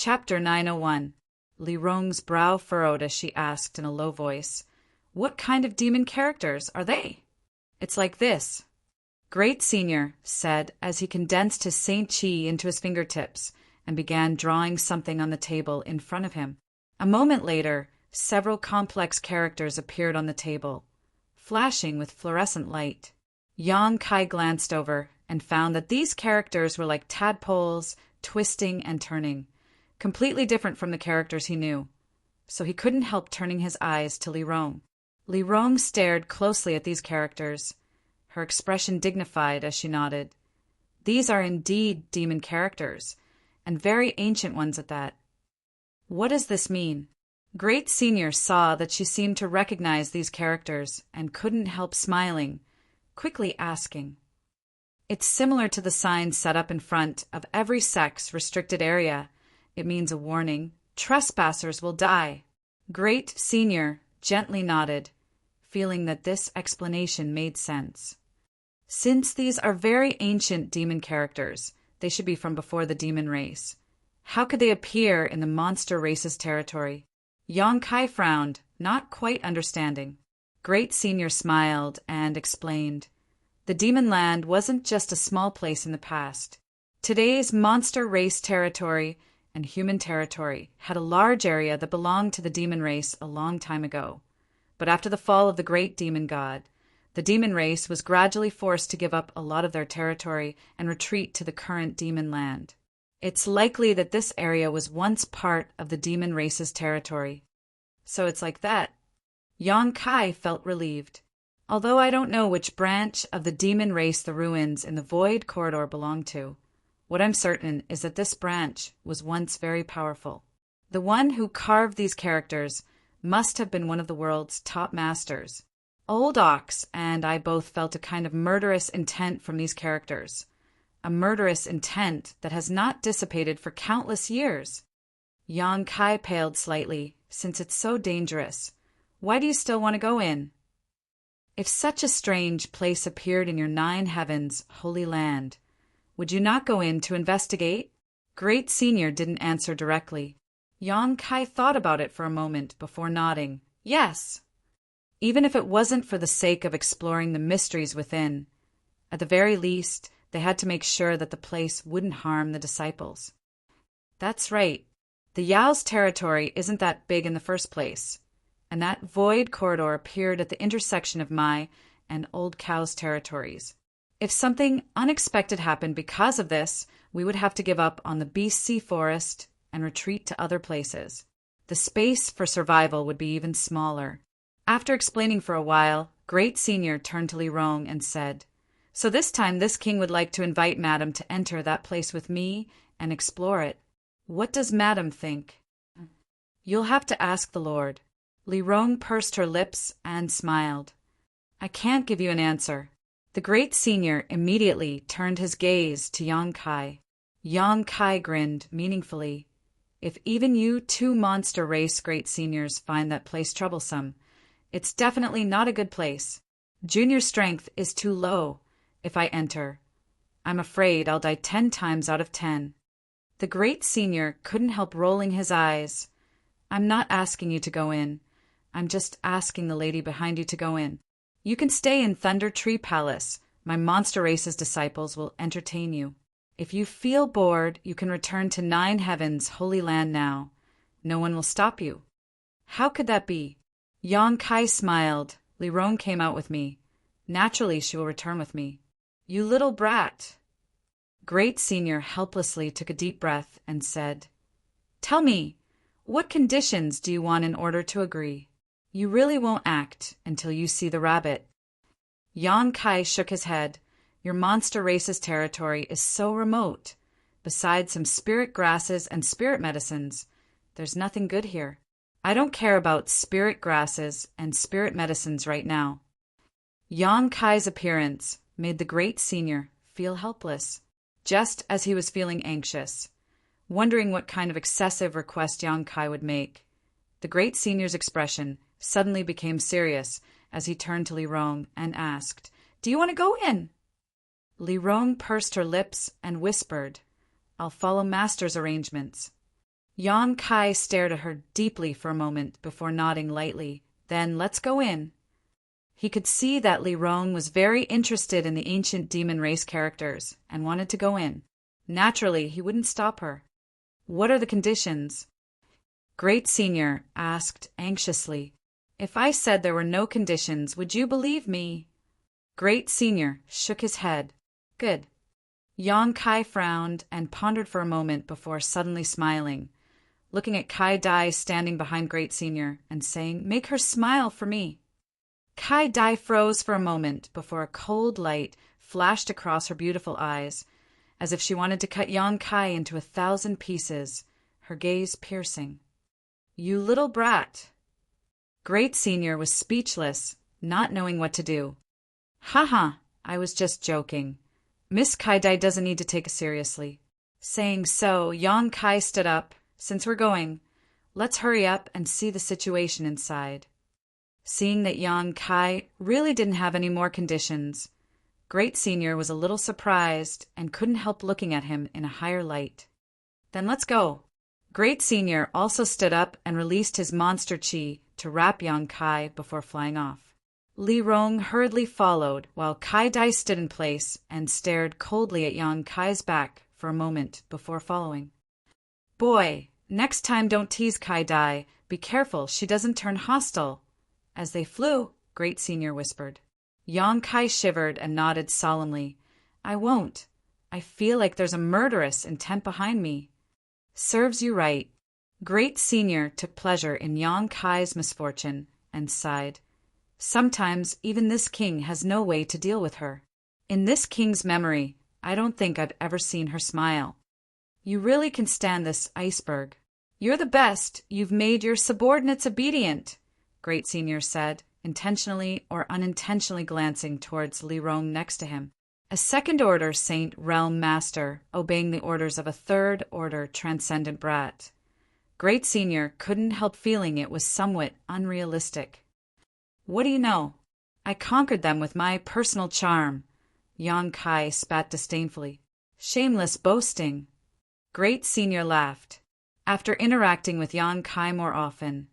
Chapter 901. Li Rong's brow furrowed as she asked in a low voice, "What kind of demon characters are they?" "It's like this," Great Senior said as he condensed his Saint Chi into his fingertips and began drawing something on the table in front of him. A moment later, several complex characters appeared on the table, flashing with fluorescent light. Yang Kai glanced over and found that these characters were like tadpoles, twisting and turning, completely different from the characters he knew. So he couldn't help turning his eyes to Li Rong. Li Rong stared closely at these characters, her expression dignified as she nodded. These are indeed demon characters, and very ancient ones at that. What does this mean? Great Senior saw that she seemed to recognize these characters and couldn't help smiling, quickly asking. It's similar to the sign set up in front of every sex-restricted area. It means a warning. Trespassers will die. Great Senior gently nodded, feeling that this explanation made sense. Since these are very ancient demon characters, they should be from before the demon race. How could they appear in the monster race's territory? Yang Kai frowned, not quite understanding. Great Senior smiled and explained. The demon land wasn't just a small place in the past. Today's monster race territory and human territory had a large area that belonged to the demon race a long time ago. But after the fall of the great demon god, the demon race was gradually forced to give up a lot of their territory and retreat to the current demon land. It's likely that this area was once part of the demon race's territory. So it's like that. Yang Kai felt relieved. Although I don't know which branch of the demon race the ruins in the Void Corridor belong to, what I'm certain is that this branch was once very powerful. The one who carved these characters must have been one of the world's top masters. Old Ox and I both felt a kind of murderous intent from these characters. A murderous intent that has not dissipated for countless years. Yang Kai paled slightly, since it's so dangerous. Why do you still want to go in? If such a strange place appeared in your 9 heavens, holy land, would you not go in to investigate? Great Senior didn't answer directly. Yang Kai thought about it for a moment before nodding. Yes. Even if it wasn't for the sake of exploring the mysteries within, at the very least, they had to make sure that the place wouldn't harm the disciples. That's right. The Yao's territory isn't that big in the first place, and that void corridor appeared at the intersection of my and Old Cow's territories. If something unexpected happened because of this, we would have to give up on the Beast Sea Forest and retreat to other places. The space for survival would be even smaller. After explaining for a while, Great Senior turned to Li Rong and said, "So this time this king would like to invite Madam to enter that place with me and explore it. What does Madam think?" "You'll have to ask the Lord." Li Rong pursed her lips and smiled. "I can't give you an answer." The Great Senior immediately turned his gaze to Yang Kai. Yang Kai grinned meaningfully. "If even you 2 monster race Great Seniors find that place troublesome, it's definitely not a good place. Junior strength is too low. If I enter, I'm afraid I'll die 10 times out of 10. The Great Senior couldn't help rolling his eyes. "I'm not asking you to go in. I'm just asking the lady behind you to go in. You can stay in Thunder Tree Palace. My monster race's disciples will entertain you. If you feel bored, you can return to 9 heavens, holy land now. No one will stop you." "How could that be?" Yang Kai smiled. "Li Rong came out with me. Naturally, she will return with me." "You little brat." Great Senior helplessly took a deep breath and said, "Tell me, what conditions do you want in order to agree? You really won't act until you see the rabbit." Yang Kai shook his head. "Your monster race's territory is so remote. Besides some spirit grasses and spirit medicines, there's nothing good here. I don't care about spirit grasses and spirit medicines right now." Yang Kai's appearance made the Great Senior feel helpless, just as he was feeling anxious, wondering what kind of excessive request Yang Kai would make. The Great Senior's expression suddenly became serious as he turned to Li Rong and asked, "Do you want to go in?" Li Rong pursed her lips and whispered, "I'll follow Master's arrangements." Yan Kai stared at her deeply for a moment before nodding lightly. Then let's go in. He could see that Li Rong was very interested in the ancient demon race characters and wanted to go in. Naturally, he wouldn't stop her. What are the conditions? Great Senior asked anxiously. If I said there were no conditions, would you believe me? Great Senior shook his head. Good. Yan Kai frowned and pondered for a moment before suddenly smiling, looking at Kai Dai standing behind Great Senior and saying, Make her smile for me. Kai Dai froze for a moment before a cold light flashed across her beautiful eyes, as if she wanted to cut Yan Kai into 1,000 pieces, her gaze piercing. You little brat. Great Senior was speechless, not knowing what to do. Haha, I was just joking. Miss Kai Dai doesn't need to take it seriously. Saying so, Yan Kai stood up. Since we're going, let's hurry up and see the situation inside. Seeing that Yan Kai really didn't have any more conditions, Great Senior was a little surprised and couldn't help looking at him in a higher light. Then let's go. Great Senior also stood up and released his monster chi to wrap Yan Kai before flying off. Li Rong hurriedly followed while Kai Dai stood in place and stared coldly at Yan Kai's back for a moment before following. Boy, next time don't tease Kai Dai. Be careful she doesn't turn hostile. As they flew, Great Senior whispered. Yan Kai shivered and nodded solemnly. I won't. I feel like there's a murderous intent behind me. Serves you right. Great Senior took pleasure in Yan Kai's misfortune and sighed. Sometimes even this king has no way to deal with her. In this king's memory, I don't think I've ever seen her smile. You really can stand this iceberg. You're the best. You've made your subordinates obedient, Great Senior said, intentionally or unintentionally glancing towards Li Rong next to him. A second-order Saint Realm Master obeying the orders of a third-order Transcendent Brat. Great Senior couldn't help feeling it was somewhat unrealistic. What do you know? I conquered them with my personal charm. Yan Kai spat disdainfully. Shameless boasting. Great Senior laughed. After interacting with Yan Kai more often,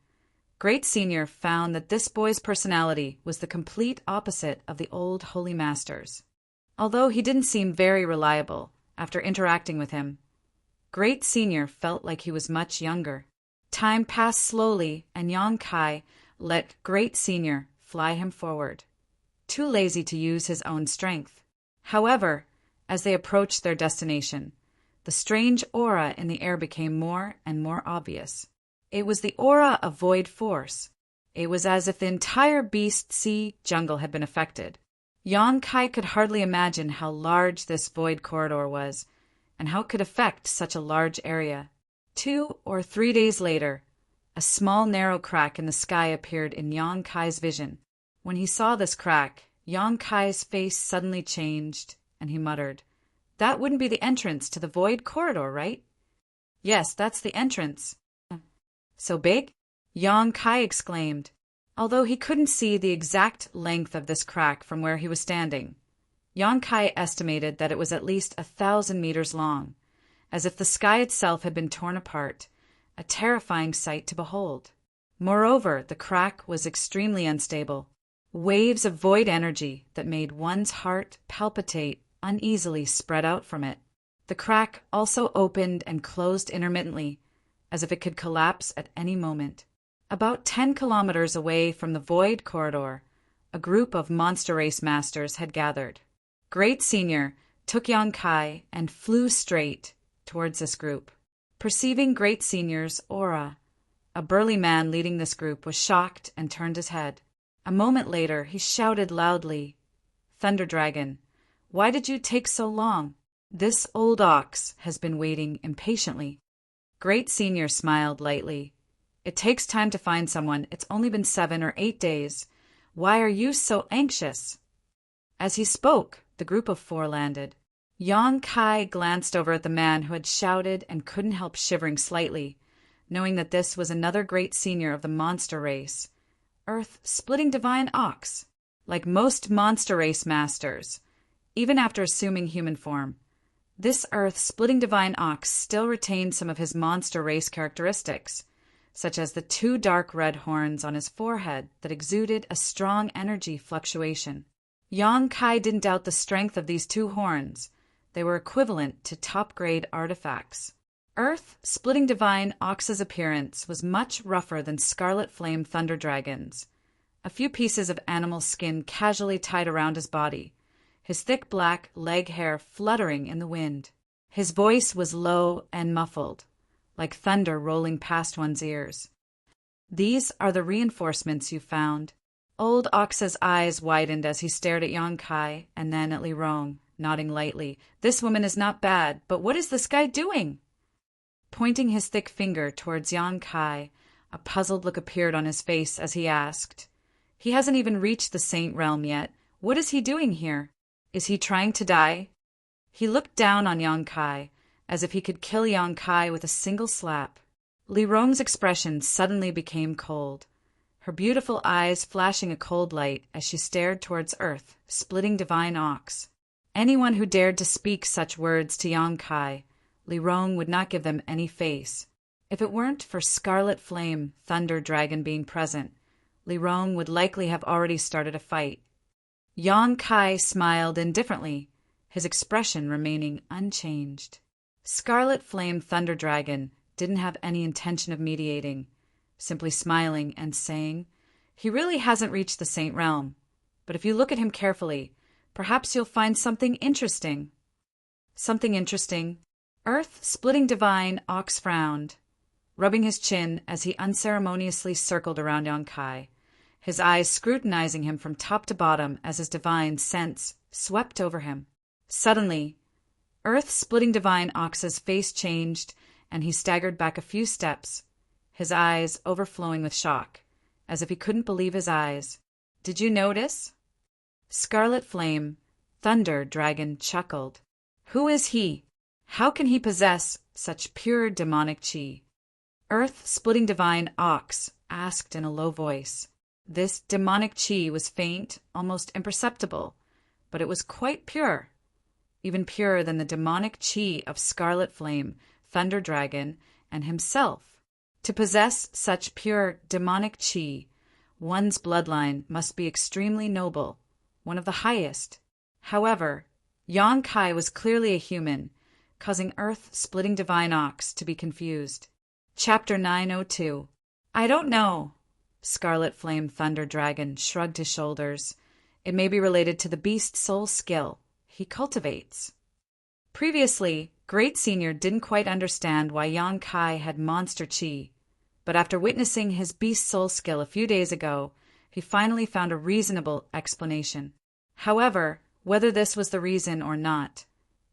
Great Senior found that this boy's personality was the complete opposite of the old Holy Master's. Although he didn't seem very reliable after interacting with him, Great Senior felt like he was much younger. Time passed slowly, and Yan Kai let Great Senior fly him forward, too lazy to use his own strength. However, as they approached their destination, the strange aura in the air became more and more obvious. It was the aura of void force. It was as if the entire Beast Sea jungle had been affected. Yan Kai could hardly imagine how large this void corridor was, and how it could affect such a large area. 2 or 3 days later, a small narrow crack in the sky appeared in Yan Kai's vision. When he saw this crack, Yan Kai's face suddenly changed, and he muttered, That wouldn't be the entrance to the void corridor, right? Yes, that's the entrance. So big? Yan Kai exclaimed, although he couldn't see the exact length of this crack from where he was standing. Yan Kai estimated that it was at least 1,000 meters long, as if the sky itself had been torn apart, a terrifying sight to behold. Moreover, the crack was extremely unstable. Waves of void energy that made one's heart palpitate uneasily spread out from it. The crack also opened and closed intermittently, as if it could collapse at any moment. About 10 kilometers away from the void corridor, a group of monster race masters had gathered. Great Senior took Yan Kai and flew straight towards this group. Perceiving Great Senior's aura, a burly man leading this group was shocked and turned his head. A moment later, he shouted loudly, Thunder Dragon, why did you take so long? This old ox has been waiting impatiently. Great Senior smiled lightly. It takes time to find someone. It's only been 7 or 8 days. Why are you so anxious? As he spoke, the group of 4 landed. Yan Kai glanced over at the man who had shouted and couldn't help shivering slightly, knowing that this was another Great Senior of the monster race, Earth-splitting divine ox. Like most monster race masters, even after assuming human form, This earth-splitting divine ox still retained some of his monster race characteristics, such as the two dark red horns on his forehead that exuded a strong energy fluctuation. Yang Kai didn't doubt the strength of these two horns. They were equivalent to top-grade artifacts. Earth-splitting divine ox's appearance was much rougher than Scarlet Flame Thunder Dragon's. A few pieces of animal skin casually tied around his body, his thick black leg hair fluttering in the wind. His voice was low and muffled, like thunder rolling past one's ears. "These are the reinforcements you found." Old Ox's eyes widened as he stared at Yang Kai and then at Li Rong, nodding lightly. "This woman is not bad, but what is this guy doing?" Pointing his thick finger towards Yang Kai, a puzzled look appeared on his face as he asked, "He hasn't even reached the Saint Realm yet. What is he doing here? Is he trying to die?" He looked down on Yang Kai, as if he could kill Yang Kai with a single slap. Li Rong's expression suddenly became cold, her beautiful eyes flashing a cold light as she stared towards Earth, splitting divine ox. Anyone who dared to speak such words to Yang Kai, Li Rong would not give them any face. If it weren't for Scarlet Flame Thunder Dragon being present, Li Rong would likely have already started a fight. Yang Kai smiled indifferently, his expression remaining unchanged. Scarlet Flame Thunder Dragon didn't have any intention of mediating, simply smiling and saying, "He really hasn't reached the Saint Realm, but if you look at him carefully, perhaps you'll find something interesting." "Something interesting?" Earth-splitting divine ox frowned, rubbing his chin as he unceremoniously circled around Yang Kai, his eyes scrutinizing him from top to bottom as his divine sense swept over him. Suddenly, Earth-splitting divine ox's face changed, and he staggered back a few steps, his eyes overflowing with shock, as if he couldn't believe his eyes. "Did you notice?" Scarlet Flame Thunder Dragon chuckled. "Who is he? How can he possess such pure demonic chi?" Earth-splitting divine ox asked in a low voice. This demonic chi was faint, almost imperceptible, but it was quite pure, even purer than the demonic chi of Scarlet Flame Thunder Dragon and himself. To possess such pure demonic chi, one's bloodline must be extremely noble, one of the highest. However, Yang Kai was clearly a human, causing Earth-splitting divine ox to be confused. Chapter 902. "I don't know." Scarlet Flame Thunder Dragon shrugged his shoulders. "It may be related to the beast soul skill he cultivates." Previously, Great Senior didn't quite understand why Yang Kai had monster chi, but after witnessing his beast soul skill a few days ago, he finally found a reasonable explanation. However, whether this was the reason or not,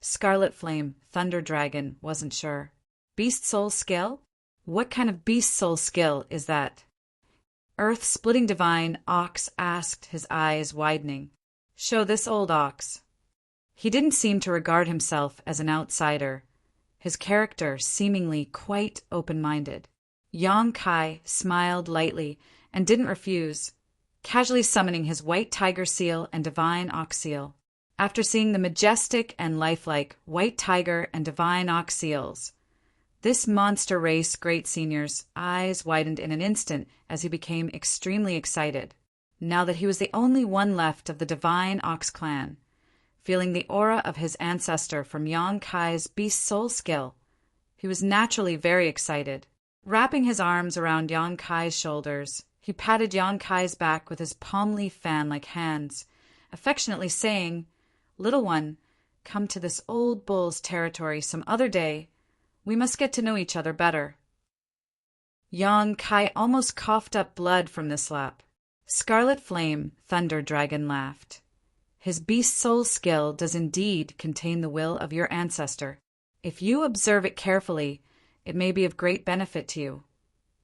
Scarlet Flame Thunder Dragon wasn't sure. Beast soul skill? What kind of beast soul skill is that? Earth-splitting divine ox asked, his eyes widening. "Show this old ox." He didn't seem to regard himself as an outsider, his character seemingly quite open-minded. Yang Kai smiled lightly and didn't refuse, casually summoning his white tiger seal and divine ox seal. After seeing the majestic and lifelike white tiger and divine ox seals, this monster race Great Senior's eyes widened in an instant as he became extremely excited, now that he was the only one left of the divine ox clan. Feeling the aura of his ancestor from Yang Kai's beast soul skill, he was naturally very excited. Wrapping his arms around Yang Kai's shoulders, he patted Yang Kai's back with his palm leaf fan-like hands, affectionately saying, "Little one, come to this old bull's territory some other day. We must get to know each other better." Yang Kai almost coughed up blood from this slap. Scarlet Flame Thunder Dragon laughed. "His beast soul skill does indeed contain the will of your ancestor. If you observe it carefully, it may be of great benefit to you.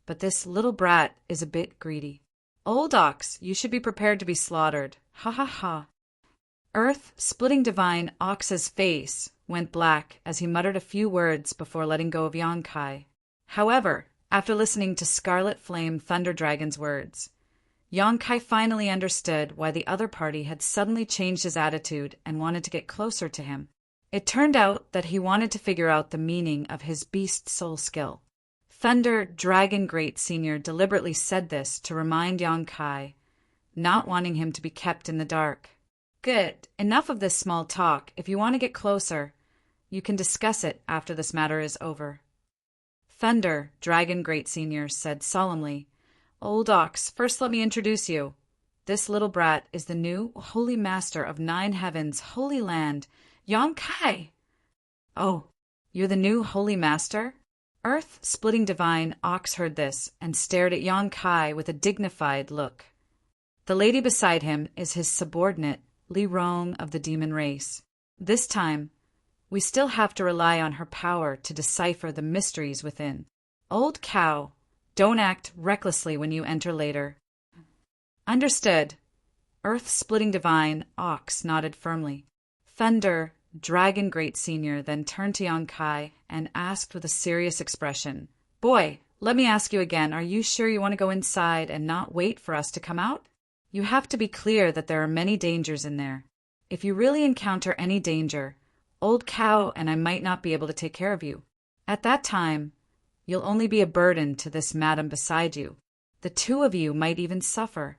But this little brat is a bit greedy. Old ox, you should be prepared to be slaughtered. Ha ha ha." Earth-splitting divine ox's face went black as he muttered a few words before letting go of Yang Kai. However, after listening to Scarlet Flame Thunder Dragon's words, Yang Kai finally understood why the other party had suddenly changed his attitude and wanted to get closer to him. It turned out that he wanted to figure out the meaning of his beast soul skill. Thunder Dragon Great Senior deliberately said this to remind Yang Kai, not wanting him to be kept in the dark. Good, enough of this small talk. If you want to get closer, you can discuss it after this matter is over. Thunder Dragon Great Senior said solemnly, Old Ox, first let me introduce you. This little brat is the new Holy Master of Nine Heavens, Holy Land, Yang Kai. Oh, you're the new Holy Master? Earth-splitting divine Ox heard this and stared at Yang Kai with a dignified look. The lady beside him is his subordinate, Li Rong of the demon race. This time, we still have to rely on her power to decipher the mysteries within. Old cow, don't act recklessly when you enter later. Understood. Earth-splitting divine Ox nodded firmly. Thunder Dragon Great Senior then turned to Yang Kai and asked with a serious expression, Boy, let me ask you again, are you sure you want to go inside and not wait for us to come out? You have to be clear that there are many dangers in there. If you really encounter any danger, Old cow and I might not be able to take care of you. At that time, you'll only be a burden to this madam beside you. The two of you might even suffer.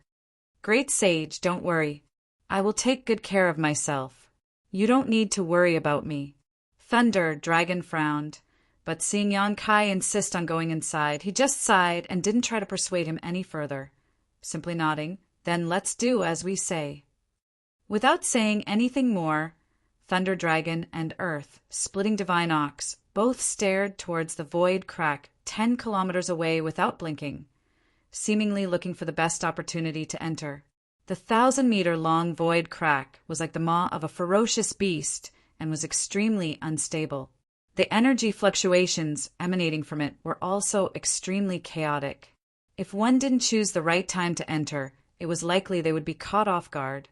Great sage, don't worry. I will take good care of myself. You don't need to worry about me. Thunder Dragon frowned, but seeing Yang Kai insist on going inside, he just sighed and didn't try to persuade him any further, simply nodding, then let's do as we say. Without saying anything more, Thunder Dragon and Earth-splitting divine Ox both stared towards the void crack 10 kilometers away without blinking, seemingly looking for the best opportunity to enter. The 1,000-meter-long void crack was like the maw of a ferocious beast and was extremely unstable. The energy fluctuations emanating from it were also extremely chaotic. If one didn't choose the right time to enter, it was likely they would be caught off guard.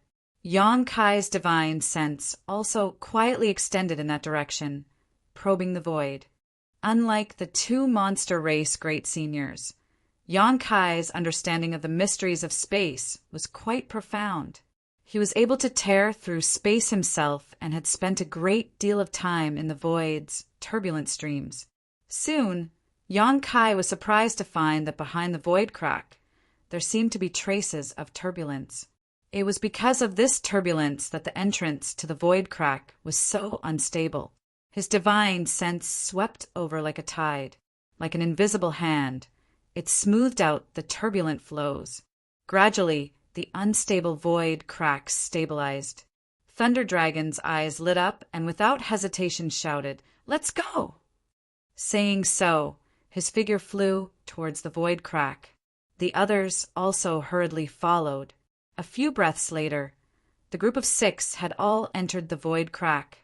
Yang Kai's divine sense also quietly extended in that direction, probing the void. Unlike the two monster race great seniors, Yang Kai's understanding of the mysteries of space was quite profound. He was able to tear through space himself and had spent a great deal of time in the void's turbulent streams. Soon, Yang Kai was surprised to find that behind the void crack, there seemed to be traces of turbulence. It was because of this turbulence that the entrance to the void crack was so unstable. His divine sense swept over like a tide. Like an invisible hand, it smoothed out the turbulent flows. Gradually, the unstable void cracks stabilized. Thunder Dragon's eyes lit up and without hesitation shouted, "Let's go!" Saying so, his figure flew towards the void crack. The others also hurriedly followed. A few breaths later, the group of 6 had all entered the void crack.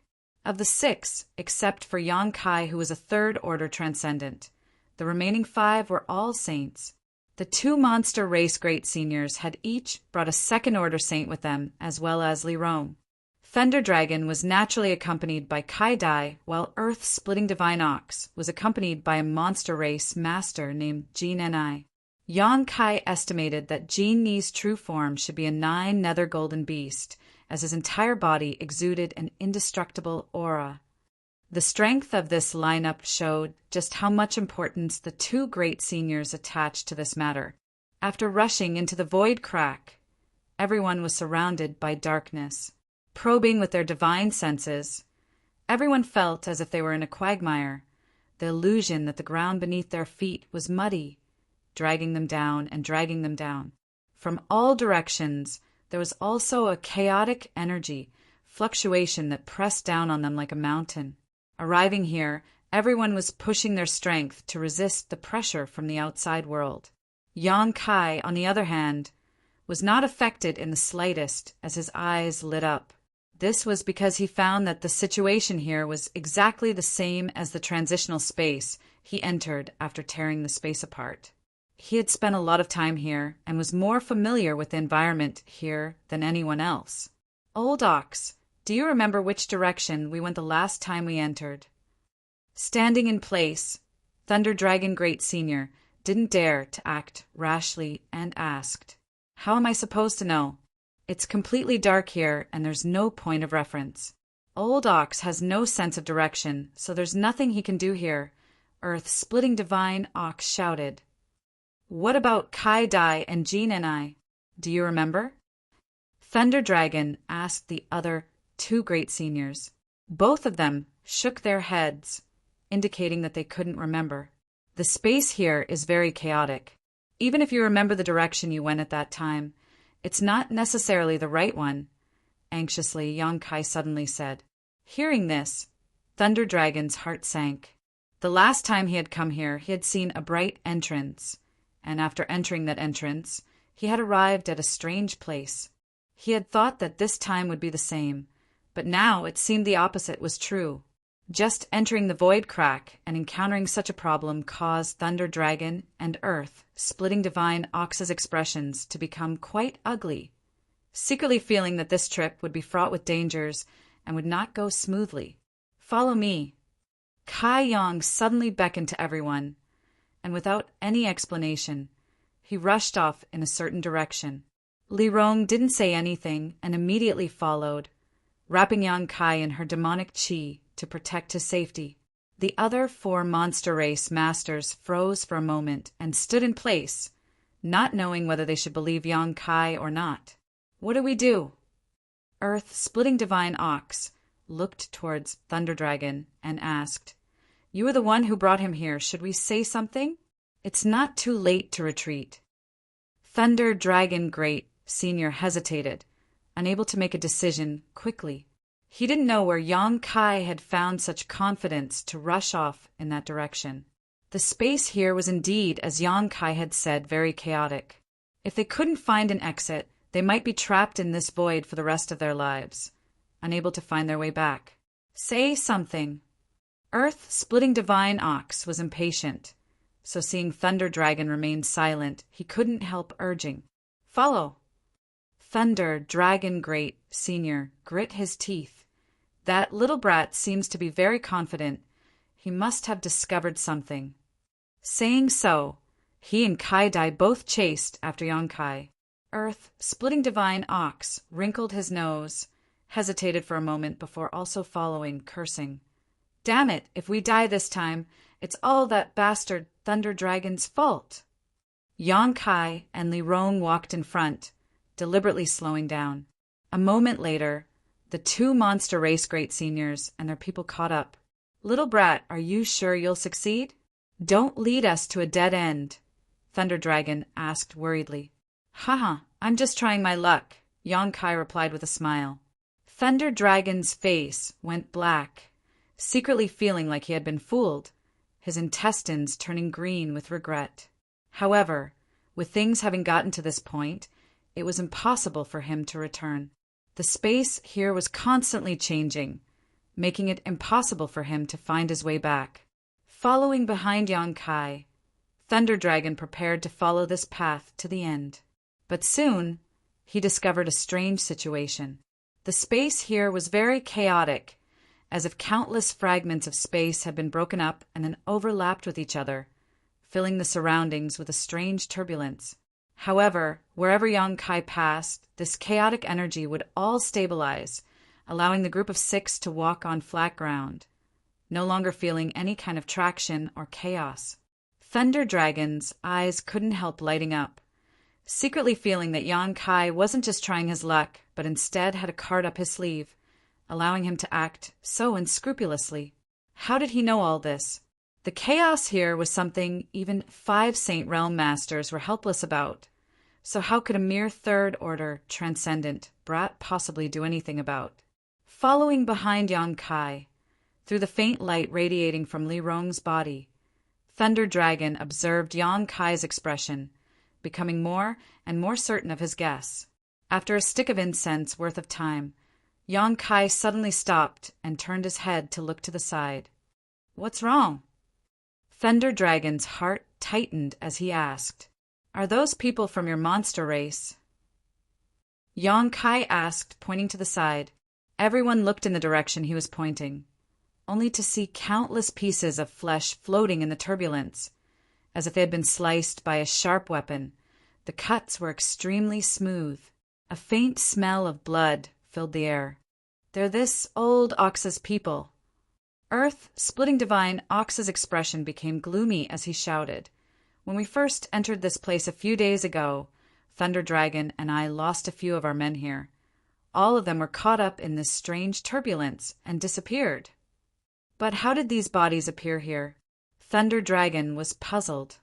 Of the 6, except for Yang Kai, who was a third-order transcendent, the remaining 5 were all saints. The 2 monster race great seniors had each brought a second-order saint with them, as well as Li Rong. Thunder Dragon was naturally accompanied by Kai Dai, while Earth-splitting Divine Ox was accompanied by a monster race master named Jin Ni. Yang Kai estimated that Jin Ni's true form should be a 9 nether golden beast, as his entire body exuded an indestructible aura. The strength of this lineup showed just how much importance the 2 great seniors attached to this matter. After rushing into the void crack, everyone was surrounded by darkness. Probing with their divine senses, everyone felt as if they were in a quagmire, the illusion that the ground beneath their feet was muddy, dragging them down and dragging them down. From all directions, there was also a chaotic energy, fluctuation that pressed down on them like a mountain. Arriving here, everyone was pushing their strength to resist the pressure from the outside world. Yang Kai, on the other hand, was not affected in the slightest as his eyes lit up. This was because he found that the situation here was exactly the same as the transitional space he entered after tearing the space apart. He had spent a lot of time here and was more familiar with the environment here than anyone else. "Old Ox, do you remember which direction we went the last time we entered?" Standing in place, Thunder Dragon Great Senior didn't dare to act rashly and asked, "How am I supposed to know? It's completely dark here and there's no point of reference." Old Ox has no sense of direction, so there's nothing he can do here, earth-splitting divine Ox shouted. What about Kai Dai and Jean and I? Do you remember? Thunder Dragon asked the other two great seniors. Both of them shook their heads, indicating that they couldn't remember. The space here is very chaotic. Even if you remember the direction you went at that time, it's not necessarily the right one, anxiously Yong-kai suddenly said. Hearing this, Thunder Dragon's heart sank. The last time he had come here, he had seen a bright entrance, and after entering that entrance, he had arrived at a strange place. He had thought that this time would be the same, but now it seemed the opposite was true. Just entering the void crack and encountering such a problem caused Thunder Dragon and Earth, splitting divine Ox's expressions to become quite ugly. Secretly feeling that this trip would be fraught with dangers and would not go smoothly. Follow me. Kai Yong suddenly beckoned to everyone, and without any explanation, he rushed off in a certain direction. Li Rong didn't say anything and immediately followed, wrapping Yang Kai in her demonic chi to protect his safety. The other 4 monster race masters froze for a moment and stood in place, not knowing whether they should believe Yang Kai or not. What do we do? Earth-splitting divine Ox looked towards Thunder Dragon and asked, You are the one who brought him here. Should we say something? It's not too late to retreat. Thunder Dragon Great Senior hesitated, unable to make a decision quickly. He didn't know where Yang Kai had found such confidence to rush off in that direction. The space here was indeed, as Yang Kai had said, very chaotic. If they couldn't find an exit, they might be trapped in this void for the rest of their lives, unable to find their way back. Say something. Earth-splitting divine Ox was impatient, so seeing Thunder Dragon remain silent, he couldn't help urging, Follow. Thunder Dragon Great Senior grit his teeth. That little brat seems to be very confident. He must have discovered something. Saying so, he and Kai Dai both chased after Yong-kai. Earth-splitting divine Ox wrinkled his nose, hesitated for a moment before also following, cursing. Damn it, if we die this time, it's all that bastard Thunder Dragon's fault. Yong-kai and Li Rong walked in front, deliberately slowing down. A moment later, the 2 monster race great seniors and their people caught up. Little brat, are you sure you'll succeed? Don't lead us to a dead end, Thunder Dragon asked worriedly. Haha, I'm just trying my luck, Yong-kai replied with a smile. Thunder Dragon's face went black, secretly feeling like he had been fooled, his intestines turning green with regret. However, with things having gotten to this point, it was impossible for him to return. The space here was constantly changing, making it impossible for him to find his way back. Following behind Yang Kai, Thunder Dragon prepared to follow this path to the end. But soon, he discovered a strange situation. The space here was very chaotic, as if countless fragments of space had been broken up and then overlapped with each other, filling the surroundings with a strange turbulence. However, wherever Yang Kai passed, this chaotic energy would all stabilize, allowing the group of 6 to walk on flat ground, no longer feeling any kind of traction or chaos. Thunder Dragon's eyes couldn't help lighting up, secretly feeling that Yang Kai wasn't just trying his luck, but instead had a card up his sleeve, allowing him to act so unscrupulously. How did he know all this? The chaos here was something even 5 Saint Realm Masters were helpless about, so how could a mere 3rd order transcendent brat possibly do anything about? Following behind Yang Kai, through the faint light radiating from Li Rong's body, Thunder Dragon observed Yang Kai's expression, becoming more and more certain of his guess. After a stick of incense worth of time, Yang Kai suddenly stopped and turned his head to look to the side. What's wrong? Thunder Dragon's heart tightened as he asked, Are those people from your monster race? Yang Kai asked, pointing to the side. Everyone looked in the direction he was pointing, only to see countless pieces of flesh floating in the turbulence, as if they had been sliced by a sharp weapon. The cuts were extremely smooth. A faint smell of blood filled the air. They're this old Ox's people. Earth, splitting divine, Ox's expression became gloomy as he shouted. When we first entered this place a few days ago, Thunder Dragon and I lost a few of our men here. All of them were caught up in this strange turbulence and disappeared. But how did these bodies appear here? Thunder Dragon was puzzled.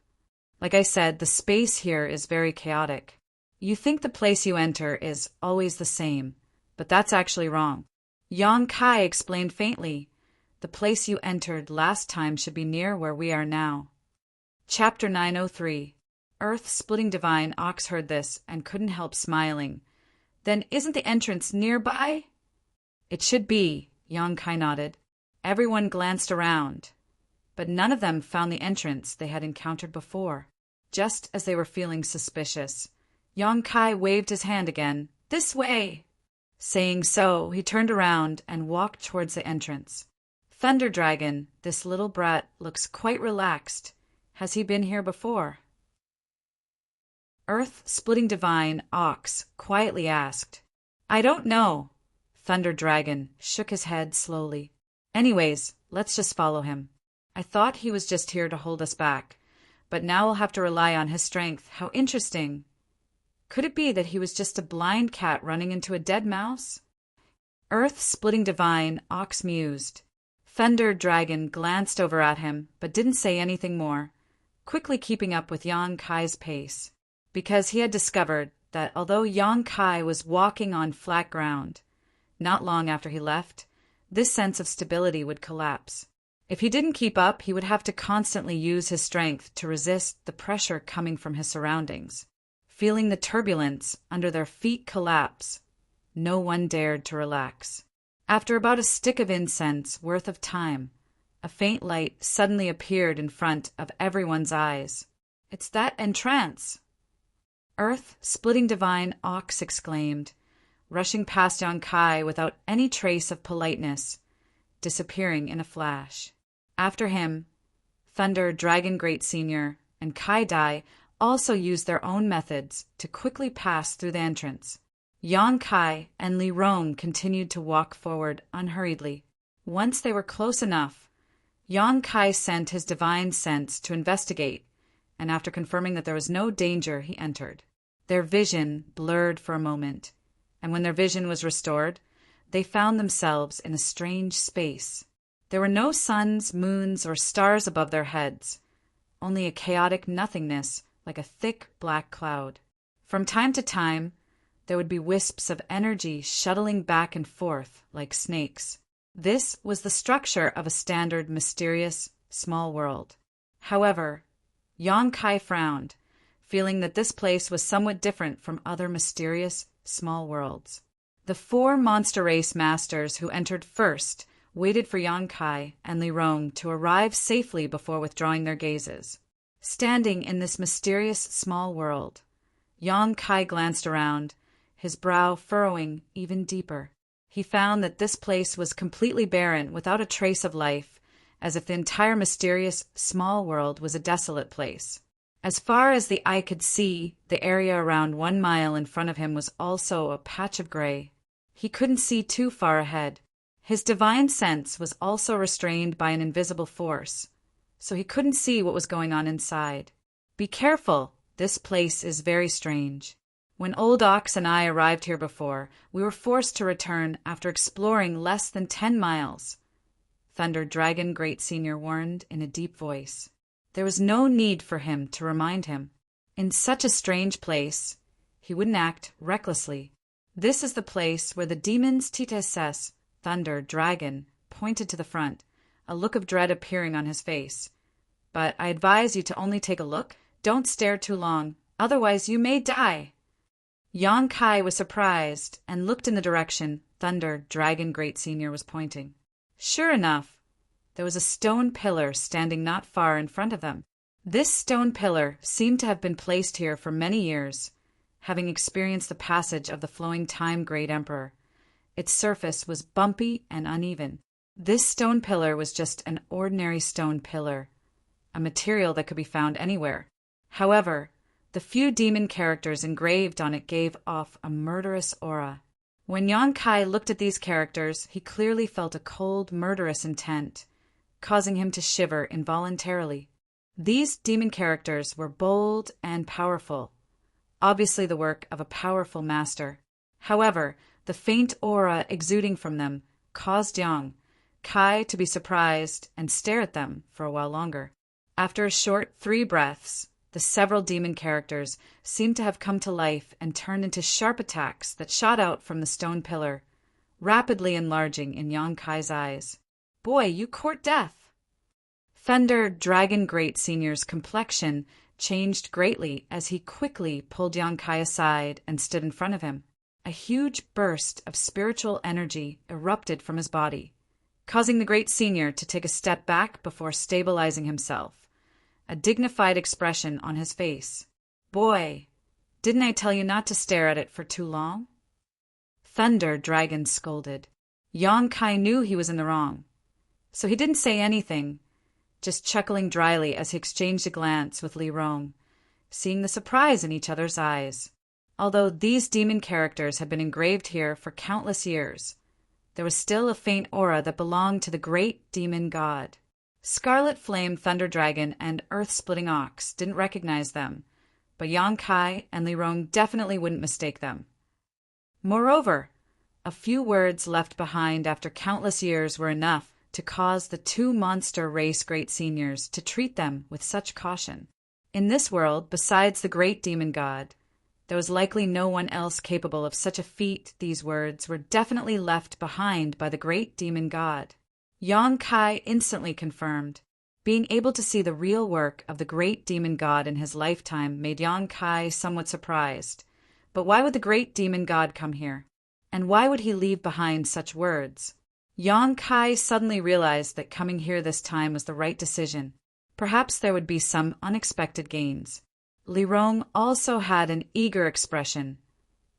Like I said, the space here is very chaotic. You think the place you enter is always the same, but that's actually wrong. Yang Kai explained faintly. The place you entered last time should be near where we are now. Chapter 903. Earth-splitting divine Ox heard this and couldn't help smiling. Then isn't the entrance nearby? It should be, Yang Kai nodded. Everyone glanced around, but none of them found the entrance they had encountered before. Just as they were feeling suspicious, Yang Kai waved his hand again. This way! Saying so, he turned around and walked towards the entrance. Thunder Dragon, this little brat looks quite relaxed. Has he been here before? Earth-splitting divine Ox quietly asked. I don't know. Thunder Dragon shook his head slowly. Anyways, let's just follow him. I thought he was just here to hold us back, but now we'll have to rely on his strength. How interesting. Could it be that he was just a blind cat running into a dead mouse? Earth-splitting divine Ox mused. Thunder Dragon glanced over at him, but didn't say anything more, quickly keeping up with Yang Kai's pace, because he had discovered that although Yang Kai was walking on flat ground, not long after he left, this sense of stability would collapse. If he didn't keep up, he would have to constantly use his strength to resist the pressure coming from his surroundings. Feeling the turbulence under their feet collapse, no one dared to relax. After about a stick of incense worth of time, a faint light suddenly appeared in front of everyone's eyes. It's that entrance! Earth-splitting divine Ox exclaimed, rushing past Yang Kai without any trace of politeness, disappearing in a flash. After him, Thunder Dragon Great Senior and Kai Dai also used their own methods to quickly pass through the entrance. Yang Kai and Li Rong continued to walk forward unhurriedly. Once they were close enough, Yang Kai sent his divine sense to investigate, and after confirming that there was no danger, he entered. Their vision blurred for a moment, and when their vision was restored, they found themselves in a strange space. There were no suns, moons, or stars above their heads, only a chaotic nothingness like a thick black cloud. From time to time, there would be wisps of energy shuttling back and forth like snakes. This was the structure of a standard, mysterious, small world. However, Yang Kai frowned, feeling that this place was somewhat different from other mysterious, small worlds. The 4 monster race masters who entered first waited for Yang Kai and Li Rong to arrive safely before withdrawing their gazes. Standing in this mysterious small world, Yang Kai glanced around, his brow furrowing even deeper. He found that this place was completely barren, without a trace of life, as if the entire mysterious small world was a desolate place. As far as the eye could see, the area around 1 mile in front of him was also a patch of gray. He couldn't see too far ahead. His divine sense was also restrained by an invisible force, so he couldn't see what was going on inside. Be careful, this place is very strange. When Old Ox and I arrived here before, we were forced to return after exploring less than 10 miles. Thunder Dragon Great Senior warned in a deep voice. There was no need for him to remind him. In such a strange place, he wouldn't act recklessly. This is the place where the demon's Titesses, Thunder Dragon, pointed to the front, a look of dread appearing on his face. But I advise you to only take a look. Don't stare too long, otherwise you may die. Yang Kai was surprised and looked in the direction Thunder Dragon Great Senior was pointing. Sure enough, there was a stone pillar standing not far in front of them. This stone pillar seemed to have been placed here for many years, having experienced the passage of the flowing time Great Emperor. Its surface was bumpy and uneven. This stone pillar was just an ordinary stone pillar, a material that could be found anywhere. However, the few demon characters engraved on it gave off a murderous aura. When Yang Kai looked at these characters, he clearly felt a cold, murderous intent, causing him to shiver involuntarily. These demon characters were bold and powerful, obviously the work of a powerful master. However, the faint aura exuding from them caused Yang Kai to be surprised and stare at them for a while longer. After a short 3 breaths, the several demon characters seemed to have come to life and turned into sharp attacks that shot out from the stone pillar, rapidly enlarging in Yang Kai's eyes. "Boy, you court death!" Thunder Dragon Great Senior's complexion changed greatly as he quickly pulled Yang Kai aside and stood in front of him. A huge burst of spiritual energy erupted from his body, causing the Great Senior to take a step back before stabilizing himself, a dignified expression on his face. "Boy, didn't I tell you not to stare at it for too long?" Thunder Dragon scolded. Yang Kai knew he was in the wrong, so he didn't say anything, just chuckling dryly as he exchanged a glance with Li Rong, seeing the surprise in each other's eyes. Although these demon characters had been engraved here for countless years, there was still a faint aura that belonged to the great demon god. Scarlet Flame Thunder Dragon and Earth-Splitting Ox didn't recognize them, but Yang Kai and Li Rong definitely wouldn't mistake them. Moreover, a few words left behind after countless years were enough to cause the 2 monster race Great Seniors to treat them with such caution. In this world, besides the great demon god, there was likely no one else capable of such a feat. These words were definitely left behind by the great demon god. Yang Kai instantly confirmed. Being able to see the real work of the great demon god in his lifetime made Yang Kai somewhat surprised. But why would the great demon god come here? And why would he leave behind such words? Yang Kai suddenly realized that coming here this time was the right decision. Perhaps there would be some unexpected gains. Li Rong also had an eager expression,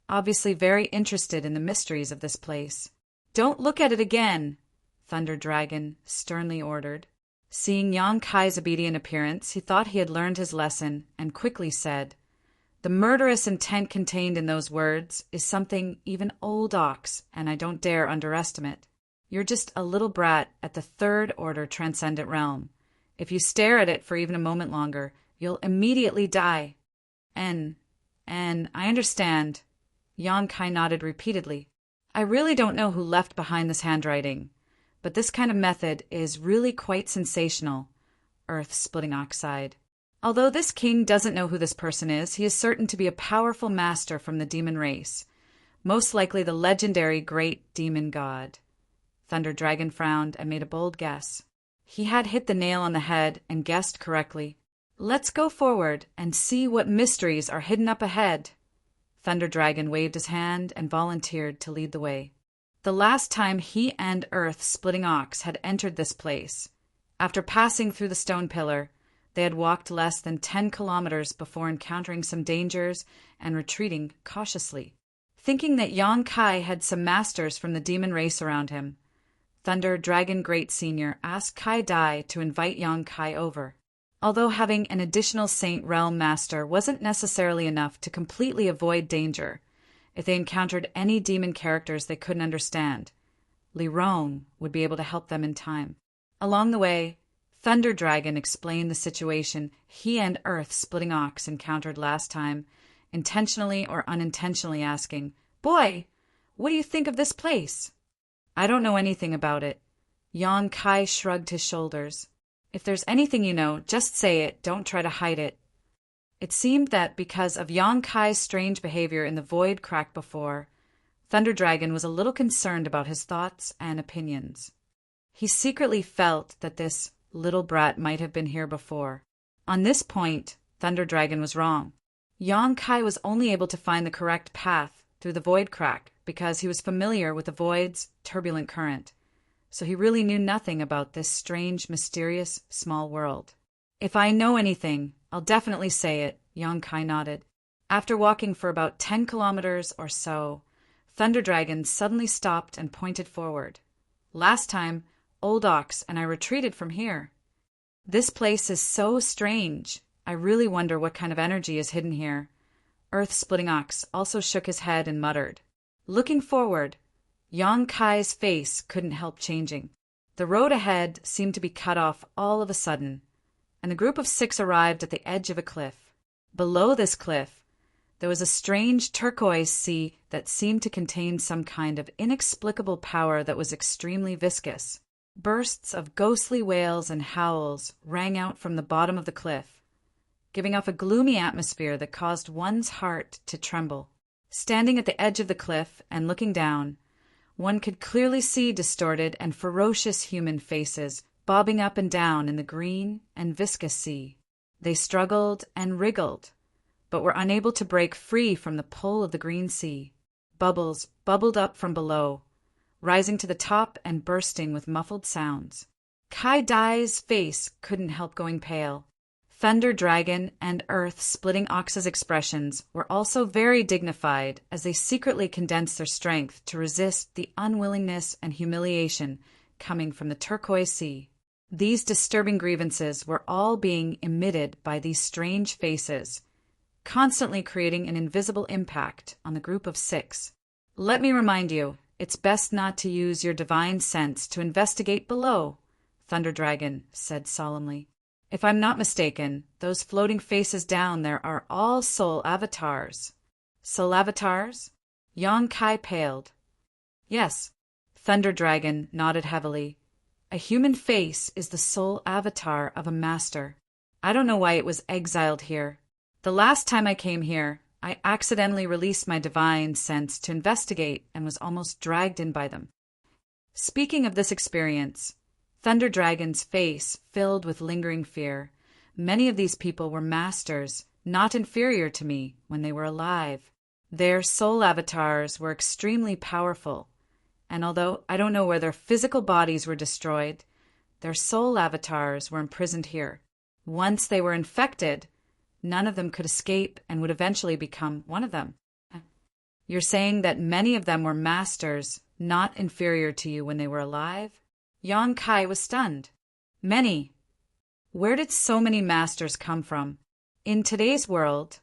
obviously very interested in the mysteries of this place. "Don't look at it again," Thunder Dragon sternly ordered. Seeing Yang Kai's obedient appearance, he thought he had learned his lesson and quickly said, "The murderous intent contained in those words is something even Old Ox and I don't dare underestimate. You're just a little brat at the 3rd order transcendent realm. If you stare at it for even a moment longer, you'll immediately die." And I understand. Yang Kai nodded repeatedly. "I really don't know who left behind this handwriting, but this kind of method is really quite sensational," Earth-Splitting Ox sighed. "Although this king doesn't know who this person is, he is certain to be a powerful master from the demon race, most likely the legendary great demon god." Thunder Dragon frowned and made a bold guess. He had hit the nail on the head and guessed correctly. "Let's go forward and see what mysteries are hidden up ahead." Thunder Dragon waved his hand and volunteered to lead the way. The last time he and Earth-Splitting Ox had entered this place, after passing through the stone pillar, they had walked less than 10 kilometers before encountering some dangers and retreating cautiously. Thinking that Yang Kai had some masters from the demon race around him, Thunder Dragon Great Senior asked Kai Dai to invite Yang Kai over. Although having an additional Saint Realm Master wasn't necessarily enough to completely avoid danger, if they encountered any demon characters they couldn't understand, Li Rong would be able to help them in time. Along the way, Thunder Dragon explained the situation he and Earth-Splitting Ox encountered last time, intentionally or unintentionally asking, "Boy, what do you think of this place?" "I don't know anything about it." Yang Kai shrugged his shoulders. "If there's anything you know, just say it, don't try to hide it." It seemed that because of Yang Kai's strange behavior in the void crack before, Thunder Dragon was a little concerned about his thoughts and opinions. He secretly felt that this little brat might have been here before. On this point, Thunder Dragon was wrong. Yang Kai was only able to find the correct path through the void crack because he was familiar with the void's turbulent current, so he really knew nothing about this strange, mysterious, small world. "If I know anything, I'll definitely say it," Yang Kai nodded. After walking for about 10 kilometers or so, Thunder Dragon suddenly stopped and pointed forward. "Last time, Old Ox and I retreated from here. This place is so strange. I really wonder what kind of energy is hidden here." Earth-Splitting Ox also shook his head and muttered. Looking forward, Yang Kai's face couldn't help changing. The road ahead seemed to be cut off all of a sudden, and the group of 6 arrived at the edge of a cliff. Below this cliff, there was a strange turquoise sea that seemed to contain some kind of inexplicable power that was extremely viscous. Bursts of ghostly wails and howls rang out from the bottom of the cliff, giving off a gloomy atmosphere that caused one's heart to tremble. Standing at the edge of the cliff and looking down, one could clearly see distorted and ferocious human faces bobbing up and down in the green and viscous sea. They struggled and wriggled, but were unable to break free from the pull of the green sea. Bubbles bubbled up from below, rising to the top and bursting with muffled sounds. Kai Dai's face couldn't help going pale. Thunder Dragon and Earth Splitting Ox's expressions were also very dignified as they secretly condensed their strength to resist the unwillingness and humiliation coming from the turquoise sea. These disturbing grievances were all being emitted by these strange faces, constantly creating an invisible impact on the group of 6. Let me remind you, it's best not to use your divine sense to investigate below, Thunder Dragon said solemnly. If I'm not mistaken, those floating faces down there are all soul avatars. Soul avatars? Yang Kai paled. Yes, Thunder Dragon nodded heavily. A human face is the soul avatar of a master. I don't know why it was exiled here. The last time I came here, I accidentally released my divine sense to investigate and was almost dragged in by them. Speaking of this experience, Thunder Dragon's face filled with lingering fear. Many of these people were masters, not inferior to me, when they were alive. Their soul avatars were extremely powerful, and although I don't know where their physical bodies were destroyed, their soul avatars were imprisoned here. Once they were infected, none of them could escape and would eventually become one of them. You're saying that many of them were masters, not inferior to you when they were alive? Yang Kai was stunned. Many. Where did so many masters come from? In today's world,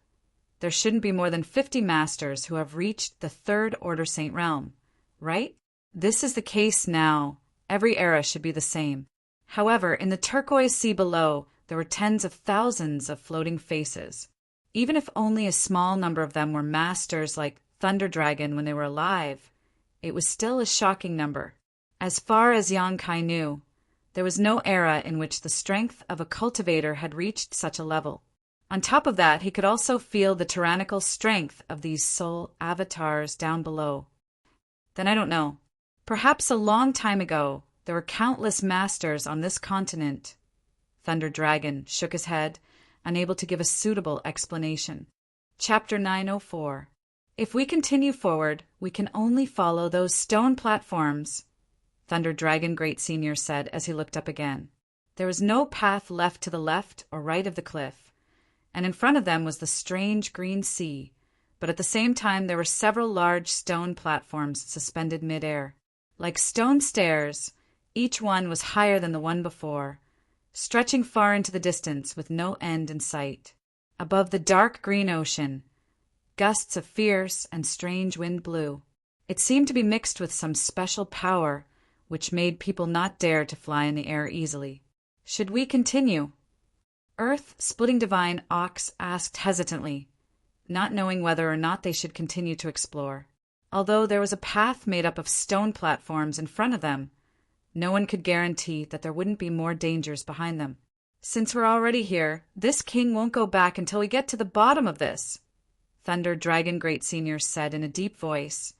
there shouldn't be more than 50 masters who have reached the Third Order Saint Realm, right? This is the case now. Every era should be the same. However, in the turquoise sea below, there were tens of thousands of floating faces. Even if only a small number of them were masters like Thunder Dragon when they were alive, it was still a shocking number. As far as Yang Kai knew, there was no era in which the strength of a cultivator had reached such a level. On top of that, he could also feel the tyrannical strength of these soul avatars down below. Then I don't know. Perhaps a long time ago, there were countless masters on this continent. Thunder Dragon shook his head, unable to give a suitable explanation. Chapter 904. If we continue forward, we can only follow those stone platforms, Thunder Dragon Great Senior said as he looked up again. There was no path left to the left or right of the cliff, and in front of them was the strange green sea, but at the same time there were several large stone platforms suspended mid-air. Like stone stairs, each one was higher than the one before, stretching far into the distance with no end in sight. Above the dark green ocean, gusts of fierce and strange wind blew. It seemed to be mixed with some special power, which made people not dare to fly in the air easily. Should we continue? Earth Splitting Divine Ox asked hesitantly, not knowing whether or not they should continue to explore. Although there was a path made up of stone platforms in front of them, no one could guarantee that there wouldn't be more dangers behind them. Since we're already here, this king won't go back until we get to the bottom of this, Thunder Dragon Great Senior said in a deep voice,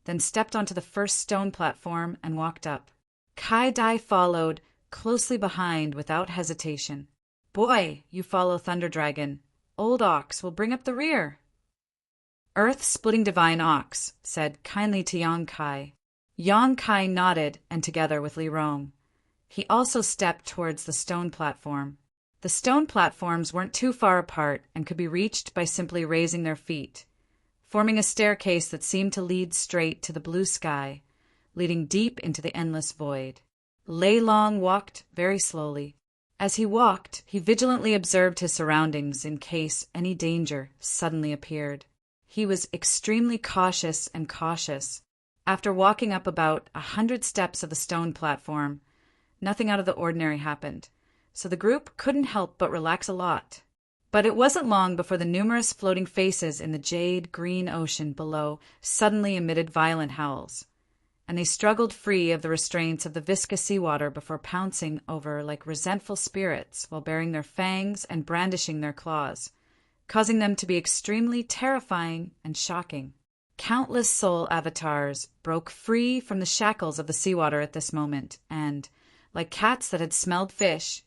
then stepped onto the first stone platform and walked up. Kai Dai followed, closely behind without hesitation. Boy, you follow Thunder Dragon. Old Ox will bring up the rear. Earth Splitting Divine Ox said kindly to Yang Kai. Yang Kai nodded, and together with Li Rong, he also stepped towards the stone platform. The stone platforms weren't too far apart and could be reached by simply raising their feet, forming a staircase that seemed to lead straight to the blue sky, leading deep into the endless void. Lei Long walked very slowly. As he walked, he vigilantly observed his surroundings in case any danger suddenly appeared. He was extremely cautious and cautious. After walking up about 100 steps of the stone platform, nothing out of the ordinary happened, so the group couldn't help but relax a lot. But it wasn't long before the numerous floating faces in the jade-green ocean below suddenly emitted violent howls, and they struggled free of the restraints of the viscous seawater before pouncing over like resentful spirits while baring their fangs and brandishing their claws, causing them to be extremely terrifying and shocking. Countless soul avatars broke free from the shackles of the seawater at this moment and, like cats that had smelled fish,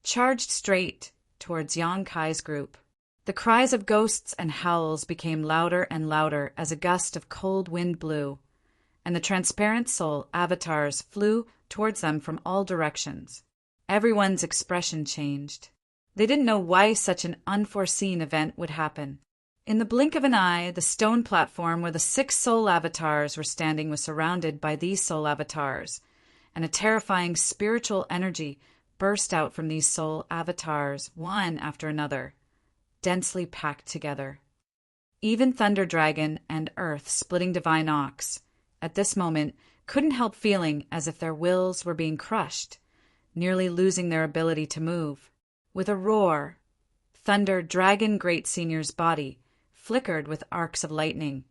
charged straight towards Yonkai's group. The cries of ghosts and howls became louder and louder as a gust of cold wind blew, and the transparent soul avatars flew towards them from all directions. Everyone's expression changed. They didn't know why such an unforeseen event would happen. In the blink of an eye, the stone platform where the 6 soul avatars were standing was surrounded by these soul avatars, and a terrifying spiritual energy burst out from these soul avatars, one after another, densely packed together. Even Thunder Dragon and Earth-splitting Divine Ox, at this moment, couldn't help feeling as if their wills were being crushed, nearly losing their ability to move. With a roar, Thunder Dragon Great Senior's body flickered with arcs of lightning,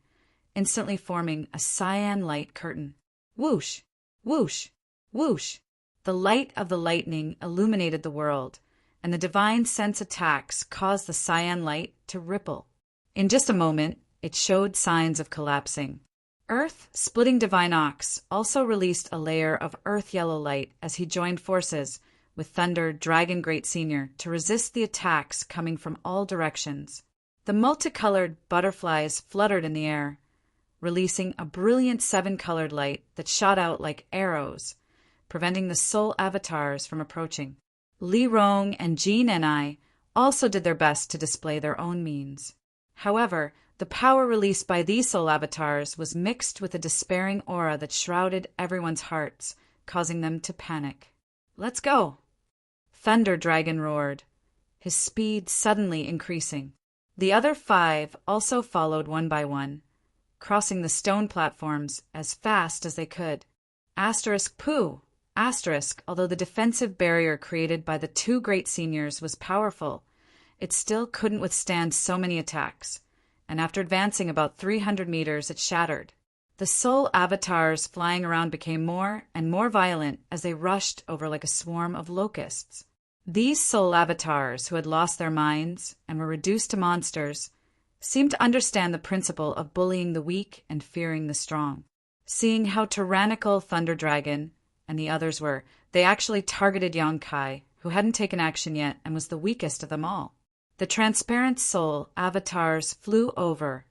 instantly forming a cyan light curtain. Whoosh! Whoosh! Whoosh! The light of the lightning illuminated the world, and the divine sense attacks caused the cyan light to ripple. In just a moment, it showed signs of collapsing. Earth-splitting Divine Ox also released a layer of earth-yellow light as he joined forces with Thunder Dragon Great Senior to resist the attacks coming from all directions. The multicolored butterflies fluttered in the air, releasing a brilliant 7-colored light that shot out like arrows, preventing the soul avatars from approaching. Li Rong and Jean and I also did their best to display their own means. However, the power released by these soul avatars was mixed with a despairing aura that shrouded everyone's hearts, causing them to panic. "Let's go!" Thunder Dragon roared, his speed suddenly increasing. The other 5 also followed one by one, crossing the stone platforms as fast as they could. Pooh! Although the defensive barrier created by the 2 great seniors was powerful, it still couldn't withstand so many attacks, and after advancing about 300 meters, it shattered. The soul avatars flying around became more and more violent as they rushed over like a swarm of locusts. These soul avatars, who had lost their minds and were reduced to monsters, seemed to understand the principle of bullying the weak and fearing the strong. Seeing how tyrannical Thunder Dragon and the others were, they actually targeted Yonkai, who hadn't taken action yet and was the weakest of them all. The transparent soul avatars flew over,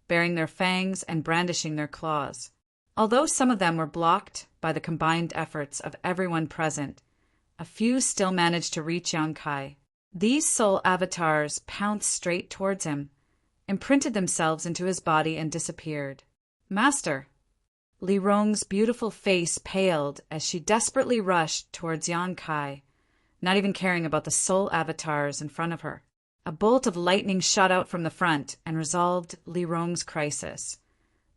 baring their fangs and brandishing their claws. Although some of them were blocked by the combined efforts of everyone present, a few still managed to reach Yonkai. These soul avatars pounced straight towards him, imprinted themselves into his body and disappeared. "Master!" Li Rong's beautiful face paled as she desperately rushed towards Yonkai, not even caring about the soul avatars in front of her. A bolt of lightning shot out from the front and resolved Li Rong's crisis,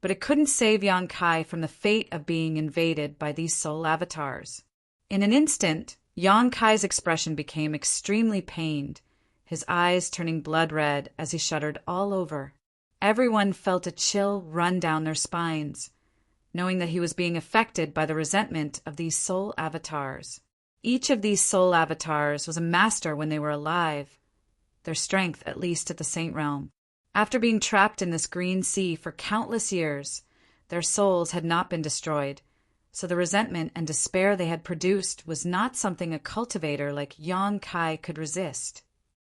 but it couldn't save Yonkai from the fate of being invaded by these soul avatars. In an instant, Yonkai's expression became extremely pained, his eyes turning blood red as he shuddered all over. Everyone felt a chill run down their spines, knowing that he was being affected by the resentment of these soul avatars. Each of these soul avatars was a master when they were alive, their strength at least at the Saint Realm. After being trapped in this green sea for countless years, their souls had not been destroyed, so the resentment and despair they had produced was not something a cultivator like Yonkai could resist.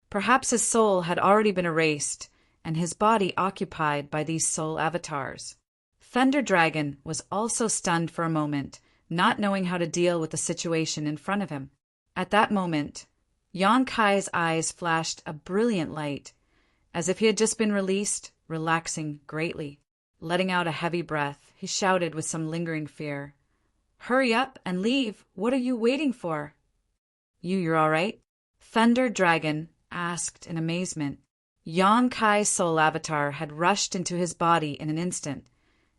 Perhaps his soul had already been erased, and his body occupied by these soul avatars. Thunder Dragon was also stunned for a moment, not knowing how to deal with the situation in front of him. At that moment, Yonkai's eyes flashed a brilliant light, as if he had just been released, relaxing greatly. Letting out a heavy breath, he shouted with some lingering fear, "Hurry up and leave! What are you waiting for?" You're all right?" Thunder Dragon asked in amazement. Yang Kai's soul avatar had rushed into his body in an instant,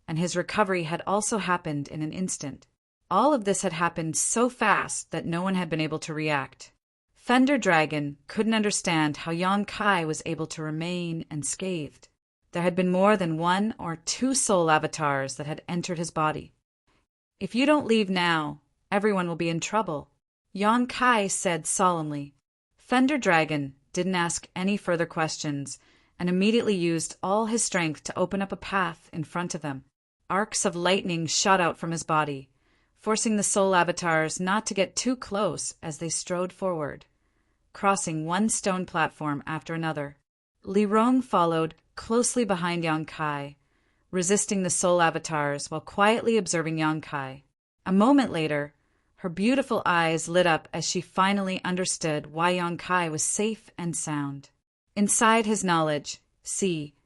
and his recovery had also happened in an instant. All of this had happened so fast that no one had been able to react. Thunder Dragon couldn't understand how Yang Kai was able to remain unscathed. There had been more than 1 or 2 soul avatars that had entered his body. "If you don't leave now, everyone will be in trouble," Yang Kai said solemnly. Thunder Dragon didn't ask any further questions and immediately used all his strength to open up a path in front of them. Arcs of lightning shot out from his body, forcing the soul avatars not to get too close as they strode forward, crossing one stone platform after another. Li Rong followed closely behind Yang Kai, resisting the soul avatars while quietly observing Yang Kai. A moment later, her beautiful eyes lit up as she finally understood why Yang Kai was safe and sound. Inside his knowledge,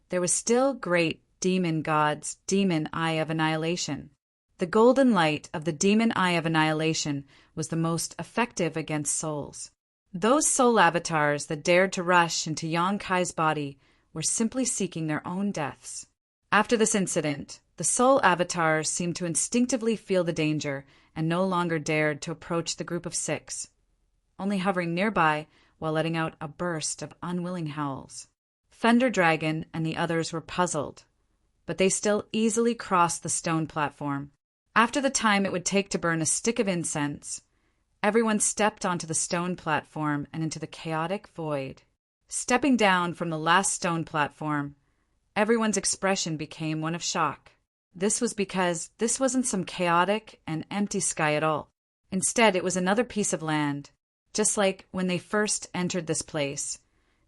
there was still great demon god's demon eye of annihilation. The golden light of the demon eye of annihilation was the most effective against souls. Those soul avatars that dared to rush into Yang Kai's body were simply seeking their own deaths. After this incident, the soul avatars seemed to instinctively feel the danger and no longer dared to approach the group of 6, only hovering nearby while letting out a burst of unwilling howls. Thunder Dragon and the others were puzzled, but they still easily crossed the stone platform. After the time it would take to burn a stick of incense, everyone stepped onto the stone platform and into the chaotic void. Stepping down from the last stone platform, everyone's expression became one of shock. This was because this wasn't some chaotic and empty sky at all. Instead, it was another piece of land, just like when they first entered this place.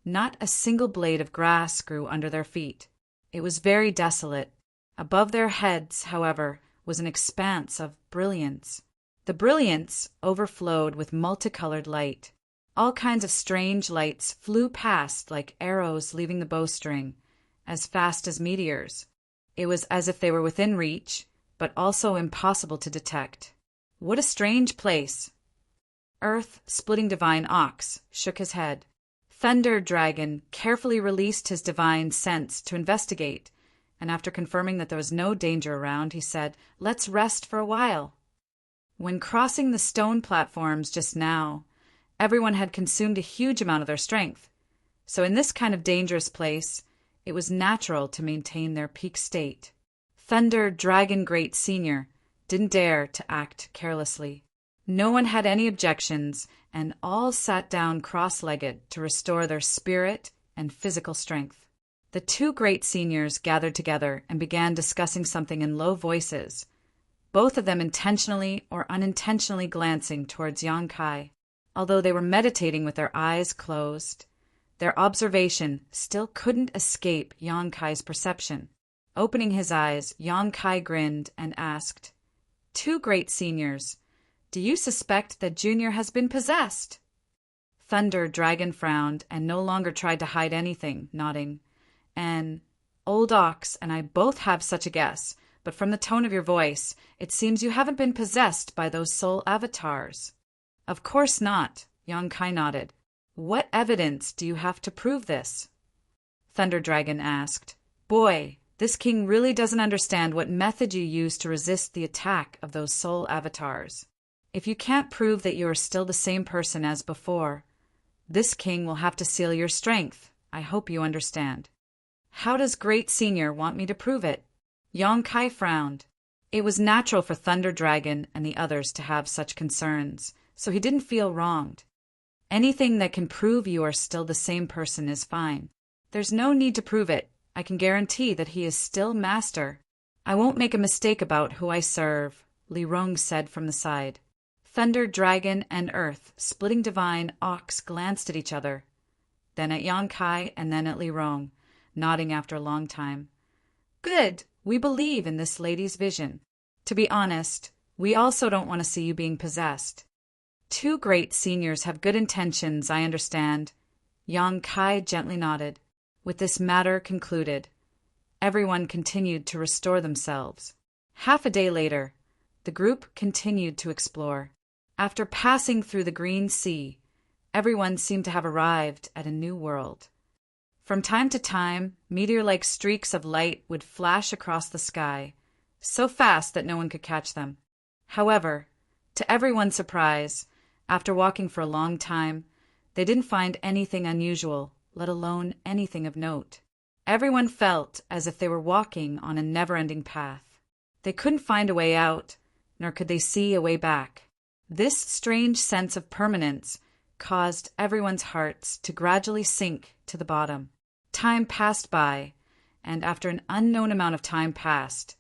Not a single blade of grass grew under their feet. It was very desolate. Above their heads, however, was an expanse of brilliance. The brilliance overflowed with multicolored light. All kinds of strange lights flew past like arrows leaving the bowstring, as fast as meteors. It was as if they were within reach, but also impossible to detect. What a strange place! Earth-splitting divine Ox shook his head. Thunder Dragon carefully released his divine sense to investigate, and after confirming that there was no danger around, he said, "Let's rest for a while." When crossing the stone platforms just now, everyone had consumed a huge amount of their strength, so in this kind of dangerous place, it was natural to maintain their peak state. Thunder Dragon Great Senior didn't dare to act carelessly. No one had any objections, and all sat down cross-legged to restore their spirit and physical strength. The 2 great seniors gathered together and began discussing something in low voices, both of them intentionally or unintentionally glancing towards Yang Kai. Although they were meditating with their eyes closed, their observation still couldn't escape Yang Kai's perception. Opening his eyes, Yang Kai grinned and asked, "2 great seniors, do you suspect that Junior has been possessed?" Thunder Dragon frowned and no longer tried to hide anything, nodding. "And Old Ox and I both have such a guess, but from the tone of your voice, it seems you haven't been possessed by those soul avatars." "Of course not," Yang Kai nodded. "What evidence do you have to prove this?" Thunder Dragon asked. "Boy, this king really doesn't understand what method you use to resist the attack of those soul avatars. If you can't prove that you are still the same person as before, this king will have to seal your strength. I hope you understand." "How does Great Senior want me to prove it?" Yang Kai frowned. It was natural for Thunder Dragon and the others to have such concerns, so he didn't feel wronged. "Anything that can prove you are still the same person is fine. There's no need to prove it. I can guarantee that he is still master." "I won't make a mistake about who I serve," Li Rong said from the side. Thunder Dragon and Earth, splitting divine Ox glanced at each other, then at Yang Kai and then at Li Rong, nodding after a long time. "Good. We believe in this lady's vision. To be honest, we also don't want to see you being possessed. 2 great seniors have good intentions, I understand." Yang Kai gently nodded. With this matter concluded, everyone continued to restore themselves. Half a day later, the group continued to explore. After passing through the green sea, everyone seemed to have arrived at a new world. From time to time, meteor-like streaks of light would flash across the sky, so fast that no one could catch them. However, to everyone's surprise, after walking for a long time, they didn't find anything unusual, let alone anything of note. Everyone felt as if they were walking on a never-ending path. They couldn't find a way out, nor could they see a way back. This strange sense of permanence caused everyone's hearts to gradually sink to the bottom. Time passed by, and after an unknown amount of time passed,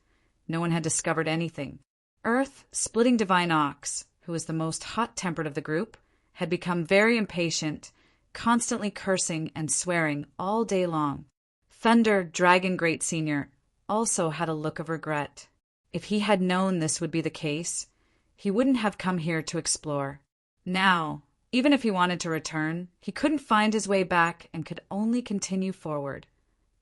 no one had discovered anything. Earth-splitting Divine Ox, who was the most hot-tempered of the group, had become very impatient, constantly cursing and swearing all day long. Thunder Dragon Great Senior also had a look of regret. If he had known this would be the case, he wouldn't have come here to explore. Now, even if he wanted to return, he couldn't find his way back and could only continue forward,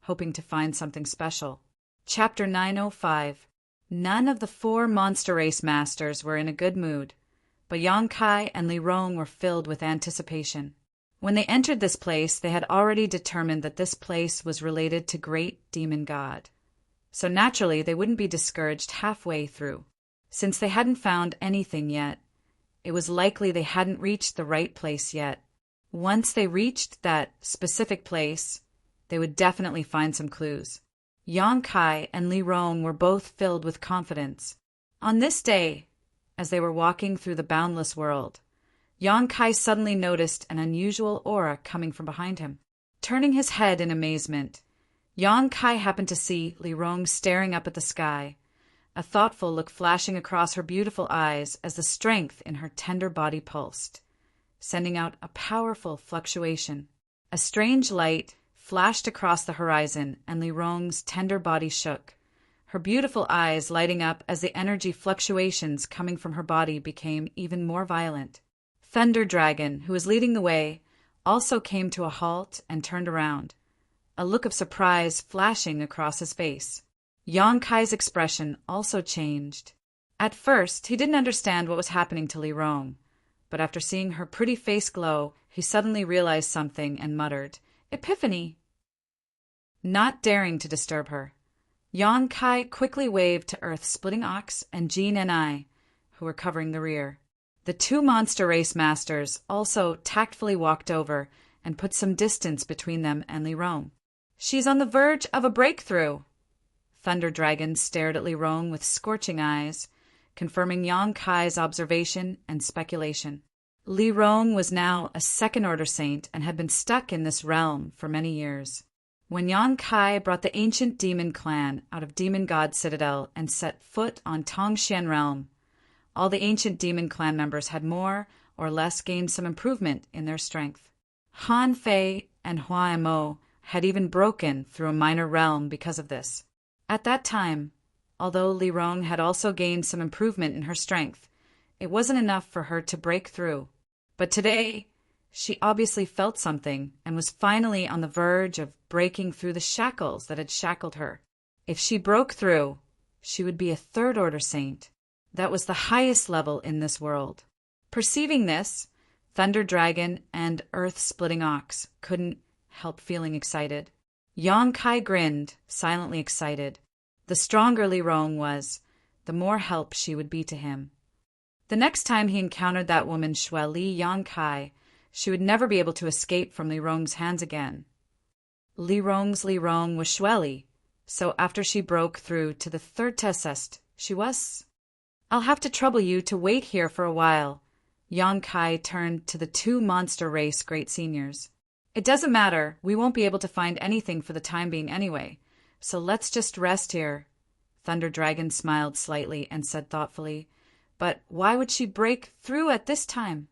hoping to find something special. Chapter 905. None of the 4 monster race masters were in a good mood, but Yang Kai and Li Rong were filled with anticipation. When they entered this place, they had already determined that this place was related to Great Demon God. So naturally, they wouldn't be discouraged halfway through. Since they hadn't found anything yet, it was likely they hadn't reached the right place yet. Once they reached that specific place, they would definitely find some clues. Yang Kai and Li Rong were both filled with confidence. On this day, as they were walking through the boundless world, Yang Kai suddenly noticed an unusual aura coming from behind him. Turning his head in amazement, Yang Kai happened to see Li Rong staring up at the sky, a thoughtful look flashing across her beautiful eyes as the strength in her tender body pulsed, sending out a powerful fluctuation. A strange light flashed across the horizon, and Li Rong's tender body shook, her beautiful eyes lighting up as the energy fluctuations coming from her body became even more violent. Thunder Dragon, who was leading the way, also came to a halt and turned around, a look of surprise flashing across his face. Yang Kai's expression also changed. At first, he didn't understand what was happening to Li Rong, but after seeing her pretty face glow, he suddenly realized something and muttered, "Epiphany!" Not daring to disturb her, Yang Kai quickly waved to Earth-splitting Ox and Jean and I, who were covering the rear. The 2 monster race masters also tactfully walked over and put some distance between them and Li Rong. "She's on the verge of a breakthrough." Thunder Dragon stared at Li Rong with scorching eyes, confirming Yang Kai's observation and speculation. Li Rong was now a second-order saint and had been stuck in this realm for many years. When Yang Kai brought the ancient demon clan out of Demon God Citadel and set foot on Tongxian realm, all the ancient demon clan members had more or less gained some improvement in their strength. Han Fei and Hua Mo had even broken through a minor realm because of this. At that time, although Li Rong had also gained some improvement in her strength, it wasn't enough for her to break through. But today, she obviously felt something and was finally on the verge of breaking through the shackles that had shackled her. If she broke through, she would be a third-order saint. That was the highest level in this world. Perceiving this, Thunder Dragon and Earth-splitting Ox couldn't help feeling excited. Yang Kai grinned, silently excited. The stronger Li Rong was, the more help she would be to him. The next time he encountered that woman Xue Li Yang Kai, she would never be able to escape from Li Rong's hands again. Li Rong's Li Rong was Xue Li, so after she broke through to the 3rd test, she was... "I'll have to trouble you to wait here for a while." Yang Kai turned to the 2 monster race great seniors. "It doesn't matter, we won't be able to find anything for the time being anyway, so let's just rest here." Thunder Dragon smiled slightly and said thoughtfully, "But why would she break through at this time?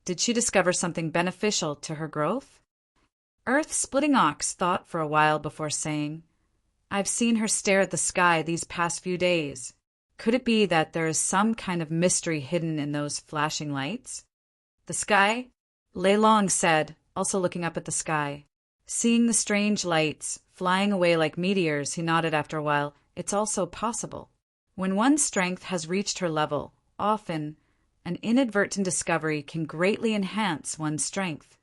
Did she discover something beneficial to her growth?" Earth-splitting Ox thought for a while before saying, "I've seen her stare at the sky these past few days. Could it be that there is some kind of mystery hidden in those flashing lights?" "The sky?" Lei Long said, also looking up at the sky. Seeing the strange lights flying away like meteors, he nodded after a while. "It's also possible. When one's strength has reached her level, often an inadvertent discovery can greatly enhance one's strength."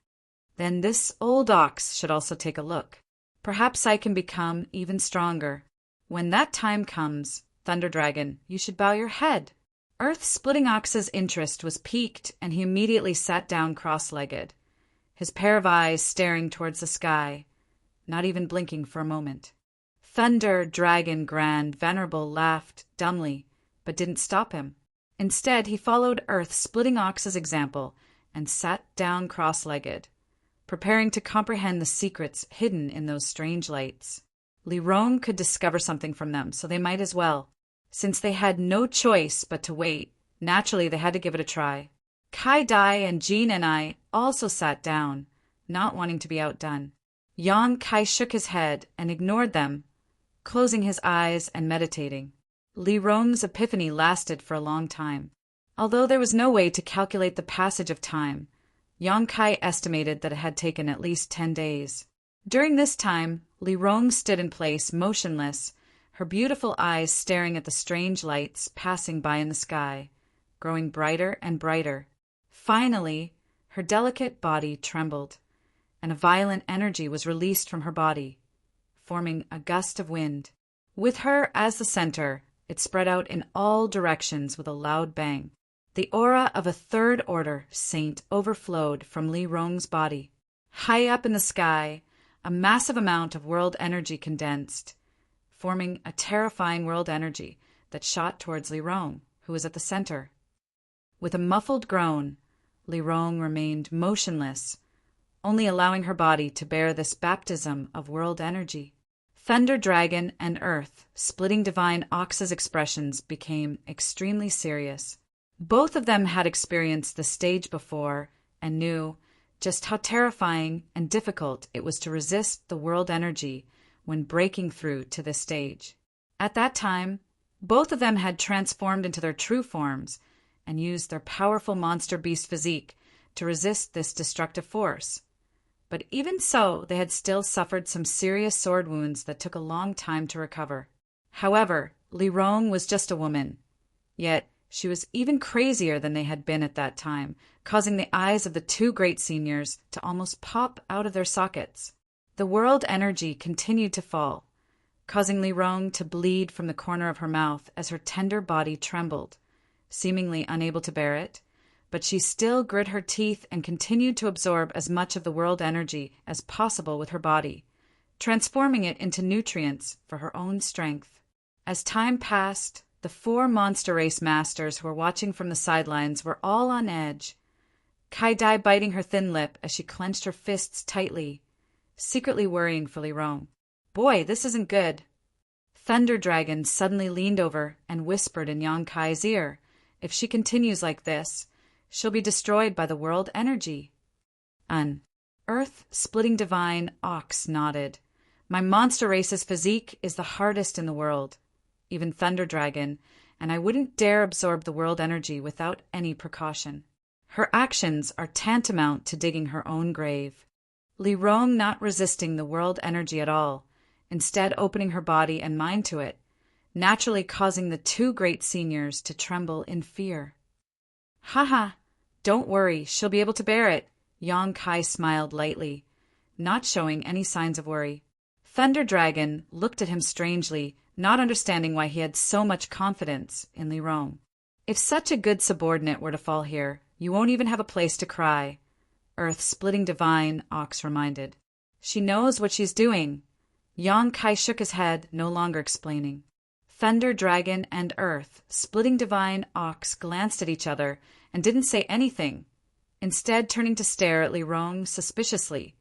Then this old ox should also take a look. Perhaps I can become even stronger. When that time comes, Thunder Dragon, you should bow your head." Earth-Splitting Ox's interest was piqued, and he immediately sat down cross-legged, his pair of eyes staring towards the sky, not even blinking for a moment. Thunder Dragon Grand Venerable laughed dumbly, but didn't stop him. Instead, he followed Earth-Splitting Ox's example and sat down cross-legged, preparing to comprehend the secrets hidden in those strange lights. Lirong could discover something from them, so they might as well. Since they had no choice but to wait, naturally they had to give it a try. Kai Dai and Jean and I also sat down, not wanting to be outdone. Yang Kai shook his head and ignored them, closing his eyes and meditating. Lirong's epiphany lasted for a long time. Although there was no way to calculate the passage of time, Yang Kai estimated that it had taken at least 10 days. During this time, Lirong stood in place, motionless, her beautiful eyes staring at the strange lights passing by in the sky, growing brighter and brighter. Finally, her delicate body trembled, and a violent energy was released from her body, forming a gust of wind. With her as the center, it spread out in all directions with a loud bang. The aura of a third order saint overflowed from Lirong's body. High up in the sky, a massive amount of world energy condensed, forming a terrifying world energy that shot towards Lirong, who was at the center. With a muffled groan, Lirong remained motionless, only allowing her body to bear this baptism of world energy. Thunder Dragon and Earth-Splitting Divine Ox's expressions became extremely serious. Both of them had experienced the stage before and knew just how terrifying and difficult it was to resist the world energy when breaking through to this stage. At that time, both of them had transformed into their true forms and used their powerful monster beast physique to resist this destructive force. But even so, they had still suffered some serious sword wounds that took a long time to recover. However, Lirong was just a woman, yet she was even crazier than they had been at that time, causing the eyes of the two great seniors to almost pop out of their sockets. The world energy continued to fall, causing Lirong to bleed from the corner of her mouth as her tender body trembled, seemingly unable to bear it, but she still grit her teeth and continued to absorb as much of the world energy as possible with her body, transforming it into nutrients for her own strength. As time passed, the 4 monster race masters who were watching from the sidelines were all on edge, Kai Dai biting her thin lip as she clenched her fists tightly, secretly worrying for Lirong. "Boy, this isn't good." Thunder Dragon suddenly leaned over and whispered in Yang Kai's ear, "If she continues like this, she'll be destroyed by the world energy." Earth-Splitting Divine Ox nodded. "My monster race's physique is the hardest in the world, even Thunder Dragon, and I wouldn't dare absorb the world energy without any precaution. Her actions are tantamount to digging her own grave." Lirong not resisting the world energy at all, instead opening her body and mind to it, naturally causing the two great seniors to tremble in fear. "Haha, don't worry, she'll be able to bear it." Yang Kai smiled lightly, not showing any signs of worry. Thunder Dragon looked at him strangely, not understanding why he had so much confidence in Lirong. "If such a good subordinate were to fall here, you won't even have a place to cry," Earth-Splitting Divine Ox reminded. "She knows what she's doing." Yang Kai shook his head, no longer explaining. Thunder Dragon and Earth-Splitting Divine Ox glanced at each other and didn't say anything, instead turning to stare at Lirong suspiciously,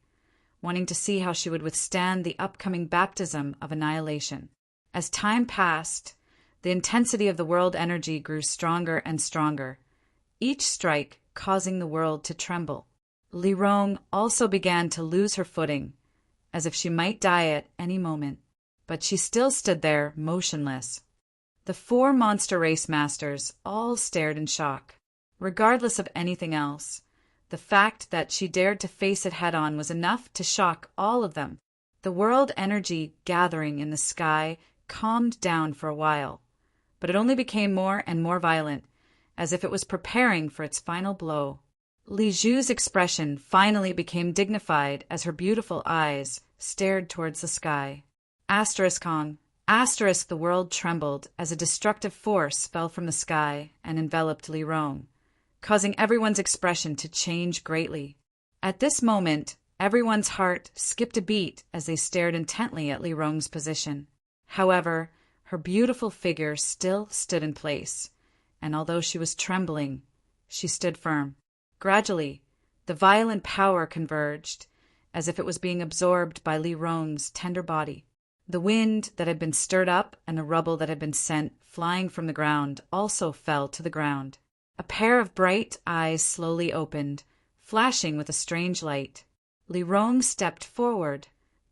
wanting to see how she would withstand the upcoming baptism of annihilation. As time passed, the intensity of the world energy grew stronger and stronger, each strike causing the world to tremble. Lirong also began to lose her footing, as if she might die at any moment, but she still stood there motionless. The 4 monster race masters all stared in shock. Regardless of anything else, the fact that she dared to face it head-on was enough to shock all of them. The world energy gathering in the sky calmed down for a while, but it only became more and more violent, as if it was preparing for its final blow. Li Zhu's expression finally became dignified as her beautiful eyes stared towards the sky. Kong. The world trembled as a destructive force fell from the sky and enveloped Li Rong, causing everyone's expression to change greatly. At this moment, everyone's heart skipped a beat as they stared intently at Li Rong's position. However, her beautiful figure still stood in place, and although she was trembling, she stood firm. Gradually, the violent power converged, as if it was being absorbed by Li Rong's tender body. The wind that had been stirred up and the rubble that had been sent flying from the ground also fell to the ground. A pair of bright eyes slowly opened, flashing with a strange light. Li Rong stepped forward,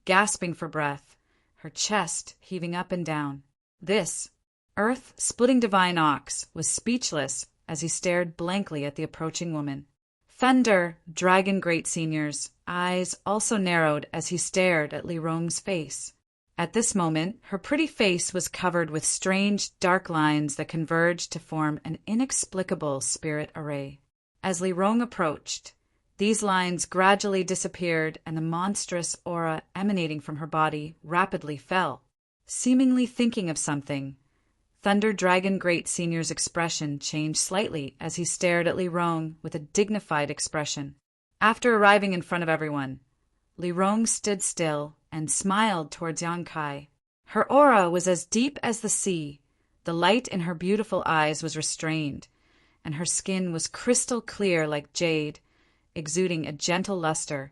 gasping for breath, her chest heaving up and down. This earth-splitting divine ox was speechless as he stared blankly at the approaching woman. Thunder, Dragon Great Senior's eyes also narrowed as he stared at Li Rong's face. At this moment, her pretty face was covered with strange, dark lines that converged to form an inexplicable spirit array. As Li Rong approached, these lines gradually disappeared and the monstrous aura emanating from her body rapidly fell. Seemingly thinking of something, Thunder Dragon Great Senior's expression changed slightly as he stared at Li Rong with a dignified expression. After arriving in front of everyone, Li Rong stood still and smiled towards Yang Kai. Her aura was as deep as the sea, the light in her beautiful eyes was restrained, and her skin was crystal clear like jade, exuding a gentle luster,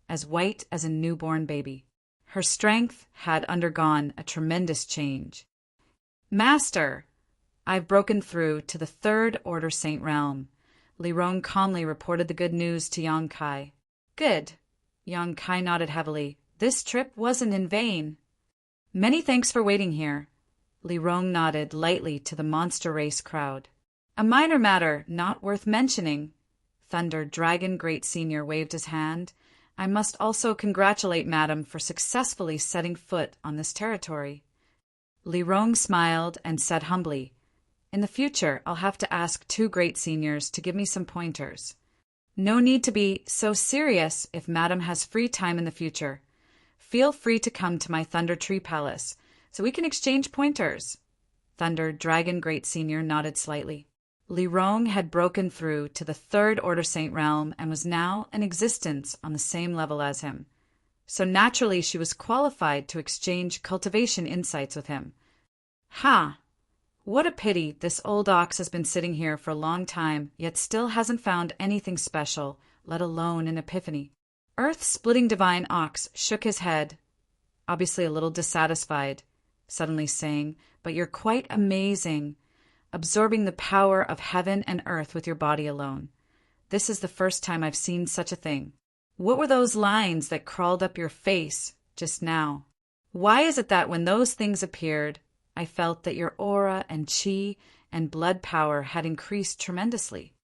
as white as a newborn baby. Her strength had undergone a tremendous change. "Master, I've broken through to the Third Order Saint Realm." Li Rong calmly reported the good news to Yang Kai. "Good." Yang Kai nodded heavily. "This trip wasn't in vain." "Many thanks for waiting here." Li Rong nodded lightly to the monster race crowd. "A minor matter, not worth mentioning." Thunder Dragon Great Senior waved his hand. "I must also congratulate Madam for successfully setting foot on this territory." Li Rong smiled and said humbly, "In the future, I'll have to ask 2 great seniors to give me some pointers." "No need to be so serious if Madam has free time in the future. Feel free to come to my Thunder Tree Palace, so we can exchange pointers." Thunder Dragon Great Senior nodded slightly. Li Rong had broken through to the Third Order Saint Realm and was now in existence on the same level as him. So naturally she was qualified to exchange cultivation insights with him. "Ha! What a pity this old ox has been sitting here for a long time, yet still hasn't found anything special, let alone an epiphany." Earth-splitting divine ox shook his head, obviously a little dissatisfied, suddenly saying, "But you're quite amazing, absorbing the power of heaven and earth with your body alone. This is the first time I've seen such a thing. What were those lines that crawled up your face just now? Why is it that when those things appeared, I felt that your aura and chi and blood power had increased tremendously?"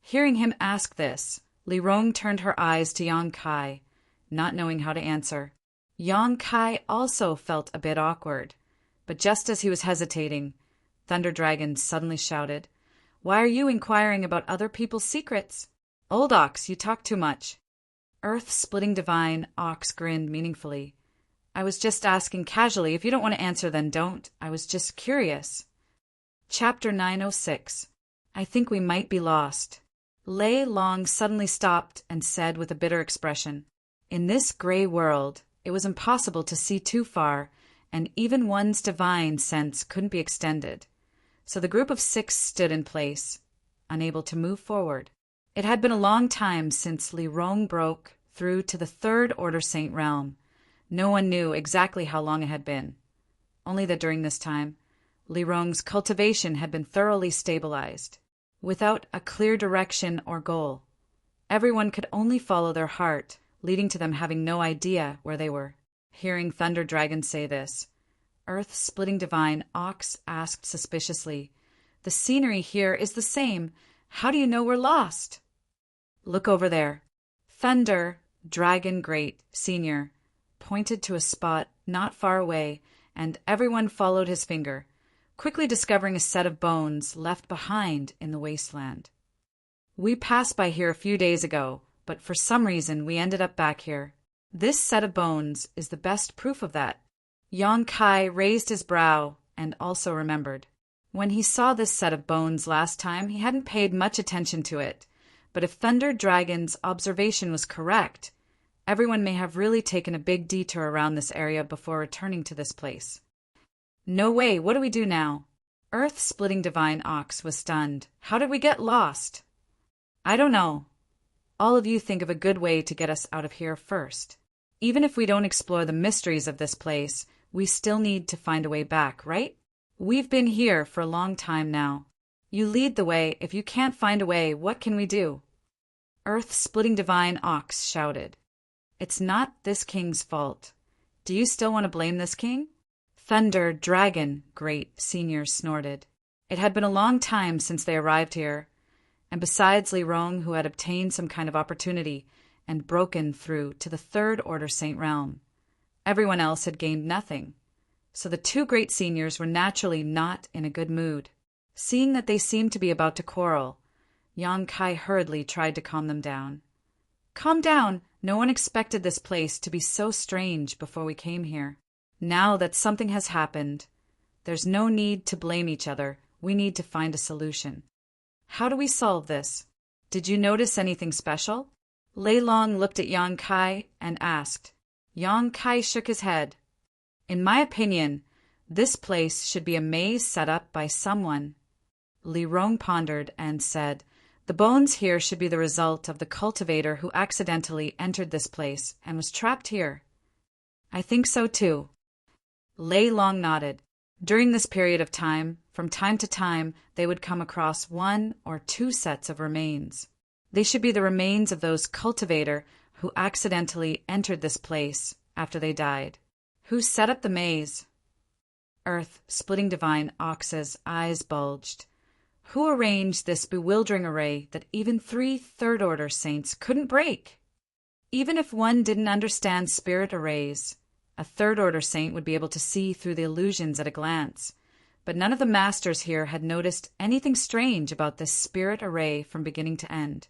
Hearing him ask this, Li Rong turned her eyes to Yang Kai, not knowing how to answer. Yang Kai also felt a bit awkward, but just as he was hesitating, Thunder Dragon suddenly shouted, "Why are you inquiring about other people's secrets? Old ox, you talk too much." Earth-splitting divine ox grinned meaningfully. "I was just asking casually. If you don't want to answer, then don't. I was just curious." Chapter 906. I think we might be lost. Lei Long suddenly stopped and said with a bitter expression, "In this gray world, it was impossible to see too far, and even one's divine sense couldn't be extended." So the group of 6 stood in place, unable to move forward. It had been a long time since Li Rong broke through to the Third Order Saint Realm. No one knew exactly how long it had been, only that during this time, Li Rong's cultivation had been thoroughly stabilized. Without a clear direction or goal, everyone could only follow their heart, leading to them having no idea where they were. Hearing Thunder Dragon say this, Earth-splitting divine Ox asked suspiciously, "The scenery here is the same. How do you know we're lost?" "Look over there." Thunder Dragon Great Senior pointed to a spot not far away, and everyone followed his finger, quickly discovering a set of bones left behind in the wasteland. We passed by here a few days ago, but for some reason we ended up back here. This set of bones is the best proof of that. Yang Kai raised his brow and also remembered. When he saw this set of bones last time, he hadn't paid much attention to it. But if Thunder Dragon's observation was correct, everyone may have really taken a big detour around this area before returning to this place. No way, what do we do now? Earth-splitting Divine Ox was stunned. How did we get lost? I don't know. All of you think of a good way to get us out of here first. Even if we don't explore the mysteries of this place, we still need to find a way back, right? We've been here for a long time now. You lead the way. If you can't find a way, what can we do? Earth-splitting Divine Ox shouted. It's not this king's fault. Do you still want to blame this king? Thunder Dragon, Great Senior snorted. It had been a long time since they arrived here, and besides Li Rong, who had obtained some kind of opportunity and broken through to the Third Order Saint Realm, everyone else had gained nothing. So the two Great Seniors were naturally not in a good mood. Seeing that they seemed to be about to quarrel, Yang Kai hurriedly tried to calm them down. Calm down! No one expected this place to be so strange before we came here. Now that something has happened, there's no need to blame each other. We need to find a solution. How do we solve this? Did you notice anything special? Lei Long looked at Yang Kai and asked. Yang Kai shook his head. In my opinion, this place should be a maze set up by someone. Li Rong pondered and said, the bones here should be the result of the cultivator who accidentally entered this place and was trapped here. I think so too. Lei Long nodded. During this period of time, from time to time, they would come across 1 or 2 sets of remains. They should be the remains of those cultivator who accidentally entered this place after they died. Who set up the maze? Earth-splitting Divine Ox's eyes bulged. Who arranged this bewildering array that even 3 Third Order Saints couldn't break? Even if one didn't understand spirit arrays, a Third Order Saint would be able to see through the illusions at a glance. But none of the masters here had noticed anything strange about this spirit array from beginning to end.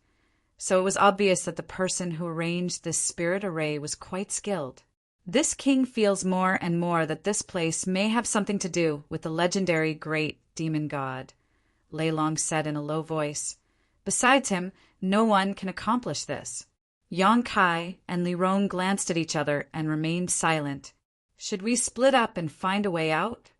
So it was obvious that the person who arranged this spirit array was quite skilled. This king feels more and more that this place may have something to do with the legendary great demon god, Lei Long said in a low voice. Besides him, no one can accomplish this. Yang Kai and Li Rong glanced at each other and remained silent. Should we split up and find a way out?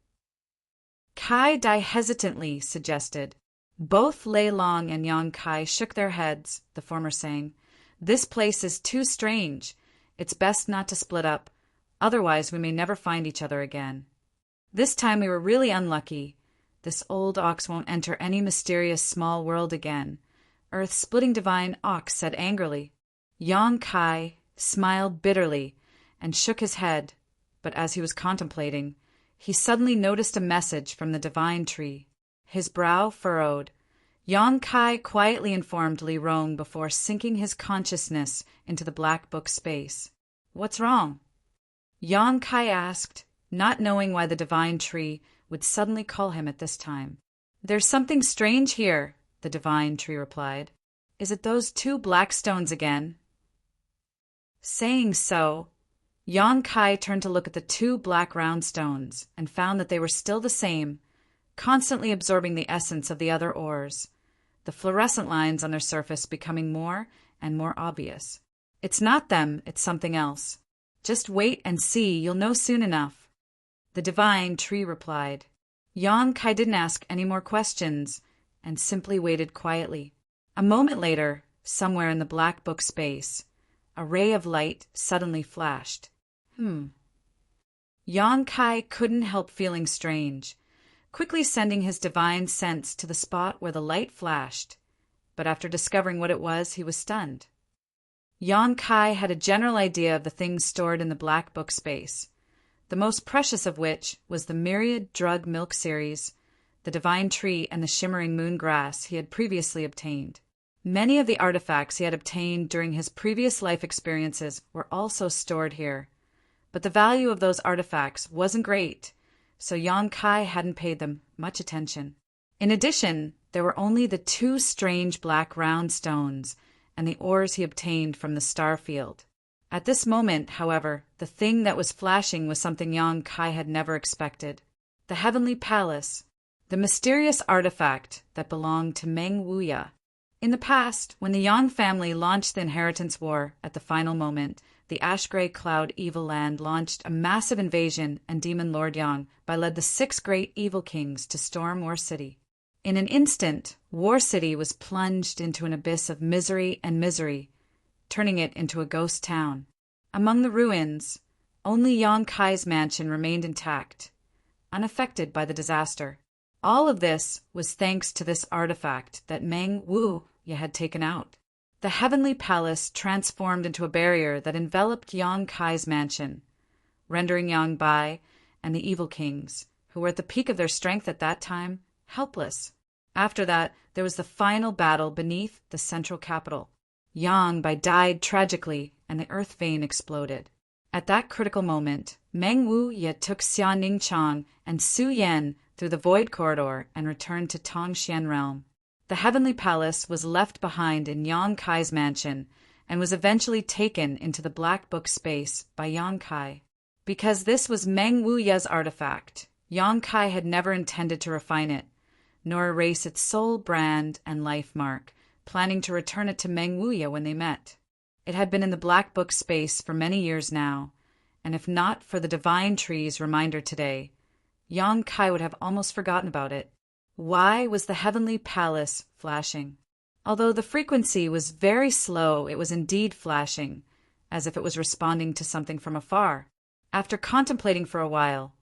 Kai Dai hesitantly suggested. Both Lei Long and Yang Kai shook their heads, the former saying, this place is too strange. It's best not to split up, otherwise we may never find each other again. This time we were really unlucky. This old ox won't enter any mysterious small world again, Earth-splitting Divine Ox said angrily. Yang Kai smiled bitterly and shook his head, but as he was contemplating, he suddenly noticed a message from the Divine Tree. His brow furrowed. Yang Kai quietly informed Li Rong before sinking his consciousness into the black book space. What's wrong? Yang Kai asked, not knowing why the Divine Tree would suddenly call him at this time. There's something strange here, the Divine Tree replied. Is it those 2 black stones again? Saying so, Yang Kai turned to look at the 2 black round stones and found that they were still the same, constantly absorbing the essence of the other ores, the fluorescent lines on their surface becoming more and more obvious. It's not them, it's something else. Just wait and see, you'll know soon enough. The Divine Tree replied. Yang Kai didn't ask any more questions and simply waited quietly. A moment later, somewhere in the black book space, a ray of light suddenly flashed. Yang Kai couldn't help feeling strange, quickly sending his divine sense to the spot where the light flashed. But after discovering what it was, he was stunned. Yang Kai had a general idea of the things stored in the black book space, the most precious of which was the myriad drug milk series, the Divine Tree, and the shimmering moon grass he had previously obtained. Many of the artifacts he had obtained during his previous life experiences were also stored here, but the value of those artifacts wasn't great, so Yang Kai hadn't paid them much attention. In addition, There were only the two strange black round stones and the ores he obtained from the star field. At this moment, however, the thing that was flashing was something Yang Kai had never expected. The Heavenly Palace, the mysterious artifact that belonged to Meng Wuya. In the past, when the Yang family launched the Inheritance War at the final moment, the Ash-Gray Cloud Evil Land launched a massive invasion, and Demon Lord Yang led the 6 great evil kings to storm War City. In an instant, War City was plunged into an abyss of misery and misery, turning it into a ghost town. Among the ruins, only Yang Kai's mansion remained intact, unaffected by the disaster. All of this was thanks to this artifact that Meng Wuya had taken out. The Heavenly Palace transformed into a barrier that enveloped Yang Kai's mansion, rendering Yang Bai and the evil kings, who were at the peak of their strength at that time, helpless. After that, there was the final battle beneath the central capital. Yang Bai died tragically, and the earth vein exploded. At that critical moment, Meng Wuya took Xia Ningchang and Su Yan through the Void Corridor and returned to Tongxian Realm. The Heavenly Palace was left behind in Yang Kai's mansion and was eventually taken into the Black Book space by Yang Kai. Because this was Meng Wuya's artifact, Yang Kai had never intended to refine it, nor erase its soul brand and life mark, planning to return it to Meng Wuya when they met. It had been in the Black Book space for many years now, and if not for the Divine Tree's reminder today, Yang Kai would have almost forgotten about it. Why was the Heavenly Palace flashing? Although the frequency was very slow, it was indeed flashing, as if it was responding to something from afar. After contemplating for a while,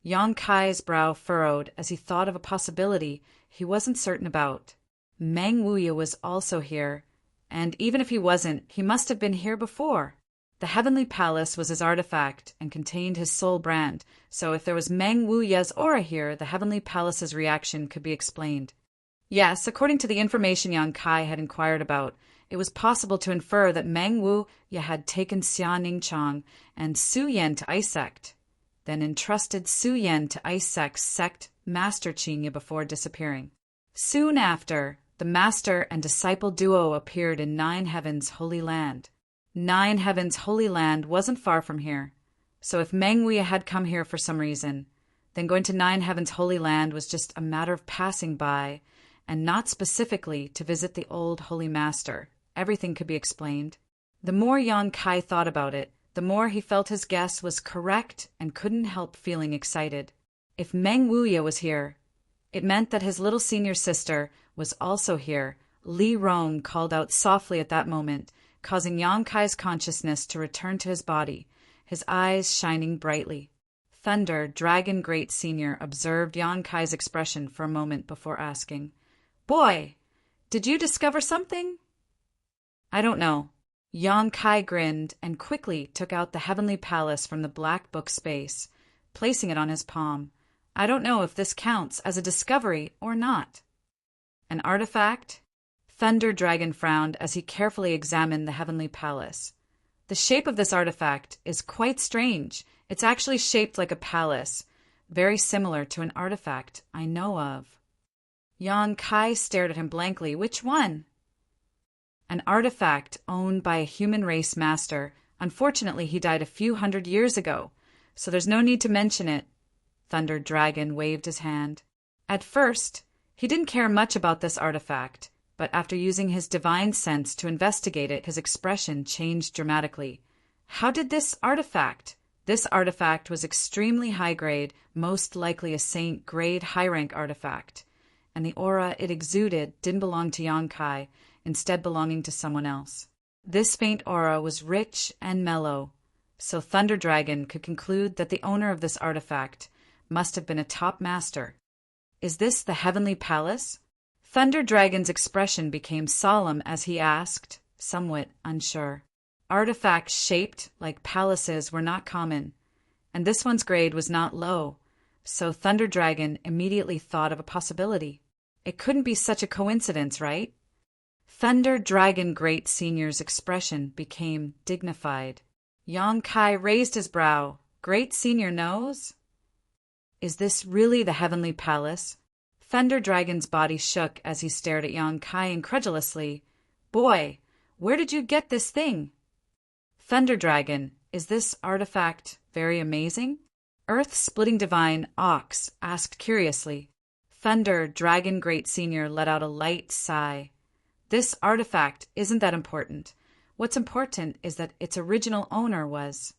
Yang Kai's brow furrowed as he thought of a possibility he wasn't certain about. Meng Wuya was also here, and even if he wasn't, he must have been here before. The Heavenly Palace was his artifact and contained his soul brand, so if there was Meng Wuya's aura here, the Heavenly Palace's reaction could be explained. Yes, according to the information Yang Kai had inquired about, it was possible to infer that Meng Wuya had taken Xia Ningchang and Su Yan to Ice Sect, then entrusted Su Yan to Ice Sect's sect Master Qinya before disappearing. Soon after, the Master and Disciple duo appeared in Nine Heavens' Holy Land. Nine Heavens' Holy Land wasn't far from here, so if Meng Wuya had come here for some reason, then going to Nine Heavens' Holy Land was just a matter of passing by, and not specifically to visit the old Holy Master. Everything could be explained. The more Yang Kai thought about it, the more he felt his guess was correct and couldn't help feeling excited. If Meng Wuya was here, it meant that his little senior sister was also here. Li Rong called out softly at that moment, causing Yang Kai's consciousness to return to his body, his eyes shining brightly. Thunder Dragon Great Senior observed Yang Kai's expression for a moment before asking, "Boy, did you discover something?" "I don't know." Yang Kai grinned and quickly took out the Heavenly Palace from the Black Book space, placing it on his palm. "I don't know if this counts as a discovery or not." "An artifact?" Thunder Dragon frowned as he carefully examined the Heavenly Palace. "The shape of this artifact is quite strange. It's actually shaped like a palace, very similar to an artifact I know of." Yang Kai stared at him blankly. "Which one?" "An artifact owned by a human race master. Unfortunately, he died a few hundred years ago, so there's no need to mention it." Thunder Dragon waved his hand. At first, he didn't care much about this artifact, but after using his divine sense to investigate it, his expression changed dramatically. "How did this artifact?" This artifact was extremely high-grade, most likely a Saint-grade high-rank artifact, and the aura it exuded didn't belong to Yang Kai, instead belonging to someone else. This faint aura was rich and mellow, so Thunder Dragon could conclude that the owner of this artifact must have been a top master. "Is this the Heavenly Palace?" Thunder Dragon's expression became solemn as he asked, somewhat unsure. Artifacts shaped like palaces were not common, and this one's grade was not low, so Thunder Dragon immediately thought of a possibility. It couldn't be such a coincidence, right? Thunder Dragon Great Senior's expression became dignified. Yang Kai raised his brow. "Great Senior knows?" "Is this really the Heavenly Palace?" Thunder Dragon's body shook as he stared at Yang Kai incredulously. Boy, where did you get this thing? Thunder Dragon, is this artifact very amazing? Earth-splitting divine Ox asked curiously. Thunder Dragon Great Senior let out a light sigh. This artifact isn't that important. What's important is that its original owner was.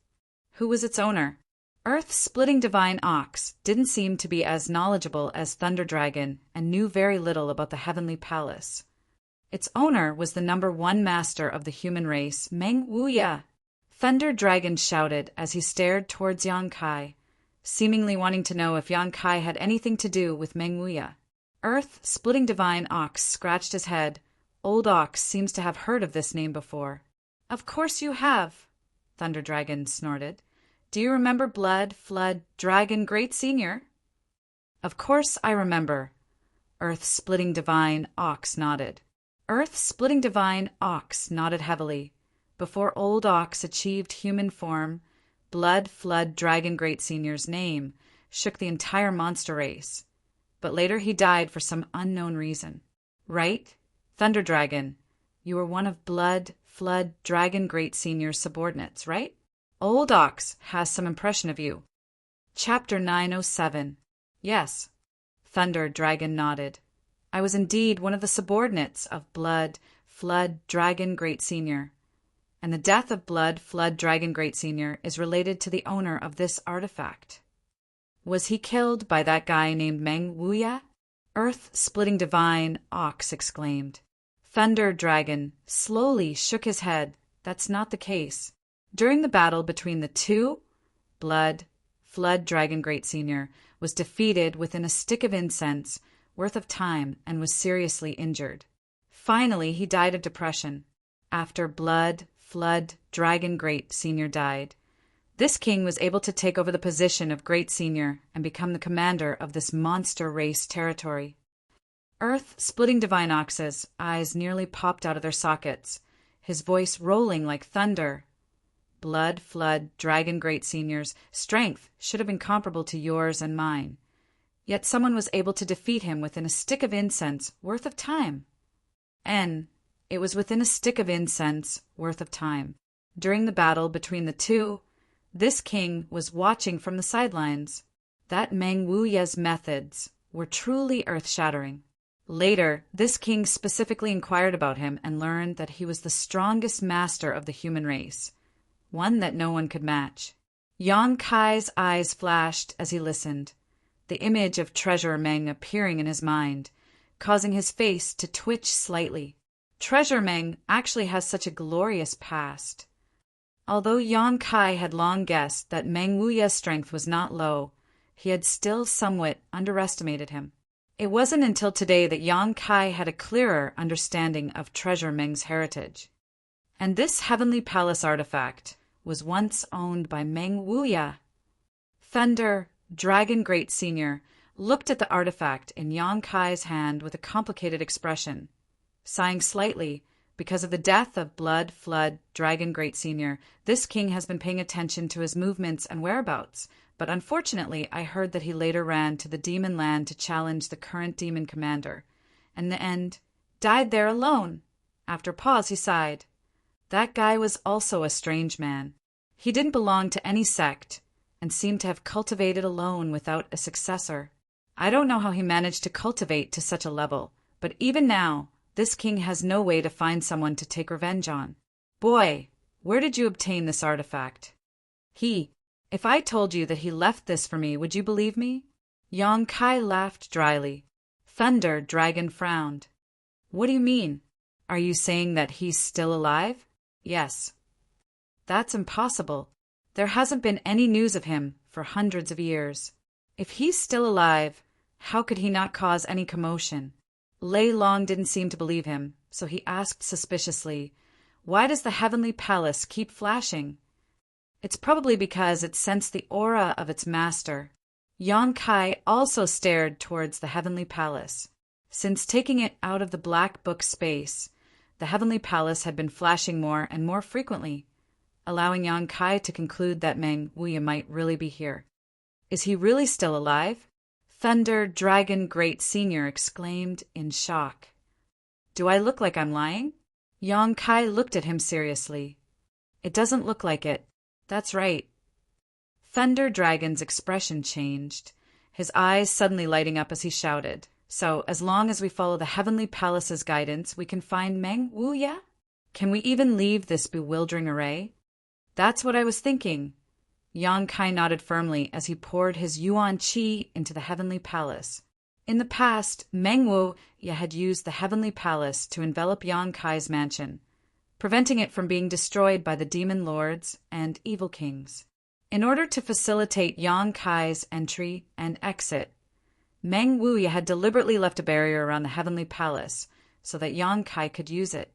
Who was its owner? Earth-splitting divine Ox didn't seem to be as knowledgeable as Thunder Dragon and knew very little about the Heavenly Palace. Its owner was the #1 master of the human race, Meng Wuya. Thunder Dragon shouted as he stared towards Yang Kai, seemingly wanting to know if Yang Kai had anything to do with Meng Wuya. Earth-splitting divine Ox scratched his head. Old Ox seems to have heard of this name before. Of course you have, Thunder Dragon snorted. Do you remember Blood, Flood, Dragon Great Senior? Of course I remember. Earth-splitting divine Ox nodded. Earth-splitting divine Ox nodded heavily. Before Old Ox achieved human form, Blood, Flood, Dragon Great Senior's name shook the entire monster race. But later he died for some unknown reason. Right? Thunder Dragon, you were one of Blood, Flood, Dragon Great Senior's subordinates, right? Old Ox has some impression of you. Chapter 907. Yes. Thunder Dragon nodded. I was indeed one of the subordinates of Blood, Flood, Dragon Great Senior. And the death of Blood, Flood, Dragon Great Senior is related to the owner of this artifact. Was he killed by that guy named Meng Wuya? Earth-splitting divine Ox exclaimed. Thunder Dragon slowly shook his head. That's not the case. During the battle between the two, Blood, Flood Dragon Great Senior was defeated within a stick of incense worth of time and was seriously injured. Finally, he died of depression. After Blood, Flood Dragon Great Senior died, this king was able to take over the position of Great Senior and become the commander of this monster race territory. Earth-splitting divine Ox's eyes nearly popped out of their sockets, his voice rolling like thunder. Blood, Flood, Dragon Great Senior's strength should have been comparable to yours and mine. Yet someone was able to defeat him within a stick of incense worth of time. It was within a stick of incense worth of time. During the battle between the two, this king was watching from the sidelines. That Meng Wuya's methods were truly earth-shattering. Later, this king specifically inquired about him and learned that he was the strongest master of the human race. One that no one could match. Yang Kai's eyes flashed as he listened, the image of Treasure Meng appearing in his mind, causing his face to twitch slightly. Treasure Meng actually has such a glorious past. Although Yang Kai had long guessed that Meng Wuya's strength was not low, he had still somewhat underestimated him. It wasn't until today that Yang Kai had a clearer understanding of Treasure Meng's heritage. And this Heavenly Palace artifact was once owned by Meng Wuya. Thunder Dragon Great Senior looked at the artifact in Yang Kai's hand with a complicated expression. Sighing slightly, because of the death of Blood, Flood, Dragon Great Senior, this king has been paying attention to his movements and whereabouts, but unfortunately I heard that he later ran to the demon land to challenge the current demon commander, and in the end, died there alone. After a pause, he sighed. That guy was also a strange man. He didn't belong to any sect, and seemed to have cultivated alone without a successor. I don't know how he managed to cultivate to such a level, but even now, this king has no way to find someone to take revenge on. Boy, where did you obtain this artifact? If I told you that he left this for me, would you believe me? Yang Kai laughed dryly. Thunder Dragon frowned. What do you mean? Are you saying that he's still alive? Yes. That's impossible. There hasn't been any news of him for hundreds of years. If he's still alive, how could he not cause any commotion? Lei Long didn't seem to believe him, so he asked suspiciously, Why does the Heavenly Palace keep flashing? It's probably because it sensed the aura of its master. Yang Kai also stared towards the Heavenly Palace. Since taking it out of the Black Book space, the Heavenly Palace had been flashing more and more frequently, allowing Yang Kai to conclude that Meng Wuya might really be here. Is he really still alive? Thunder Dragon Great Senior exclaimed in shock. Do I look like I'm lying? Yong Kai looked at him seriously. It doesn't look like it. That's right. Thunder Dragon's expression changed, his eyes suddenly lighting up as he shouted. So, as long as we follow the Heavenly Palace's guidance, we can find Meng Wuya? Can we even leave this bewildering array? That's what I was thinking. Yong Kai nodded firmly as he poured his yuan qi into the Heavenly Palace. In the past, Meng Wuya had used the Heavenly Palace to envelop Yong Kai's mansion, preventing it from being destroyed by the demon lords and evil kings. In order to facilitate Yong Kai's entry and exit, Meng Wuya had deliberately left a barrier around the Heavenly Palace so that Yong Kai could use it.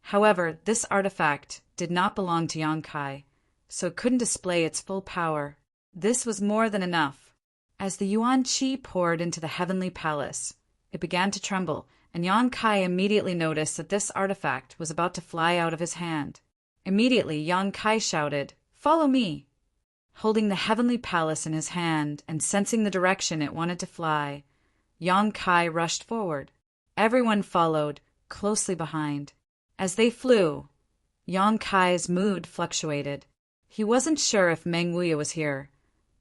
However, this artifact did not belong to Yong Kai, so it couldn't display its full power. This was more than enough. As the yuan qi poured into the Heavenly Palace, it began to tremble, and Yong Kai immediately noticed that this artifact was about to fly out of his hand. Immediately, Yong Kai shouted, "Follow me!" Holding the Heavenly Palace in his hand and sensing the direction it wanted to fly, Yong Kai rushed forward. Everyone followed, closely behind. As they flew, Yong Kai's mood fluctuated. He wasn't sure if Meng Wuya was here,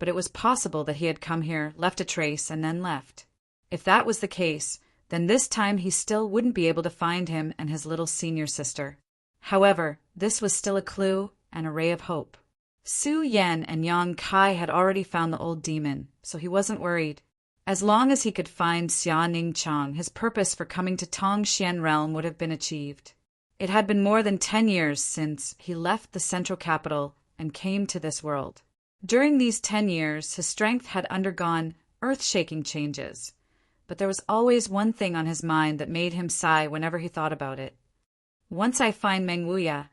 but it was possible that he had come here, left a trace, and then left. If that was the case, then this time he still wouldn't be able to find him and his little senior sister. However, this was still a clue and a ray of hope. Su Yan and Yong Kai had already found the old demon, so he wasn't worried. As long as he could find Xia Ning Chang, his purpose for coming to Tongxian Realm would have been achieved. It had been more than 10 years since he left the central capital and came to this world. During these 10 years, his strength had undergone earth-shaking changes, but there was always one thing on his mind that made him sigh whenever he thought about it. Once I find Meng Wuya,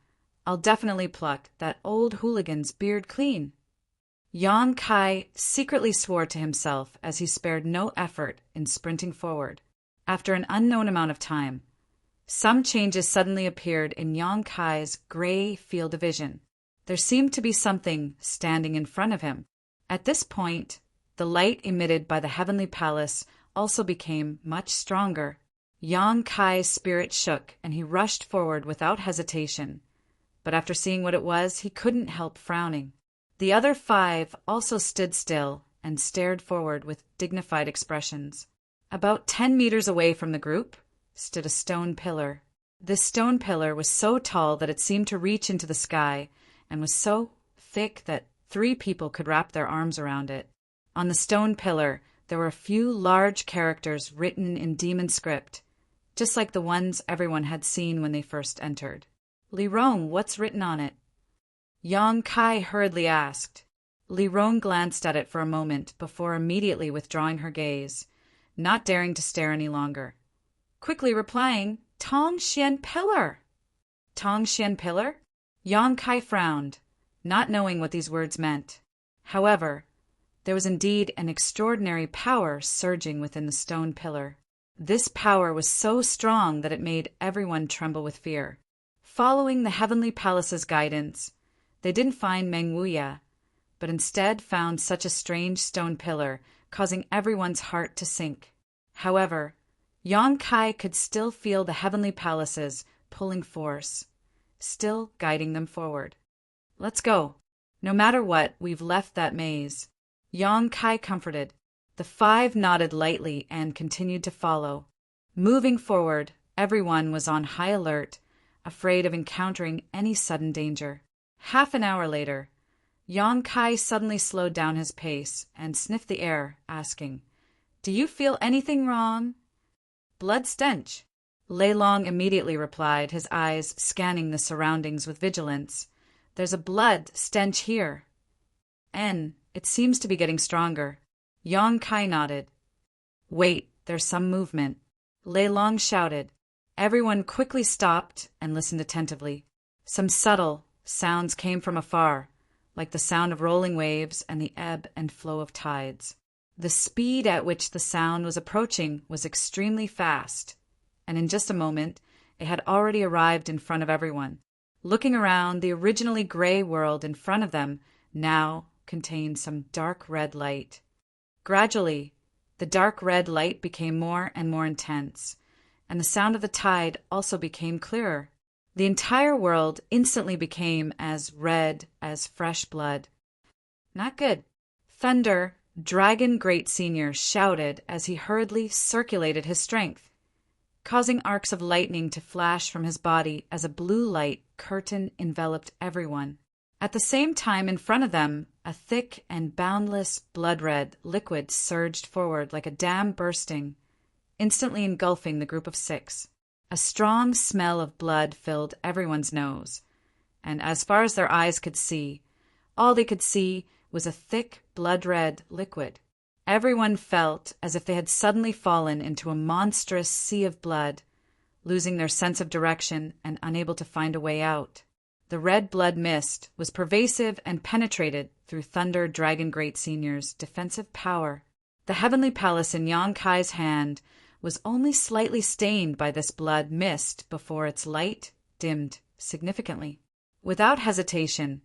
I'll definitely pluck that old hooligan's beard clean. Yong Kai secretly swore to himself as he spared no effort in sprinting forward. After an unknown amount of time, some changes suddenly appeared in Yong Kai's gray field of vision. There seemed to be something standing in front of him. At this point, the light emitted by the Heavenly Palace also became much stronger. Yong Kai's spirit shook and he rushed forward without hesitation. But after seeing what it was, he couldn't help frowning. The other 5 also stood still and stared forward with dignified expressions. About 10 meters away from the group stood a stone pillar. This stone pillar was so tall that it seemed to reach into the sky and was so thick that 3 people could wrap their arms around it. On the stone pillar, there were a few large characters written in demon script, just like the ones everyone had seen when they first entered. "Li Rong, what's written on it?" Yong Kai hurriedly asked. Li Rong glanced at it for a moment before immediately withdrawing her gaze, not daring to stare any longer. Quickly replying, "Tongxian Pillar!" Tongxian Pillar? Yong Kai frowned, not knowing what these words meant. However, there was indeed an extraordinary power surging within the stone pillar. This power was so strong that it made everyone tremble with fear. Following the Heavenly Palace's guidance, they didn't find Meng Wuya, but instead found such a strange stone pillar, causing everyone's heart to sink. However, Yong Kai could still feel the Heavenly Palace's pulling force, still guiding them forward. "Let's go. No matter what, we've left that maze." Yong Kai comforted. The 5 nodded lightly and continued to follow. Moving forward, everyone was on high alert, afraid of encountering any sudden danger. Half an hour later, Yong Kai suddenly slowed down his pace and sniffed the air, asking, "Do you feel anything wrong?" "Blood stench." Lei Long immediately replied, his eyes scanning the surroundings with vigilance. "There's a blood stench here. And it seems to be getting stronger." Yong Kai nodded. "Wait, there's some movement." Lei Long shouted. Everyone quickly stopped and listened attentively. Some subtle sounds came from afar, like the sound of rolling waves and the ebb and flow of tides. The speed at which the sound was approaching was extremely fast, and in just a moment it had already arrived in front of everyone. Looking around, the originally gray world in front of them now contained some dark red light. Gradually, The dark red light became more and more intense, and the sound of the tide also became clearer. The entire world instantly became as red as fresh blood. Not good. Thunder, Dragon Great Senior, shouted as he hurriedly circulated his strength, causing arcs of lightning to flash from his body as a blue light curtain enveloped everyone. At the same time, in front of them, a thick and boundless blood-red liquid surged forward like a dam bursting, instantly engulfing the group of 6. A strong smell of blood filled everyone's nose, and as far as their eyes could see, all they could see was a thick blood-red liquid. Everyone felt as if they had suddenly fallen into a monstrous sea of blood, losing their sense of direction and unable to find a way out. The red blood mist was pervasive and penetrated through Thunder Dragon Great Senior's defensive power. The heavenly palace in Yang Kai's hand was only slightly stained by this blood mist before its light dimmed significantly. Without hesitation,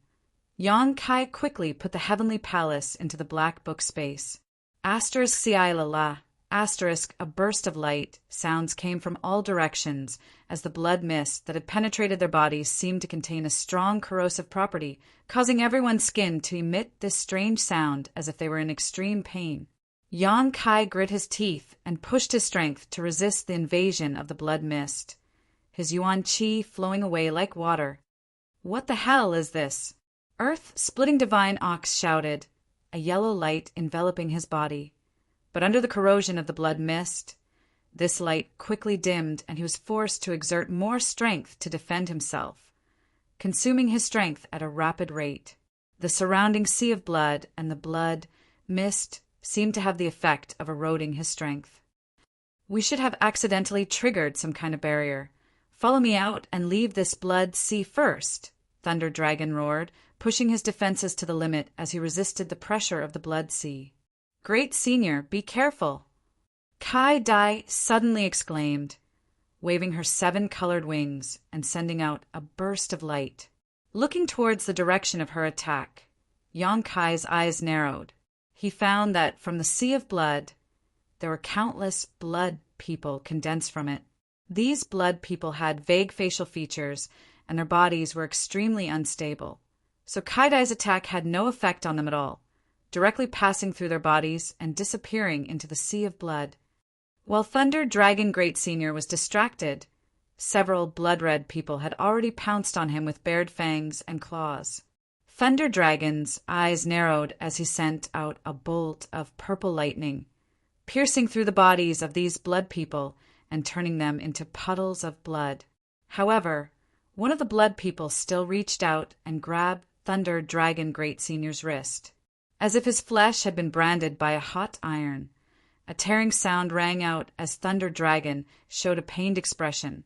Yang Kai quickly put the heavenly palace into the black book space. Asterisk Siailala, asterisk, a burst of light sounds came from all directions as the blood mist that had penetrated their bodies seemed to contain a strong corrosive property, causing everyone's skin to emit this strange sound as if they were in extreme pain. Yang Kai grit his teeth and pushed his strength to resist the invasion of the blood mist, his yuan qi flowing away like water. What the hell is this? Earth-splitting divine ox shouted, a yellow light enveloping his body. But under the corrosion of the blood mist, this light quickly dimmed and he was forced to exert more strength to defend himself, consuming his strength at a rapid rate. The surrounding sea of blood and the blood mist seemed to have the effect of eroding his strength. We should have accidentally triggered some kind of barrier. Follow me out and leave this blood sea first, Thunder Dragon roared, pushing his defenses to the limit as he resisted the pressure of the blood sea. Great Senior, be careful! Kai Dai suddenly exclaimed, waving her 7-colored wings and sending out a burst of light. Looking towards the direction of her attack, Yang Kai's eyes narrowed. He found that from the sea of blood, there were countless blood people condensed from it. These blood people had vague facial features, and their bodies were extremely unstable. So Kai Dai's attack had no effect on them at all, directly passing through their bodies and disappearing into the sea of blood. While Thunder Dragon Great Senior was distracted, several blood-red people had already pounced on him with bared fangs and claws. Thunder Dragon's eyes narrowed as he sent out a bolt of purple lightning, piercing through the bodies of these blood people and turning them into puddles of blood. However, one of the blood people still reached out and grabbed Thunder Dragon Great Senior's wrist. As if his flesh had been branded by a hot iron, a tearing sound rang out as Thunder Dragon showed a pained expression,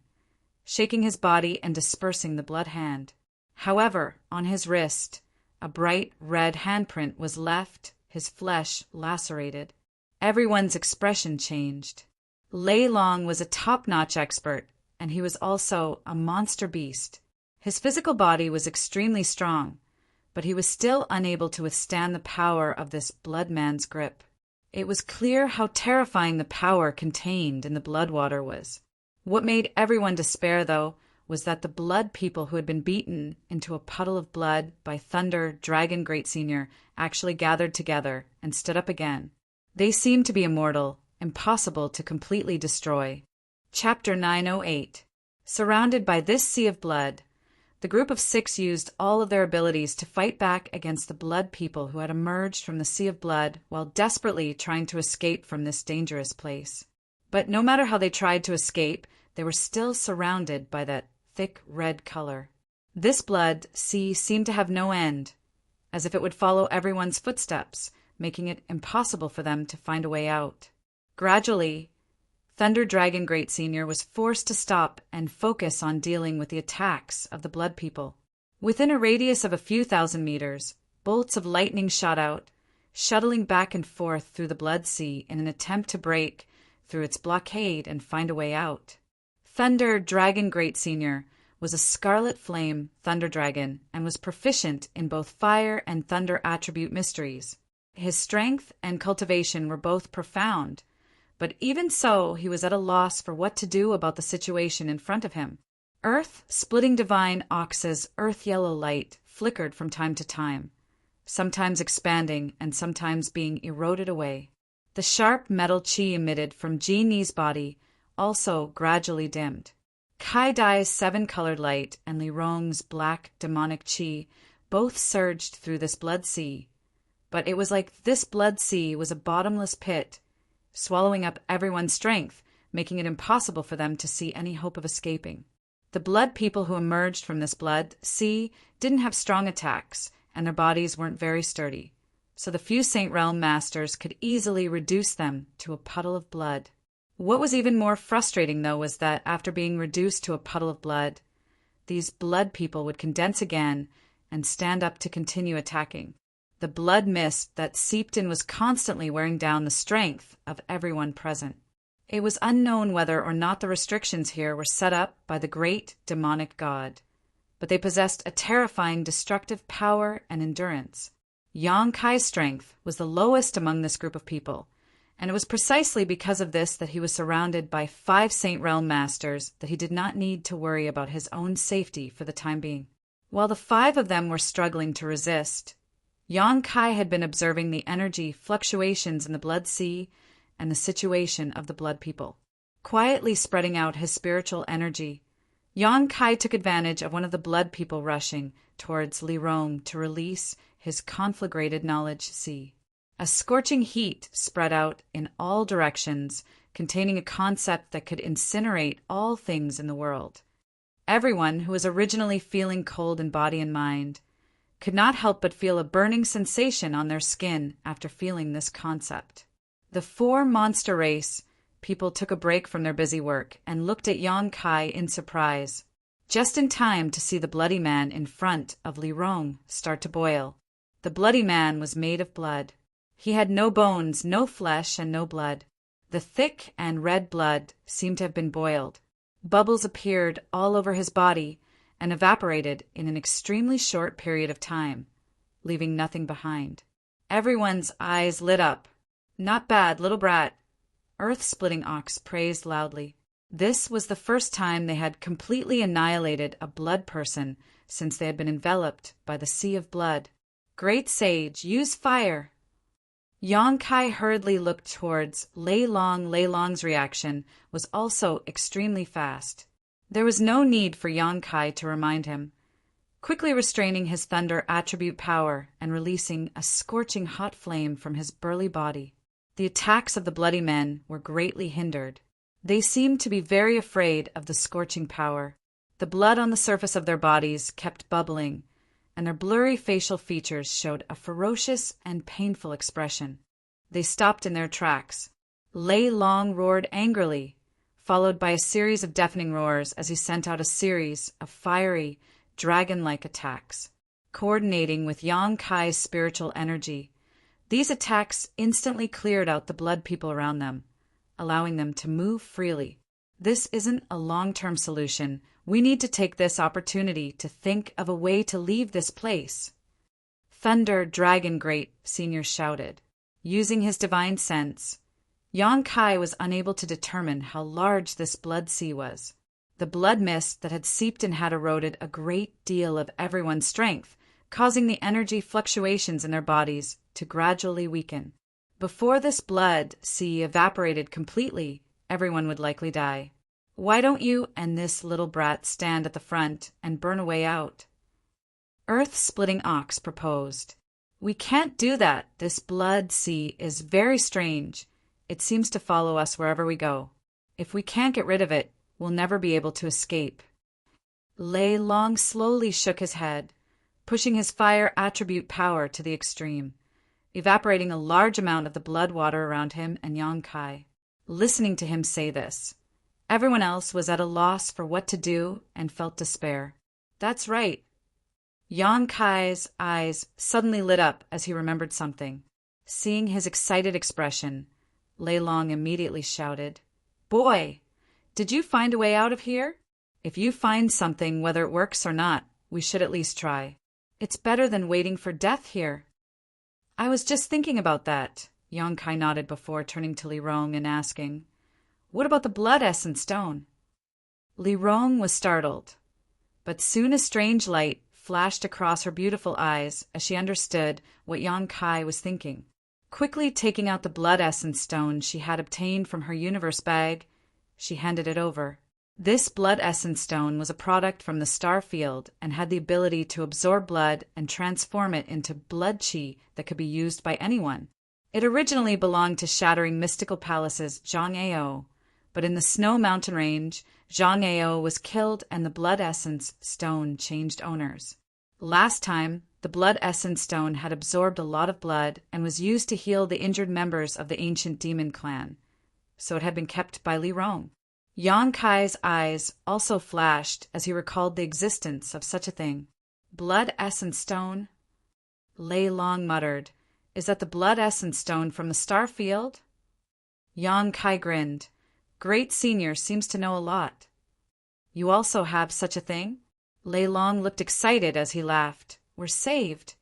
shaking his body and dispersing the blood hand. However, on his wrist, a bright red handprint was left, his flesh lacerated. Everyone's expression changed. Lei Long was a top-notch expert, and he was also a monster beast. His physical body was extremely strong, but he was still unable to withstand the power of this blood man's grip. It was clear how terrifying the power contained in the blood water was. What made everyone despair, though, was that the blood people who had been beaten into a puddle of blood by Thunder Dragon Great Senior actually gathered together and stood up again. They seemed to be immortal, impossible to completely destroy. Chapter 908. Surrounded by this sea of blood, the group of 6 used all of their abilities to fight back against the blood people who had emerged from the sea of blood while desperately trying to escape from this dangerous place. But no matter how they tried to escape, they were still surrounded by that thick red color. This blood sea seemed to have no end, as if it would follow everyone's footsteps, making it impossible for them to find a way out. Gradually, Thunder Dragon Great Senior was forced to stop and focus on dealing with the attacks of the blood people. Within a radius of a few thousand meters, bolts of lightning shot out, shuttling back and forth through the blood sea in an attempt to break through its blockade and find a way out. Thunder Dragon Great Senior was a scarlet flame thunder dragon and was proficient in both fire and thunder attribute mysteries. His strength and cultivation were both profound, but even so, he was at a loss for what to do about the situation in front of him. Earth-splitting divine Ox's earth-yellow light flickered from time to time, sometimes expanding and sometimes being eroded away. The sharp metal chi emitted from Ji-Ni's body also gradually dimmed. Kai Dai's seven-colored light and Li Rong's black demonic chi both surged through this blood sea, but it was like this blood sea was a bottomless pit, swallowing up everyone's strength, making it impossible for them to see any hope of escaping. The blood people who emerged from this blood sea didn't have strong attacks, and their bodies weren't very sturdy, so the few Saint Realm masters could easily reduce them to a puddle of blood. What was even more frustrating, though, was that after being reduced to a puddle of blood, these blood people would condense again and stand up to continue attacking. The blood mist that seeped in was constantly wearing down the strength of everyone present. It was unknown whether or not the restrictions here were set up by the great demonic god, but they possessed a terrifying destructive power and endurance. Yang Kai's strength was the lowest among this group of people, and it was precisely because of this that he was surrounded by 5 Saint Realm masters that he did not need to worry about his own safety for the time being. While the 5 of them were struggling to resist, Yang Kai had been observing the energy fluctuations in the blood sea and the situation of the blood people. Quietly spreading out his spiritual energy, Yang Kai took advantage of one of the blood people rushing towards Li Rong to release his conflagrated knowledge sea. A scorching heat spread out in all directions, containing a concept that could incinerate all things in the world. Everyone who was originally feeling cold in body and mind could not help but feel a burning sensation on their skin after feeling this concept. The 4 monster race people took a break from their busy work and looked at Yang Kai in surprise, just in time to see the bloody man in front of Li Rong start to boil. The bloody man was made of blood. He had no bones, no flesh, and no blood. The thick and red blood seemed to have been boiled. Bubbles appeared all over his body and evaporated in an extremely short period of time, leaving nothing behind. Everyone's eyes lit up. "Not bad, little brat," Earth-splitting Ox praised loudly. This was the first time they had completely annihilated a blood person since they had been enveloped by the sea of blood. "Great sage, use fire." Yang Kai hurriedly looked towards Lei Long. Lei Long's reaction was also extremely fast. There was no need for Yang Kai to remind him. Quickly restraining his thunder attribute power and releasing a scorching hot flame from his burly body, the attacks of the bloody men were greatly hindered. They seemed to be very afraid of the scorching power. The blood on the surface of their bodies kept bubbling, and their blurry facial features showed a ferocious and painful expression. They stopped in their tracks. Lei Long roared angrily, followed by a series of deafening roars as he sent out a series of fiery, dragon-like attacks. Coordinating with Yang Kai's spiritual energy, these attacks instantly cleared out the blood people around them, allowing them to move freely. This isn't a long-term solution. We need to take this opportunity to think of a way to leave this place. "Thunder, Dragon Great," Senior shouted. Using his divine sense, Yang Kai was unable to determine how large this blood sea was. The blood mist that had seeped in had eroded a great deal of everyone's strength, causing the energy fluctuations in their bodies to gradually weaken. Before this blood sea evaporated completely, everyone would likely die. "Why don't you and this little brat stand at the front and burn a way out?" Earth-splitting Ox proposed. "We can't do that. This blood sea is very strange. It seems to follow us wherever we go. If we can't get rid of it, we'll never be able to escape." Lei Long slowly shook his head, pushing his fire attribute power to the extreme, evaporating a large amount of the blood water around him and Yang Kai. Listening to him say this, everyone else was at a loss for what to do and felt despair. "That's right." Yang Kai's eyes suddenly lit up as he remembered something. Seeing his excited expression, Lei Long immediately shouted, "Boy, did you find a way out of here? If you find something, whether it works or not, we should at least try. It's better than waiting for death here." I was just thinking about that. Yongkai nodded before turning to Li Rong and asking, "What about the blood essence stone?" Li Rong was startled, but soon a strange light flashed across her beautiful eyes as she understood what Yongkai was thinking. Quickly taking out the blood essence stone she had obtained from her universe bag, she handed it over. This blood essence stone was a product from the star field and had the ability to absorb blood and transform it into blood qi that could be used by anyone. It originally belonged to Shattering Mystical Palace's Zhang Ao, but in the Snow Mountain Range, Zhang Ao was killed and the blood essence stone changed owners. Last time, the blood essence stone had absorbed a lot of blood and was used to heal the injured members of the ancient demon clan, so it had been kept by Li Rong. Yongkai's eyes also flashed as he recalled the existence of such a thing. Blood essence stone? Lei Long muttered, "Is that the blood essence stone from the star field?" Yongkai grinned. "Great Senior seems to know a lot." "You also have such a thing?" Lei Long looked excited as he laughed. "We're saved.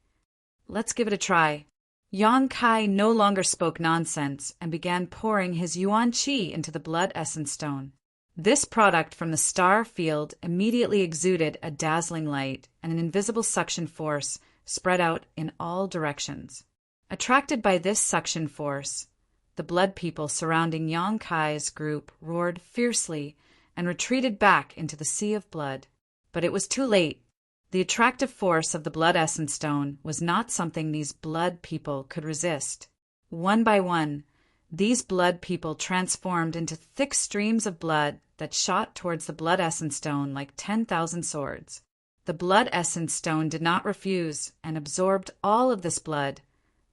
Let's give it a try." Yongkai no longer spoke nonsense and began pouring his yuan qi into the blood essence stone. This product from the star field immediately exuded a dazzling light, and an invisible suction force spread out in all directions. Attracted by this suction force, the blood people surrounding Yongkai's group roared fiercely and retreated back into the sea of blood. But it was too late. The attractive force of the blood essence stone was not something these blood people could resist. One by one, these blood people transformed into thick streams of blood that shot towards the blood essence stone like 10,000 swords. The blood essence stone did not refuse and absorbed all of this blood,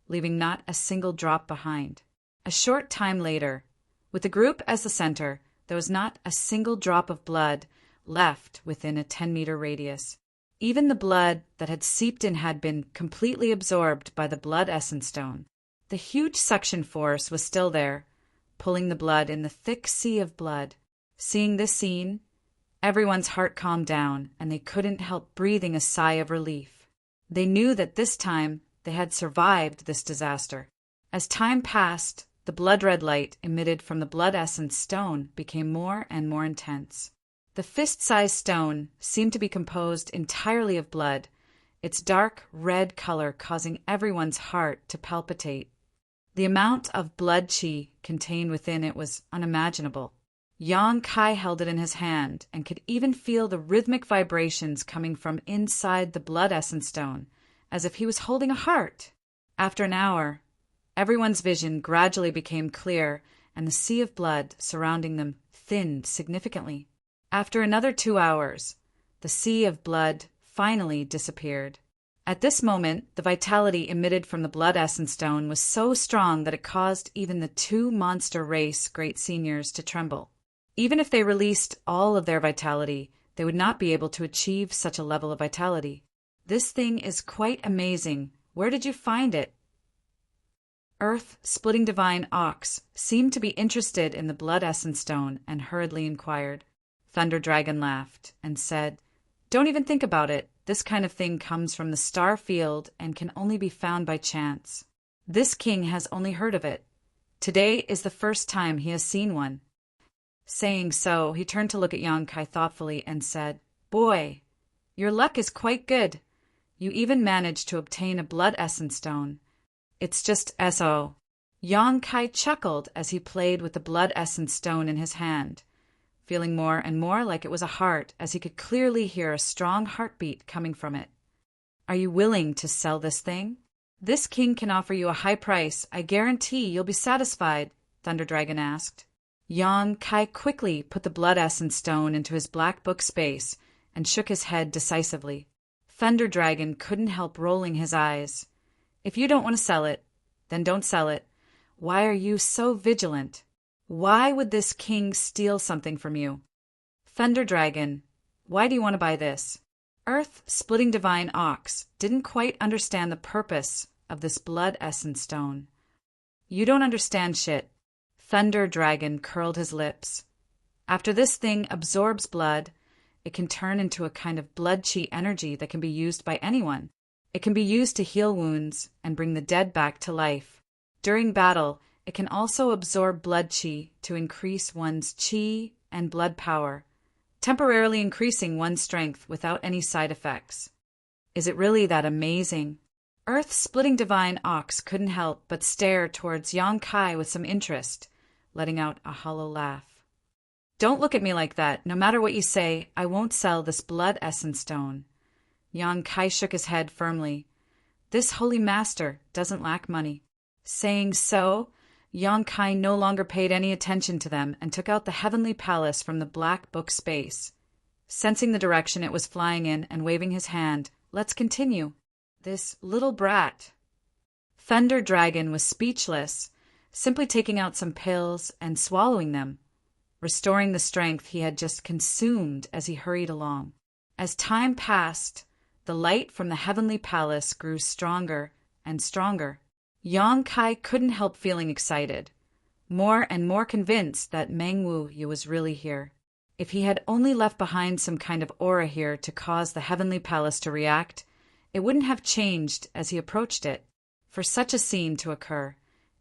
leaving not a single drop behind. A short time later, with the group as the center, there was not a single drop of blood left within a 10-meter radius. Even the blood that had seeped in had been completely absorbed by the blood essence stone. The huge suction force was still there, pulling the blood in the thick sea of blood. Seeing this scene, everyone's heart calmed down, and they couldn't help breathing a sigh of relief. They knew that this time they had survived this disaster. As time passed, the blood-red light emitted from the blood essence stone became more and more intense. The fist-sized stone seemed to be composed entirely of blood, its dark red color causing everyone's heart to palpitate. The amount of blood qi contained within it was unimaginable. Yongkai held it in his hand and could even feel the rhythmic vibrations coming from inside the blood essence stone, as if he was holding a heart. After an hour, everyone's vision gradually became clear, and the sea of blood surrounding them thinned significantly. After another 2 hours, the sea of blood finally disappeared. At this moment, the vitality emitted from the blood essence stone was so strong that it caused even the 2 monster race great seniors to tremble. Even if they released all of their vitality, they would not be able to achieve such a level of vitality. "This thing is quite amazing. Where did you find it?" Earth-splitting divine Ox seemed to be interested in the blood essence stone and hurriedly inquired. Thunder Dragon laughed and said, "Don't even think about it. This kind of thing comes from the star field and can only be found by chance. This king has only heard of it. Today is the first time he has seen one." Saying so, he turned to look at Yongkai thoughtfully and said, "Boy, your luck is quite good. You even managed to obtain a blood essence stone. It's just S.O." Yongkai chuckled as he played with the blood essence stone in his hand, feeling more and more like it was a heart as he could clearly hear a strong heartbeat coming from it. "Are you willing to sell this thing? This king can offer you a high price. I guarantee you'll be satisfied," Thunder Dragon asked. Yongkai quickly put the blood essence stone into his black book space and shook his head decisively. Thunder Dragon couldn't help rolling his eyes. "If you don't want to sell it, then don't sell it. Why are you so vigilant? Why would this king steal something from you?" "Thunder Dragon, why do you want to buy this?" Earth-splitting divine Ox didn't quite understand the purpose of this blood essence stone. "You don't understand shit." Thunder Dragon curled his lips. "After this thing absorbs blood, it can turn into a kind of blood qi energy that can be used by anyone. It can be used to heal wounds and bring the dead back to life. During battle, it can also absorb blood chi to increase one's chi and blood power, temporarily increasing one's strength without any side effects. Is it really that amazing? Earth-splitting divine Ox couldn't help but stare towards Yang Kai with some interest, letting out a hollow laugh. Don't look at me like that. No matter what you say, I won't sell this blood essence stone. Yang Kai shook his head firmly. This holy master doesn't lack money. Saying so, Yang Kai no longer paid any attention to them and took out the heavenly palace from the black book space. Sensing the direction it was flying in and waving his hand, let's continue. This little brat. Thunder Dragon was speechless, simply taking out some pills and swallowing them, restoring the strength he had just consumed as he hurried along. As time passed, the light from the heavenly palace grew stronger and stronger. Yang Kai couldn't help feeling excited, more and more convinced that Meng Wu Ye was really here. If he had only left behind some kind of aura here to cause the heavenly palace to react, it wouldn't have changed as he approached it. For such a scene to occur,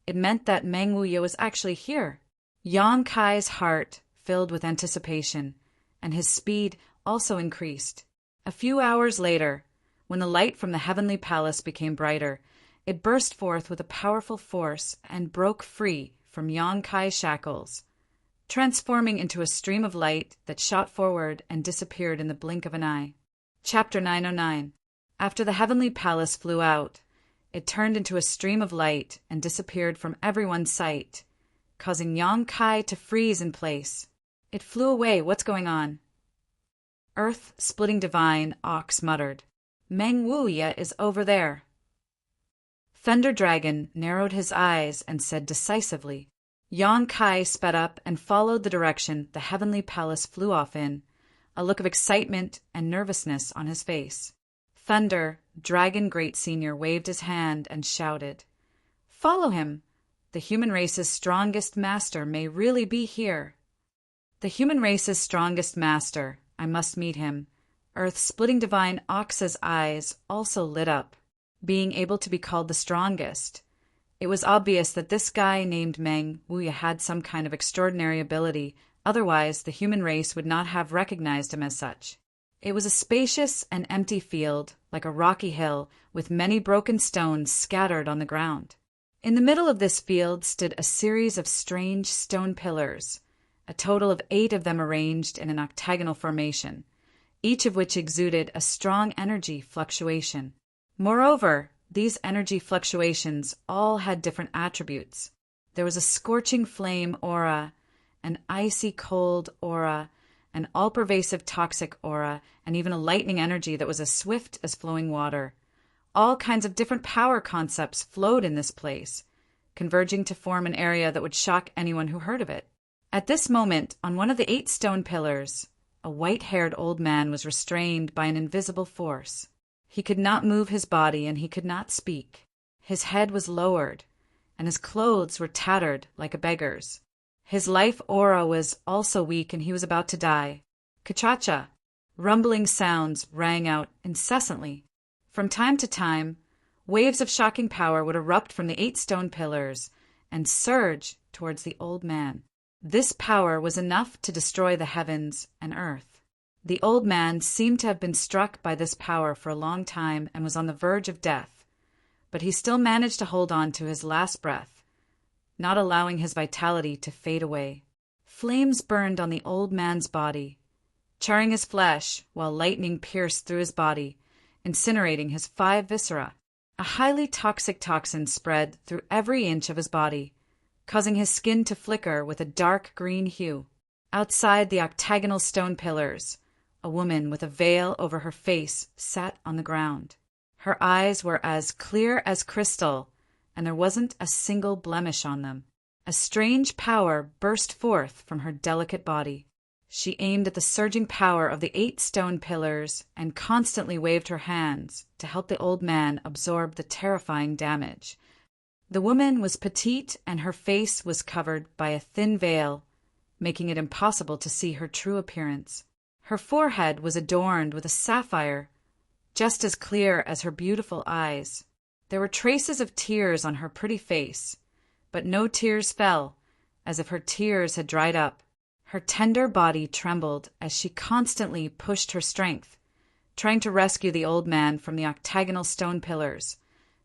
it meant that Meng Wu Ye was actually here. Yang Kai's heart filled with anticipation, and his speed also increased. A few hours later, when the light from the heavenly palace became brighter, it burst forth with a powerful force and broke free from Yang Kai's shackles, transforming into a stream of light that shot forward and disappeared in the blink of an eye. Chapter 909. After the heavenly palace flew out, it turned into a stream of light and disappeared from everyone's sight, causing Yang Kai to freeze in place. It flew away. What's going on? Earth-splitting divine Ox muttered. Meng Wu Ye is over there. Thunder Dragon narrowed his eyes and said decisively. Yang Kai sped up and followed the direction the heavenly palace flew off in, a look of excitement and nervousness on his face. Thunder Dragon Great Senior waved his hand and shouted, "Follow him! The human race's strongest master may really be here." The human race's strongest master. I must meet him. Earth-splitting divine Ox's eyes also lit up, being able to be called the strongest. It was obvious that this guy named Meng Wu Ye had some kind of extraordinary ability, otherwise the human race would not have recognized him as such. It was a spacious and empty field, like a rocky hill, with many broken stones scattered on the ground. In the middle of this field stood a series of strange stone pillars, a total of 8 of them arranged in an octagonal formation, each of which exuded a strong energy fluctuation. Moreover, these energy fluctuations all had different attributes. There was a scorching flame aura, an icy cold aura, an all-pervasive toxic aura, and even a lightning energy that was as swift as flowing water. All kinds of different power concepts flowed in this place, converging to form an area that would shock anyone who heard of it. At this moment, on one of the 8 stone pillars, a white-haired old man was restrained by an invisible force. He could not move his body and he could not speak. His head was lowered, and his clothes were tattered like a beggar's. His life aura was also weak and he was about to die. Ka-cha-cha! Rumbling sounds rang out incessantly. From time to time, waves of shocking power would erupt from the 8 stone pillars and surge towards the old man. This power was enough to destroy the heavens and earth. The old man seemed to have been struck by this power for a long time and was on the verge of death, but he still managed to hold on to his last breath, not allowing his vitality to fade away. Flames burned on the old man's body, charring his flesh while lightning pierced through his body, incinerating his 5 viscera. A highly toxic toxin spread through every inch of his body, causing his skin to flicker with a dark green hue. Outside the octagonal stone pillars, a woman with a veil over her face sat on the ground. Her eyes were as clear as crystal, and there wasn't a single blemish on them. A strange power burst forth from her delicate body. She aimed at the surging power of the 8 stone pillars and constantly waved her hands to help the old man absorb the terrifying damage. The woman was petite and her face was covered by a thin veil, making it impossible to see her true appearance. Her forehead was adorned with a sapphire, just as clear as her beautiful eyes. There were traces of tears on her pretty face, but no tears fell, as if her tears had dried up. Her tender body trembled as she constantly pushed her strength, trying to rescue the old man from the octagonal stone pillars,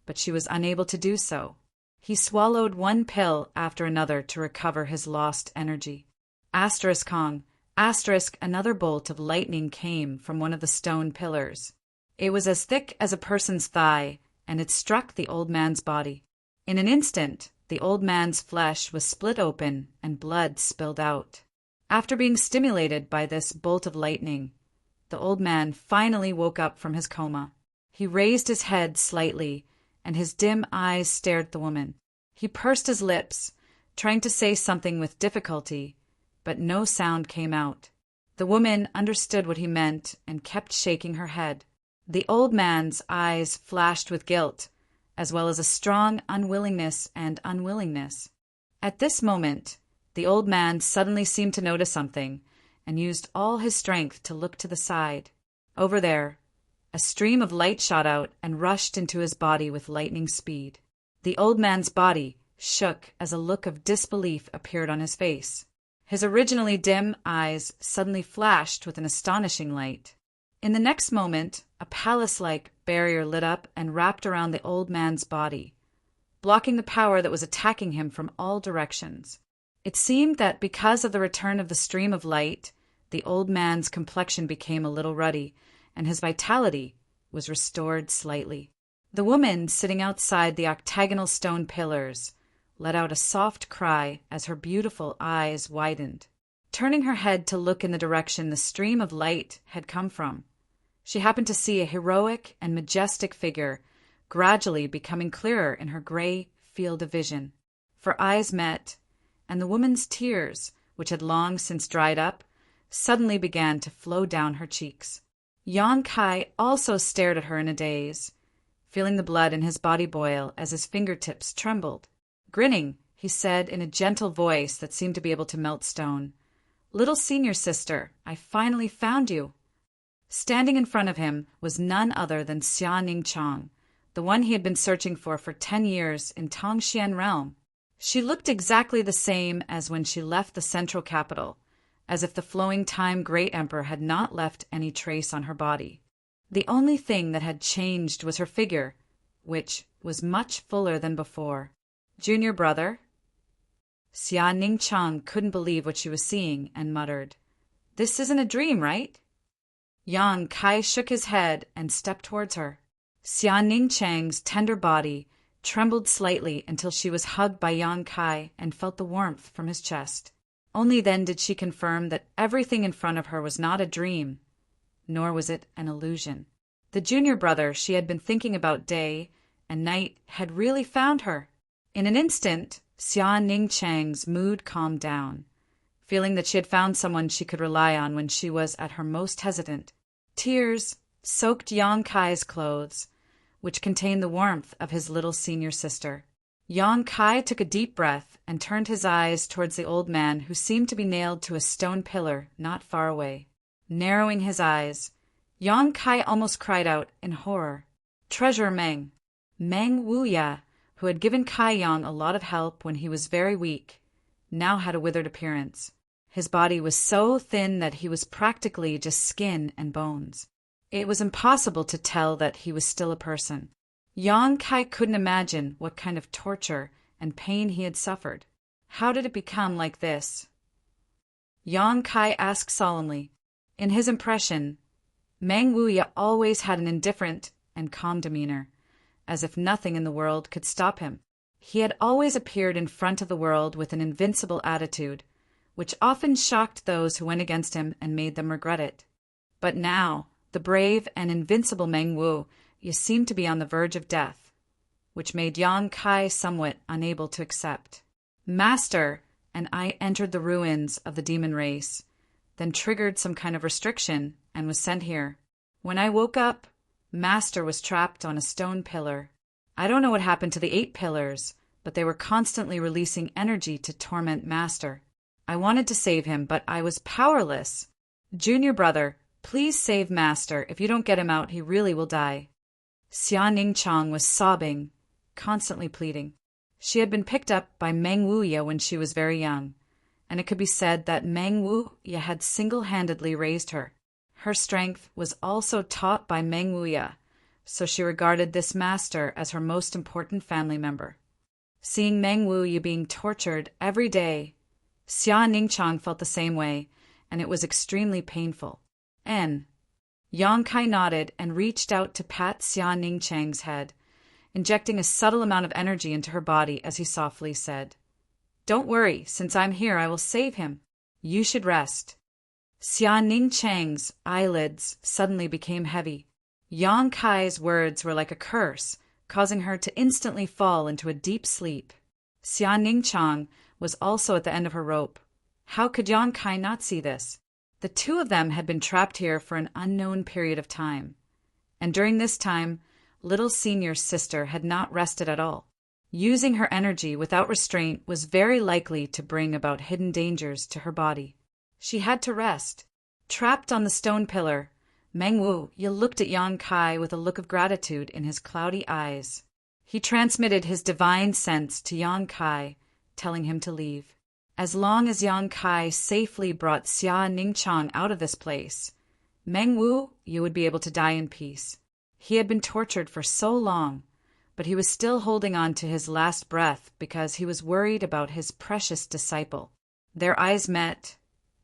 but she was unable to do so. He swallowed one pill after another to recover his lost energy. Asterisk Kong, asterisk, another bolt of lightning came from one of the stone pillars. It was as thick as a person's thigh, and it struck the old man's body. In an instant, the old man's flesh was split open and blood spilled out. After being stimulated by this bolt of lightning, the old man finally woke up from his coma. He raised his head slightly, and his dim eyes stared at the woman. He pursed his lips, trying to say something with difficulty, but no sound came out. The woman understood what he meant and kept shaking her head. The old man's eyes flashed with guilt, as well as a strong unwillingness and unwillingness. At this moment, the old man suddenly seemed to notice something and used all his strength to look to the side. Over there, a stream of light shot out and rushed into his body with lightning speed. The old man's body shook as a look of disbelief appeared on his face. His originally dim eyes suddenly flashed with an astonishing light. In the next moment, a palace-like barrier lit up and wrapped around the old man's body, blocking the power that was attacking him from all directions. It seemed that because of the return of the stream of light, the old man's complexion became a little ruddy, and his vitality was restored slightly. The woman sitting outside the octagonal stone pillars let out a soft cry as her beautiful eyes widened. Turning her head to look in the direction the stream of light had come from, she happened to see a heroic and majestic figure gradually becoming clearer in her gray field of vision. For eyes met, and the woman's tears, which had long since dried up, suddenly began to flow down her cheeks. Yang Kai also stared at her in a daze, feeling the blood in his body boil as his fingertips trembled. Grinning, he said in a gentle voice that seemed to be able to melt stone, "Little senior sister, I finally found you." Standing in front of him was none other than Xia Ningchang, the one he had been searching for 10 years in Tongxian realm. She looked exactly the same as when she left the central capital, as if the flowing time great emperor had not left any trace on her body. The only thing that had changed was her figure, which was much fuller than before. "Junior brother?" Xia Ningchang couldn't believe what she was seeing and muttered, "This isn't a dream, right?" Yang Kai shook his head and stepped towards her. Xia Ningchang's tender body trembled slightly until she was hugged by Yang Kai and felt the warmth from his chest. Only then did she confirm that everything in front of her was not a dream, nor was it an illusion. The junior brother she had been thinking about day and night had really found her. In an instant, Xia Ningchang's mood calmed down, feeling that she had found someone she could rely on when she was at her most hesitant. Tears soaked Yang Kai's clothes, which contained the warmth of his little senior sister. Yang Kai took a deep breath and turned his eyes towards the old man who seemed to be nailed to a stone pillar not far away. Narrowing his eyes, Yang Kai almost cried out in horror. Treasurer Meng, Meng Wuya, who had given Kai Yang a lot of help when he was very weak, now had a withered appearance. His body was so thin that he was practically just skin and bones. It was impossible to tell that he was still a person. Yang Kai couldn't imagine what kind of torture and pain he had suffered. How did it become like this? Yang Kai asked solemnly. In his impression, Meng Wuya always had an indifferent and calm demeanor, as if nothing in the world could stop him. He had always appeared in front of the world with an invincible attitude, which often shocked those who went against him and made them regret it. But now, the brave and invincible Meng Wu seemed to be on the verge of death, which made Yang Kai somewhat unable to accept. Master and I entered the ruins of the demon race, then triggered some kind of restriction and was sent here. When I woke up, Master was trapped on a stone pillar. I don't know what happened to the 8 pillars, but they were constantly releasing energy to torment Master. I wanted to save him, but I was powerless. Junior brother, Please save Master. If you don't get him out, he really will die. Xia Ningchang was sobbing, constantly pleading. She had been picked up by Meng Wuya when she was very young, and it could be said that Meng Wuya had single-handedly raised her. Her strength was also taught by Meng Wuya, so she regarded this master as her most important family member. Seeing Meng Wuya being tortured every day, Xia Ningchang felt the same way, and it was extremely painful. Yang Kai nodded and reached out to pat Xia Ningchang's head, injecting a subtle amount of energy into her body as he softly said, "Don't worry, since I'm here I will save him. You should rest." Xia Ningchang's eyelids suddenly became heavy. Yang Kai's words were like a curse, causing her to instantly fall into a deep sleep. Xia Ningchang was also at the end of her rope. How could Yang Kai not see this? The two of them had been trapped here for an unknown period of time, and during this time, little Senior's sister had not rested at all. Using her energy without restraint was very likely to bring about hidden dangers to her body. She had to rest. Trapped on the stone pillar, Meng Wuya looked at Yang Kai with a look of gratitude in his cloudy eyes. He transmitted his divine sense to Yang Kai, telling him to leave. As long as Yang Kai safely brought Xia Ningchang out of this place, Meng Wuya would be able to die in peace. He had been tortured for so long, but he was still holding on to his last breath because he was worried about his precious disciple. Their eyes met,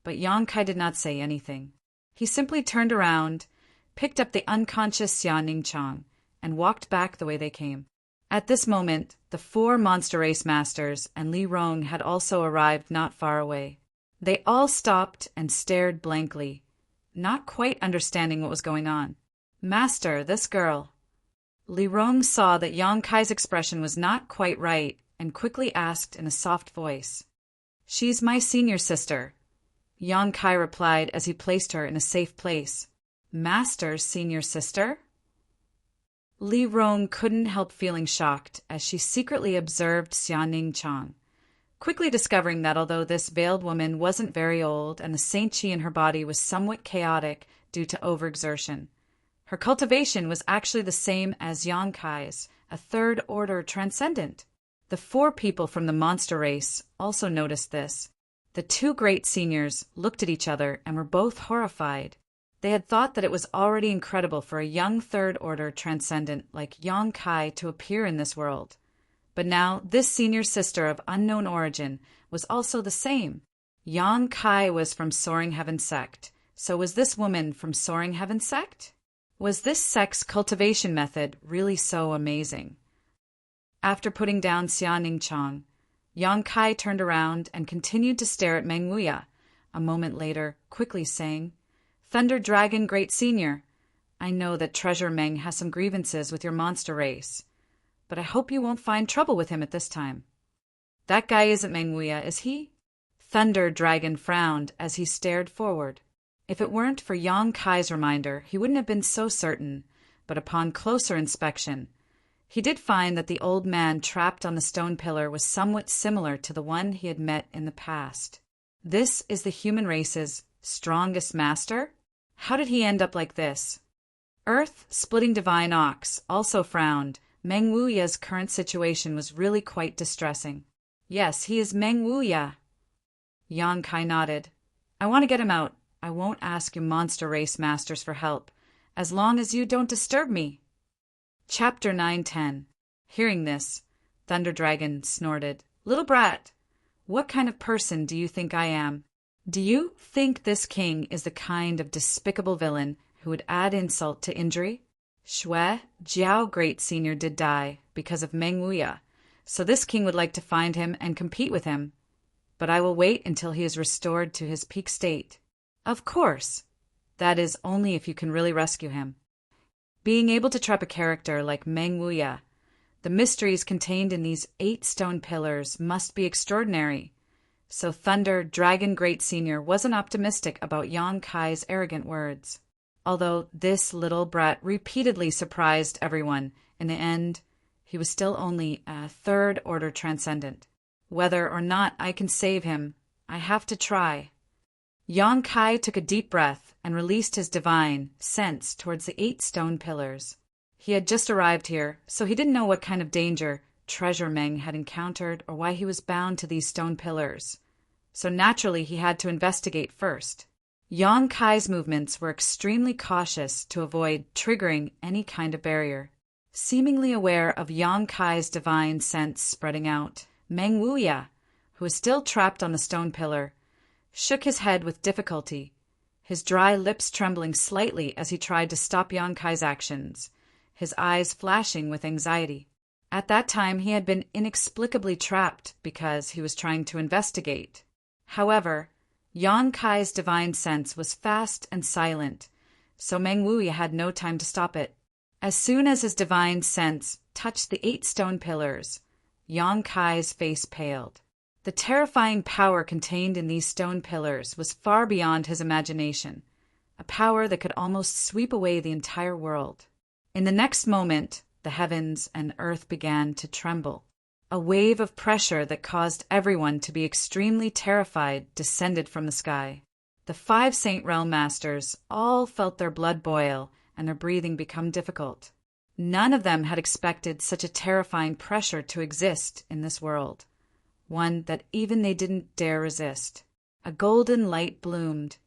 but Yang Kai did not say anything. He simply turned around, picked up the unconscious Xia Ningchang, and walked back the way they came. At this moment, the 4 monster race masters and Li Rong had also arrived not far away. They all stopped and stared blankly, not quite understanding what was going on. "Master, this girl." Li Rong saw that Yang Kai's expression was not quite right and quickly asked in a soft voice, "She's my senior sister." Yang Kai replied as he placed her in a safe place. "Master's senior sister?" Li Rong couldn't help feeling shocked as she secretly observed Xia Ningchang, quickly discovering that although this veiled woman wasn't very old and the Saint Chi in her body was somewhat chaotic due to overexertion, her cultivation was actually the same as Yang Kai's, a third-order transcendent. The 4 people from the monster race also noticed this. The 2 great seniors looked at each other and were both horrified. They had thought that it was already incredible for a young third-order transcendent like Yang Kai to appear in this world. But now this senior sister of unknown origin was also the same. Yang Kai was from Soaring Heaven Sect, so was this woman from Soaring Heaven Sect? Was this sect's cultivation method really so amazing? After putting down Xia Ningchang, Yang Kai turned around and continued to stare at Meng Wuya, a moment later, quickly saying, "Thunder Dragon Great Senior, I know that Treasure Meng has some grievances with your monster race, but I hope you won't find trouble with him at this time." "That guy isn't Meng Wuya, is he?" Thunder Dragon frowned as he stared forward. If it weren't for Yang Kai's reminder, he wouldn't have been so certain, but upon closer inspection, he did find that the old man trapped on the stone pillar was somewhat similar to the one he had met in the past. This is the human race's strongest master? How did he end up like this? Earth-splitting Divine Ox also frowned. Meng Wuya's current situation was really quite distressing. "Yes, he is Meng Wuya." Yang Kai nodded. "I want to get him out. I won't ask you monster race masters for help, as long as you don't disturb me." Chapter 910. Hearing this, Thunder Dragon snorted. "Little brat, what kind of person do you think I am? Do you think this king is the kind of despicable villain who would add insult to injury? Shui Jiao Great Senior did die because of Meng Wuya, so this king would like to find him and compete with him. But I will wait until he is restored to his peak state. Of course, that is only if you can really rescue him. Being able to trap a character like Meng Wuya, the mysteries contained in these 8 stone pillars must be extraordinary." So Thunder Dragon Great Senior wasn't optimistic about Yang Kai's arrogant words. Although this little brat repeatedly surprised everyone, in the end, he was still only a third-order transcendent. "Whether or not I can save him, I have to try." Yang Kai took a deep breath and released his divine sense towards the 8 stone pillars. He had just arrived here, so he didn't know what kind of danger Treasure Meng had encountered or why he was bound to these stone pillars. So naturally he had to investigate first. Yang Kai's movements were extremely cautious to avoid triggering any kind of barrier. Seemingly aware of Yang Kai's divine sense spreading out, Meng Wuya, who was still trapped on the stone pillar, shook his head with difficulty, his dry lips trembling slightly as he tried to stop Yang Kai's actions, his eyes flashing with anxiety. At that time he had been inexplicably trapped because he was trying to investigate. However, Yang Kai's divine sense was fast and silent, so Meng Wuya had no time to stop it. As soon as his divine sense touched the 8 stone pillars, Yang Kai's face paled. The terrifying power contained in these stone pillars was far beyond his imagination, a power that could almost sweep away the entire world. In the next moment, the heavens and earth began to tremble. A wave of pressure that caused everyone to be extremely terrified descended from the sky. The 5 Saint Realm Masters all felt their blood boil and their breathing become difficult. None of them had expected such a terrifying pressure to exist in this world, one that even they didn't dare resist. A golden light bloomed,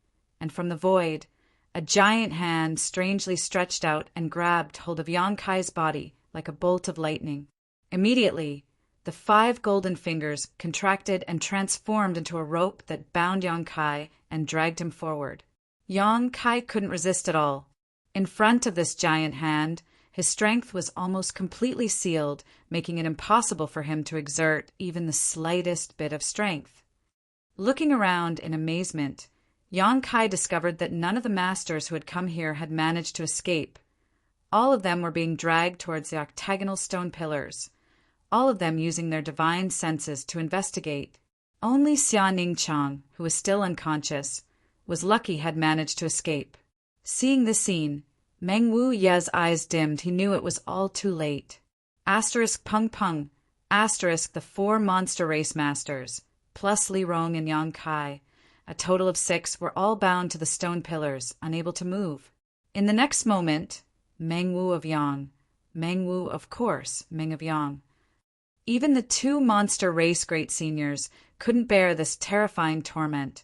and from the void, a giant hand strangely stretched out and grabbed hold of Yang Kai's body like a bolt of lightning. Immediately, the 5 golden fingers contracted and transformed into a rope that bound Yang Kai and dragged him forward. Yang Kai couldn't resist at all. In front of this giant hand, his strength was almost completely sealed, making it impossible for him to exert even the slightest bit of strength. Looking around in amazement, Yang Kai discovered that none of the masters who had come here had managed to escape. All of them were being dragged towards the octagonal stone pillars, all of them using their divine senses to investigate. Only Xia Ningqiang, who was still unconscious, was lucky had managed to escape. Seeing this scene, Meng Wuya's eyes dimmed. He knew it was all too late. Pung Pung, the 4 monster race masters, plus Li Rong and Yang Kai, a total of 6, were all bound to the stone pillars, unable to move. In the next moment, Meng Wu of Yang, Meng Wu of course, Meng of Yang. Even the 2 monster race great seniors couldn't bear this terrifying torment,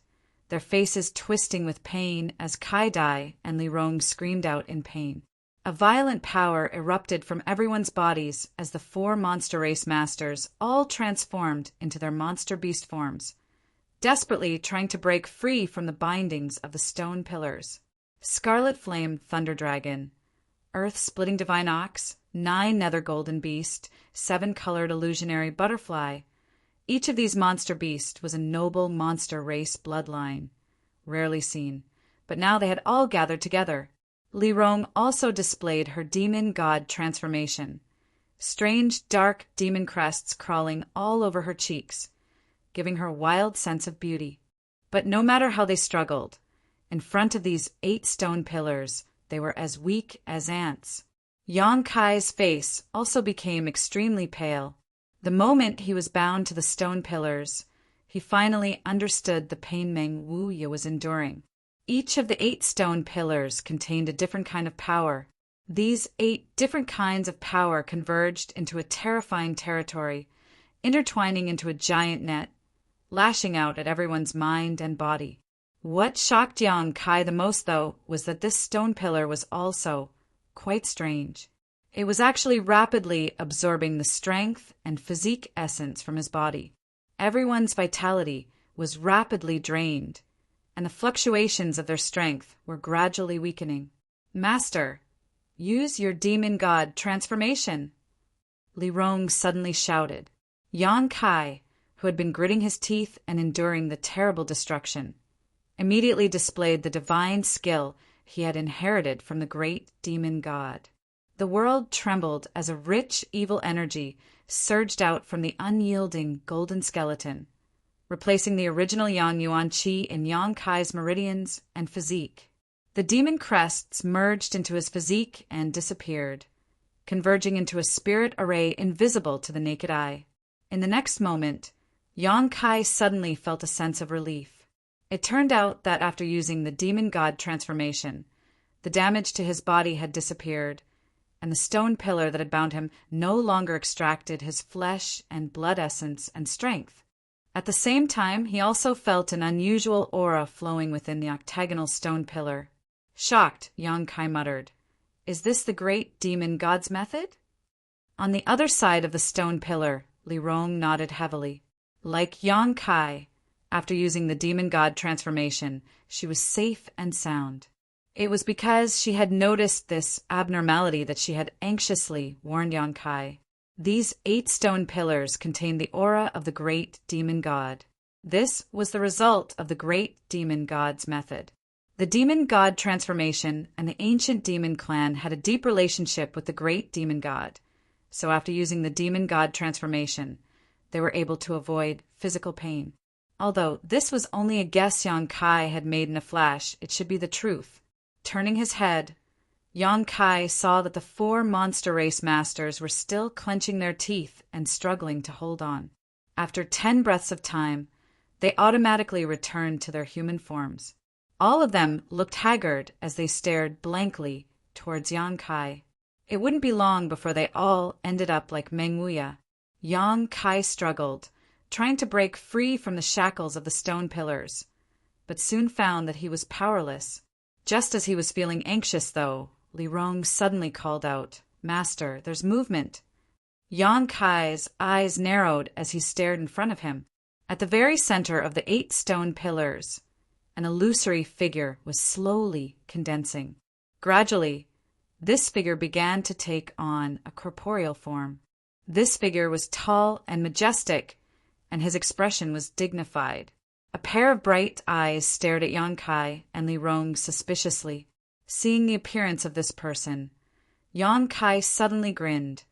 their faces twisting with pain as Kai Dai and Li Rong screamed out in pain. A violent power erupted from everyone's bodies as the 4 monster race masters all transformed into their monster beast forms, desperately trying to break free from the bindings of the stone pillars. Scarlet Flame Thunder Dragon, Earth-Splitting Divine Ox, 9 Nether Golden Beast, 7-colored illusionary butterfly. Each of these monster beasts was a noble monster race bloodline, rarely seen, but now they had all gathered together. Li Rong also displayed her demon god transformation, strange dark demon crests crawling all over her cheeks, giving her a wild sense of beauty. But no matter how they struggled, in front of these 8 stone pillars, they were as weak as ants. Yang Kai's face also became extremely pale. The moment he was bound to the stone pillars, he finally understood the pain Meng Wuya was enduring. Each of the 8 stone pillars contained a different kind of power. These 8 different kinds of power converged into a terrifying territory, intertwining into a giant net, lashing out at everyone's mind and body. What shocked Yang Kai the most, though, was that this stone pillar was also quite strange. It was actually rapidly absorbing the strength and physique essence from his body. Everyone's vitality was rapidly drained, and the fluctuations of their strength were gradually weakening. Master, use your demon god transformation, Li Rong suddenly shouted. Yang Kai, who had been gritting his teeth and enduring the terrible destruction, immediately displayed the divine skill he had inherited from the great demon god. The world trembled as a rich, evil energy surged out from the unyielding golden skeleton, replacing the original Yang Yuan Qi in Yang Kai's meridians and physique. The demon crests merged into his physique and disappeared, converging into a spirit array invisible to the naked eye. In the next moment, Yang Kai suddenly felt a sense of relief. It turned out that after using the demon god transformation, the damage to his body had disappeared, and the stone pillar that had bound him no longer extracted his flesh and blood essence and strength. At the same time, he also felt an unusual aura flowing within the octagonal stone pillar. Shocked, Yang Kai muttered, "Is this the great demon god's method?" On the other side of the stone pillar, Li Rong nodded heavily. Like Yang Kai, after using the demon god transformation, she was safe and sound. It was because she had noticed this abnormality that she had anxiously warned Yang Kai. These 8 stone pillars contained the aura of the great demon god. This was the result of the great demon god's method. The demon god transformation and the ancient demon clan had a deep relationship with the great demon god. So after using the demon god transformation, they were able to avoid physical pain. Although this was only a guess Yang Kai had made in a flash, it should be the truth. Turning his head, Yang Kai saw that the 4 monster race masters were still clenching their teeth and struggling to hold on. After 10 breaths of time, they automatically returned to their human forms. All of them looked haggard as they stared blankly towards Yang Kai. It wouldn't be long before they all ended up like Meng Wuya. Yang Kai struggled, trying to break free from the shackles of the stone pillars, but soon found that he was powerless. Just as he was feeling anxious, though, Li Rong suddenly called out, "Master, there's movement." Yang Kai's eyes narrowed as he stared in front of him. At the very center of the 8 stone pillars, an illusory figure was slowly condensing. Gradually, this figure began to take on a corporeal form. This figure was tall and majestic, and his expression was dignified. A pair of bright eyes stared at Yang Kai and Li Rong suspiciously. Seeing the appearance of this person, Yang Kai suddenly grinned,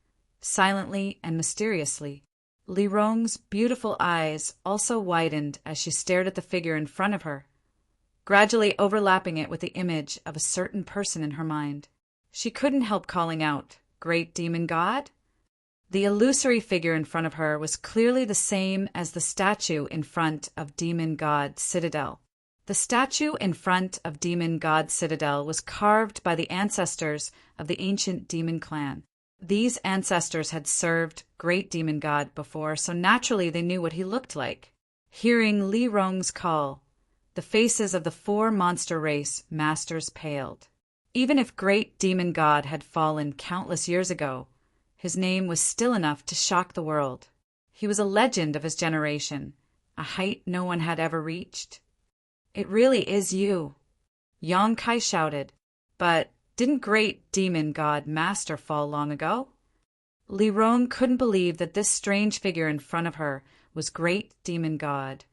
silently and mysteriously. Li Rong's beautiful eyes also widened as she stared at the figure in front of her, gradually overlapping it with the image of a certain person in her mind. She couldn't help calling out, "Great demon god?" The illusory figure in front of her was clearly the same as the statue in front of Demon God Citadel. The statue in front of Demon God Citadel was carved by the ancestors of the ancient demon clan. These ancestors had served Great Demon God before, so naturally they knew what he looked like. Hearing Li Rong's call, the faces of the 4 monster race masters paled. Even if Great Demon God had fallen countless years ago, his name was still enough to shock the world. He was a legend of his generation, a height no one had ever reached. "It really is you," Yang Kai shouted. "But didn't Great Demon God Master fall long ago?" Li Rong couldn't believe that this strange figure in front of her was Great Demon God.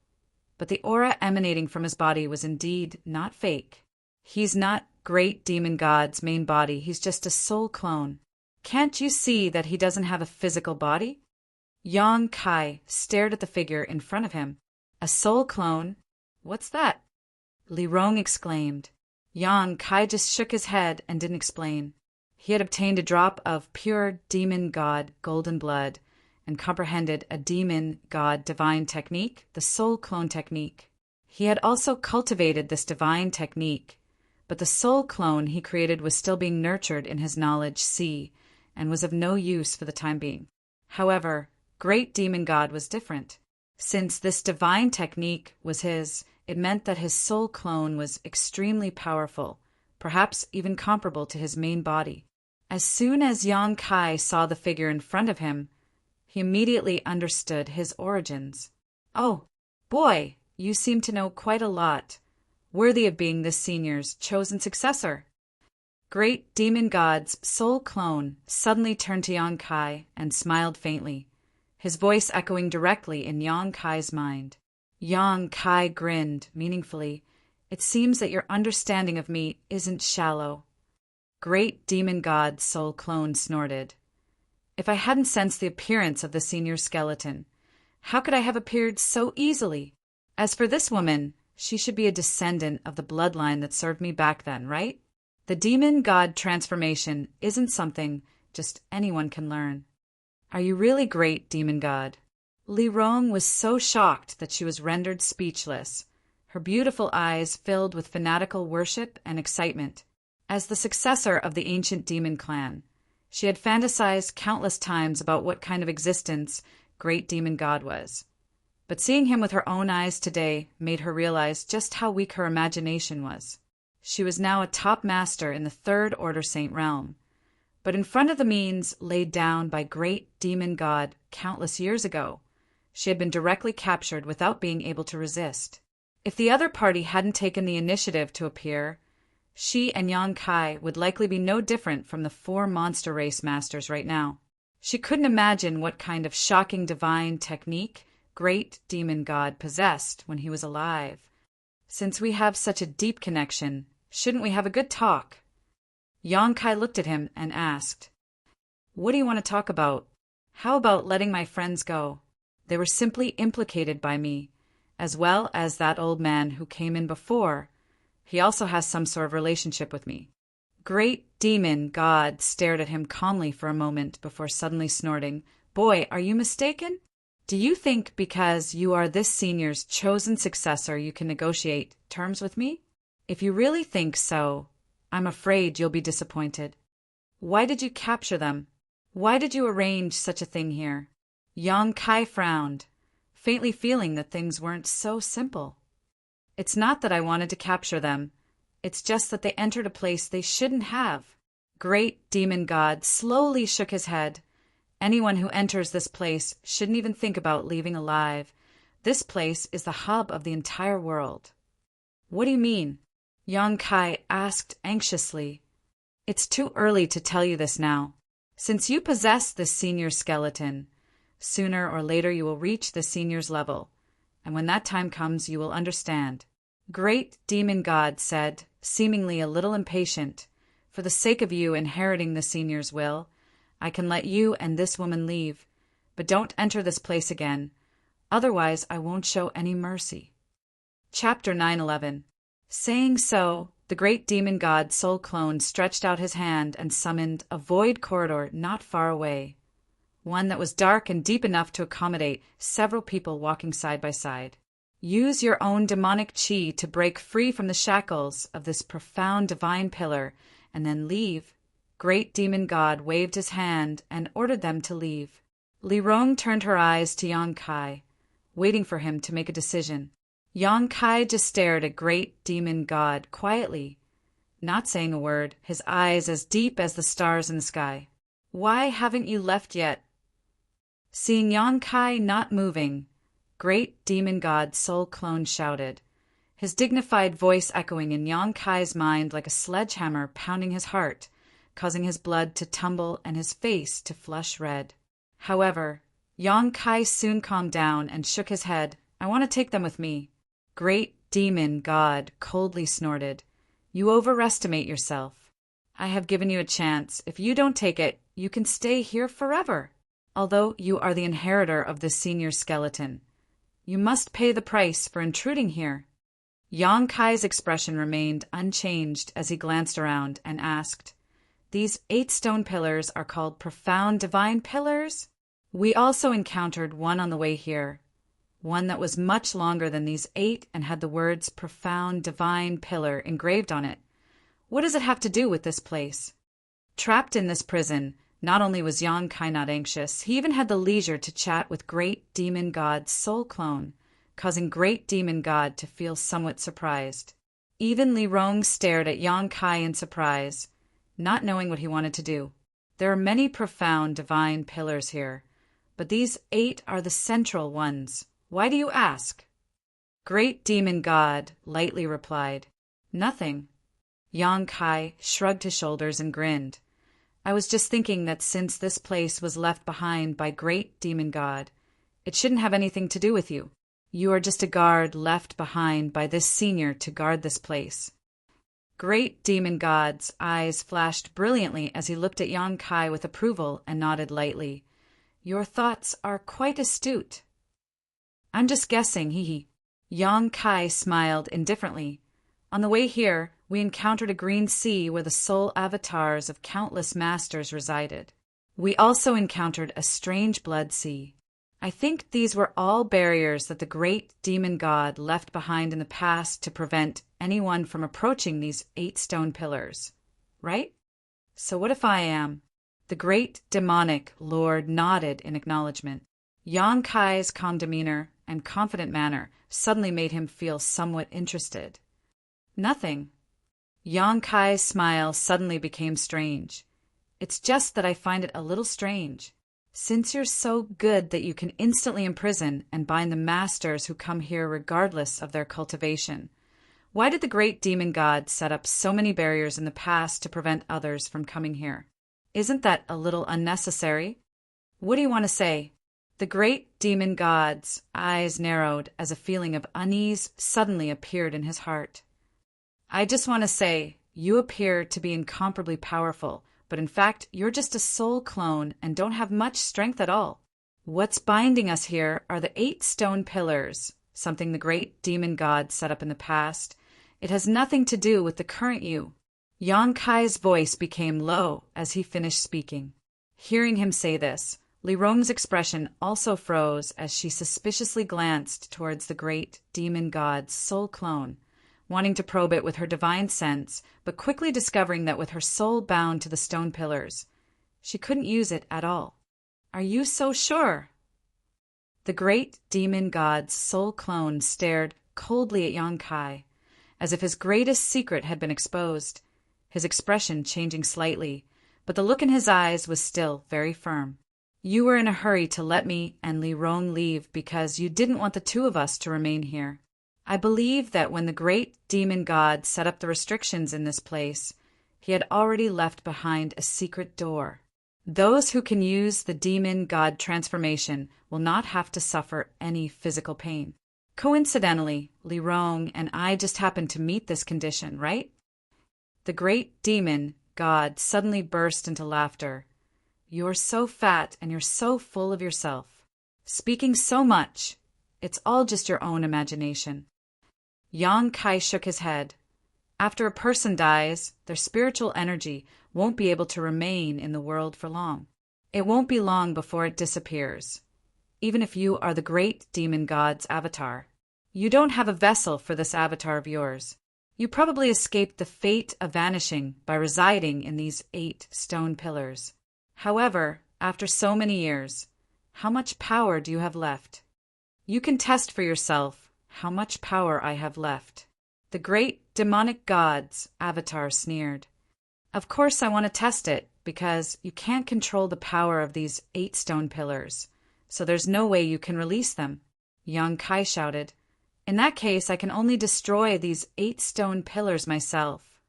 But the aura emanating from his body was indeed not fake. He's not Great Demon God's main body, he's just a soul clone. Can't you see that he doesn't have a physical body? Yang Kai stared at the figure in front of him. "A soul clone? What's that?" Li Rong exclaimed. Yang Kai just shook his head and didn't explain. He had obtained a drop of pure demon god golden blood and comprehended a demon god divine technique, the soul clone technique. He had also cultivated this divine technique, but the soul clone he created was still being nurtured in his knowledge sea, and was of no use for the time being. However, Great Demon God was different. Since this divine technique was his, it meant that his soul clone was extremely powerful, perhaps even comparable to his main body. As soon as Yang Kai saw the figure in front of him, he immediately understood his origins. "Oh, boy, you seem to know quite a lot, worthy of being this senior's chosen successor." Great Demon God's soul clone suddenly turned to Yang Kai and smiled faintly, his voice echoing directly in Yang Kai's mind. Yang Kai grinned meaningfully. "It seems that your understanding of me isn't shallow." Great Demon God's soul clone snorted. "If I hadn't sensed the appearance of the senior skeleton, how could I have appeared so easily? As for this woman, she should be a descendant of the bloodline that served me back then, right? The demon god transformation isn't something just anyone can learn." "Are you really Great Demon God?" Li Rong was so shocked that she was rendered speechless. her beautiful eyes filled with fanatical worship and excitement. As the successor of the ancient demon clan, she had fantasized countless times about what kind of existence Great Demon God was. But seeing him with her own eyes today made her realize just how weak her imagination was. She was now a top master in the Third Order Saint realm, but in front of the means laid down by Great Demon God countless years ago, she had been directly captured without being able to resist. If the other party hadn't taken the initiative to appear, she and Yang Kai would likely be no different from the 4 monster race masters right now. She couldn't imagine what kind of shocking divine technique Great Demon God possessed when he was alive. Since we have such a deep connection, shouldn't we have a good talk? Yang Kai looked at him and asked, "What do you want to talk about? How about letting my friends go? They were simply implicated by me, as well as that old man who came in before. He also has some sort of relationship with me." Great Demon God stared at him calmly for a moment before suddenly snorting, "Boy, are you mistaken? Do you think because you are this senior's chosen successor you can negotiate terms with me? If you really think so, I'm afraid you'll be disappointed. Why did you capture them? Why did you arrange such a thing here?" Yang Kai frowned, faintly feeling that things weren't so simple. "It's not that I wanted to capture them. It's just that they entered a place they shouldn't have." Great Demon God slowly shook his head. "Anyone who enters this place shouldn't even think about leaving alive. This place is the hub of the entire world." "What do you mean?" Yang Kai asked anxiously. "It's too early to tell you this now. Since you possess this senior skeleton, sooner or later you will reach the senior's level, and when that time comes you will understand." Great Demon God said, seemingly a little impatient, "For the sake of you inheriting the senior's will, I can let you and this woman leave, but don't enter this place again. Otherwise, I won't show any mercy." Chapter 911. Saying so, the Great Demon God Soul Clone stretched out his hand and summoned a void corridor not far away, one that was dark and deep enough to accommodate several people walking side by side. "Use your own demonic chi to break free from the shackles of this profound divine pillar, and then leave." Great Demon God waved his hand and ordered them to leave. Li Rong turned her eyes to Yang Kai, waiting for him to make a decision. Yang Kai just stared at Great Demon God quietly, not saying a word, his eyes as deep as the stars in the sky. "Why haven't you left yet?" Seeing Yang Kai not moving, Great Demon God Soul Clone shouted, his dignified voice echoing in Yang Kai's mind like a sledgehammer pounding his heart, causing his blood to tumble and his face to flush red. However, Yang Kai soon calmed down and shook his head. "I want to take them with me." Great Demon God coldly snorted, "You overestimate yourself. I have given you a chance. If you don't take it, you can stay here forever. Although you are the inheritor of this senior skeleton, you must pay the price for intruding here." Yang Kai's expression remained unchanged as he glanced around and asked, "These 8 stone pillars are called profound divine pillars?" "We also encountered one on the way here, one that was much longer than these 8 and had the words profound divine pillar engraved on it. What does it have to do with this place?" Trapped in this prison, not only was Yang Kai not anxious, he even had the leisure to chat with Great Demon God Soul Clone, causing Great Demon God to feel somewhat surprised. Even Li Rong stared at Yang Kai in surprise, not knowing what he wanted to do. There are many profound divine pillars here, but these 8 are the central ones. Why do you ask? Great Demon God lightly replied, "Nothing." Yang Kai shrugged his shoulders and grinned. "I was just thinking that since this place was left behind by Great Demon God, it shouldn't have anything to do with you. You are just a guard left behind by this senior to guard this place." Great Demon God's eyes flashed brilliantly as he looked at Yang Kai with approval and nodded lightly. "Your thoughts are quite astute." "I'm just guessing, hee. Yang Kai smiled indifferently. "On the way here, we encountered a green sea where the soul avatars of countless masters resided. We also encountered a strange blood sea, I think these were all barriers that the great demon god left behind in the past to prevent anyone from approaching these 8 stone pillars. Right? So what if I am? The great demonic lord nodded in acknowledgement. Yang Kai's calm demeanor and confident manner suddenly made him feel somewhat interested. Nothing. Yang Kai's smile suddenly became strange. It's just that I find it a little strange. Since you're so good that you can instantly imprison and bind the masters who come here regardless of their cultivation, why did the great demon god set up so many barriers in the past to prevent others from coming here? Isn't that a little unnecessary? What do you want to say? The great demon god's eyes narrowed as a feeling of unease suddenly appeared in his heart. I just want to say, you appear to be incomparably powerful, but in fact, you're just a soul clone and don't have much strength at all. What's binding us here are the 8 stone pillars, something the great demon god set up in the past. It has nothing to do with the current you. Yang Kai's voice became low as he finished speaking. Hearing him say this, Li Rong's expression also froze as she suspiciously glanced towards the great demon god's soul clone, wanting to probe it with her divine sense, but quickly discovering that with her soul bound to the stone pillars, she couldn't use it at all. Are you so sure? The great demon god's soul clone stared coldly at Yang Kai, as if his greatest secret had been exposed, his expression changing slightly, but the look in his eyes was still very firm. You were in a hurry to let me and Li Rong leave because you didn't want the 2 of us to remain here. I believe that when the great demon god set up the restrictions in this place, he had already left behind a secret door. Those who can use the demon god transformation will not have to suffer any physical pain. Coincidentally, Li Rong and I just happened to meet this condition, right? The great demon god suddenly burst into laughter. You're so fat and you're so full of yourself. Speaking so much. It's all just your own imagination. Yang Kai shook his head. After a person dies, their spiritual energy won't be able to remain in the world for long. It won't be long before it disappears. Even if you are the great demon god's avatar, you don't have a vessel for this avatar of yours. You probably escaped the fate of vanishing by residing in these 8 stone pillars. However, after so many years, how much power do you have left? You can test for yourself how much power I have left. The great demonic god's avatar sneered. Of course I want to test it, because you can't control the power of these 8 stone pillars, so there's no way you can release them. Yang Kai shouted. In that case, I can only destroy these 8 stone pillars myself.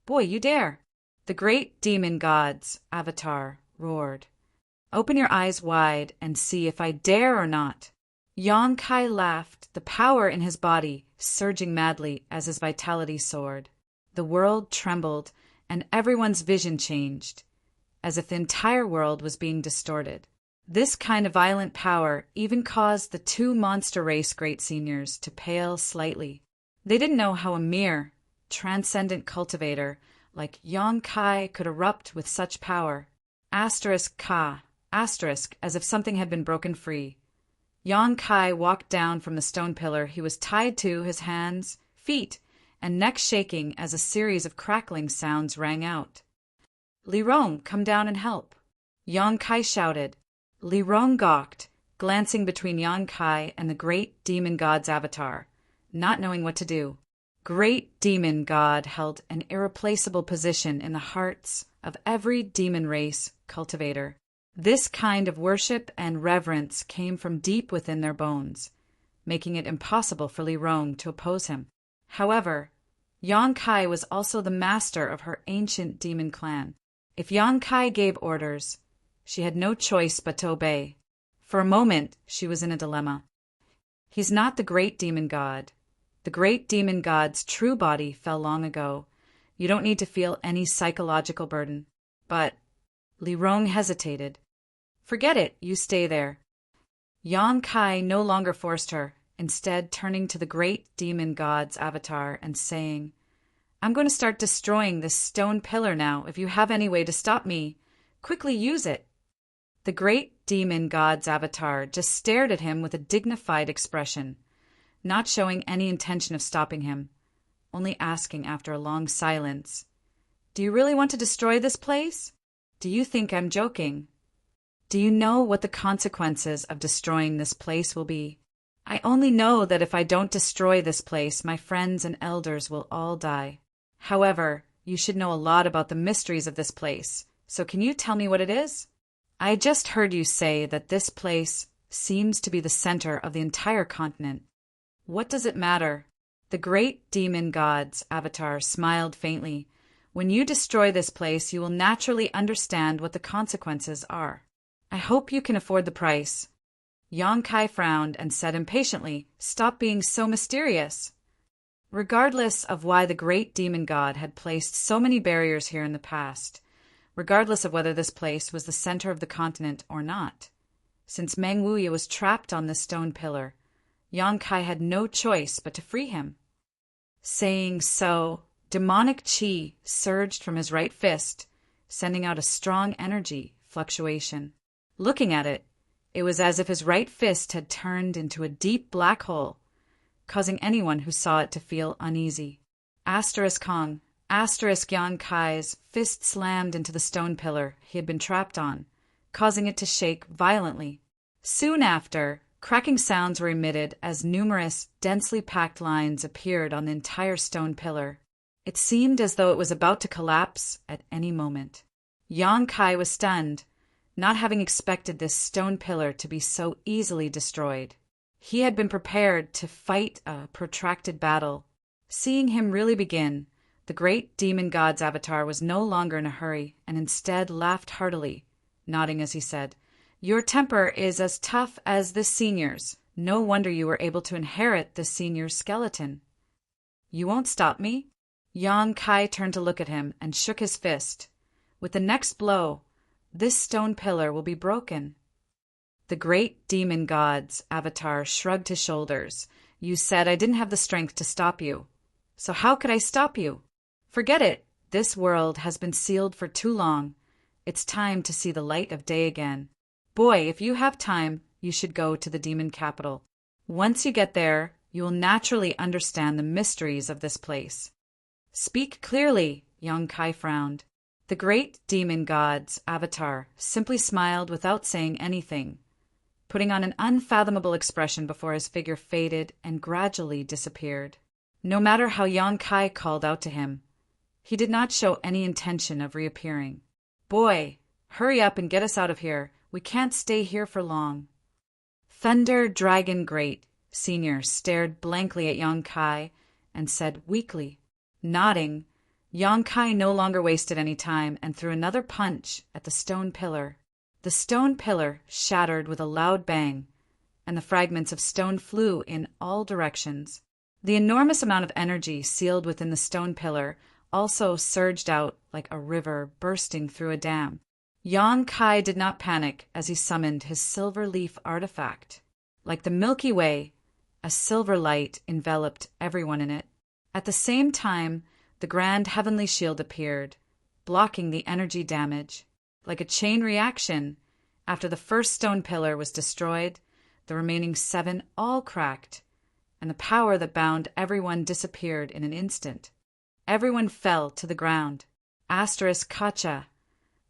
Boy, you dare! The great demon god's avatar roared. Open your eyes wide and see if I dare or not. Yang Kai laughed, the power in his body surging madly as his vitality soared. The world trembled, and everyone's vision changed, as if the entire world was being distorted. This kind of violent power even caused the 2 monster race great seniors to pale slightly. They didn't know how a mere, transcendent cultivator like Yang Kai could erupt with such power. Asterisk Ka, asterisk, as if something had been broken free. Yang Kai walked down from the stone pillar he was tied to, his hands, feet, and neck shaking as a series of crackling sounds rang out. Li Rong, come down and help. Yang Kai shouted. Li Rong gawked, glancing between Yang Kai and the great demon god's avatar, not knowing what to do. Great demon god held an irreplaceable position in the hearts of every demon race cultivator. This kind of worship and reverence came from deep within their bones, making it impossible for Li Rong to oppose him. However, Yang Kai was also the master of her ancient demon clan. If Yang Kai gave orders, she had no choice but to obey. For a moment, she was in a dilemma. He's not the great demon god. The great demon god's true body fell long ago. You don't need to feel any psychological burden. But Li Rong hesitated. Forget it, you stay there. Yang Kai no longer forced her, instead turning to the great demon god's avatar and saying, I'm going to start destroying this stone pillar now. If you have any way to stop me, quickly use it. The great demon god's avatar just stared at him with a dignified expression, not showing any intention of stopping him, only asking after a long silence, "Do you really want to destroy this place? Do you think I'm joking? Do you know what the consequences of destroying this place will be? I only know that if I don't destroy this place, my friends and elders will all die. However, you should know a lot about the mysteries of this place, so can you tell me what it is? I just heard you say that this place seems to be the center of the entire continent. What does it matter?" The great demon god's avatar smiled faintly. "When you destroy this place, you will naturally understand what the consequences are. I hope you can afford the price." Yang Kai frowned and said impatiently, "Stop being so mysterious." Regardless of why the great demon god had placed so many barriers here in the past, regardless of whether this place was the center of the continent or not, since Meng Wuya was trapped on this stone pillar, Yang Kai had no choice but to free him. Saying so, demonic qi surged from his right fist, sending out a strong energy fluctuation. Looking at it, it was as if his right fist had turned into a deep black hole, causing anyone who saw it to feel uneasy. Kong, Yang Kai's fist slammed into the stone pillar he had been trapped on, causing it to shake violently. Soon after, cracking sounds were emitted as numerous, densely packed lines appeared on the entire stone pillar. It seemed as though it was about to collapse at any moment. Yang Kai was stunned, not having expected this stone pillar to be so easily destroyed. He had been prepared to fight a protracted battle. Seeing him really begin, the great demon god's avatar was no longer in a hurry and instead laughed heartily, nodding as he said, "Your temper is as tough as this senior's. No wonder you were able to inherit this senior's skeleton. You won't stop me?" Yang Kai turned to look at him and shook his fist. "With the next blow, this stone pillar will be broken." The great demon god's avatar shrugged his shoulders. "You said I didn't have the strength to stop you. So how could I stop you? Forget it. This world has been sealed for too long. It's time to see the light of day again. Boy, if you have time, you should go to the demon capital. Once you get there, you will naturally understand the mysteries of this place." "Speak clearly," Yang Kai frowned. The great demon god's avatar simply smiled without saying anything, putting on an unfathomable expression before his figure faded and gradually disappeared. No matter how Yang Kai called out to him, he did not show any intention of reappearing. "Boy, hurry up and get us out of here. We can't stay here for long." Thunder Dragon Great Senior stared blankly at Yang Kai and said weakly. Nodding, Yang Kai no longer wasted any time and threw another punch at the stone pillar. The stone pillar shattered with a loud bang, and the fragments of stone flew in all directions. The enormous amount of energy sealed within the stone pillar also surged out like a river bursting through a dam. Yang Kai did not panic as he summoned his silver leaf artifact. Like the Milky Way, a silver light enveloped everyone in it. At the same time, the grand heavenly shield appeared, blocking the energy damage. Like a chain reaction, after the first stone pillar was destroyed, the remaining 7 all cracked, and the power that bound everyone disappeared in an instant. Everyone fell to the ground. Kacha.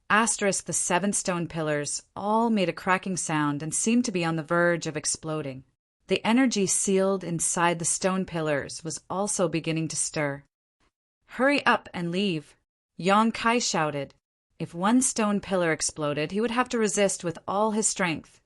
The 7 stone pillars all made a cracking sound and seemed to be on the verge of exploding. The energy sealed inside the stone pillars was also beginning to stir. "Hurry up and leave," Yang Kai shouted. If one stone pillar exploded, he would have to resist with all his strength.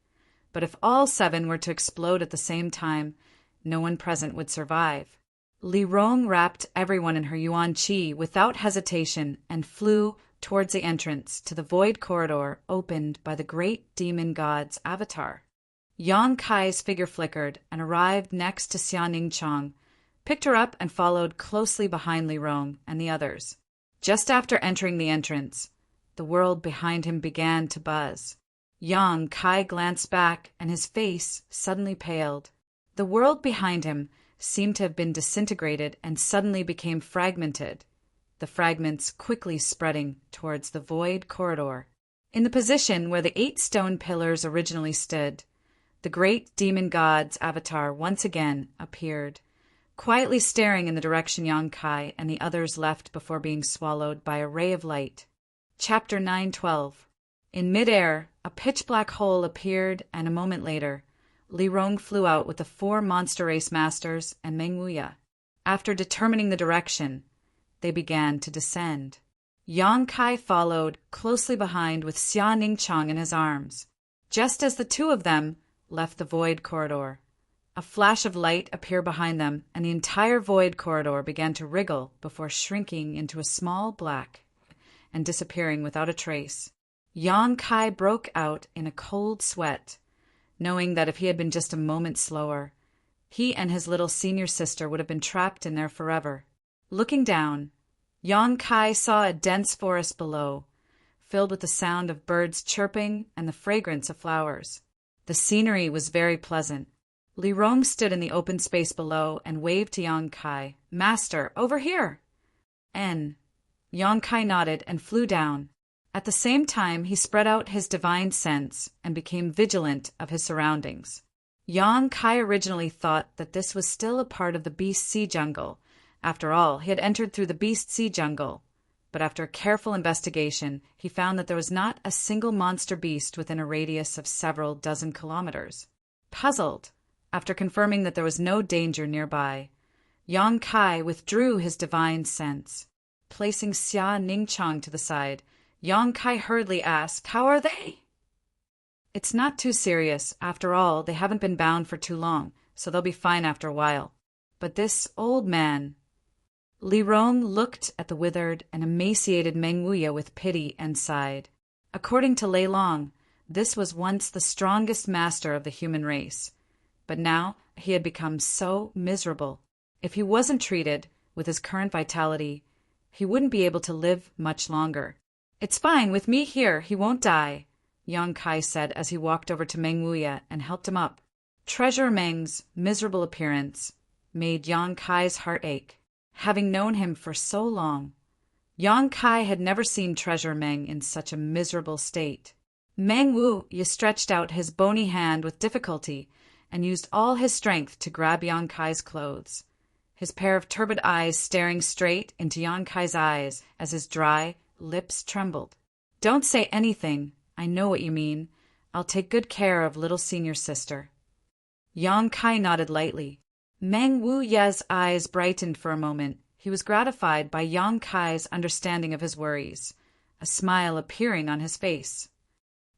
But if all 7 were to explode at the same time, no one present would survive. Li Rong wrapped everyone in her yuan qi without hesitation and flew towards the entrance to the void corridor opened by the great demon god's avatar. Yang Kai's figure flickered and arrived next to Xianing Chong, picked her up and followed closely behind Li Rong and the others. Just after entering the entrance, the world behind him began to buzz. Yang Kai glanced back and his face suddenly paled. The world behind him seemed to have been disintegrated and suddenly became fragmented, the fragments quickly spreading towards the void corridor. In the position where the 8 stone pillars originally stood, the great demon god's avatar once again appeared, quietly staring in the direction Yang Kai and the others left before being swallowed by a ray of light. Chapter 9:12. In midair, a pitch-black hole appeared, and a moment later, Li Rong flew out with the 4 monster race masters and Meng Wuya. After determining the direction, they began to descend. Yang Kai followed closely behind with Xia Ningchang in his arms. Just as the 2 of them left the void corridor, a flash of light appeared behind them, and the entire void corridor began to wriggle before shrinking into a small black and disappearing without a trace. Yang Kai broke out in a cold sweat, knowing that if he had been just a moment slower, he and his little senior sister would have been trapped in there forever. Looking down, Yang Kai saw a dense forest below, filled with the sound of birds chirping and the fragrance of flowers. The scenery was very pleasant. Li Rong stood in the open space below and waved to Yang Kai. "Master, over here!" Yang Kai nodded and flew down. At the same time, he spread out his divine sense and became vigilant of his surroundings. Yang Kai originally thought that this was still a part of the Beast Sea Jungle. After all, he had entered through the Beast Sea Jungle. But after a careful investigation, he found that there was not a single monster beast within a radius of several dozen kilometers. Puzzled, after confirming that there was no danger nearby, Yang Kai withdrew his divine sense. Placing Xia Ningchang to the side, Yang Kai hurriedly asked, "How are they?" "It's not too serious. After all, they haven't been bound for too long, so they'll be fine after a while. But this old man—" Li Rong looked at the withered and emaciated Meng Wuya with pity and sighed. According to Lei Long, this was once the strongest master of the human race. But now he had become so miserable. If he wasn't treated with his current vitality, he wouldn't be able to live much longer. "It's fine with me here, he won't die," Yang Kai said as he walked over to Meng Wuya and helped him up. Treasure Meng's miserable appearance made Yang Kai's heart ache. Having known him for so long, Yang Kai had never seen Treasure Meng in such a miserable state. Meng Wuya stretched out his bony hand with difficulty and used all his strength to grab Yang Kai's clothes, his pair of turbid eyes staring straight into Yang Kai's eyes as his dry lips trembled. "Don't say anything. I know what you mean. I'll take good care of little senior sister." Yang Kai nodded lightly. Meng Wuya's eyes brightened for a moment. He was gratified by Yang Kai's understanding of his worries, a smile appearing on his face.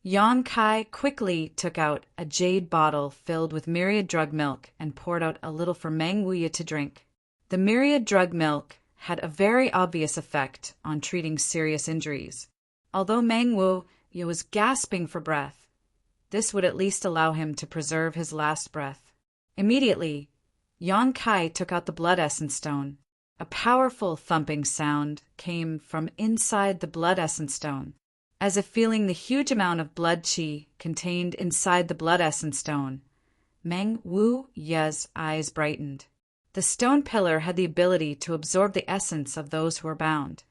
Yang Kai quickly took out a jade bottle filled with myriad drug milk and poured out a little for Meng Wuya to drink. The myriad drug milk had a very obvious effect on treating serious injuries. Although Meng Wuya was gasping for breath, this would at least allow him to preserve his last breath. Immediately, Yang Kai took out the blood essence stone. A powerful thumping sound came from inside the blood essence stone. As if feeling the huge amount of blood qi contained inside the blood essence stone, Meng Wuya's eyes brightened. The stone pillar had the ability to absorb the essence of those who were bound.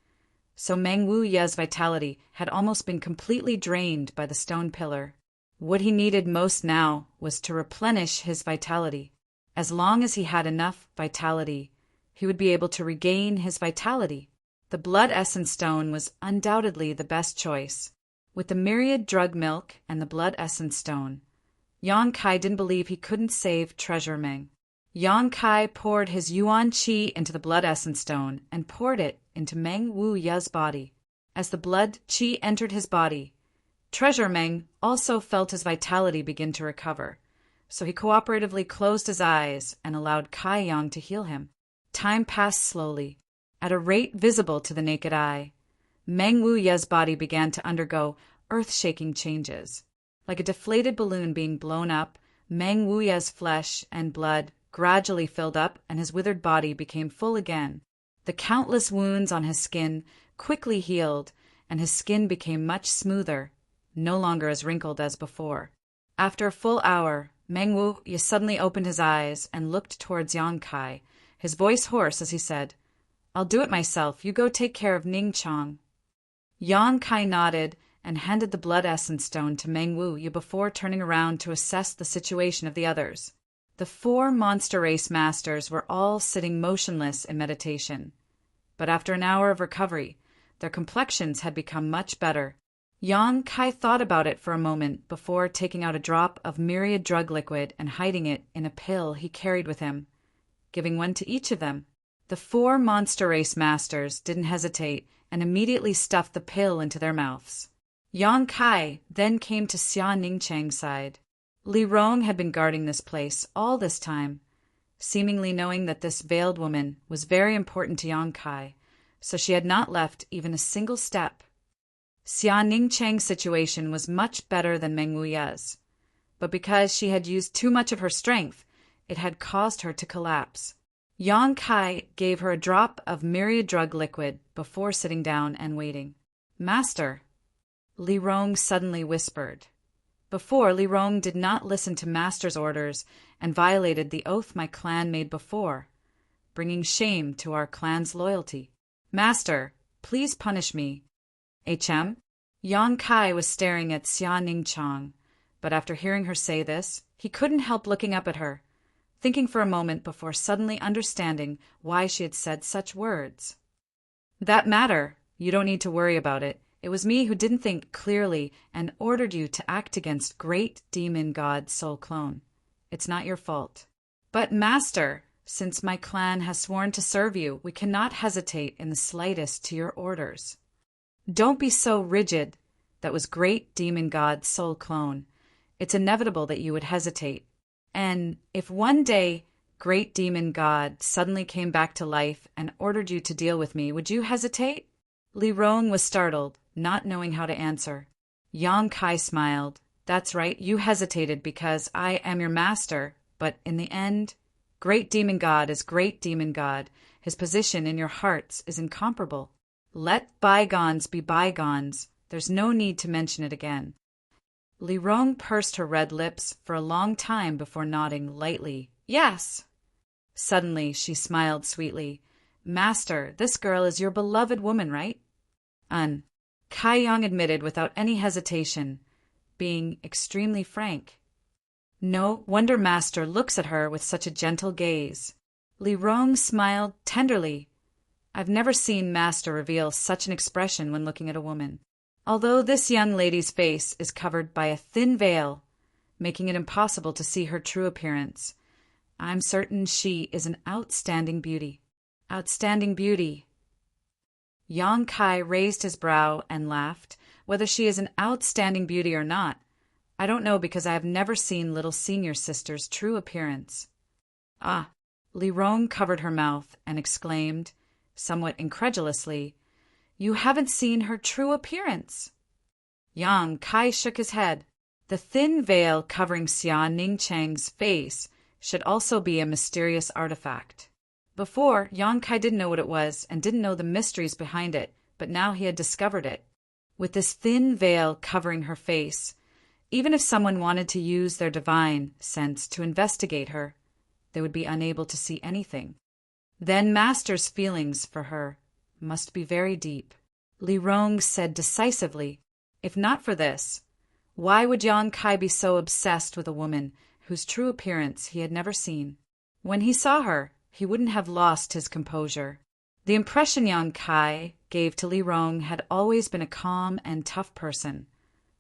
So Meng Wuya's vitality had almost been completely drained by the stone pillar. What he needed most now was to replenish his vitality. As long as he had enough vitality, he would be able to regain his vitality. The blood essence stone was undoubtedly the best choice. With the myriad drug milk and the blood essence stone, Yang Kai didn't believe he couldn't save Treasure Meng. Yang Kai poured his yuan qi into the blood essence stone and poured it into Meng Wuya's body. As the blood qi entered his body, Treasure Meng also felt his vitality begin to recover, so he cooperatively closed his eyes and allowed Kai Yang to heal him. Time passed slowly, at a rate visible to the naked eye. Meng Wuya's body began to undergo earth-shaking changes. Like a deflated balloon being blown up, Meng Wuya's flesh and blood gradually filled up and his withered body became full again. The countless wounds on his skin quickly healed, and his skin became much smoother, no longer as wrinkled as before. After a full hour, Meng Wuya suddenly opened his eyes and looked towards Yang Kai, his voice hoarse as he said, "I'll do it myself. You go take care of Ningchang." Yang Kai nodded and handed the blood essence stone to Meng Wu Yu before turning around to assess the situation of the others. The 4 monster race masters were all sitting motionless in meditation. But after an hour of recovery, their complexions had become much better. Yang Kai thought about it for a moment before taking out a drop of myriad drug liquid and hiding it in a pill he carried with him, giving one to each of them. The 4 monster race masters didn't hesitate and immediately stuffed the pill into their mouths. Yang Kai then came to Xia Ningchang's side. Li Rong had been guarding this place all this time, seemingly knowing that this veiled woman was very important to Yang Kai, so she had not left even a single step. Xia Ningchang's situation was much better than Meng Wuya's, but because she had used too much of her strength, it had caused her to collapse. Yang Kai gave her a drop of myriad drug liquid before sitting down and waiting. "Master," Li Rong suddenly whispered. Before, Li Rong did not listen to Master's orders and violated the oath my clan made before, bringing shame to our clan's loyalty. "Master, please punish me." "HM?" Yang Kai was staring at Xia Ningchang, but after hearing her say this, he couldn't help looking up at her, thinking for a moment before suddenly understanding why she had said such words. "That matter, you don't need to worry about it. It was me who didn't think clearly and ordered you to act against great demon god Soul Clone. It's not your fault." "But Master, since my clan has sworn to serve you, we cannot hesitate in the slightest to your orders." "Don't be so rigid. That was great demon god Soul Clone. It's inevitable that you would hesitate. And if one day great demon god suddenly came back to life and ordered you to deal with me, would you hesitate?" Li Rong was startled, not knowing how to answer. Yang Kai smiled. "That's right, you hesitated because I am your master, but in the end, great demon god is great demon god. His position in your hearts is incomparable. Let bygones be bygones. There's no need to mention it again." Li Rong pursed her red lips for a long time before nodding lightly. "Yes." Suddenly, she smiled sweetly. "Master, this girl is your beloved woman, right?" Kai Yang admitted without any hesitation, being extremely frank. "No wonder Master looks at her with such a gentle gaze." Li Rong smiled tenderly. "I've never seen Master reveal such an expression when looking at a woman. Although this young lady's face is covered by a thin veil, making it impossible to see her true appearance, I'm certain she is an outstanding beauty." "Outstanding beauty." Yang Kai raised his brow and laughed. "Whether she is an outstanding beauty or not, I don't know because I have never seen little senior sister's true appearance." "Ah!" Li Rong covered her mouth and exclaimed, somewhat incredulously, "You haven't seen her true appearance?" Yang Kai shook his head. The thin veil covering Xia Ningchang's face should also be a mysterious artifact. Before, Yang Kai didn't know what it was and didn't know the mysteries behind it, but now he had discovered it. With this thin veil covering her face, even if someone wanted to use their divine sense to investigate her, they would be unable to see anything. Then Master's feelings for her must be very deep. Li Rong said decisively, "If not for this, why would Yang Kai be so obsessed with a woman whose true appearance he had never seen? When he saw her, he wouldn't have lost his composure." The impression Yang Kai gave to Li Rong had always been a calm and tough person,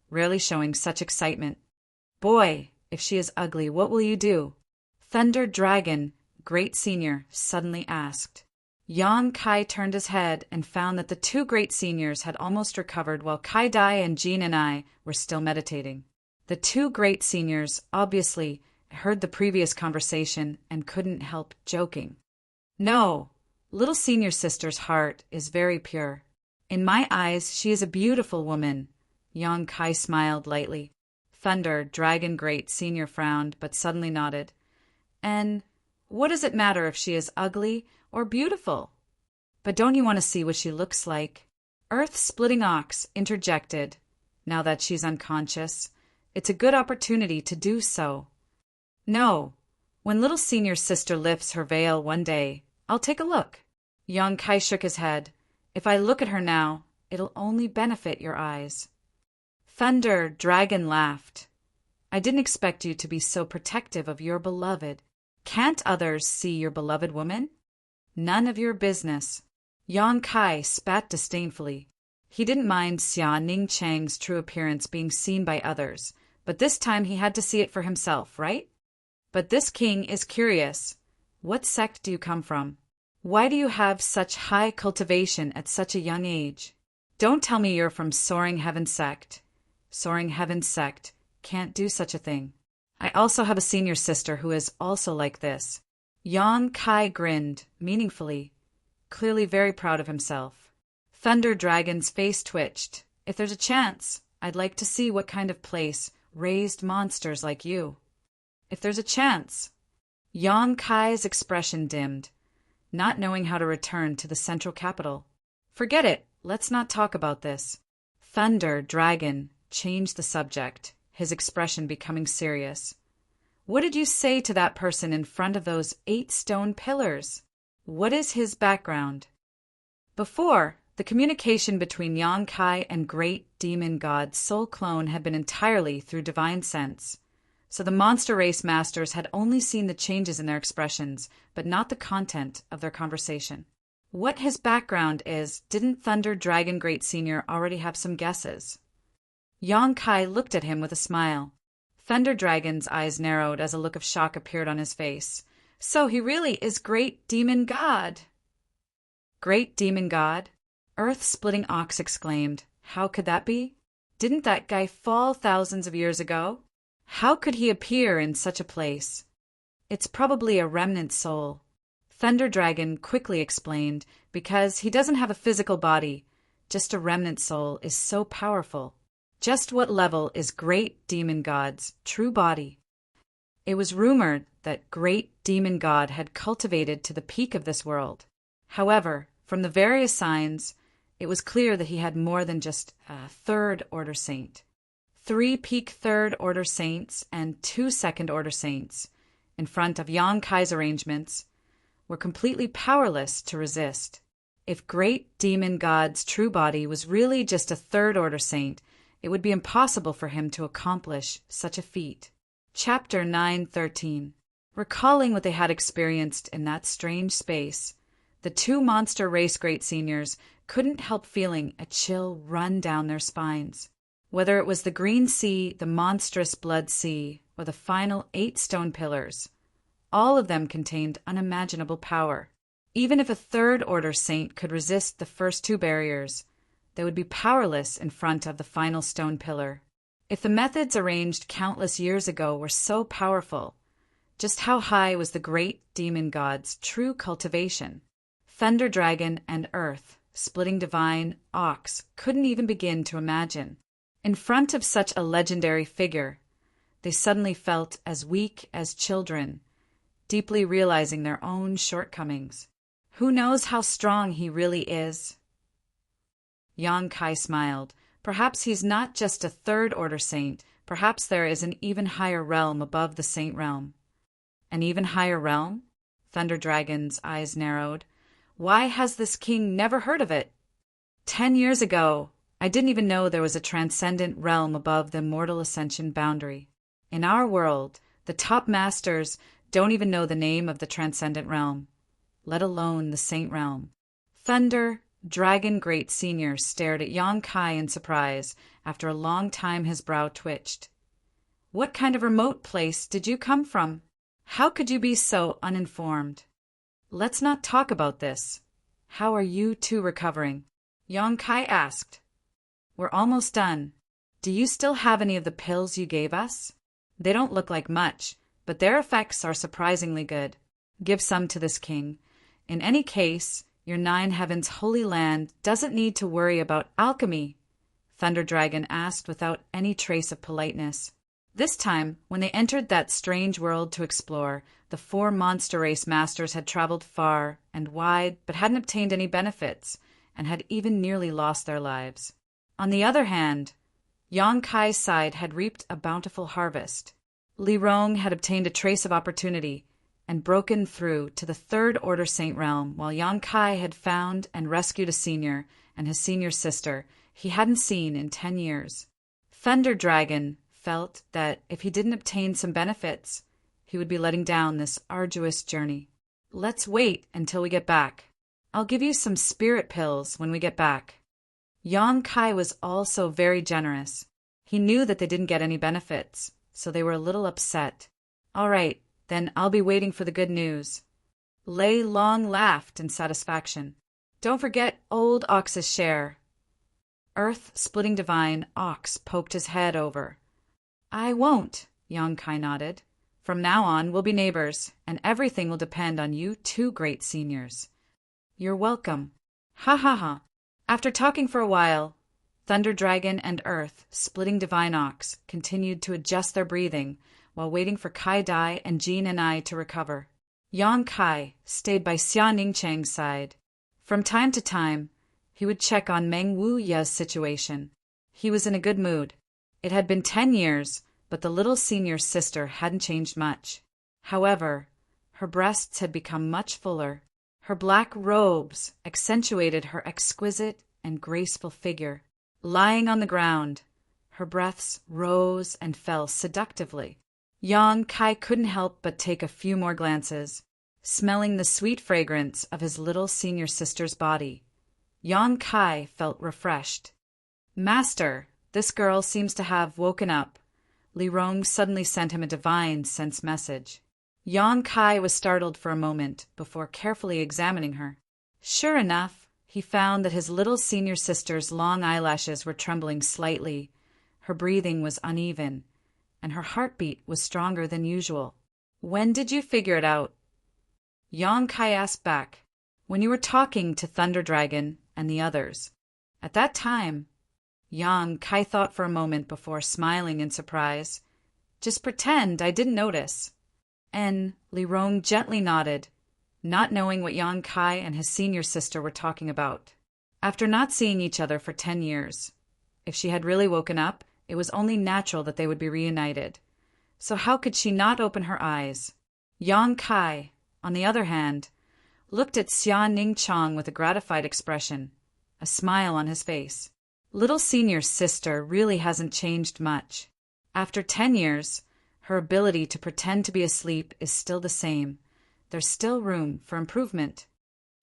rarely showing such excitement. "Boy, if she is ugly, what will you do?" Thunder Dragon, Great Senior, suddenly asked. Yang Kai turned his head and found that the 2 great seniors had almost recovered while Kai Dai and Jean and I were still meditating. The 2 great seniors obviously heard the previous conversation and couldn't help joking. "No, little senior sister's heart is very pure. In my eyes, she is a beautiful woman." Yang Kai smiled lightly. Thunder Dragon Great Senior frowned, but suddenly nodded. "And what does it matter if she is ugly or beautiful?" "But don't you want to see what she looks like?" Earth-Splitting Ox interjected. "Now that she's unconscious, it's a good opportunity to do so." "No. When little senior sister lifts her veil one day, I'll take a look." Yang Kai shook his head. "If I look at her now, it'll only benefit your eyes." Thunder Dragon laughed. I didn't expect you to be so protective of your beloved. Can't others see your beloved woman? None of your business. Yang Kai spat disdainfully. He didn't mind Xia Ning Chang's true appearance being seen by others, but this time he had to see it for himself, right? But this king is curious. What sect do you come from? Why do you have such high cultivation at such a young age? Don't tell me you're from Soaring Heaven sect. Soaring Heaven sect can't do such a thing. I also have a senior sister who is also like this. Yang Kai grinned, meaningfully, clearly very proud of himself. Thunder Dragon's face twitched. If there's a chance, I'd like to see what kind of place raised monsters like you. If there's a chance. Yang Kai's expression dimmed, not knowing how to return to the central capital. Forget it, let's not talk about this. Thunder Dragon changed the subject, his expression becoming serious. What did you say to that person in front of those 8 stone pillars? What is his background? Before, the communication between Yang Kai and great demon god Soul Clone had been entirely through divine sense, so the monster race masters had only seen the changes in their expressions, but not the content of their conversation. What his background is, didn't Thunder Dragon Great Senior already have some guesses? Yang Kai looked at him with a smile. Thunder Dragon's eyes narrowed as a look of shock appeared on his face. So he really is Great Demon God. Great Demon God? Earth-splitting Ox exclaimed. How could that be? Didn't that guy fall thousands of years ago? How could he appear in such a place? It's probably a remnant soul. Thunder Dragon quickly explained, because he doesn't have a physical body. Just a remnant soul is so powerful. Just what level is Great Demon God's true body? It was rumored that Great Demon God had cultivated to the peak of this world. However, from the various signs, it was clear that he had more than just a third-order saint. 3 peak third-order saints and 2 second-order saints, in front of Yang Kai's arrangements, were completely powerless to resist. If Great Demon God's true body was really just a third-order saint, it would be impossible for him to accomplish such a feat. Chapter 9:13. Recalling what they had experienced in that strange space, the 2 monster race great seniors couldn't help feeling a chill run down their spines. Whether it was the green sea, the monstrous blood sea, or the final 8 stone pillars, all of them contained unimaginable power. Even if a third-order saint could resist the first 2 barriers, they would be powerless in front of the final stone pillar. If the methods arranged countless years ago were so powerful, just how high was the Great Demon God's true cultivation? Thunder Dragon and Earth, splitting divine Ox, couldn't even begin to imagine. In front of such a legendary figure, they suddenly felt as weak as children, deeply realizing their own shortcomings. Who knows how strong he really is? Yang Kai smiled. Perhaps he's not just a third-order saint. Perhaps there is an even higher realm above the saint realm. An even higher realm? Thunder Dragon's eyes narrowed. Why has this king never heard of it? 10 years ago, I didn't even know there was a transcendent realm above the mortal ascension boundary. In our world, the top masters don't even know the name of the transcendent realm, let alone the saint realm. Thunder Dragon Great Senior stared at Yang Kai in surprise. After a long time his brow twitched. What kind of remote place did you come from? How could you be so uninformed? Let's not talk about this. How are you 2 recovering? Yang Kai asked. We're almost done. Do you still have any of the pills you gave us? They don't look like much, but their effects are surprisingly good. Give some to this king. In any case, your 9 heavens holy land doesn't need to worry about alchemy, Thunder Dragon asked without any trace of politeness. This time, when they entered that strange world to explore, the 4 monster race masters had traveled far and wide but hadn't obtained any benefits, and had even nearly lost their lives. On the other hand, Yang Kai's side had reaped a bountiful harvest. Li Rong had obtained a trace of opportunity and broken through to the third-order saint realm, while Yang Kai had found and rescued a senior and his senior sister he hadn't seen in 10 years. Thunder Dragon felt that if he didn't obtain some benefits, he would be letting down this arduous journey. Let's wait until we get back. I'll give you some spirit pills when we get back. Yang Kai was also very generous. He knew that they didn't get any benefits, so they were a little upset. All right, then I'll be waiting for the good news. Lei Long laughed in satisfaction. Don't forget old Ox's share. Earth-splitting divine Ox poked his head over. I won't, Yang Kai nodded. From now on, we'll be neighbors, and everything will depend on you two great seniors. You're welcome. Ha ha ha. After talking for a while, Thunder Dragon and Earth-splitting divine Ox continued to adjust their breathing while waiting for Kai Dai and Jean and I to recover. Yang Kai stayed by Xia Ningchang's side. From time to time, he would check on Meng Wuya's situation. He was in a good mood. It had been 10 years, but the little senior sister hadn't changed much. However, her breasts had become much fuller. Her black robes accentuated her exquisite and graceful figure. Lying on the ground, her breaths rose and fell seductively. Yang Kai couldn't help but take a few more glances, smelling the sweet fragrance of his little senior sister's body. Yang Kai felt refreshed. Master, this girl seems to have woken up. Li Rong suddenly sent him a divine sense message. Yang Kai was startled for a moment before carefully examining her. Sure enough, he found that his little senior sister's long eyelashes were trembling slightly. Her breathing was uneven, and her heartbeat was stronger than usual. When did you figure it out? Yang Kai asked back. When you were talking to Thunder Dragon and the others. At that time, Yang Kai thought for a moment before smiling in surprise. Just pretend I didn't notice. And Li Rong gently nodded, not knowing what Yang Kai and his senior sister were talking about. After not seeing each other for 10 years, if she had really woken up, it was only natural that they would be reunited. So how could she not open her eyes? Yang Kai, on the other hand, looked at Xia Ningchang with a gratified expression, a smile on his face. Little senior's sister really hasn't changed much. After 10 years, her ability to pretend to be asleep is still the same. There's still room for improvement.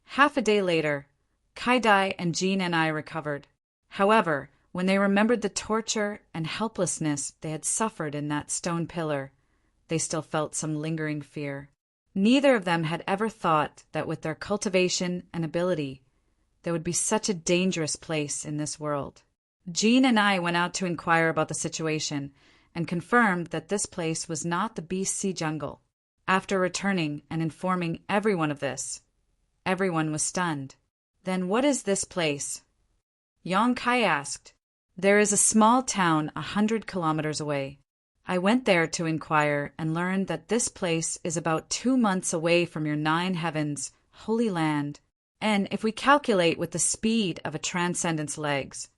Half a day later, Kai Dai and Jean and I recovered. However, when they remembered the torture and helplessness they had suffered in that stone pillar, they still felt some lingering fear. Neither of them had ever thought that with their cultivation and ability, there would be such a dangerous place in this world. Jean and I went out to inquire about the situation and confirmed that this place was not the Beast Sea Jungle. After returning and informing everyone of this, everyone was stunned. Then what is this place? Yang Kai asked. There is a small town 100 kilometers away. I went there to inquire and learned that this place is about 2 months away from your 9 heavens, holy land, and if we calculate with the speed of a transcendent's legs.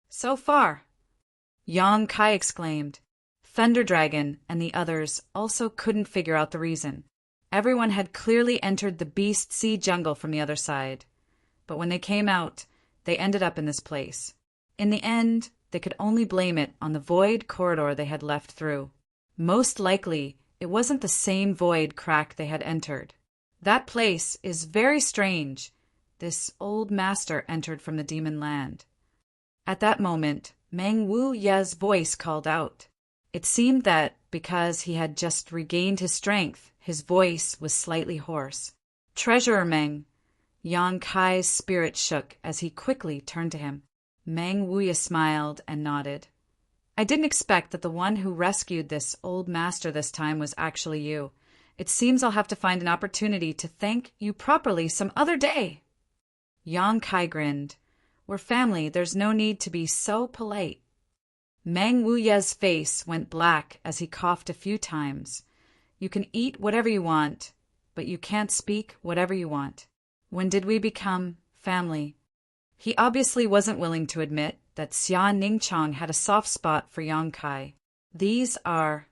So far, Yang Kai exclaimed. Thunder Dragon and the others also couldn't figure out the reason. Everyone had clearly entered the Beast Sea Jungle from the other side, but when they came out, they ended up in this place. In the end, they could only blame it on the void corridor they had left through. Most likely, it wasn't the same void crack they had entered. That place is very strange. This old master entered from the demon land. At that moment, Meng Wuya's voice called out. It seemed that, because he had just regained his strength, his voice was slightly hoarse. Treasurer Meng. Yang Kai's spirit shook as he quickly turned to him. Meng Wuya smiled and nodded. I didn't expect that the one who rescued this old master this time was actually you. It seems I'll have to find an opportunity to thank you properly some other day. Yang Kai grinned. We're family, there's no need to be so polite. Meng Wuya's face went black as he coughed a few times. You can eat whatever you want, but you can't speak whatever you want. When did we become family? He obviously wasn't willing to admit that Xia Ningchang had a soft spot for Yang Kai. These are...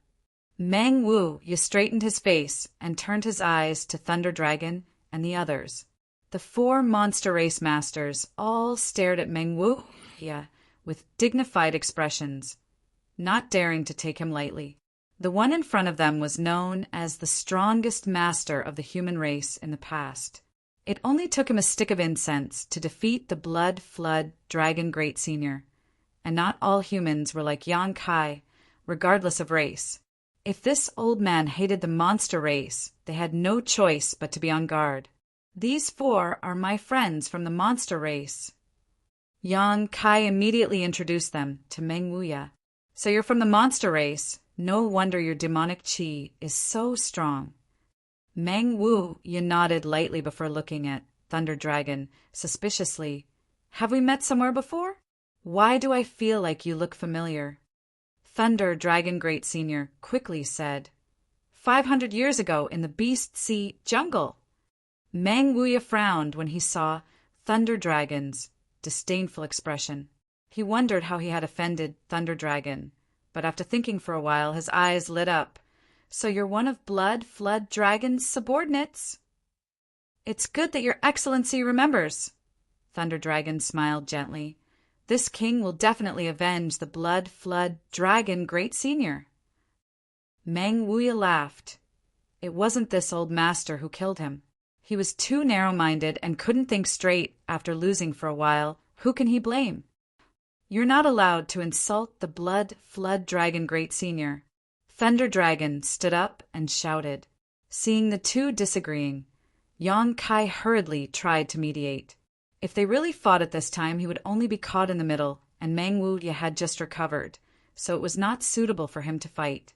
Meng Wuya straightened his face and turned his eyes to Thunder Dragon and the others. The 4 monster race masters all stared at Meng Wuya with dignified expressions. not daring to take him lightly. The one in front of them was known as the strongest master of the human race in the past. It only took him a stick of incense to defeat the Blood Flood Dragon Great Senior. And not all humans were like Yang Kai, regardless of race. If this old man hated the monster race, they had no choice but to be on guard. "These four are my friends from the monster race." Yang Kai immediately introduced them to Meng Wuya. "So you're from the monster race? No wonder your demonic qi is so strong." Meng Wuya nodded lightly before looking at Thunder Dragon suspiciously. "Have we met somewhere before? Why do I feel like you look familiar?" Thunder Dragon Great Senior quickly said, 500 years ago in the Beast Sea jungle." Meng Wuya frowned when he saw Thunder Dragon's disdainful expression. He wondered how he had offended Thunder Dragon, but after thinking for a while, his eyes lit up. "So you're one of Blood Flood Dragon's subordinates?" "It's good that your Excellency remembers." Thunder Dragon smiled gently. "This king will definitely avenge the Blood Flood Dragon Great Senior." Meng Wuya laughed. It wasn't this old master who killed him. He was too narrow-minded and couldn't think straight after losing for a while. Who can he blame? "You're not allowed to insult the Blood Flood Dragon Great Senior." Thunder Dragon stood up and shouted. Seeing the two disagreeing, Yang Kai hurriedly tried to mediate. If they really fought at this time, he would only be caught in the middle, and Meng Wuya had just recovered, so it was not suitable for him to fight.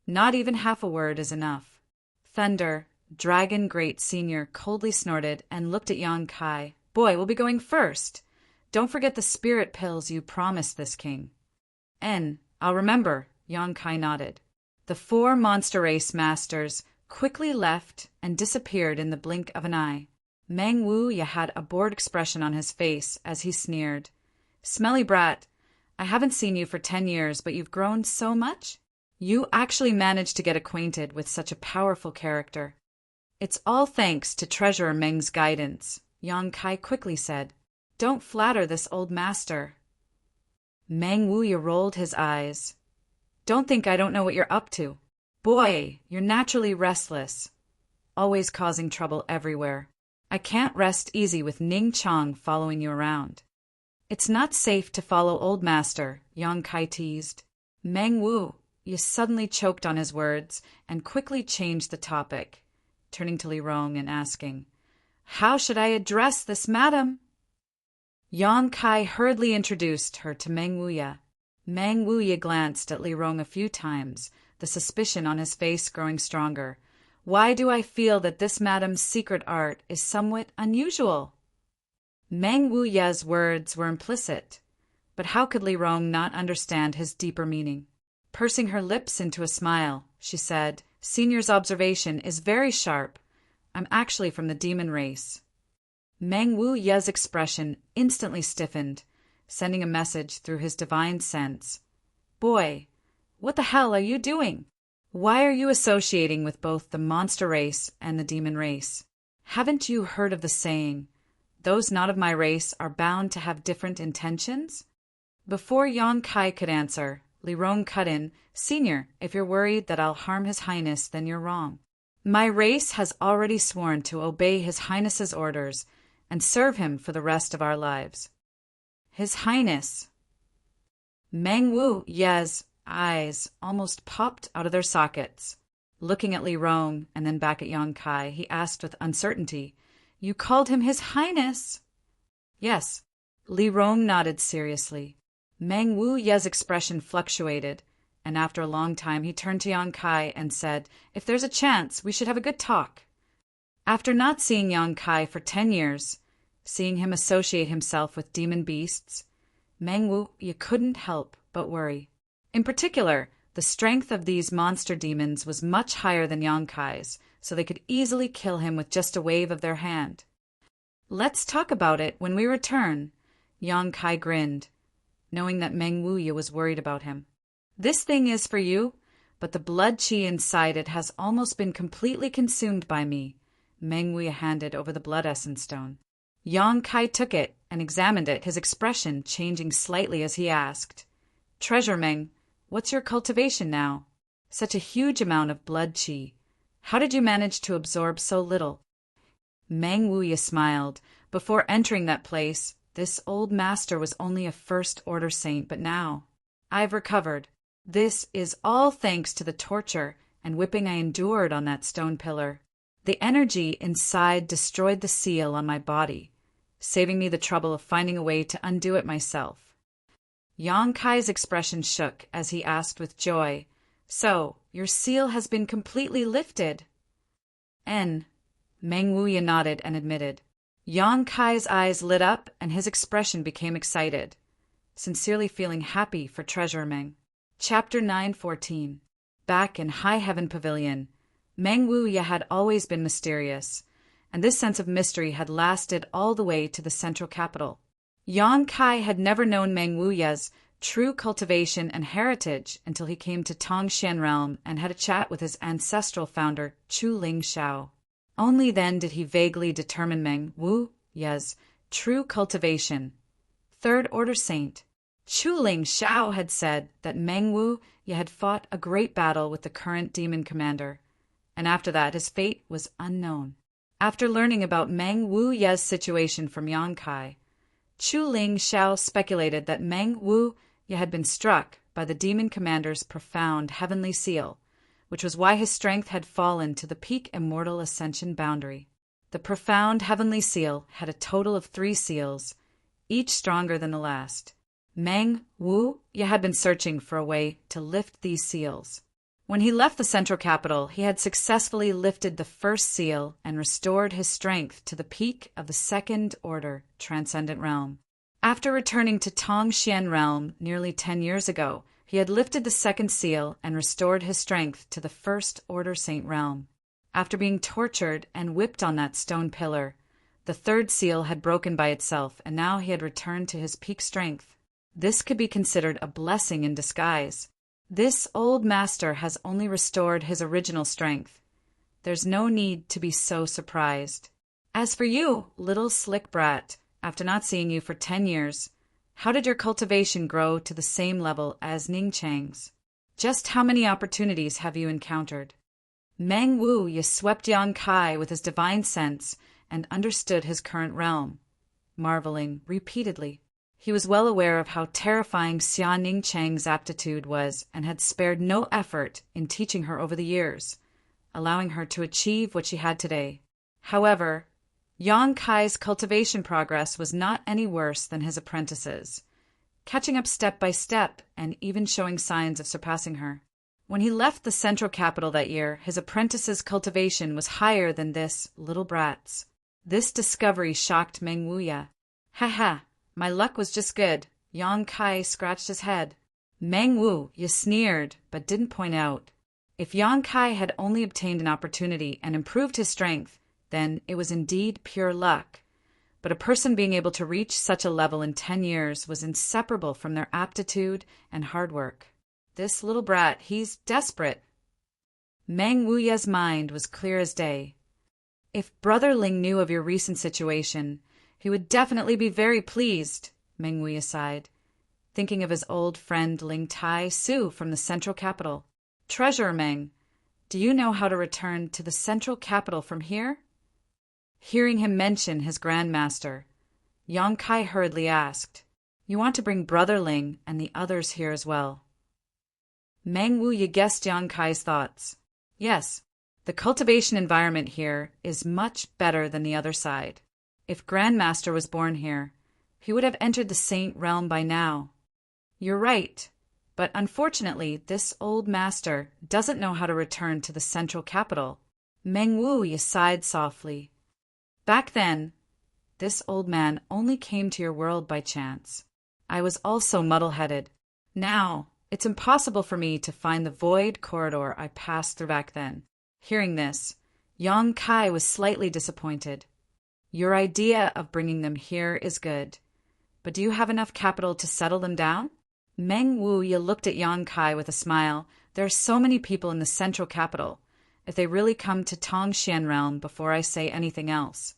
Not even half a word is enough. Thunder Dragon Great Senior coldly snorted and looked at Yang Kai. "Boy, we'll be going first. Don't forget the spirit pills you promised this king." "I'll remember," Yang Kai nodded. The four monster race masters quickly left and disappeared in the blink of an eye. Meng Wuya had a bored expression on his face as he sneered. "Smelly brat, I haven't seen you for 10 years, but you've grown so much? You actually managed to get acquainted with such a powerful character." "It's all thanks to Treasurer Meng's guidance," Yang Kai quickly said. "Don't flatter this old master." Meng Wuya rolled his eyes. "Don't think I don't know what you're up to. Boy, you're naturally restless, always causing trouble everywhere. I can't rest easy with Ning Chong following you around." "It's not safe to follow old master," Yang Kai teased. Meng Wuya suddenly choked on his words and quickly changed the topic, turning to Li Rong and asking, "How should I address this madam?" Yang Kai hurriedly introduced her to Meng Wuya. Meng Wuya glanced at Li Rong a few times, the suspicion on his face growing stronger. "Why do I feel that this madam's secret art is somewhat unusual?" Meng Wuya's words were implicit, but how could Li Rong not understand his deeper meaning? Pursing her lips into a smile, she said, "Senior's observation is very sharp. I'm actually from the demon race." Meng Wuya's expression instantly stiffened, sending a message through his divine sense. "Boy, what the hell are you doing? Why are you associating with both the monster race and the demon race? Haven't you heard of the saying, 'Those not of my race are bound to have different intentions'?" Before Yang Kai could answer, Li Rong cut in, "Senior, if you're worried that I'll harm His Highness, then you're wrong. My race has already sworn to obey His Highness's orders and serve him for the rest of our lives." "His Highness." Meng Wuya's eyes almost popped out of their sockets. Looking at Li Rong and then back at Yang Kai, he asked with uncertainty, "You called him His Highness?" "Yes." Li Rong nodded seriously. Meng Wuya's expression fluctuated, and after a long time he turned to Yang Kai and said, "If there's a chance, we should have a good talk." After not seeing Yang Kai for 10 years, seeing him associate himself with demon beasts, Meng Wuya couldn't help but worry. In particular, the strength of these monster demons was much higher than Yang Kai's, so they could easily kill him with just a wave of their hand. "Let's talk about it when we return," Yang Kai grinned, knowing that Meng Wuya was worried about him. "This thing is for you, but the blood chi inside it has almost been completely consumed by me." Meng Wuya handed over the blood essence stone. Yang Kai took it and examined it, his expression changing slightly as he asked, "Treasure Meng, what's your cultivation now? Such a huge amount of blood qi. How did you manage to absorb so little? Meng Wuya smiled. Before entering that place, this old master was only a first-order saint, but now I've recovered. This is all thanks to the torture and whipping I endured on that stone pillar. The energy inside destroyed the seal on my body, saving me the trouble of finding a way to undo it myself. Yang Kai's expression shook as he asked with joy, "So, your seal has been completely lifted?" Meng Wuya nodded and admitted. Yang Kai's eyes lit up and his expression became excited, sincerely feeling happy for Treasurer Meng. Chapter 9:14. Back in High Heaven Pavilion, Meng Wuya had always been mysterious, and this sense of mystery had lasted all the way to the central capital. Yang Kai had never known Meng Wuya's true cultivation and heritage until he came to Tongxian Realm and had a chat with his ancestral founder, Chu Ling Xiao. Only then did he vaguely determine Meng Wuya's true cultivation. Third-order saint. Chu Ling Xiao had said that Meng Wuya had fought a great battle with the current demon commander, and after that his fate was unknown. After learning about Meng Wuya's situation from Yang Kai, Chu Ling Xiao speculated that Meng Wuya had been struck by the demon commander's profound heavenly seal, which was why his strength had fallen to the peak immortal ascension boundary. The profound heavenly seal had a total of 3 seals, each stronger than the last. Meng Wuya had been searching for a way to lift these seals. When he left the central capital, he had successfully lifted the first seal and restored his strength to the peak of the second-order transcendent realm. After returning to Tongxian Realm nearly 10 years ago, he had lifted the second seal and restored his strength to the first-order saint realm. After being tortured and whipped on that stone pillar, the third seal had broken by itself, and now he had returned to his peak strength. This could be considered a blessing in disguise. This old master has only restored his original strength. There's no need to be so surprised. As for you, little slick brat, after not seeing you for 10 years, how did your cultivation grow to the same level as Ning Chang's? Just how many opportunities have you encountered? Meng Wuya swept Yang Kai with his divine sense and understood his current realm, marveling repeatedly. He was well aware of how terrifying Xia Ning Chang's aptitude was and had spared no effort in teaching her over the years, allowing her to achieve what she had today. However, Yang Kai's cultivation progress was not any worse than his apprentice's, catching up step by step and even showing signs of surpassing her. When he left the central capital that year, his apprentice's cultivation was higher than this little brat's. This discovery shocked Meng Wuya. "Ha ha, my luck was just good." Yang Kai scratched his head. Meng Wuya sneered, but didn't point out. If Yang Kai had only obtained an opportunity and improved his strength, then it was indeed pure luck. But a person being able to reach such a level in 10 years was inseparable from their aptitude and hard work. This little brat, he's desperate. Meng Wuya's mind was clear as day. If Brother Ling knew of your recent situation, he would definitely be very pleased, Meng Wuya sighed, thinking of his old friend Ling Tai Su from the central capital. Treasurer Meng, do you know how to return to the central capital from here? Hearing him mention his grandmaster, Yang Kai hurriedly asked, "You want to bring Brother Ling and the others here as well?" Meng Wuya guessed Yang Kai's thoughts. Yes, the cultivation environment here is much better than the other side. If Grandmaster was born here, he would have entered the saint realm by now. You're right, but unfortunately this old master doesn't know how to return to the central capital. Meng Wuya sighed softly. Back then, this old man only came to your world by chance. I was also muddle-headed. Now, it's impossible for me to find the void corridor I passed through back then. Hearing this, Yang Kai was slightly disappointed. Your idea of bringing them here is good, but do you have enough capital to settle them down? Meng Wuya looked at Yang Kai with a smile. There are so many people in the central capital. If they really come to Tongxian Realm before I say anything else,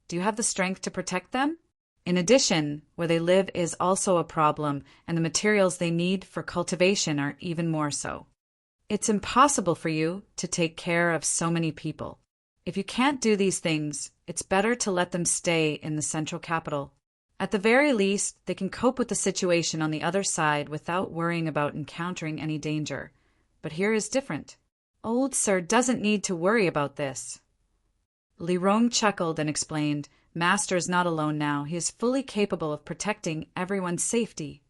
do you have the strength to protect them? In addition, where they live is also a problem, and the materials they need for cultivation are even more so. It's impossible for you to take care of so many people. If you can't do these things, it's better to let them stay in the central capital. At the very least, they can cope with the situation on the other side without worrying about encountering any danger. But here is different. Old Sir doesn't need to worry about this. Li Rong chuckled and explained, Master is not alone now. He is fully capable of protecting everyone's safety.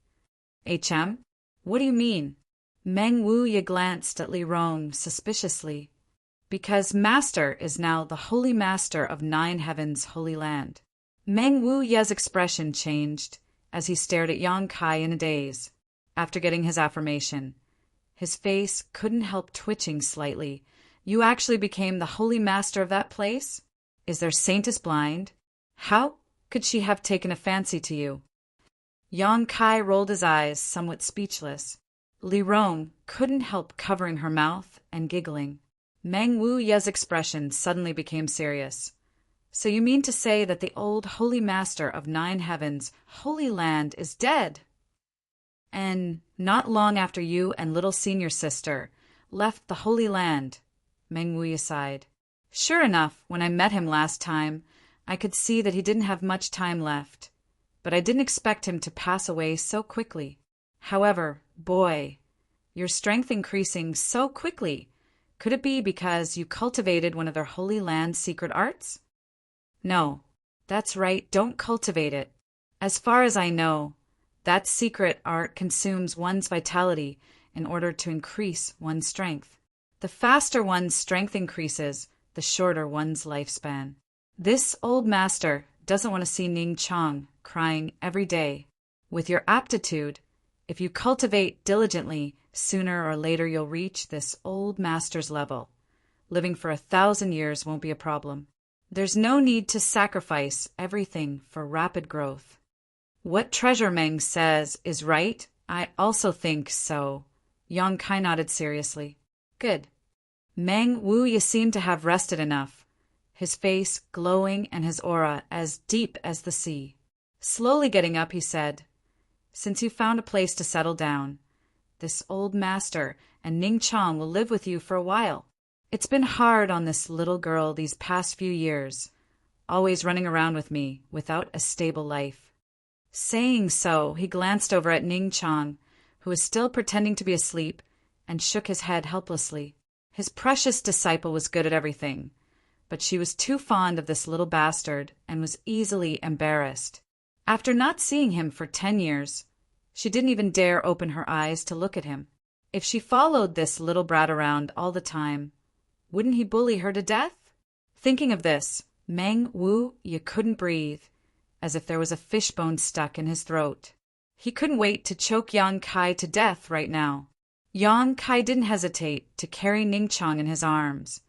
HM? What do you mean? Meng Wuye glanced at Li Rong suspiciously. Because Master is now the Holy Master of Nine Heavens' Holy Land. Meng Wuye's expression changed as he stared at Yang Kai in a daze. After getting his affirmation, his face couldn't help twitching slightly. You actually became the Holy Master of that place? Is their saintess blind? How could she have taken a fancy to you? Yang Kai rolled his eyes, somewhat speechless. Li Rong couldn't help covering her mouth and giggling. Meng Wuye's expression suddenly became serious. So you mean to say that the old Holy Master of Nine Heavens' Holy Land is dead? And not long after you and little senior sister left the Holy Land, Meng Wuye sighed. Sure enough, when I met him last time, I could see that he didn't have much time left, but I didn't expect him to pass away so quickly. However, boy, your strength increasing so quickly. Could it be because you cultivated one of their Holy Land's secret arts? No, that's right, don't cultivate it. As far as I know, that secret art consumes one's vitality in order to increase one's strength. The faster one's strength increases, the shorter one's lifespan. This old master doesn't want to see Ning Chong crying every day. With your aptitude, if you cultivate diligently, sooner or later you'll reach this old master's level. Living for 1,000 years won't be a problem. There's no need to sacrifice everything for rapid growth. What Treasure Meng says is right. I also think so. Yang Kai nodded seriously. Good. Meng Wuye seemed to have rested enough, his face glowing and his aura as deep as the sea. Slowly getting up, he said, Since you found a place to settle down, this old master and Ning Chong will live with you for a while. It's been hard on this little girl these past few years, always running around with me without a stable life. Saying so, he glanced over at Ning Chong, who was still pretending to be asleep, and shook his head helplessly. His precious disciple was good at everything, but she was too fond of this little bastard and was easily embarrassed. After not seeing him for 10 years, she didn't even dare open her eyes to look at him. If she followed this little brat around all the time, wouldn't he bully her to death? Thinking of this, Meng Wuye couldn't breathe, as if there was a fishbone stuck in his throat. He couldn't wait to choke Yang Kai to death right now. Yang Kai didn't hesitate to carry Ning Chong in his arms,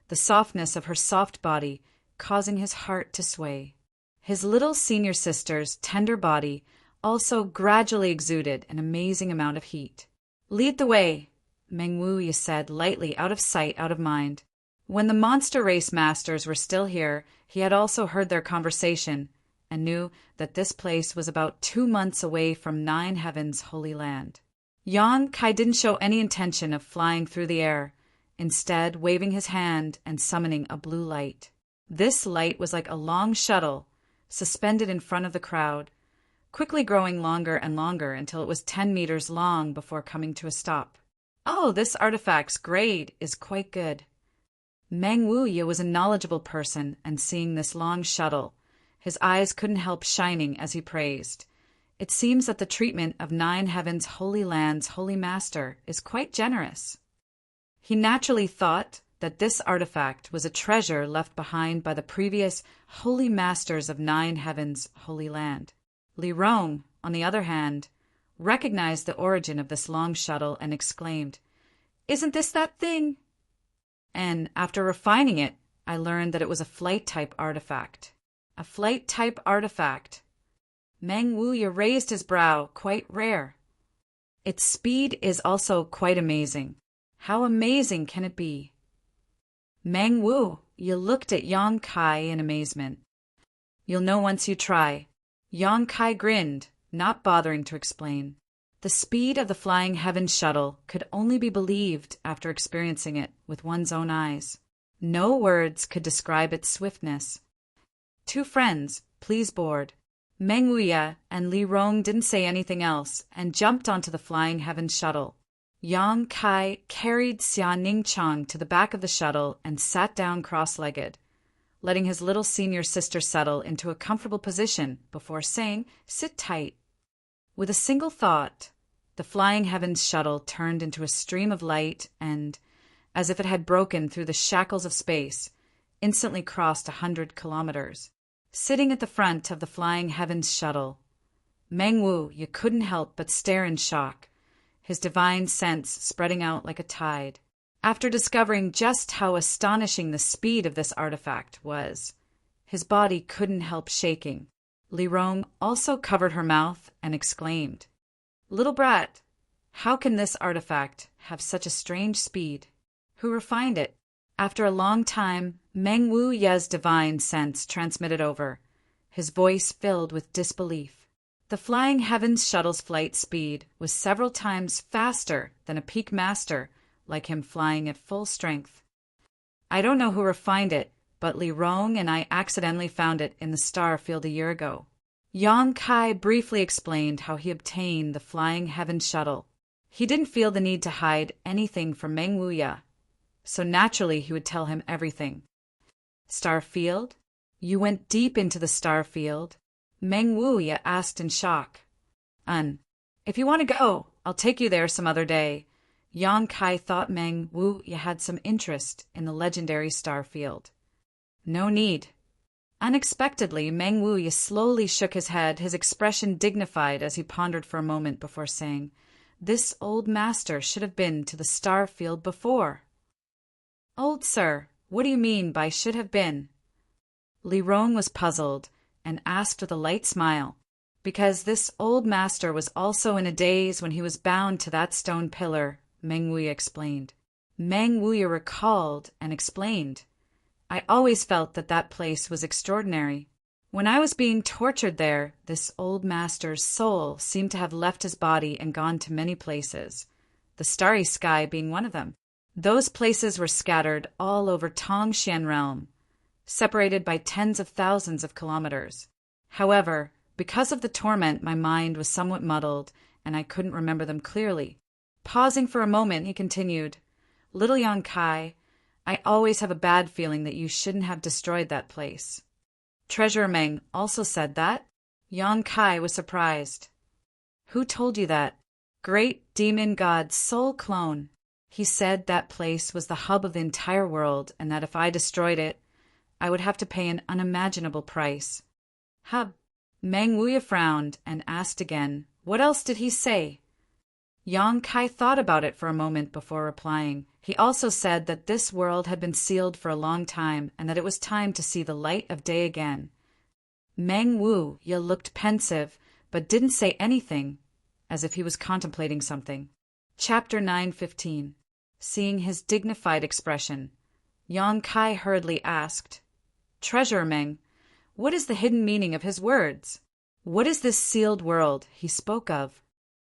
the softness of her soft body causing his heart to sway. His little senior sister's tender body also gradually exuded an amazing amount of heat. Lead the way, Meng Wuye said lightly, out of sight, out of mind. When the monster race masters were still here, he had also heard their conversation and knew that this place was about 2 months away from Nine Heavens' Holy Land. Yang Kai didn't show any intention of flying through the air, instead waving his hand and summoning a blue light. This light was like a long shuttle, suspended in front of the crowd, quickly growing longer and longer until it was 10 meters long before coming to a stop. Oh, this artifact's grade is quite good. Meng Wuye was a knowledgeable person, and seeing this long shuttle, his eyes couldn't help shining as he praised. It seems that the treatment of Nine Heavens' Holy Land's Holy Master is quite generous. He naturally thought that this artifact was a treasure left behind by the previous Holy Masters of Nine Heavens' Holy Land. Li Rong, on the other hand, recognized the origin of this long shuttle and exclaimed, "Isn't this that thing?" And after refining it, I learned that it was a flight-type artifact. A flight-type artifact. Meng Wuye raised his brow, quite rare. Its speed is also quite amazing. How amazing can it be? Meng Wuye looked at Yang Kai in amazement. You'll know once you try. Yang Kai grinned, not bothering to explain. The speed of the Flying Heavens shuttle could only be believed after experiencing it with one's own eyes. No words could describe its swiftness. Two friends, please board. Meng Wuya and Li Rong didn't say anything else and jumped onto the Flying Heavens shuttle. Yang Kai carried Xia Ningchang to the back of the shuttle and sat down cross-legged, letting his little senior sister settle into a comfortable position before saying, "Sit tight." With a single thought, the Flying Heavens shuttle turned into a stream of light and, as if it had broken through the shackles of space, instantly crossed 100 kilometers. Sitting at the front of the Flying Heavens shuttle, Meng Wu, you couldn't help but stare in shock, his divine sense spreading out like a tide. After discovering just how astonishing the speed of this artifact was, his body couldn't help shaking. Li Rong also covered her mouth and exclaimed, "Little brat, how can this artifact have such a strange speed? Who refined it?" After a long time, Meng Wu Ye's divine sense transmitted over, his voice filled with disbelief. The Flying Heavens shuttle's flight speed was several times faster than a peak master like him flying at full strength. "I don't know who refined it, but Li Rong and I accidentally found it in the star field a year ago." Yang Kai briefly explained how he obtained the Flying Heavens shuttle. He didn't feel the need to hide anything from Meng Wuya, so naturally he would tell him everything. "Star field? You went deep into the star field?" Meng Wuya asked in shock. If you want to go, I'll take you there some other day." Yang Kai thought Meng Wuya had some interest in the legendary star field. "No need." Unexpectedly, Meng Wuya slowly shook his head, his expression dignified as he pondered for a moment before saying, "This old master should have been to the star field before." "Old sir, what do you mean by should have been?" Li Rong was puzzled and asked with a light smile, "Because this old master was also in a daze when he was bound to that stone pillar," Meng Wuya explained. Meng Wuya recalled and explained, "I always felt that that place was extraordinary. When I was being tortured there, this old master's soul seemed to have left his body and gone to many places, the starry sky being one of them. Those places were scattered all over Tongshan realm, separated by tens of thousands of kilometers. However, because of the torment, my mind was somewhat muddled, and I couldn't remember them clearly." Pausing for a moment, he continued, "Little Yang Kai, I always have a bad feeling that you shouldn't have destroyed that place." Treasurer Meng also said that? Yang Kai was surprised. "Who told you that?" "Great demon god Soul Clone. He said that place was the hub of the entire world, and that if I destroyed it, I would have to pay an unimaginable price." "Hub?" Meng Wuya frowned and asked again, "What else did he say?" Yang Kai thought about it for a moment before replying. He also said that this world had been sealed for a long time and that it was time to see the light of day again. Meng Wuya looked pensive, but didn't say anything, as if he was contemplating something. Chapter 9:15. Seeing his dignified expression, Yang Kai hurriedly asked, "Treasurer Meng, what is the hidden meaning of his words? What is this sealed world he spoke of?"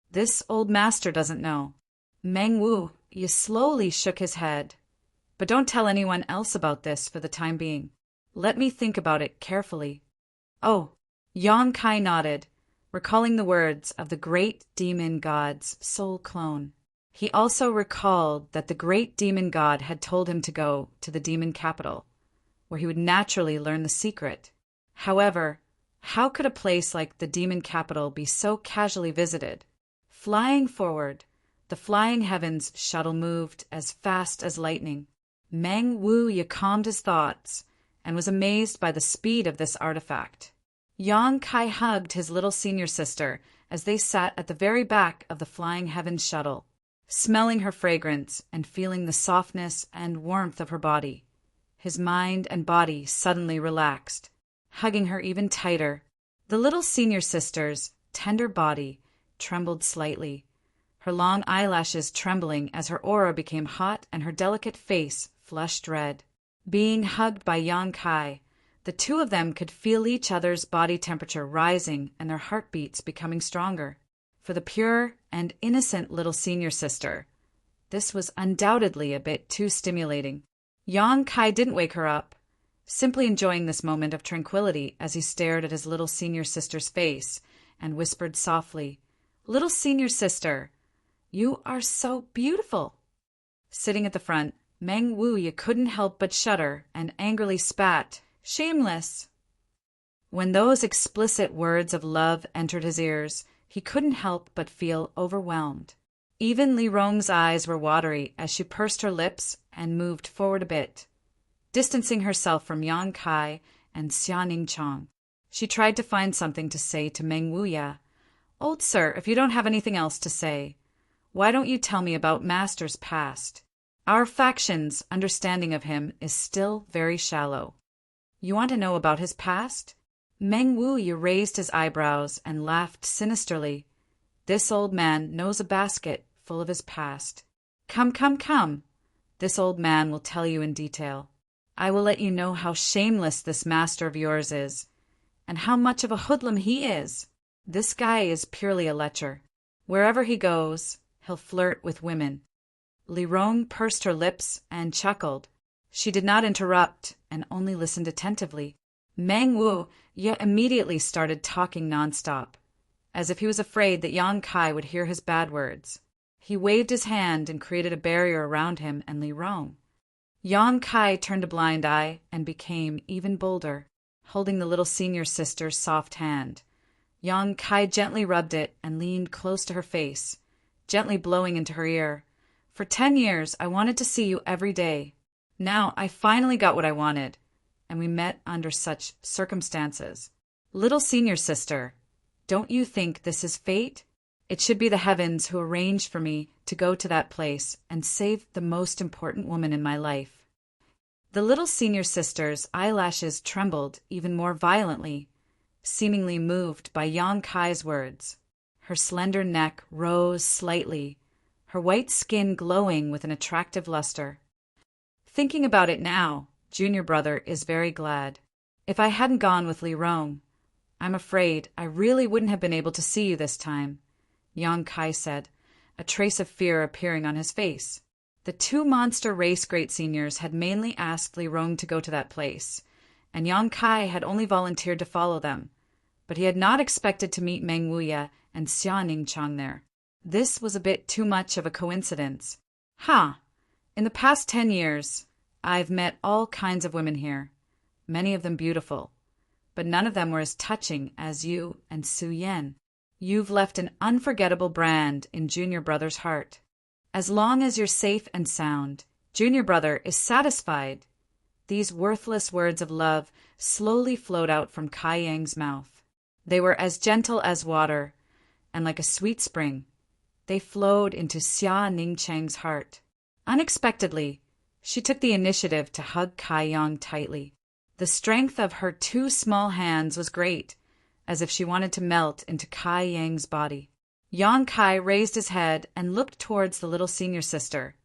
"This old master doesn't know." Meng Wuya slowly shook his head. "But don't tell anyone else about this for the time being. Let me think about it carefully." "Oh." Yang Kai nodded, recalling the words of the great demon god's soul clone. He also recalled that the great demon god had told him to go to the demon capital, where he would naturally learn the secret. However, how could a place like the demon capital be so casually visited? Flying forward, the Flying Heavens shuttle moved as fast as lightning. Meng Wuya calmed his thoughts and was amazed by the speed of this artifact. Yang Kai hugged his little senior sister as they sat at the very back of the Flying Heavens shuttle, smelling her fragrance and feeling the softness and warmth of her body. His mind and body suddenly relaxed, hugging her even tighter. The little senior sister's tender body trembled slightly, her long eyelashes trembling as her aura became hot and her delicate face flushed red. Being hugged by Yang Kai, The two of them could feel each other's body temperature rising and their heartbeats becoming stronger. For the pure and innocent little senior sister, this was undoubtedly a bit too stimulating. Yang Kai didn't wake her up, simply enjoying this moment of tranquility as he stared at his little senior sister's face and whispered softly, "Little senior sister, you are so beautiful." Sitting at the front, Meng Wuya couldn't help but shudder and angrily spat, "Shameless!" When those explicit words of love entered his ears, he couldn't help but feel overwhelmed. Even Li Rong's eyes were watery as she pursed her lips and moved forward a bit, distancing herself from Yang Kai and Xia Ningchang. She tried to find something to say to Meng Wuya. "Old sir, if you don't have anything else to say, why don't you tell me about Master's past? Our faction's understanding of him is still very shallow." "You want to know about his past?" Meng Wuya raised his eyebrows and laughed sinisterly. "This old man knows a basket full of his past. Come, come, come. This old man will tell you in detail. I will let you know how shameless this master of yours is, and how much of a hoodlum he is. This guy is purely a lecher. Wherever he goes, he'll flirt with women." Li Rong pursed her lips and chuckled. She did not interrupt and only listened attentively. Meng Wuya immediately started talking nonstop, as if he was afraid that Yang Kai would hear his bad words. He waved his hand and created a barrier around him and Li Rong. Yang Kai turned a blind eye and became even bolder, holding the little senior sister's soft hand. Yang Kai gently rubbed it and leaned close to her face, gently blowing into her ear. "For 10 years, I wanted to see you every day. Now I finally got what I wanted, and we met under such circumstances. Little senior sister, don't you think this is fate? It should be the heavens who arranged for me to go to that place and save the most important woman in my life." The little senior sister's eyelashes trembled even more violently, seemingly moved by Yang Kai's words. Her slender neck rose slightly, her white skin glowing with an attractive luster. "Thinking about it now, junior brother is very glad. If I hadn't gone with Li Rong, I'm afraid I really wouldn't have been able to see you this time," Yang Kai said, a trace of fear appearing on his face. The two monster race great seniors had mainly asked Li Rong to go to that place, and Yang Kai had only volunteered to follow them, but he had not expected to meet Meng Wuya and Xia Ningchang there. This was a bit too much of a coincidence. In the past 10 years, I've met all kinds of women here, many of them beautiful, but none of them were as touching as you and Su Yan. You've left an unforgettable brand in junior brother's heart. As long as you're safe and sound, junior brother is satisfied." These worthless words of love slowly flowed out from Kai Yang's mouth. They were as gentle as water, and like a sweet spring, they flowed into Xia Ningchang's heart. Unexpectedly, she took the initiative to hug Kai Yang tightly. The strength of her two small hands was great, as if she wanted to melt into Kai Yang's body. Yang Kai raised his head and looked towards the little senior sister,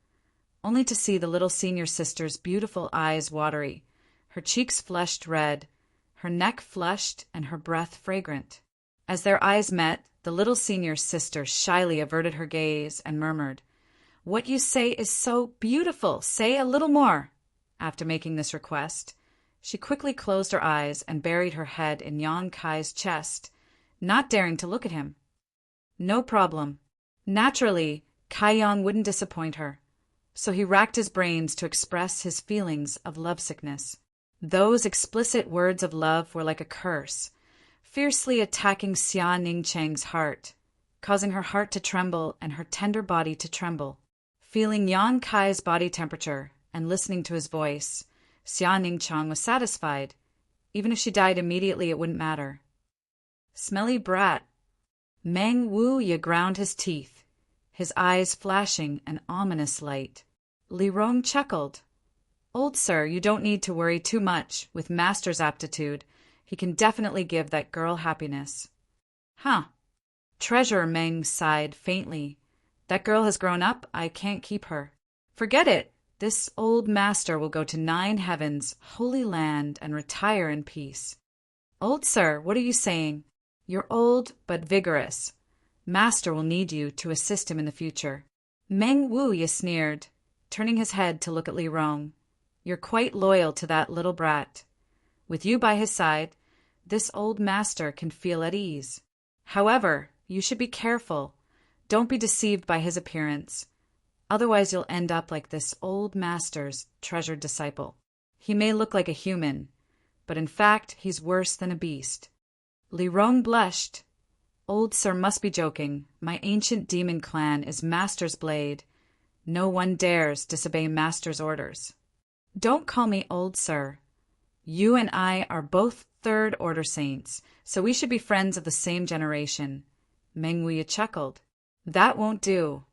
only to see the little senior sister's beautiful eyes watery, her cheeks flushed red, her neck flushed, and her breath fragrant. As their eyes met, the little senior sister shyly averted her gaze and murmured, "What you say is so beautiful. Say a little more." After making this request, she quickly closed her eyes and buried her head in Yang Kai's chest, not daring to look at him. No problem. Naturally, Kai Yang wouldn't disappoint her, so he racked his brains to express his feelings of lovesickness. Those explicit words of love were like a curse, fiercely attacking Xia Ningchang's heart, causing her heart to tremble and her tender body to tremble. Feeling Yang Kai's body temperature and listening to his voice, Xia Ningchang was satisfied. Even if she died immediately, it wouldn't matter. "Smelly brat." Meng Wuya ground his teeth, his eyes flashing an ominous light. Li Rong chuckled. "Old sir, you don't need to worry too much. With master's aptitude, he can definitely give that girl happiness." Treasurer Meng sighed faintly. "That girl has grown up. I can't keep her." "Forget it. This old master will go to 9 heavens, holy land, and retire in peace. Old sir, what are you saying? You're old, but vigorous. Master will need you to assist him in the future. Meng Wuya sneered, turning his head to look at Li Rong. You're quite loyal to that little brat. With you by his side, this old master can feel at ease. However, you should be careful. Don't be deceived by his appearance. Otherwise you'll end up like this old master's treasured disciple. He may look like a human, but in fact he's worse than a beast. Li Rong blushed. Old sir must be joking. My ancient demon clan is master's blade. No one dares disobey master's orders. Don't call me old sir. You and I are both third-order saints, so we should be friends of the same generation. Meng Wuya chuckled. That won't do.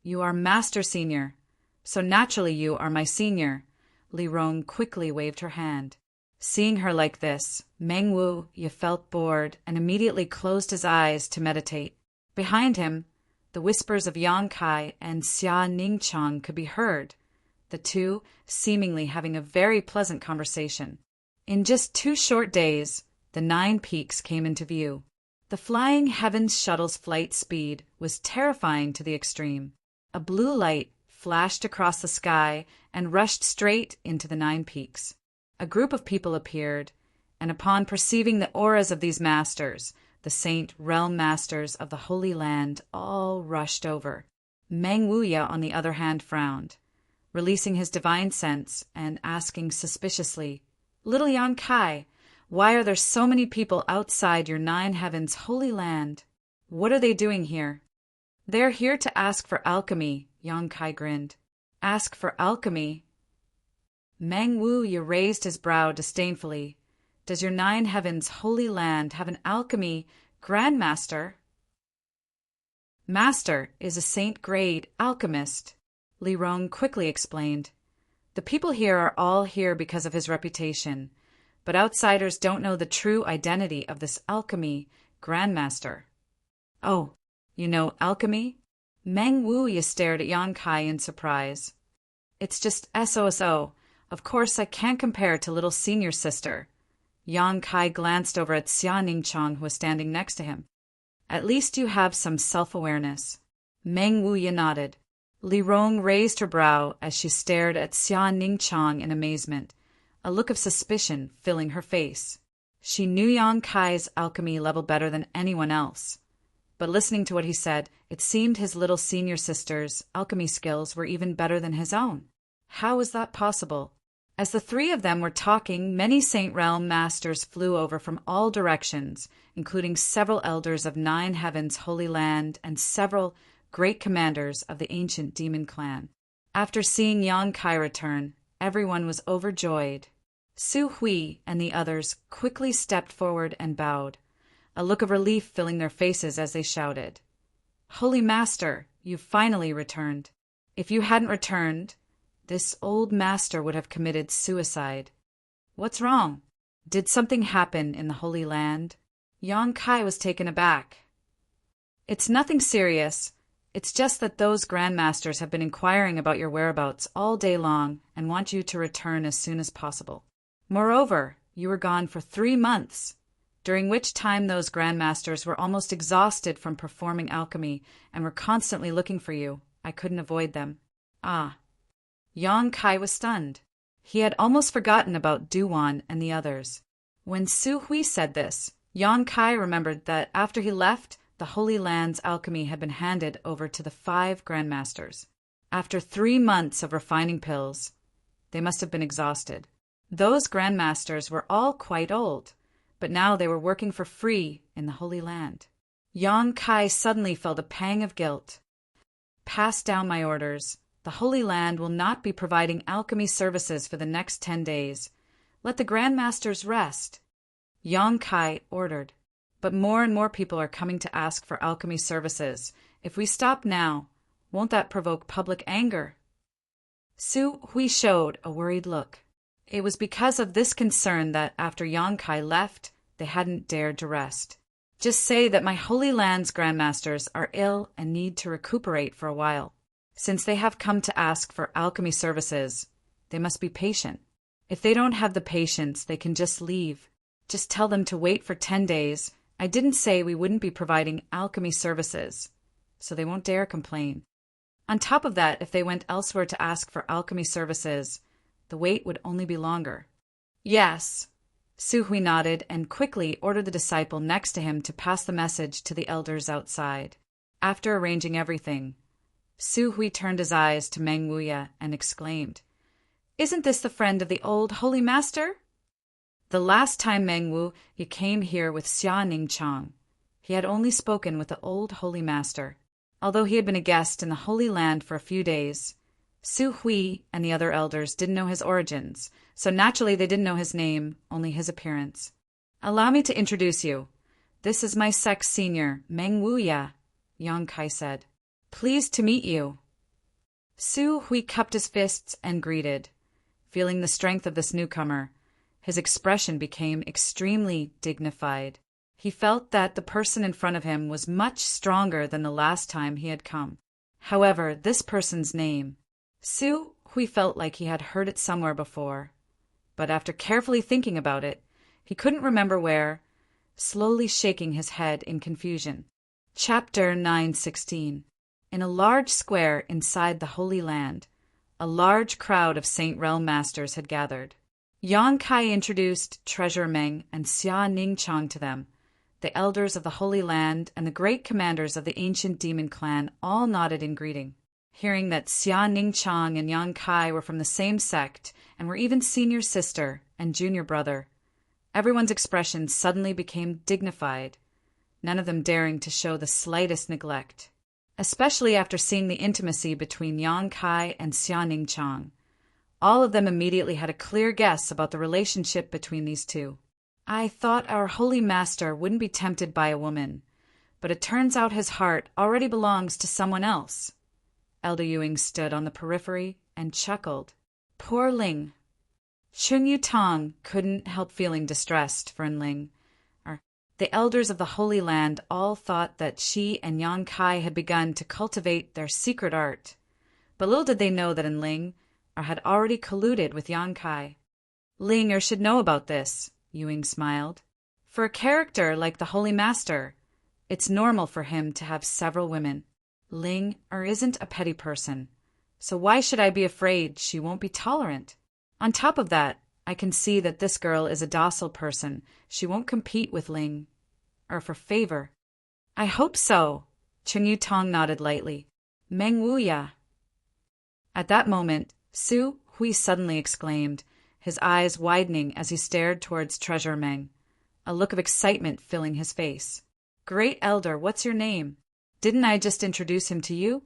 You are master senior, so naturally you are my senior. Li Rong quickly waved her hand. Seeing her like this, Meng Wuya felt bored and immediately closed his eyes to meditate. Behind him, the whispers of Yang Kai and Xia Ningchang could be heard, the two seemingly having a very pleasant conversation. In just 2 short days, the 9 peaks came into view. The flying heavens shuttle's flight speed was terrifying to the extreme. A blue light flashed across the sky and rushed straight into the 9 peaks. A group of people appeared, and upon perceiving the auras of these masters, the saint realm masters of the Holy Land all rushed over. Meng Wuya, on the other hand, frowned, releasing his divine sense and asking suspiciously, Little Yang Kai, why are there so many people outside your 9 heavens holy land? What are they doing here? They're here to ask for alchemy, Yang Kai grinned. Ask for alchemy? Meng Wuya raised his brow disdainfully. Does your 9 heavens holy land have an alchemy grandmaster? Master is a saint-grade alchemist, Li Rong quickly explained. The people here are all here because of his reputation, but outsiders don't know the true identity of this alchemy grandmaster. Oh, you know alchemy? Meng Wuya stared at Yang Kai in surprise. It's just SOSO. Of course I can't compare to little senior sister. Yang Kai glanced over at Xia Ningchang, who was standing next to him. At least you have some self-awareness. Meng Wuya nodded. Li Rong raised her brow as she stared at Xia Ningchang in amazement, a look of suspicion filling her face. She knew Yang Kai's alchemy level better than anyone else. But listening to what he said, it seemed his little senior sister's alchemy skills were even better than his own. How was that possible? As the 3 of them were talking, many Saint Realm masters flew over from all directions, including several elders of 9 heavens holy land and several great commanders of the ancient demon clan. After seeing Yang Kai return, everyone was overjoyed. Su Hui and the others quickly stepped forward and bowed, a look of relief filling their faces as they shouted, Holy Master, you've finally returned. If you hadn't returned, this old master would have committed suicide. What's wrong? Did something happen in the Holy Land? Yang Kai was taken aback. It's nothing serious. It's just that those grandmasters have been inquiring about your whereabouts all day long and want you to return as soon as possible. Moreover, you were gone for 3 months, during which time those grandmasters were almost exhausted from performing alchemy and were constantly looking for you. I couldn't avoid them. Ah. Yang Kai was stunned. He had almost forgotten about Duwan and the others. When Su Hui said this, Yang Kai remembered that after he left, the Holy Land's alchemy had been handed over to the 5 grandmasters. After 3 months of refining pills, they must have been exhausted. Those grandmasters were all quite old, but now they were working for free in the Holy Land. Yang Kai suddenly felt a pang of guilt. Pass down my orders. The Holy Land will not be providing alchemy services for the next 10 days. Let the grandmasters rest. Yang Kai ordered. But more and more people are coming to ask for alchemy services. If we stop now, won't that provoke public anger? Su Hui showed a worried look. It was because of this concern that after Yang Kai left, they hadn't dared to rest. Just say that my Holy Land's grandmasters are ill and need to recuperate for a while. Since they have come to ask for alchemy services, they must be patient. If they don't have the patience, they can just leave. Just tell them to wait for 10 days. I didn't say we wouldn't be providing alchemy services, so they won't dare complain. On top of that, if they went elsewhere to ask for alchemy services, the wait would only be longer. Yes. Su Hui nodded and quickly ordered the disciple next to him to pass the message to the elders outside. After arranging everything, Su Hui turned his eyes to Meng Wuya and exclaimed, "Isn't this the friend of the old holy master?" The last time Meng Wu he came here with Xia Ningchang, he had only spoken with the old holy master. Although he had been a guest in the Holy Land for a few days, Su Hui and the other elders didn't know his origins, so naturally they didn't know his name, only his appearance. "Allow me to introduce you. This is my sect's senior, Meng Wuya," Yang Kai said. "Pleased to meet you." Su Hui cupped his fists and greeted. Feeling the strength of this newcomer, his expression became extremely dignified. He felt that the person in front of him was much stronger than the last time he had come. However, this person's name, Su Hui felt like he had heard it somewhere before, but after carefully thinking about it, he couldn't remember where, slowly shaking his head in confusion. Chapter 916. In a large square inside the Holy Land, a large crowd of Saint Realm masters had gathered. Yang Kai introduced Treasure Meng and Xia Ningchang to them. The elders of the Holy Land and the great commanders of the ancient demon clan all nodded in greeting. Hearing that Xia Ningchang and Yang Kai were from the same sect and were even senior sister and junior brother, everyone's expression suddenly became dignified, none of them daring to show the slightest neglect. Especially after seeing the intimacy between Yang Kai and Xia Ningchang, all of them immediately had a clear guess about the relationship between these two. "I thought our holy master wouldn't be tempted by a woman, but it turns out his heart already belongs to someone else." Elder Ewing stood on the periphery and chuckled. Poor Ling. Chun Yu Tong couldn't help feeling distressed for Ling. The elders of the Holy Land all thought that she and Yang Kai had begun to cultivate their secret art, but little did they know that Ling had already colluded with Yang Kai. "Ling should know about this," Ewing smiled. "For a character like the Holy Master, it's normal for him to have several women. Ling isn't a petty person, so why should I be afraid she won't be tolerant? On top of that, I can see that this girl is a docile person. She won't compete with Ling for favor." "I hope so." Chun Yu Tong nodded lightly. "Meng Wuya." At that moment, Su Hui suddenly exclaimed, his eyes widening as he stared towards Treasure Meng, a look of excitement filling his face. "Great Elder, what's your name? Didn't I just introduce him to you?"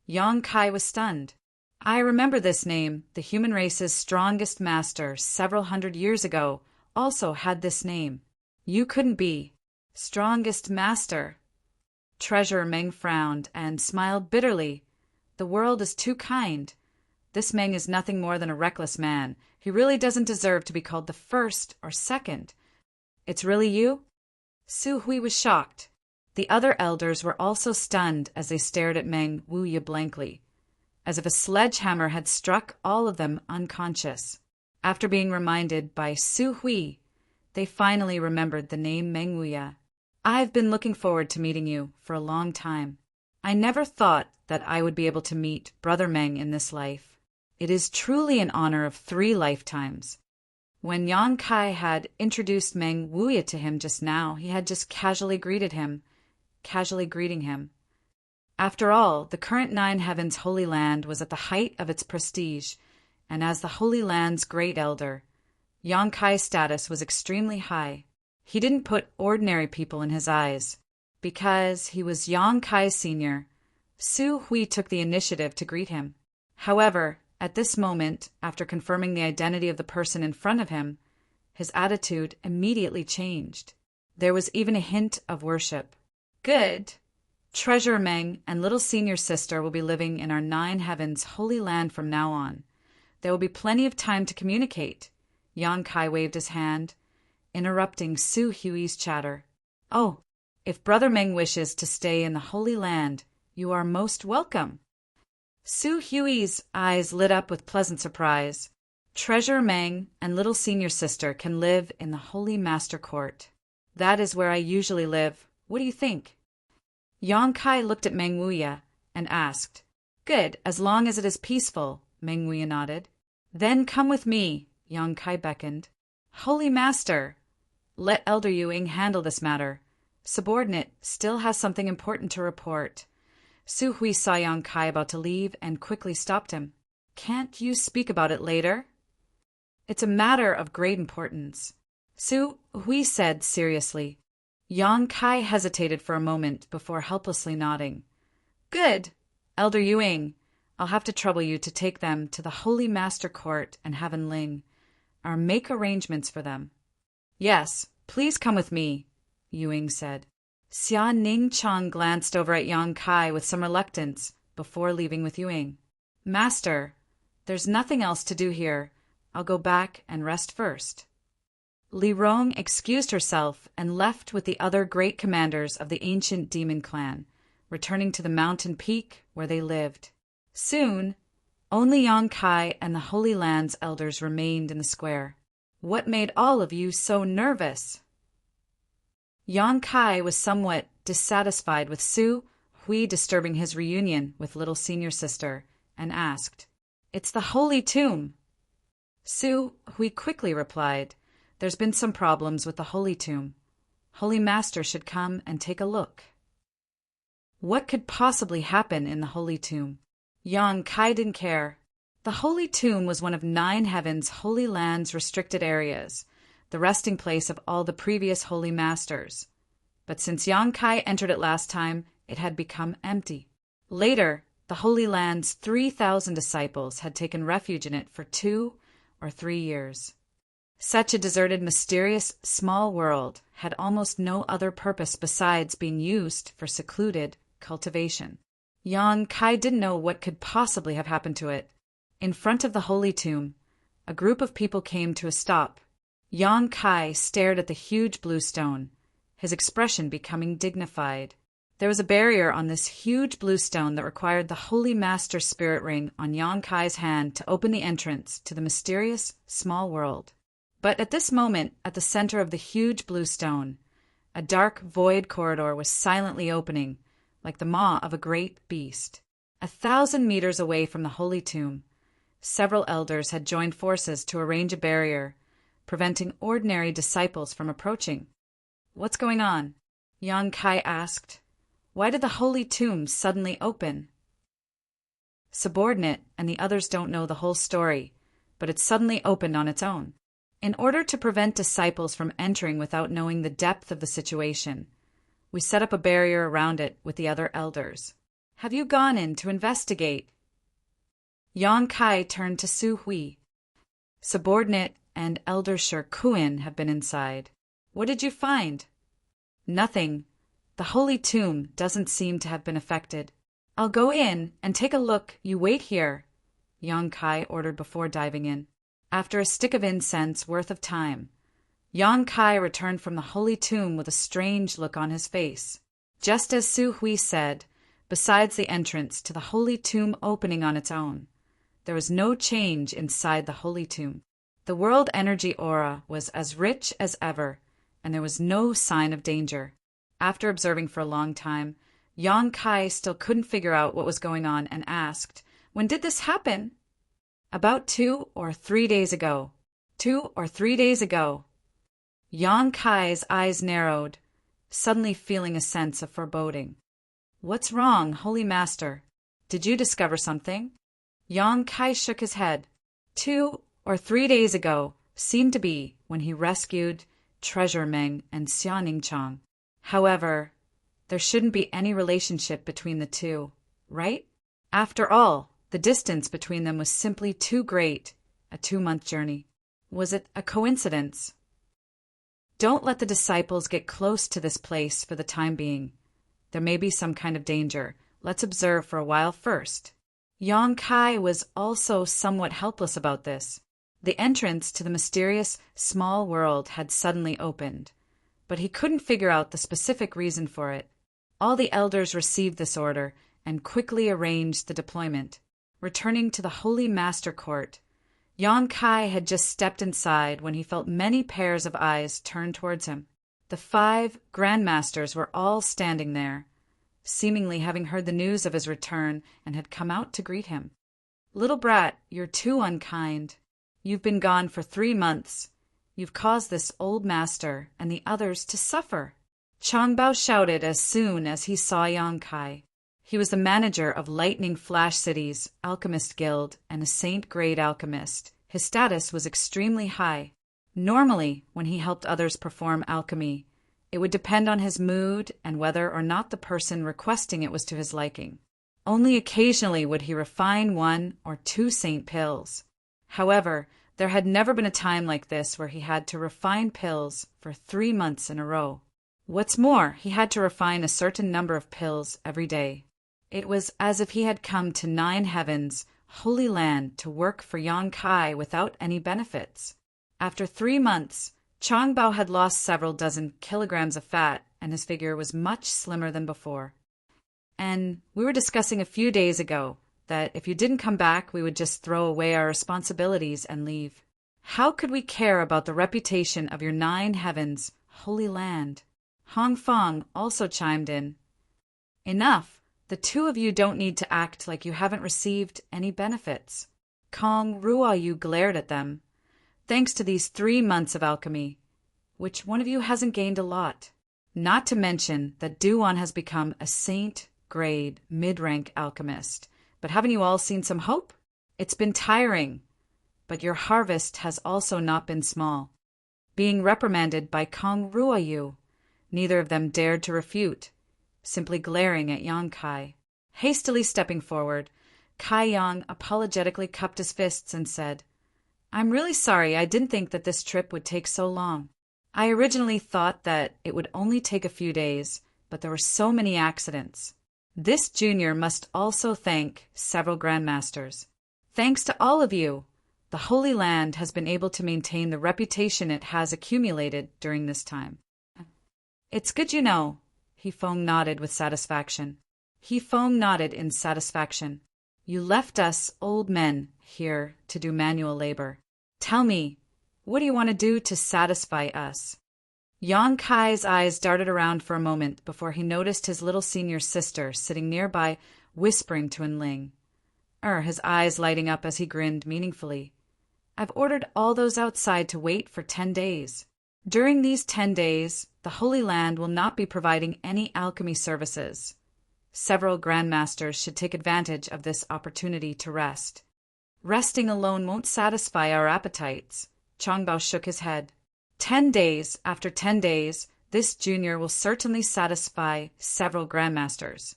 Yang Kai was stunned. "I remember this name. The human race's strongest master several hundred years ago also had this name. You couldn't be." "Strongest master?" Treasure Meng frowned and smiled bitterly. "The world is too kind. This Meng is nothing more than a reckless man. He really doesn't deserve to be called the first or second." "It's really you?" Su Hui was shocked. The other elders were also stunned as they stared at Meng Wuya blankly, as if a sledgehammer had struck all of them unconscious. After being reminded by Su Hui, they finally remembered the name Meng Wuya. "I've been looking forward to meeting you for a long time. I never thought that I would be able to meet Brother Meng in this life. It is truly an honor of 3 lifetimes. When Yang Kai had introduced Meng Wuya to him just now, he had just casually greeting him. After all, the current 9 Heavens Holy Land was at the height of its prestige, and as the Holy Land's great elder, Yang Kai's status was extremely high. He didn't put ordinary people in his eyes. Because he was Yang Kai's senior, Su Hui took the initiative to greet him. However, at this moment, after confirming the identity of the person in front of him, his attitude immediately changed. There was even a hint of worship. "Good. Treasure Meng and little senior sister will be living in our 9 Heavens Holy Land from now on. There will be plenty of time to communicate." Yang Kai waved his hand, interrupting Su Hui's chatter. "Oh, if Brother Meng wishes to stay in the Holy Land, you are most welcome." Su Hui's eyes lit up with pleasant surprise. Treasurer Meng and little senior sister can live in the Holy Master Court. That is where I usually live. What do you think? Yang Kai looked at Meng Wuya and asked. Good, as long as it is peaceful, Meng Wuya nodded. Then come with me, Yang Kai beckoned. Holy Master, let Elder Yuing handle this matter. Subordinate still has something important to report. Su Hui saw Yang Kai about to leave and quickly stopped him. Can't you speak about it later? It's a matter of great importance, Su Hui said seriously. Yang Kai hesitated for a moment before helplessly nodding. Good. Elder Yuing, I'll have to trouble you to take them to the Holy Master Court and Heaven Ling, or make arrangements for them. Yes, please come with me, Yuing said. Xia Ningchang glanced over at Yang Kai with some reluctance before leaving with Yuing. Master, there's nothing else to do here. I'll go back and rest first. Li Rong excused herself and left with the other great commanders of the ancient demon clan, returning to the mountain peak where they lived. Soon, only Yang Kai and the Holy Land's elders remained in the square. What made all of you so nervous? Yang Kai was somewhat dissatisfied with Su Hui disturbing his reunion with little senior sister and asked, It's the Holy Tomb. Su Hui quickly replied, There's been some problems with the Holy Tomb. Holy Master should come and take a look. What could possibly happen in the Holy Tomb? Yang Kai didn't care. The Holy Tomb was one of 9 heavens' Holy Land's restricted areas, the resting place of all the previous Holy Masters. But since Yang Kai entered it last time, it had become empty. Later, the Holy Land's 3,000 disciples had taken refuge in it for 2 or 3 years. Such a deserted, mysterious, small world had almost no other purpose besides being used for secluded cultivation. Yang Kai didn't know what could possibly have happened to it. In front of the Holy Tomb, a group of people came to a stop. Yang Kai stared at the huge blue stone, his expression becoming dignified. There was a barrier on this huge blue stone that required the Holy Master's spirit ring on Yang Kai's hand to open the entrance to the mysterious small world. But at this moment, at the center of the huge blue stone, a dark void corridor was silently opening, like the maw of a great beast. 1,000 meters away from the Holy Tomb, several elders had joined forces to arrange a barrier, preventing ordinary disciples from approaching. What's going on? Yang Kai asked. Why did the Holy Tomb suddenly open? Subordinate and the others don't know the whole story, but it suddenly opened on its own. In order to prevent disciples from entering without knowing the depth of the situation, we set up a barrier around it with the other elders. Have you gone in to investigate? Yang Kai turned to Su Hui. Subordinate and Elder Shi Kuin have been inside. What did you find? Nothing. The Holy Tomb doesn't seem to have been affected. I'll go in and take a look. You wait here, Yang Kai ordered before diving in. After a stick of incense worth of time, Yang Kai returned from the Holy Tomb with a strange look on his face. Just as Su Hui said, besides the entrance to the Holy Tomb opening on its own, there was no change inside the Holy Tomb. The world energy aura was as rich as ever, and there was no sign of danger. After observing for a long time, Yang Kai still couldn't figure out what was going on and asked, When did this happen? About 2 or 3 days ago. 2 or 3 days ago. Yang Kai's eyes narrowed, suddenly feeling a sense of foreboding. What's wrong, Holy Master? Did you discover something? Yang Kai shook his head. 2 or 3 days ago seemed to be when he rescued Treasurer Meng and Xia Ningchang. However, there shouldn't be any relationship between the two, right? After all, the distance between them was simply too great, a 2-month journey. Was it a coincidence? Don't let the disciples get close to this place for the time being. There may be some kind of danger. Let's observe for a while first. Yang Kai was also somewhat helpless about this. The entrance to the mysterious small world had suddenly opened, but he couldn't figure out the specific reason for it. All the elders received this order and quickly arranged the deployment. returning to the Holy Master Court. Yang Kai had just stepped inside when he felt many pairs of eyes turned towards him. The 5 grandmasters were all standing there, seemingly having heard the news of his return and had come out to greet him. "Little brat, you're too unkind. You've been gone for 3 months. You've caused this old master and the others to suffer." Changbao shouted as soon as he saw Yang Kai. He was the manager of Lightning Flash City's Alchemist Guild and a Saint-grade alchemist. His status was extremely high. Normally, when he helped others perform alchemy, it would depend on his mood and whether or not the person requesting it was to his liking. Only occasionally would he refine 1 or 2 saint pills. However, there had never been a time like this where he had to refine pills for 3 months in a row. What's more, he had to refine a certain number of pills every day. It was as if he had come to 9 heavens, Holy Land, to work for Yang Kai without any benefits. After 3 months, Changbao had lost several dozen kilograms of fat, and his figure was much slimmer than before. "And we were discussing a few days ago that if you didn't come back, we would just throw away our responsibilities and leave. How could we care about the reputation of your 9 heavens, Holy Land?" Hong Fong also chimed in. "Enough. The 2 of you don't need to act like you haven't received any benefits." Kong Ruoyu glared at them. "Thanks to these 3 months of alchemy, which one of you hasn't gained a lot? Not to mention that Duan has become a saint-grade mid-rank alchemist. But haven't you all seen some hope? It's been tiring, but your harvest has also not been small." Being reprimanded by Kong Ruoyu, neither of them dared to refute, simply glaring at Yang Kai. Hastily stepping forward, Kai Yang apologetically cupped his fists and said, "I'm really sorry. I didn't think that this trip would take so long. I originally thought that it would only take a few days, but there were so many accidents." This junior must also thank several grandmasters. "Thanks to all of you, the Holy Land has been able to maintain the reputation it has accumulated during this time." "It's good you know." He-Fong nodded with satisfaction. He-Fong nodded in satisfaction. "You left us old men here to do manual labor. Tell me, what do you want to do to satisfy us?" Yang Kai's eyes darted around for a moment before he noticed his little senior sister sitting nearby, whispering to Enling. His eyes lighting up as he grinned meaningfully. "I've ordered all those outside to wait for 10 days. During these 10 days, the Holy Land will not be providing any alchemy services. Several grandmasters should take advantage of this opportunity to rest. Resting alone won't satisfy our appetites." Changbao shook his head. 10 days, after 10 days, this junior will certainly satisfy several grandmasters.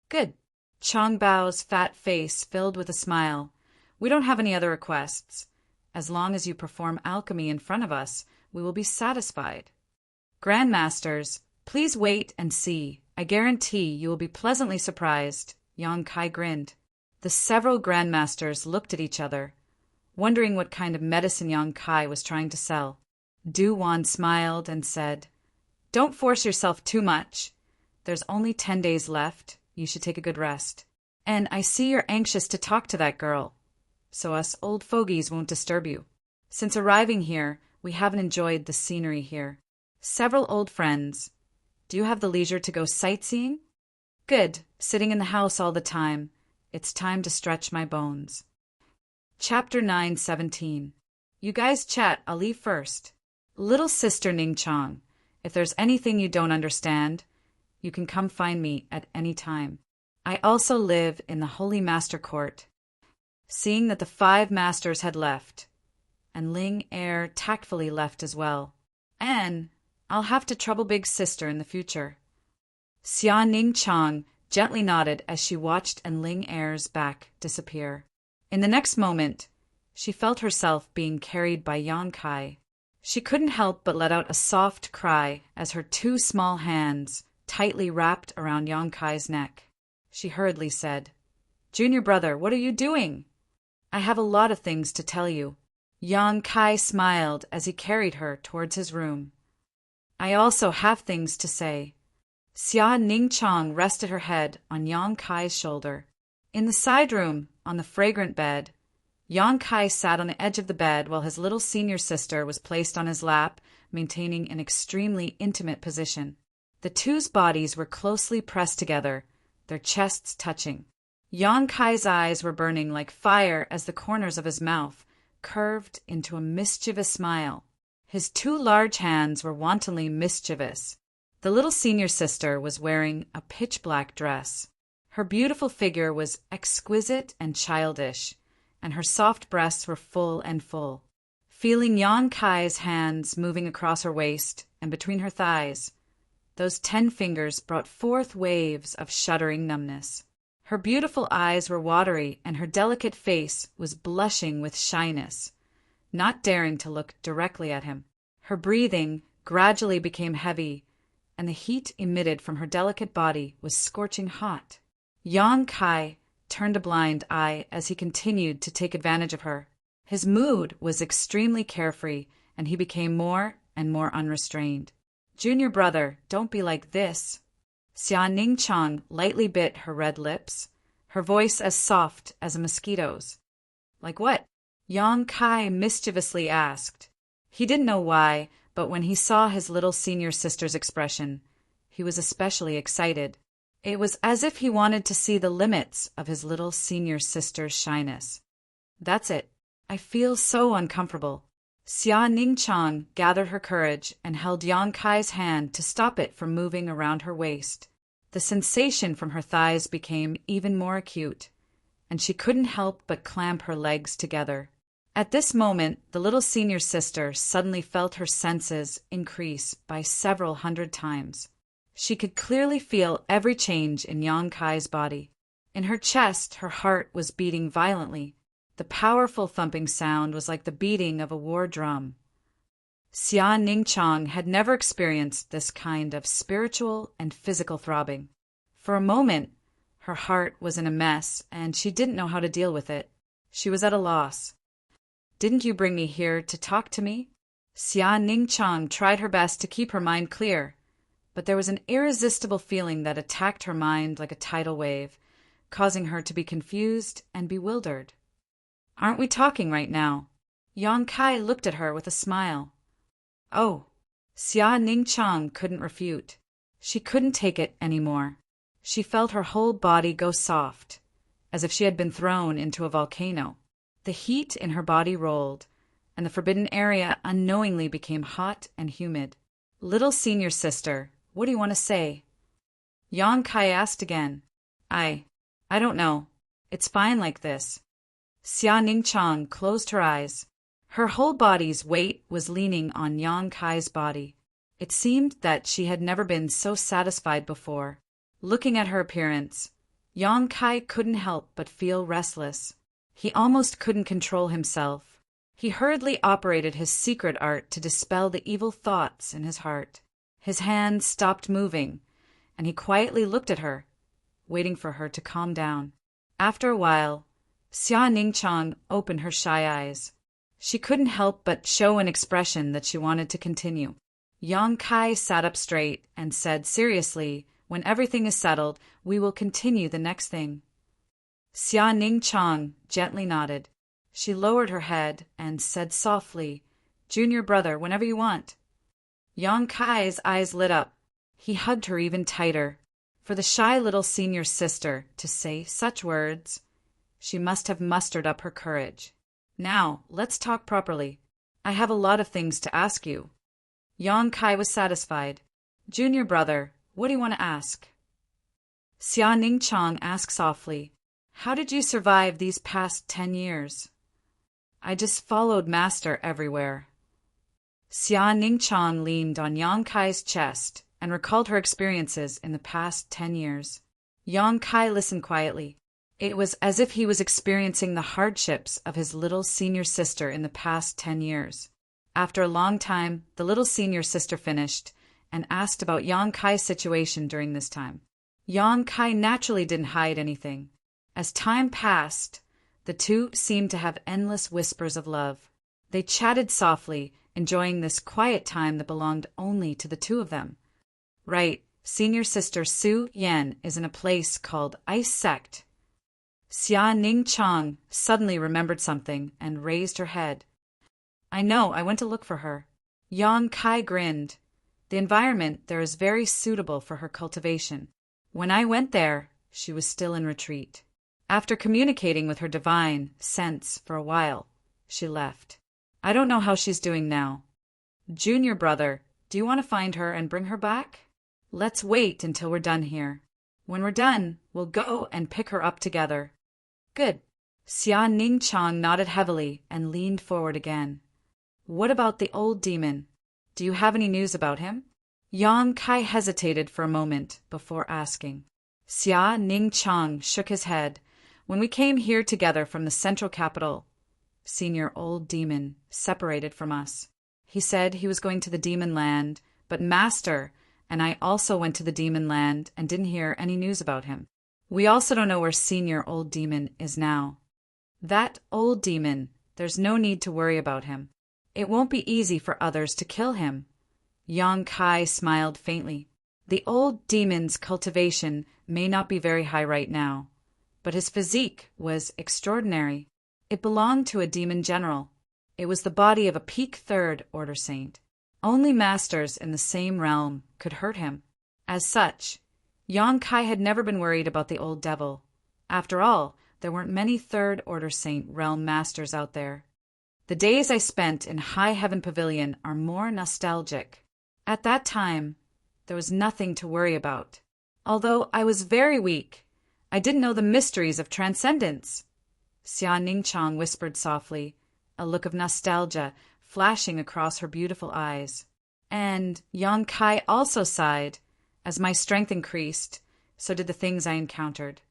"Good." Changbao's fat face filled with a smile. "We don't have any other requests. As long as you perform alchemy in front of us, we will be satisfied. Grandmasters, please wait and see. I guarantee you will be pleasantly surprised." Yang Kai grinned. The several grandmasters looked at each other, wondering what kind of medicine Yang Kai was trying to sell. Du Wan smiled and said, "Don't force yourself too much. There's only 10 days left. You should take a good rest. And I see you're anxious to talk to that girl, so us old fogies won't disturb you. Since arriving here, we haven't enjoyed the scenery here. Several old friends. Do you have the leisure to go sightseeing?" "Good. Sitting in the house all the time. It's time to stretch my bones." Chapter 9:17. You guys chat, I'll leave first. Little sister Ning Chong, if there's anything you don't understand, you can come find me at any time. I also live in the Holy Master Court. Seeing that the 5 masters had left, and Ling Er tactfully left as well, and I'll have to trouble big sister in the future. Xia Ning Chong gently nodded as she watched and Ling Er's back disappear. In the next moment, she felt herself being carried by Yang Kai. She couldn't help but let out a soft cry as her 2 small hands tightly wrapped around Yang Kai's neck. She hurriedly said, "Junior brother, what are you doing?" "I have a lot of things to tell you." Yang Kai smiled as he carried her towards his room. "I also have things to say." Xia Ning Chong rested her head on Yang Kai's shoulder. In the side room, on the fragrant bed, Yang Kai sat on the edge of the bed while his little senior sister was placed on his lap, maintaining an extremely intimate position. The two's bodies were closely pressed together, their chests touching. Yang Kai's eyes were burning like fire as the corners of his mouth curved into a mischievous smile. His two large hands were wantonly mischievous. The little senior sister was wearing a pitch-black dress. Her beautiful figure was exquisite and childish, and her soft breasts were full and full. Feeling Yang Kai's hands moving across her waist and between her thighs, those 10 fingers brought forth waves of shuddering numbness. Her beautiful eyes were watery, and her delicate face was blushing with shyness, not daring to look directly at him. Her breathing gradually became heavy, and the heat emitted from her delicate body was scorching hot. Yang Kai turned a blind eye as he continued to take advantage of her. His mood was extremely carefree, and he became more and more unrestrained. "Junior brother, don't be like this." Xia Ningchang lightly bit her red lips, her voice as soft as a mosquito's. "Like what?" Yang Kai mischievously asked. He didn't know why, but when he saw his little senior sister's expression, he was especially excited. It was as if he wanted to see the limits of his little senior sister's shyness. "That's it. I feel so uncomfortable." Xia Ningchang gathered her courage and held Yang Kai's hand to stop it from moving around her waist. The sensation from her thighs became even more acute, and she couldn't help but clamp her legs together. At this moment, the little senior sister suddenly felt her senses increase by several hundred times. She could clearly feel every change in Yang Kai's body. In her chest, her heart was beating violently. The powerful thumping sound was like the beating of a war drum. Xia Ningchang had never experienced this kind of spiritual and physical throbbing. For a moment, her heart was in a mess, and she didn't know how to deal with it. She was at a loss. "Didn't you bring me here to talk to me?" Xia Ningchang tried her best to keep her mind clear, but there was an irresistible feeling that attacked her mind like a tidal wave, causing her to be confused and bewildered. "Aren't we talking right now?" Yang Kai looked at her with a smile. "Oh." Xia Ningchang couldn't refute. She couldn't take it anymore. She felt her whole body go soft, as if she had been thrown into a volcano. The heat in her body rolled, and the forbidden area unknowingly became hot and humid. "Little senior sister, what do you want to say?" Yang Kai asked again. I don't know. It's fine like this." Xia Ningchang closed her eyes. Her whole body's weight was leaning on Yang Kai's body. It seemed that she had never been so satisfied before. Looking at her appearance, Yang Kai couldn't help but feel restless. He almost couldn't control himself. He hurriedly operated his secret art to dispel the evil thoughts in his heart. His hands stopped moving, and he quietly looked at her, waiting for her to calm down. After a while, Xia Ningchang opened her shy eyes. She couldn't help but show an expression that she wanted to continue. Yang Kai sat up straight and said seriously, "When everything is settled, we will continue the next thing." Xia Ningchang gently nodded. She lowered her head and said softly, "Junior brother, whenever you want." Yang Kai's eyes lit up. He hugged her even tighter. For the shy little senior sister to say such words, she must have mustered up her courage. "Now, let's talk properly. I have a lot of things to ask you." Yang Kai was satisfied. "Junior brother, what do you want to ask?" Xia Ningchang asked softly, "How did you survive these past 10 years?" "I just followed Master everywhere." Xia Ningchang leaned on Yang Kai's chest and recalled her experiences in the past 10 years. Yang Kai listened quietly. It was as if he was experiencing the hardships of his little senior sister in the past 10 years. After a long time, the little senior sister finished and asked about Yang Kai's situation during this time. Yang Kai naturally didn't hide anything. As time passed, the two seemed to have endless whispers of love. They chatted softly, enjoying this quiet time that belonged only to the two of them. "Right, senior sister Su Yan is in a place called Ice Sect." Xia Ning Chang suddenly remembered something and raised her head. I know, I went to look for her. Yang Kai grinned. The environment there is very suitable for her cultivation. When I went there, she was still in retreat. After communicating with her divine sense for a while, she left. I don't know how she's doing now. Junior brother, do you want to find her and bring her back? Let's wait until we're done here. When we're done, we'll go and pick her up together. Good. Xia Ning Chang nodded heavily and leaned forward again. What about the old demon? Do you have any news about him? Yang Kai hesitated for a moment before asking. Xia Ning Chang shook his head. When we came here together from the central capital, Senior Old Demon separated from us. He said he was going to the demon land, but Master and I also went to the demon land and didn't hear any news about him. We also don't know where Senior Old Demon is now. That old demon, there's no need to worry about him. It won't be easy for others to kill him. Yang Kai smiled faintly. The old demon's cultivation may not be very high right now, but his physique was extraordinary. It belonged to a demon general. It was the body of a peak third order saint. Only masters in the same realm could hurt him. As such, Yang Kai had never been worried about the old devil. After all, there weren't many third order saint realm masters out there. The days I spent in High Heaven Pavilion are more nostalgic. At that time, there was nothing to worry about. Although I was very weak, I didn't know the mysteries of transcendence. Xia Ning Chang whispered softly, a look of nostalgia flashing across her beautiful eyes. And Yang Kai also sighed. As my strength increased, so did the things I encountered.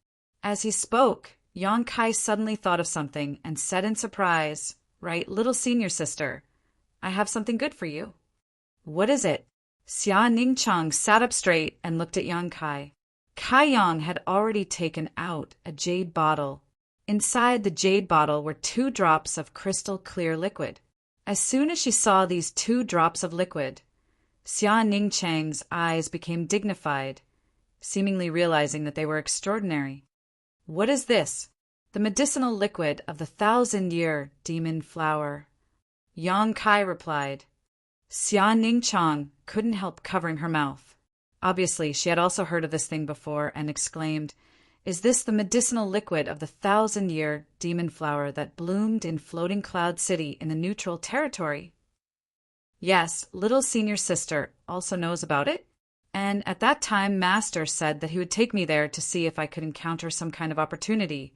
As he spoke, Yang Kai suddenly thought of something and said in surprise, Right, little senior sister, I have something good for you. What is it? Xia Ning Chang sat up straight and looked at Yang Kai. Kai Yang had already taken out a jade bottle. Inside the jade bottle were 2 drops of crystal clear liquid. As soon as she saw these 2 drops of liquid, Xia Ning Chang's eyes became dignified, seemingly realizing that they were extraordinary. What is this? The medicinal liquid of the 1,000-year demon flower. Yang Kai replied. Xia Ning Chang couldn't help covering her mouth. Obviously, she had also heard of this thing before and exclaimed, Is this the medicinal liquid of the 1,000-year demon flower that bloomed in Floating Cloud City in the neutral territory? Yes, little senior sister also knows about it. And at that time, Master said that he would take me there to see if I could encounter some kind of opportunity.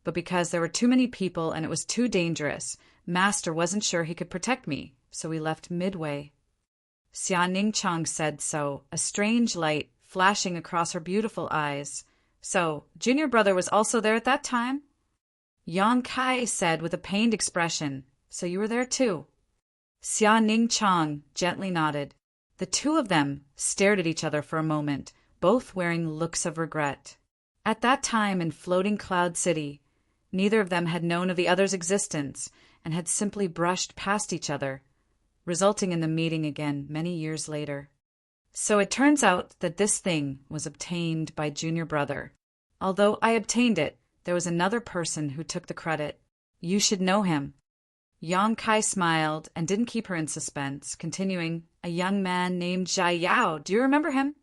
But because there were too many people and it was too dangerous, Master wasn't sure he could protect me, so we left midway. Xia Ning Chang said so, a strange light flashing across her beautiful eyes. So, Junior brother was also there at that time? Yang Kai said with a pained expression, So you were there too? Xia Ning Chang gently nodded. The 2 of them stared at each other for a moment, both wearing looks of regret. At that time in Floating Cloud City, neither of them had known of the other's existence and had simply brushed past each other, resulting in them meeting again many years later. So it turns out that this thing was obtained by Junior brother. Although I obtained it, there was another person who took the credit. You should know him. Yang Kai smiled and didn't keep her in suspense, continuing, A young man named Zhai Yao. Do you remember him?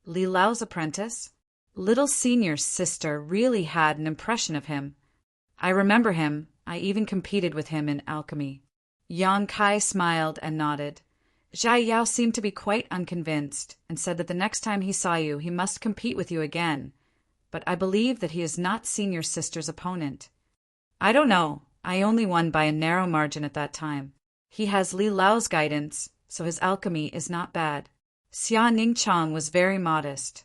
Li Lao's apprentice? Little senior's sister really had an impression of him. I remember him. I even competed with him in alchemy. Yang Kai smiled and nodded. Zhai Yao seemed to be quite unconvinced and said that the next time he saw you, he must compete with you again. But I believe that he is not senior sister's opponent. I don't know. I only won by a narrow margin at that time. He has Li Lao's guidance, so his alchemy is not bad. Xia Ning Chang was very modest.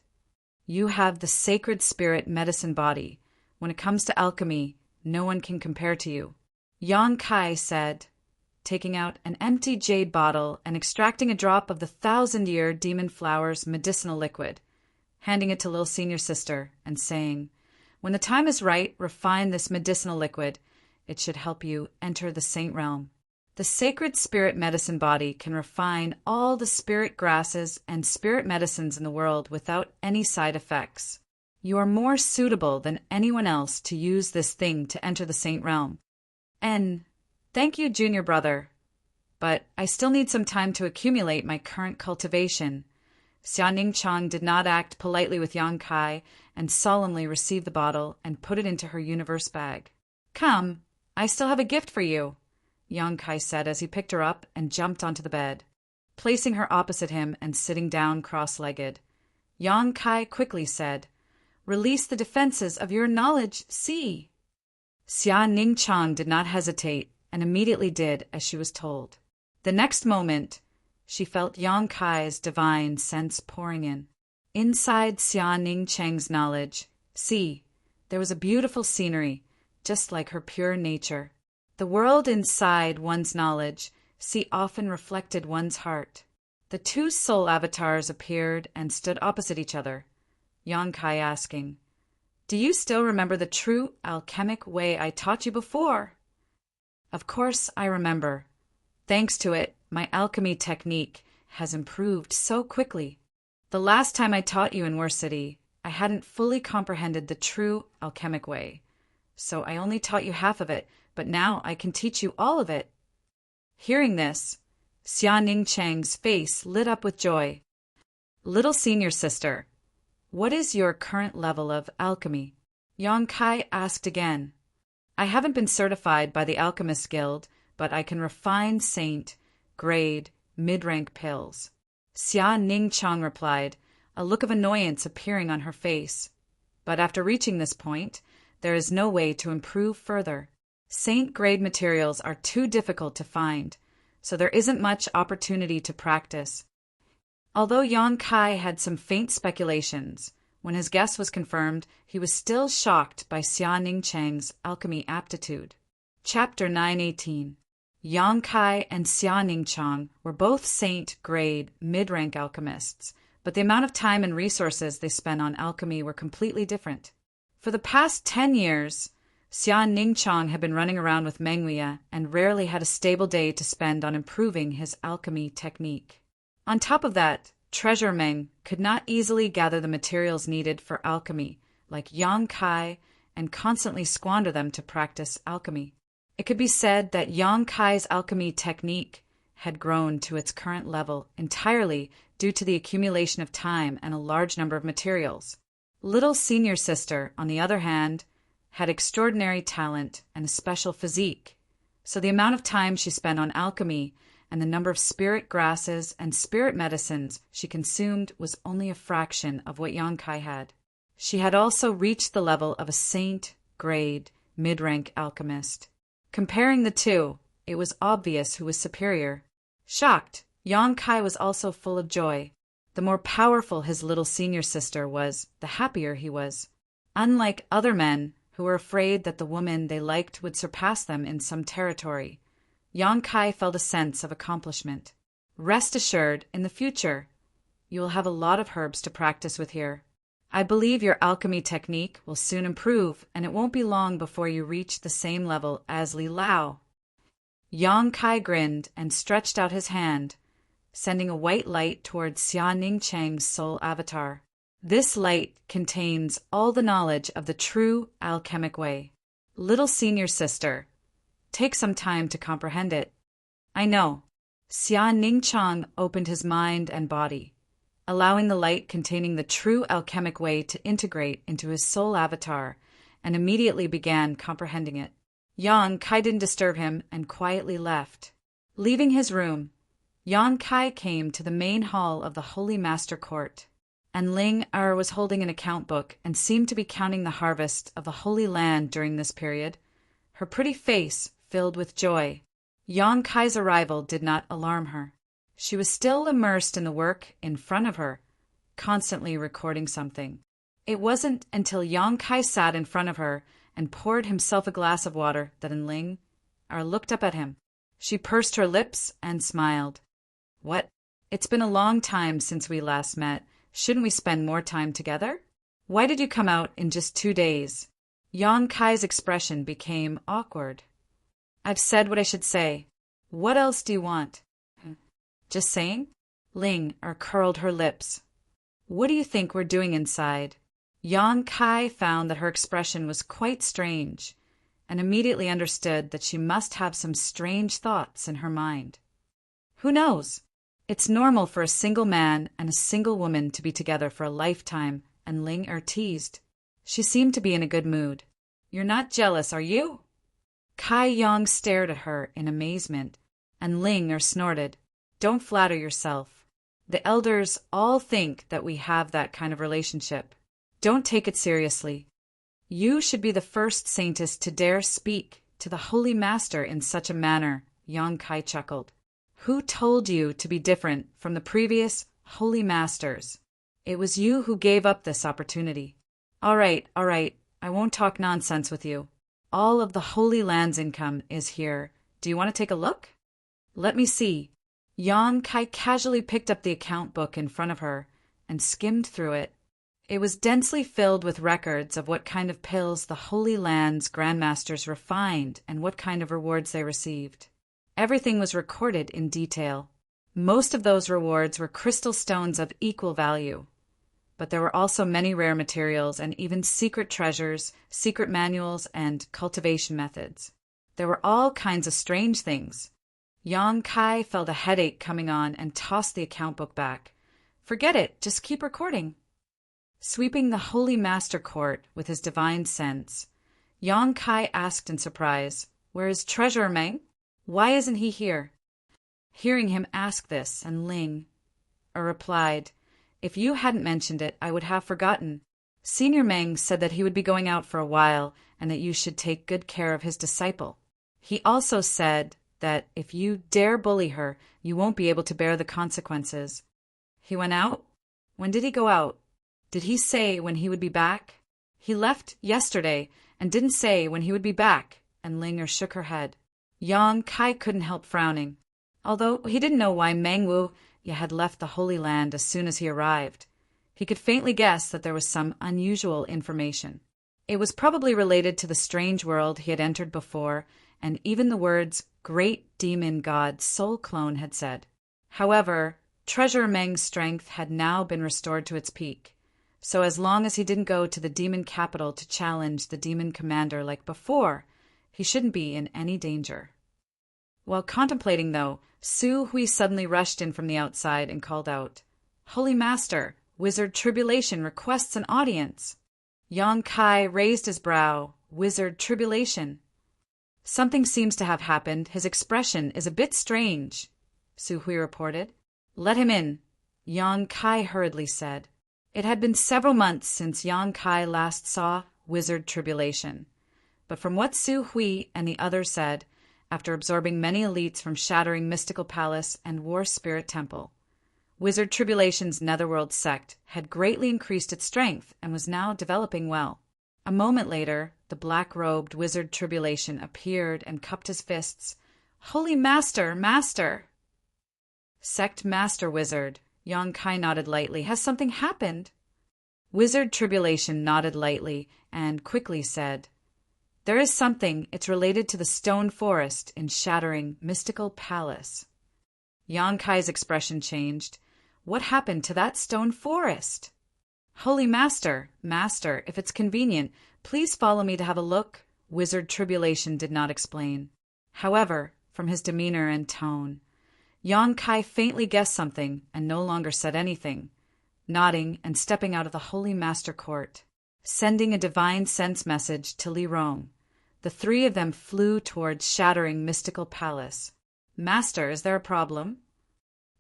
You have the sacred spirit medicine body. When it comes to alchemy, no one can compare to you. Yang Kai said, taking out an empty jade bottle and extracting a drop of the 1,000-year demon flower's medicinal liquid, handing it to little senior sister and saying, When the time is right, refine this medicinal liquid. It should help you enter the saint realm. The sacred spirit medicine body can refine all the spirit grasses and spirit medicines in the world without any side effects. You are more suitable than anyone else to use this thing to enter the Saint Realm. And thank you, junior brother. But I still need some time to accumulate my current cultivation. Xia Ningchang did not act politely with Yang Kai and solemnly received the bottle and put it into her universe bag. Come, I still have a gift for you, Yang Kai said as he picked her up and jumped onto the bed, placing her opposite him and sitting down cross-legged. Yang Kai quickly said, Release the defenses of your knowledge, see. Xia Ningchang did not hesitate and immediately did as she was told. The next moment, she felt Yang Kai's divine sense pouring in. Inside Xia Ningchang's knowledge, see, there was a beautiful scenery, just like her pure nature. The world inside one's knowledge, see, often reflected one's heart. The two soul avatars appeared and stood opposite each other, Yang Kai asking, Do you still remember the true alchemic way I taught you before? Of course I remember. Thanks to it, my alchemy technique has improved so quickly. The last time I taught you in War City, I hadn't fully comprehended the true alchemic way, so I only taught you half of it, but now I can teach you all of it. Hearing this, Xia Ningchang's face lit up with joy. Little senior sister, what is your current level of alchemy? Yang Kai asked again. I haven't been certified by the Alchemist Guild, but I can refine saint, grade, mid-rank pills. Xia Ningchang replied, a look of annoyance appearing on her face. But after reaching this point, there is no way to improve further. Saint-grade materials are too difficult to find, so there isn't much opportunity to practice. Although Yang Kai had some faint speculations, when his guess was confirmed, he was still shocked by Xia Ningchang's alchemy aptitude. Chapter 918. Yang Kai and Xia Ningchang were both saint-grade, mid-rank alchemists, but the amount of time and resources they spent on alchemy were completely different. For the past 10 years, Xia Ningchang had been running around with Mengwia and rarely had a stable day to spend on improving his alchemy technique. On top of that, Treasure Meng could not easily gather the materials needed for alchemy, like Yang Kai, and constantly squander them to practice alchemy. It could be said that Yang Kai's alchemy technique had grown to its current level entirely due to the accumulation of time and a large number of materials. Little senior sister, on the other hand, had extraordinary talent and a special physique, so the amount of time she spent on alchemy and the number of spirit grasses and spirit medicines she consumed was only a fraction of what Yang Kai had. She had also reached the level of a saint-grade, mid-rank alchemist. Comparing the two, it was obvious who was superior. Shocked, Yang Kai was also full of joy. The more powerful his little senior sister was, the happier he was. Unlike other men who were afraid that the woman they liked would surpass them in some territory, Yang Kai felt a sense of accomplishment. Rest assured, in the future, you will have a lot of herbs to practice with here. I believe your alchemy technique will soon improve, and it won't be long before you reach the same level as Li Lao. Yang Kai grinned and stretched out his hand, sending a white light towards Xia Ningchang's soul avatar. This light contains all the knowledge of the true alchemic way. Little senior sister, take some time to comprehend it. I know. Xia Ningchang opened his mind and body, allowing the light containing the true alchemic way to integrate into his soul avatar, and immediately began comprehending it. Yang Kai didn't disturb him and quietly left. Leaving his room, Yang Kai came to the main hall of the Holy Master Court, and Ling Er was holding an account book and seemed to be counting the harvest of the Holy Land during this period, her pretty face filled with joy. Yang Kai's arrival did not alarm her. She was still immersed in the work in front of her, constantly recording something. It wasn't until Yang Kai sat in front of her and poured himself a glass of water that Ling Er looked up at him. She pursed her lips and smiled. What? It's been a long time since we last met. Shouldn't we spend more time together? Why did you come out in just 2 days? Yang Kai's expression became awkward. I've said what I should say. What else do you want? Just saying? Ling Er curled her lips. What do you think we're doing inside? Yang Kai found that her expression was quite strange, and immediately understood that she must have some strange thoughts in her mind. Who knows? It's normal for a single man and a single woman to be together for a lifetime, and Ling teased. She seemed to be in a good mood. You're not jealous, are you? Kai Yang stared at her in amazement, and Ling snorted. Don't flatter yourself. The elders all think that we have that kind of relationship. Don't take it seriously. You should be the first saintess to dare speak to the Holy Master in such a manner, Yang Kai chuckled. Who told you to be different from the previous Holy Masters? It was you who gave up this opportunity. All right, I won't talk nonsense with you. All of the Holy Land's income is here. Do you want to take a look? Let me see. Yang Kai casually picked up the account book in front of her and skimmed through it. It was densely filled with records of what kind of pills the Holy Land's Grandmasters refined and what kind of rewards they received. Everything was recorded in detail. Most of those rewards were crystal stones of equal value. But there were also many rare materials and even secret treasures, secret manuals, and cultivation methods. There were all kinds of strange things. Yang Kai felt a headache coming on and tossed the account book back. Forget it, just keep recording. Sweeping the Holy Master Court with his divine sense, Yang Kai asked in surprise, Where is Treasurer Meng? Why isn't he here? Hearing him ask this, and Ling replied, If you hadn't mentioned it, I would have forgotten. Senior Meng said that he would be going out for a while and that you should take good care of his disciple. He also said that if you dare bully her, you won't be able to bear the consequences. He went out? When did he go out? Did he say when he would be back? He left yesterday and didn't say when he would be back, and Ling shook her head. Yang Kai couldn't help frowning. Although he didn't know why Meng Wu had left the Holy Land as soon as he arrived, he could faintly guess that there was some unusual information. It was probably related to the strange world he had entered before, and even the words Great Demon God Soul Clone had said. However, Treasurer Meng's strength had now been restored to its peak. So as long as he didn't go to the demon capital to challenge the demon commander like before, he shouldn't be in any danger. While contemplating, though, Su Hui suddenly rushed in from the outside and called out, Holy Master, Wizard Tribulation requests an audience. Yang Kai raised his brow. Wizard Tribulation. Something seems to have happened. His expression is a bit strange, Su Hui reported. Let him in, Yang Kai hurriedly said. It had been several months since Yang Kai last saw Wizard Tribulation. But from what Su Hui and the others said, after absorbing many elites from Shattering Mystical Palace and War Spirit Temple, Wizard Tribulation's Netherworld sect had greatly increased its strength and was now developing well. A moment later, the black-robed Wizard Tribulation appeared and cupped his fists. Holy Master, Master! Sect Master Wizard, Yang Kai nodded lightly. Has something happened? Wizard Tribulation nodded lightly and quickly said, There is something. It's related to the stone forest in Shattering Mystical Palace. Yang Kai's expression changed. What happened to that stone forest? Holy Master, Master, if it's convenient, please follow me to have a look. Wizard Tribulation did not explain. However, from his demeanor and tone, Yang Kai faintly guessed something and no longer said anything, nodding and stepping out of the Holy Master Court, sending a divine sense message to Li Rong. The three of them flew towards Shattering Mystical Palace. Master, is there a problem?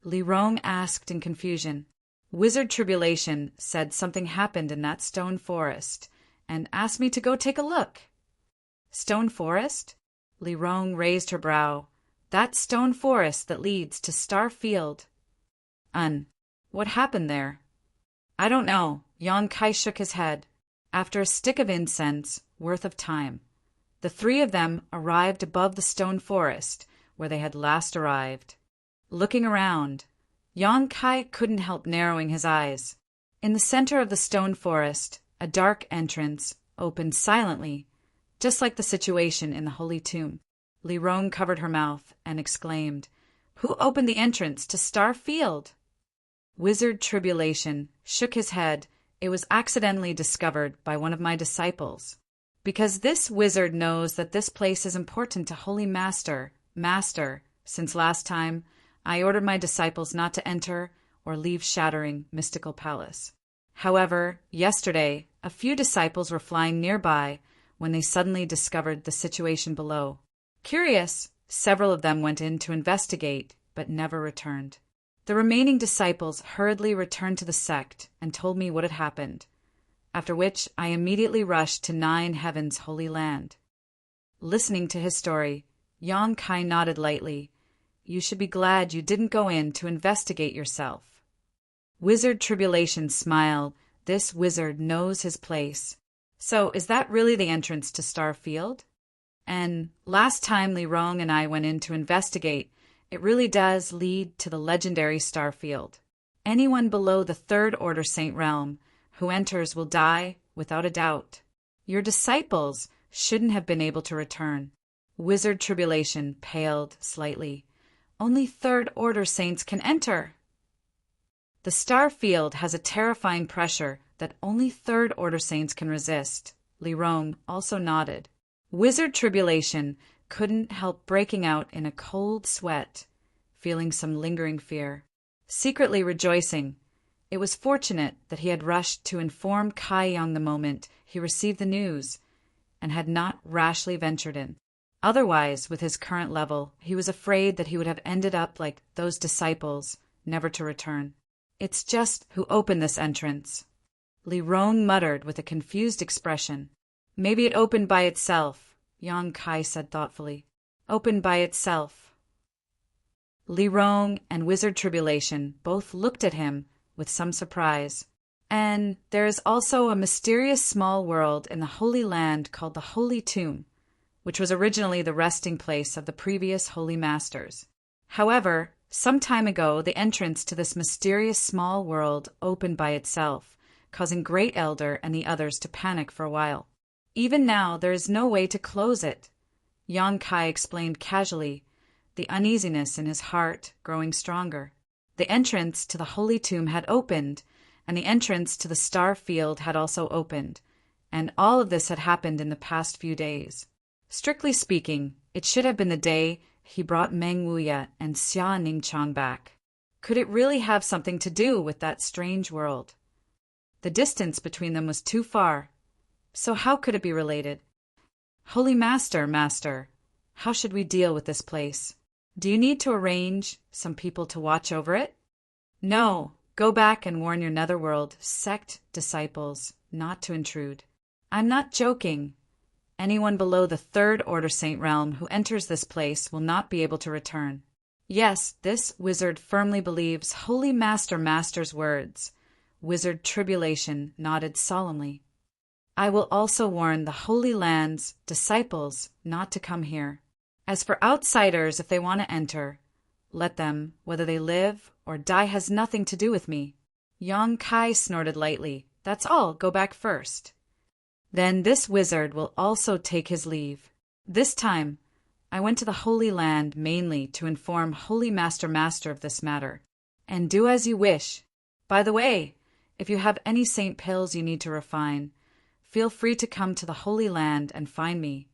Li Rong asked in confusion. Wizard Tribulation said something happened in that stone forest and asked me to go take a look. Stone forest? Li Rong raised her brow. That stone forest that leads to Star Field. What happened there? I don't know. Yang Kai shook his head. After a stick of incense worth of time, the three of them arrived above the stone forest where they had last arrived. Looking around, Yang Kai couldn't help narrowing his eyes. In the center of the stone forest, a dark entrance opened silently, just like the situation in the Holy Tomb. Li Rong covered her mouth and exclaimed, Who opened the entrance to Star Field? Wizard Tribulation shook his head. It was accidentally discovered by one of my disciples. Because this wizard knows that this place is important to Holy Master, since last time I ordered my disciples not to enter or leave Shattering Mystical Palace. However, yesterday, a few disciples were flying nearby when they suddenly discovered the situation below. Curious, several of them went in to investigate, but never returned. The remaining disciples hurriedly returned to the sect and told me what had happened, after which I immediately rushed to 9 Heaven's Holy Land. Listening to his story, Yang Kai nodded lightly. You should be glad you didn't go in to investigate yourself. Wizard Tribulation smiled. This wizard knows his place. So, is that really the entrance to Starfield? And last time Li Rong and I went in to investigate, it really does lead to the legendary Starfield. Anyone below the Third Order Saint Realm who enters will die without a doubt. Your disciples shouldn't have been able to return. Wizard Tribulation paled slightly. Only Third Order Saints can enter. The Starfield has a terrifying pressure that only Third Order Saints can resist. Li Rong also nodded. Wizard Tribulation couldn't help breaking out in a cold sweat, feeling some lingering fear. Secretly rejoicing, it was fortunate that he had rushed to inform Kai Yang the moment he received the news, and had not rashly ventured in. Otherwise, with his current level, he was afraid that he would have ended up like those disciples, never to return. It's just who opened this entrance. Li Rong muttered with a confused expression. Maybe it opened by itself, Yang Kai said thoughtfully. Opened by itself. Li Rong and Wizard Tribulation both looked at him with some surprise. And there is also a mysterious small world in the Holy Land called the Holy Tomb, which was originally the resting place of the previous Holy Masters. However, some time ago the entrance to this mysterious small world opened by itself, causing Great Elder and the others to panic for a while. Even now there is no way to close it. Yang Kai explained casually, the uneasiness in his heart growing stronger. The entrance to the Holy Tomb had opened, and the entrance to the Star Field had also opened, and all of this had happened in the past few days. Strictly speaking, it should have been the day he brought Meng Wuya and Xia Ningchang back. Could it really have something to do with that strange world? The distance between them was too far, so how could it be related? Holy Master, how should we deal with this place? Do you need to arrange some people to watch over it? No, go back and warn your Netherworld sect disciples not to intrude. I'm not joking. Anyone below the Third Order Saint Realm who enters this place will not be able to return. Yes, this wizard firmly believes Holy Master's words. Wizard Tribulation nodded solemnly. I will also warn the Holy Land's disciples not to come here. As for outsiders, if they want to enter, let them. Whether they live or die has nothing to do with me. Yang Kai snorted lightly. That's all, go back first. Then this wizard will also take his leave. This time, I went to the Holy Land mainly to inform Holy Master of this matter. And do as you wish. By the way, if you have any saint pills you need to refine, feel free to come to the Holy Land and find me.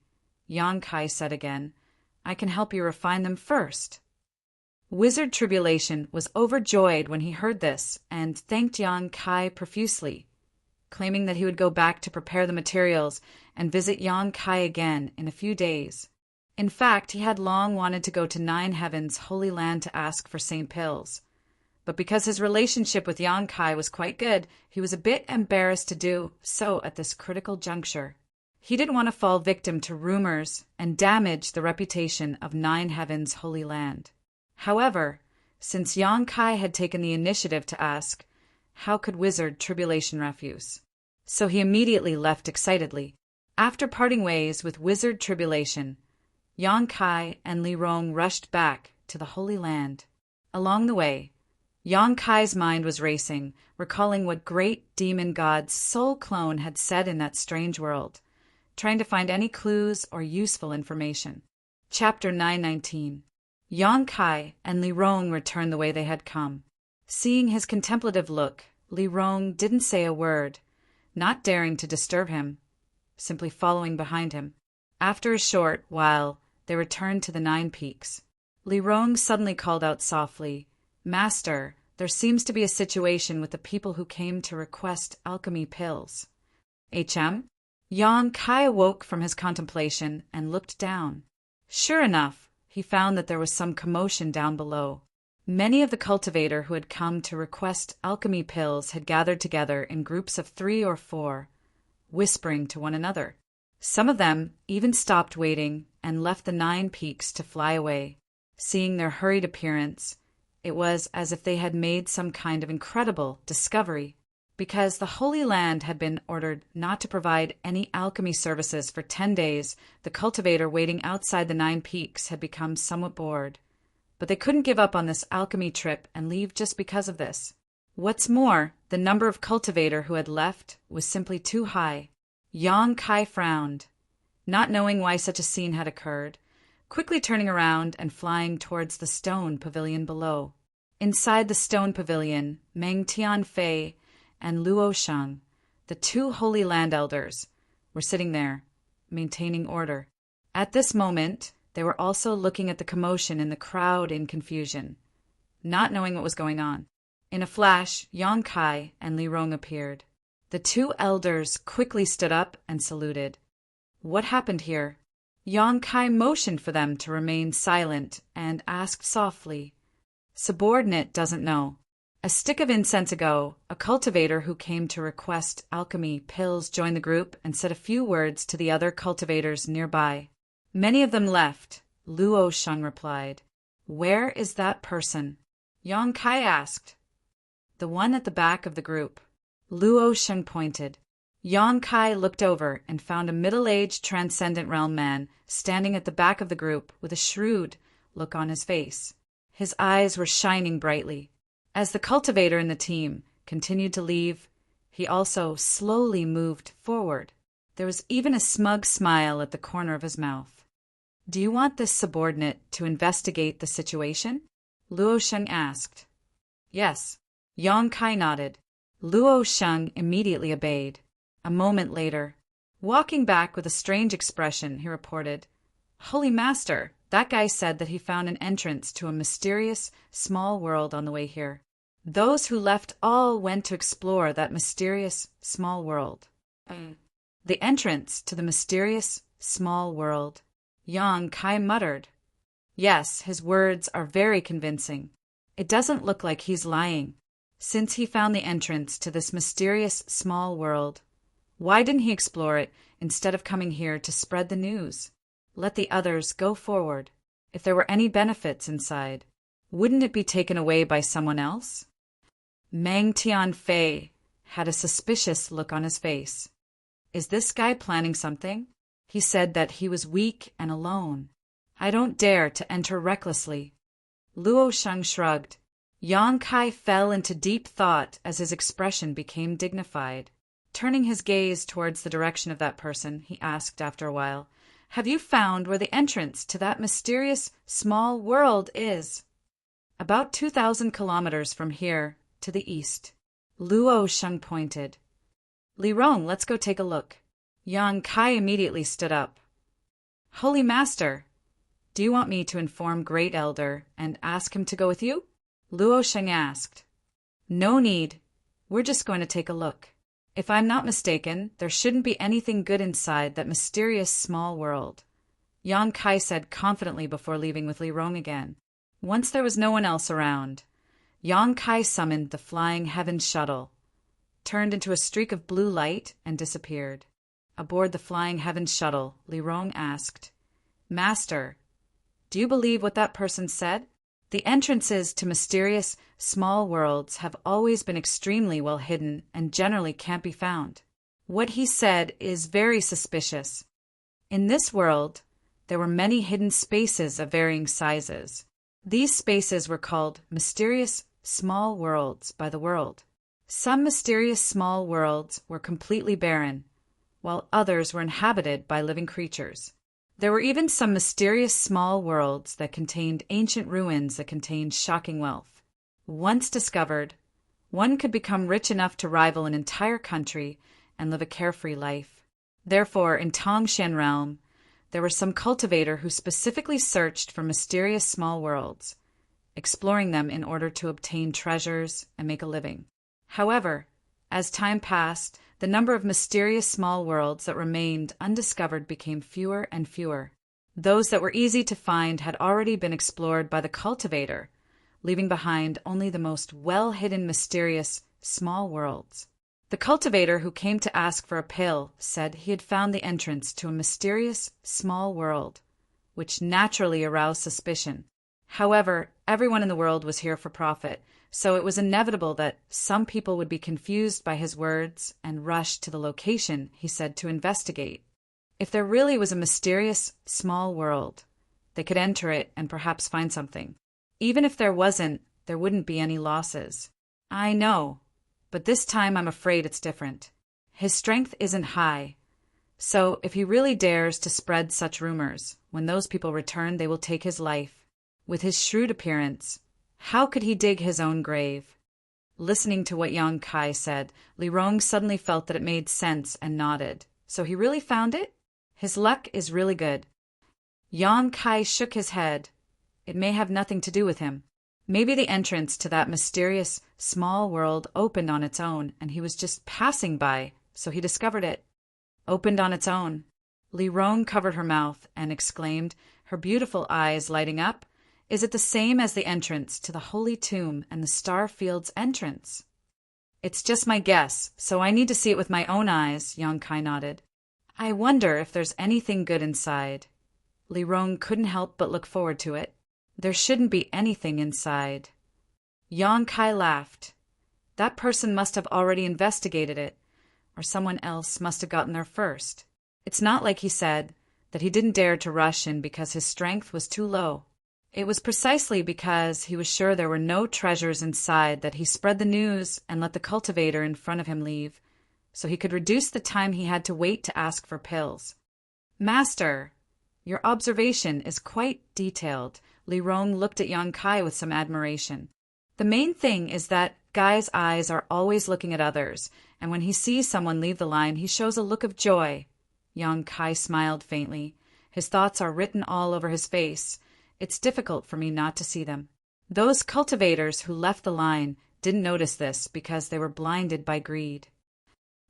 Yang Kai said again, I can help you refine them first. Wizard Tribulation was overjoyed when he heard this and thanked Yang Kai profusely, claiming that he would go back to prepare the materials and visit Yang Kai again in a few days. In fact, he had long wanted to go to 9 Heaven's Holy Land to ask for Saint Pills, but because his relationship with Yang Kai was quite good, he was a bit embarrassed to do so at this critical juncture. He didn't want to fall victim to rumors and damage the reputation of 9 Heaven's Holy Land. However, since Yang Kai had taken the initiative to ask, how could Wizard Tribulation refuse? So he immediately left excitedly. After parting ways with Wizard Tribulation, Yang Kai and Li Rong rushed back to the Holy Land. Along the way, Yang Kai's mind was racing, recalling what great demon god's soul clone had said in that strange world, trying to find any clues or useful information. Chapter 919. Yang Kai and Li Rong returned the way they had come. Seeing his contemplative look, Li Rong didn't say a word, not daring to disturb him, simply following behind him. After a short while, they returned to the 9 Peaks. Li Rong suddenly called out softly, "Master, there seems to be a situation with the people who came to request alchemy pills." "HM?" Yang Kai awoke from his contemplation and looked down. Sure enough, he found that there was some commotion down below. Many of the cultivator who had come to request alchemy pills had gathered together in groups of 3 or 4, whispering to one another. Some of them even stopped waiting and left the 9 Peaks to fly away. Seeing their hurried appearance, it was as if they had made some kind of incredible discovery. Because the Holy Land had been ordered not to provide any alchemy services for 10 days, the cultivator waiting outside the 9 Peaks had become somewhat bored. But they couldn't give up on this alchemy trip and leave just because of this. What's more, the number of cultivator who had left was simply too high. Yang Kai frowned, not knowing why such a scene had occurred, quickly turning around and flying towards the stone pavilion below. Inside the stone pavilion, Meng Tianfei and Luo Sheng, the 2 Holy Land elders, were sitting there, maintaining order. At this moment, they were also looking at the commotion in the crowd in confusion, not knowing what was going on. In a flash, Yang Kai and Li Rong appeared. The 2 elders quickly stood up and saluted. What happened here? Yang Kai motioned for them to remain silent and asked softly, "Subordinate doesn't know. A stick of incense ago, a cultivator who came to request alchemy pills joined the group and said a few words to the other cultivators nearby. Many of them left," Luo Sheng replied. "Where is that person?" Yang Kai asked. "The one at the back of the group." Luo Sheng pointed. Yang Kai looked over and found a middle-aged Transcendent Realm man standing at the back of the group with a shrewd look on his face. His eyes were shining brightly. As the cultivator in the team continued to leave, he also slowly moved forward. There was even a smug smile at the corner of his mouth. "Do you want this subordinate to investigate the situation?" Luo Sheng asked. "Yes." Yang Kai nodded. Luo Sheng immediately obeyed. A moment later, walking back with a strange expression, he reported, "Holy Master, that guy said that he found an entrance to a mysterious, small world on the way here. Those who left all went to explore that mysterious, small world." The entrance to the mysterious, small world. Yang Kai muttered. Yes, his words are very convincing. It doesn't look like he's lying. Since he found the entrance to this mysterious, small world, why didn't he explore it instead of coming here to spread the news? Let the others go forward. If there were any benefits inside, wouldn't it be taken away by someone else? Meng Tianfei had a suspicious look on his face. Is this guy planning something? He said that he was weak and alone. I don't dare to enter recklessly. Luo Sheng shrugged. Yang Kai fell into deep thought as his expression became dignified. Turning his gaze towards the direction of that person, he asked after a while, "Have you found where the entrance to that mysterious small world is?" "About 2,000 kilometers from here, to the east." Luo Sheng pointed. "Li Rong, let's go take a look." Yang Kai immediately stood up. "Holy Master, do you want me to inform Great Elder and ask him to go with you?" Luo Sheng asked. "No need. We're just going to take a look. If I'm not mistaken, there shouldn't be anything good inside that mysterious small world," Yang Kai said confidently before leaving with Li Rong again. Once there was no one else around, Yang Kai summoned the Flying Heaven shuttle, turned into a streak of blue light, and disappeared. Aboard the Flying Heaven shuttle, Li Rong asked, "Master, do you believe what that person said? The entrances to mysterious, small worlds have always been extremely well hidden and generally can't be found. What he said is very suspicious. In this world, there were many hidden spaces of varying sizes. These spaces were called mysterious, small worlds by the world. Some mysterious small worlds were completely barren, while others were inhabited by living creatures. There were even some mysterious small worlds that contained ancient ruins that contained shocking wealth. Once discovered, One could become rich enough to rival an entire country and live a carefree life. Therefore, in Tongshan realm, there was some cultivator who specifically searched for mysterious small worlds, exploring them in order to obtain treasures and make a living. However, as time passed, the number of mysterious small worlds that remained undiscovered became fewer and fewer. Those that were easy to find had already been explored by the cultivator, leaving behind only the most well-hidden mysterious small worlds. The cultivator who came to ask for a pill said he had found the entrance to a mysterious small world, which naturally aroused suspicion. However, everyone in the world was here for profit, so it was inevitable that some people would be confused by his words and rush to the location he said to investigate. If there really was a mysterious small world, they could enter it and perhaps find something. Even if there wasn't, there wouldn't be any losses. I know, but this time I'm afraid it's different. His strength isn't high, so if he really dares to spread such rumors, when those people return they will take his life. With his shrewd appearance, how could he dig his own grave? Listening to what Yang Kai said, Li Rong suddenly felt that it made sense and nodded. So he really found it? His luck is really good. Yang Kai shook his head. It may have nothing to do with him. Maybe the entrance to that mysterious small world opened on its own, and he was just passing by, so he discovered it. Opened on its own. Li Rong covered her mouth and exclaimed, her beautiful eyes lighting up. Is it the same as the entrance to the Holy Tomb and the Starfield's entrance? It's just my guess, so I need to see it with my own eyes, Yang Kai nodded. I wonder if there's anything good inside. Li Rong couldn't help but look forward to it. There shouldn't be anything inside. Yang Kai laughed. That person must have already investigated it, or someone else must have gotten there first. It's not like he said that he didn't dare to rush in because his strength was too low. It was precisely because he was sure there were no treasures inside that he spread the news and let the cultivator in front of him leave, so he could reduce the time he had to wait to ask for pills. Master, your observation is quite detailed. Li Rong looked at Yang Kai with some admiration. The main thing is that Guy's eyes are always looking at others, and when he sees someone leave the line, he shows a look of joy. Yang Kai smiled faintly. His thoughts are written all over his face. It's difficult for me not to see them. Those cultivators who left the line didn't notice this because they were blinded by greed.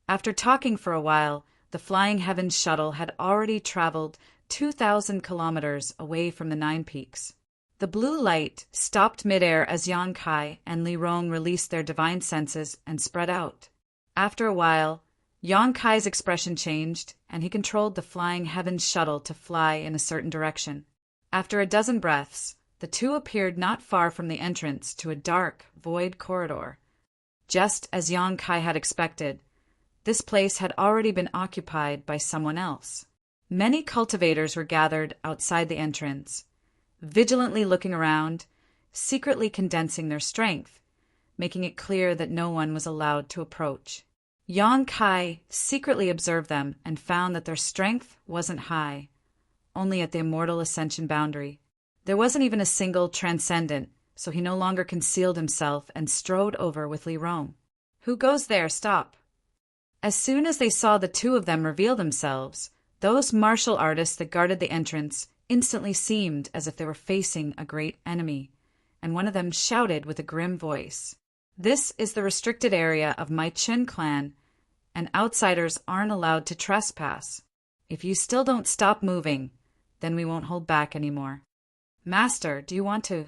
After talking for a while, the Flying Heavens shuttle had already traveled 2,000 kilometers away from the Nine Peaks. The blue light stopped midair as Yang Kai and Li Rong released their divine senses and spread out. After a while, Yang Kai's expression changed, and he controlled the Flying Heavens shuttle to fly in a certain direction. After a dozen breaths, the two appeared not far from the entrance to a dark, void corridor. Just as Yang Kai had expected, this place had already been occupied by someone else. Many cultivators were gathered outside the entrance, vigilantly looking around, secretly condensing their strength, making it clear that no one was allowed to approach. Yang Kai secretly observed them and found that their strength wasn't high, only at the immortal ascension boundary. There wasn't even a single transcendent, so he no longer concealed himself and strode over with Li Rong. Who goes there? Stop. As soon as they saw the two of them reveal themselves, those martial artists that guarded the entrance instantly seemed as if they were facing a great enemy, and one of them shouted with a grim voice, "This is the restricted area of my Chen clan, and outsiders aren't allowed to trespass. If you still don't stop moving, then we won't hold back anymore." Master, do you want to?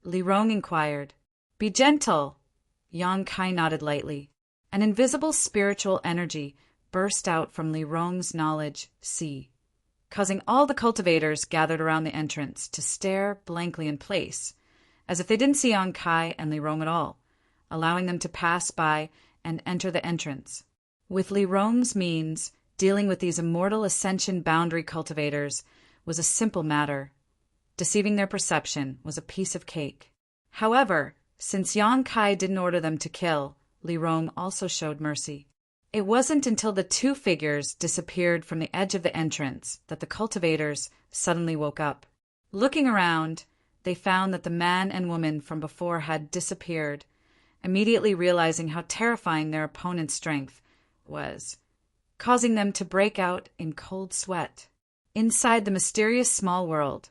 Li Rong inquired. Be gentle. Yang Kai nodded lightly. An invisible spiritual energy burst out from Li Rong's knowledge sea, causing all the cultivators gathered around the entrance to stare blankly in place, as if they didn't see Yang Kai and Li Rong at all, allowing them to pass by and enter the entrance. With Li Rong's means, dealing with these immortal ascension boundary cultivators was a simple matter. Deceiving their perception was a piece of cake. However, since Yang Kai didn't order them to kill, Li Rong also showed mercy. It wasn't until the two figures disappeared from the edge of the entrance that the cultivators suddenly woke up. Looking around, they found that the man and woman from before had disappeared, immediately realizing how terrifying their opponent's strength was, causing them to break out in cold sweat. Inside the mysterious small world,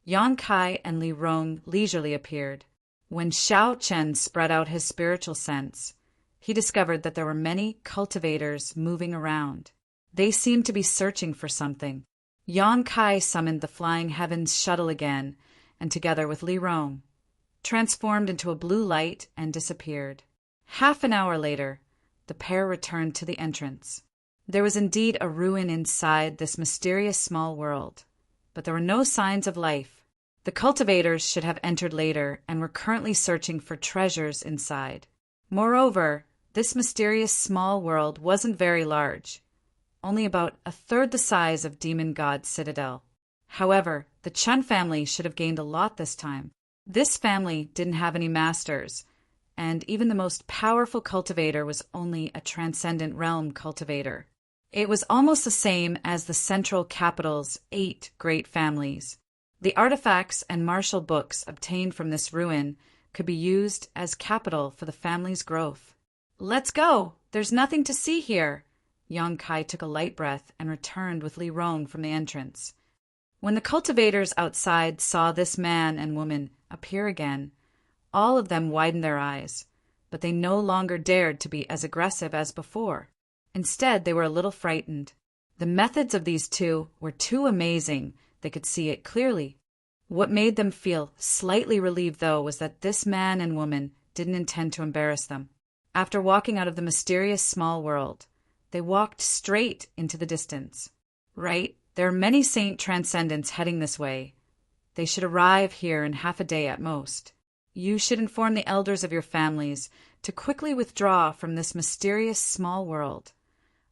Yang Kai and Li Rong leisurely appeared. When Xiao Chen spread out his spiritual sense, he discovered that there were many cultivators moving around. They seemed to be searching for something. Yang Kai summoned the Flying Heavens shuttle again, and together with Li Rong, transformed into a blue light and disappeared. Half an hour later, the pair returned to the entrance. There was indeed a ruin inside this mysterious small world, but there were no signs of life. The cultivators should have entered later and were currently searching for treasures inside. Moreover, this mysterious small world wasn't very large, only about a third the size of Demon God's citadel. However, the Chun family should have gained a lot this time. This family didn't have any masters, and even the most powerful cultivator was only a transcendent realm cultivator. It was almost the same as the central capital's 8 great families. The artifacts and martial books obtained from this ruin could be used as capital for the family's growth. "Let's go! There's nothing to see here!" Yang Kai took a light breath and returned with Li Rong from the entrance. When the cultivators outside saw this man and woman appear again, all of them widened their eyes, but they no longer dared to be as aggressive as before. Instead, they were a little frightened. The methods of these two were too amazing, they could see it clearly. What made them feel slightly relieved, though, was that this man and woman didn't intend to embarrass them. After walking out of the mysterious small world, they walked straight into the distance. "Right, there are many saint transcendents heading this way. They should arrive here in half a day at most. You should inform the elders of your families to quickly withdraw from this mysterious small world.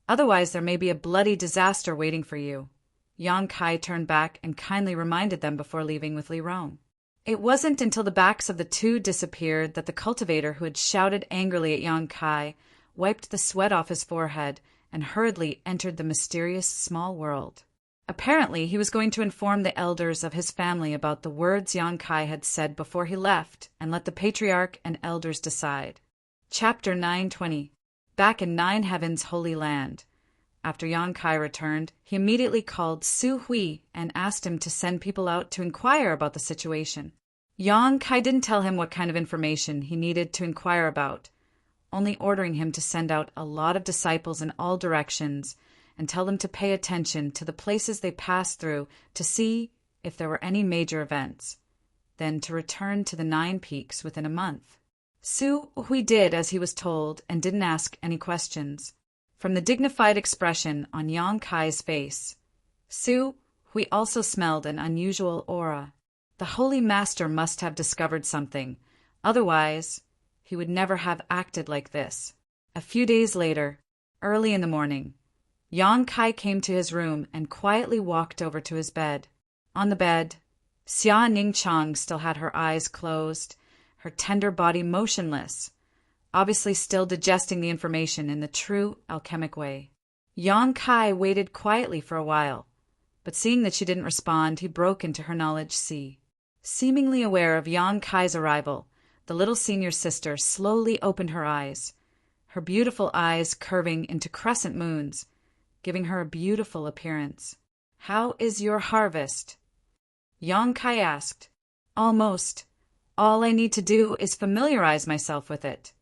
Otherwise, there may be a bloody disaster waiting for you." Yang Kai turned back and kindly reminded them before leaving with Li Rong. It wasn't until the backs of the two disappeared that the cultivator who had shouted angrily at Yang Kai wiped the sweat off his forehead and hurriedly entered the mysterious small world. Apparently, he was going to inform the elders of his family about the words Yang Kai had said before he left and let the patriarch and elders decide. Chapter 920. Back in Nine Heavens' Holy Land. After Yang Kai returned, he immediately called Su Hui and asked him to send people out to inquire about the situation. Yang Kai didn't tell him what kind of information he needed to inquire about, only ordering him to send out a lot of disciples in all directions and tell them to pay attention to the places they passed through to see if there were any major events, then to return to the 9 peaks within a month. Su Hui did as he was told and didn't ask any questions. From the dignified expression on Yang Kai's face, Su Hui also smelled an unusual aura. The Holy Master must have discovered something, otherwise he would never have acted like this. A few days later, early in the morning, Yang Kai came to his room and quietly walked over to his bed. On the bed, Xia Ningchang still had her eyes closed, her tender body motionless, obviously still digesting the information in the true alchemic way. Yang Kai waited quietly for a while, but seeing that she didn't respond, he broke into her knowledge sea. Seemingly aware of Yang Kai's arrival, the little senior sister slowly opened her eyes, her beautiful eyes curving into crescent moons, giving her a beautiful appearance. "How is your harvest?" Yang Kai asked. "Almost. All I need to do is familiarize myself with it."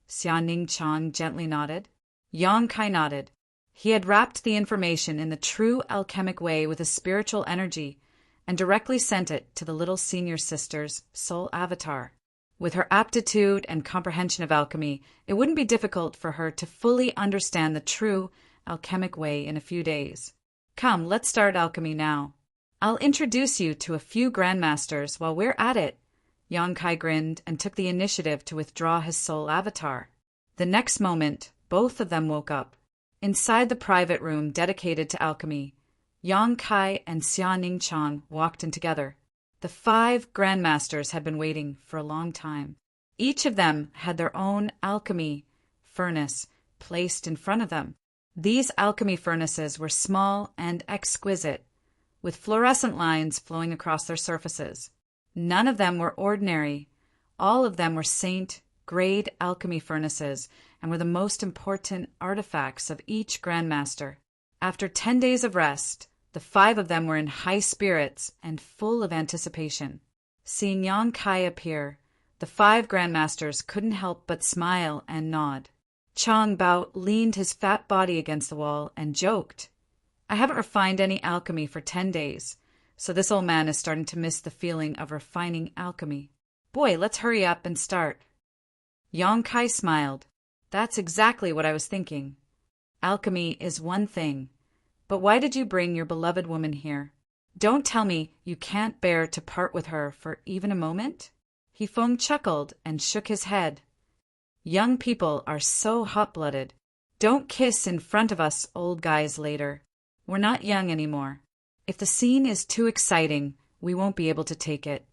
Xia Ningchang gently nodded. Yang Kai nodded. He had wrapped the information in the true alchemic way with a spiritual energy and directly sent it to the little senior sister's soul avatar. With her aptitude and comprehension of alchemy, it wouldn't be difficult for her to fully understand the true alchemic way in a few days. "Come, let's start alchemy now. I'll introduce you to a few grandmasters while we're at it." Yang Kai grinned and took the initiative to withdraw his soul avatar. The next moment, both of them woke up. Inside the private room dedicated to alchemy, Yang Kai and Xia Ningchang walked in together. The 5 grandmasters had been waiting for a long time. Each of them had their own alchemy furnace placed in front of them. These alchemy furnaces were small and exquisite, with fluorescent lines flowing across their surfaces. None of them were ordinary. All of them were saint grade alchemy furnaces, and were the most important artifacts of each grandmaster. After 10 days of rest, the 5 of them were in high spirits and full of anticipation. Seeing Yang Kai appear, the 5 grandmasters couldn't help but smile and nod. Chang Bao leaned his fat body against the wall and joked, "I haven't refined any alchemy for 10 days, so this old man is starting to miss the feeling of refining alchemy. Boy, let's hurry up and start." Yang Kai smiled. "That's exactly what I was thinking. Alchemy is one thing, but why did you bring your beloved woman here? Don't tell me you can't bear to part with her for even a moment?" He Feng chuckled and shook his head. "Young people are so hot-blooded. Don't kiss in front of us old guys later. We're not young anymore. If the scene is too exciting, we won't be able to take it."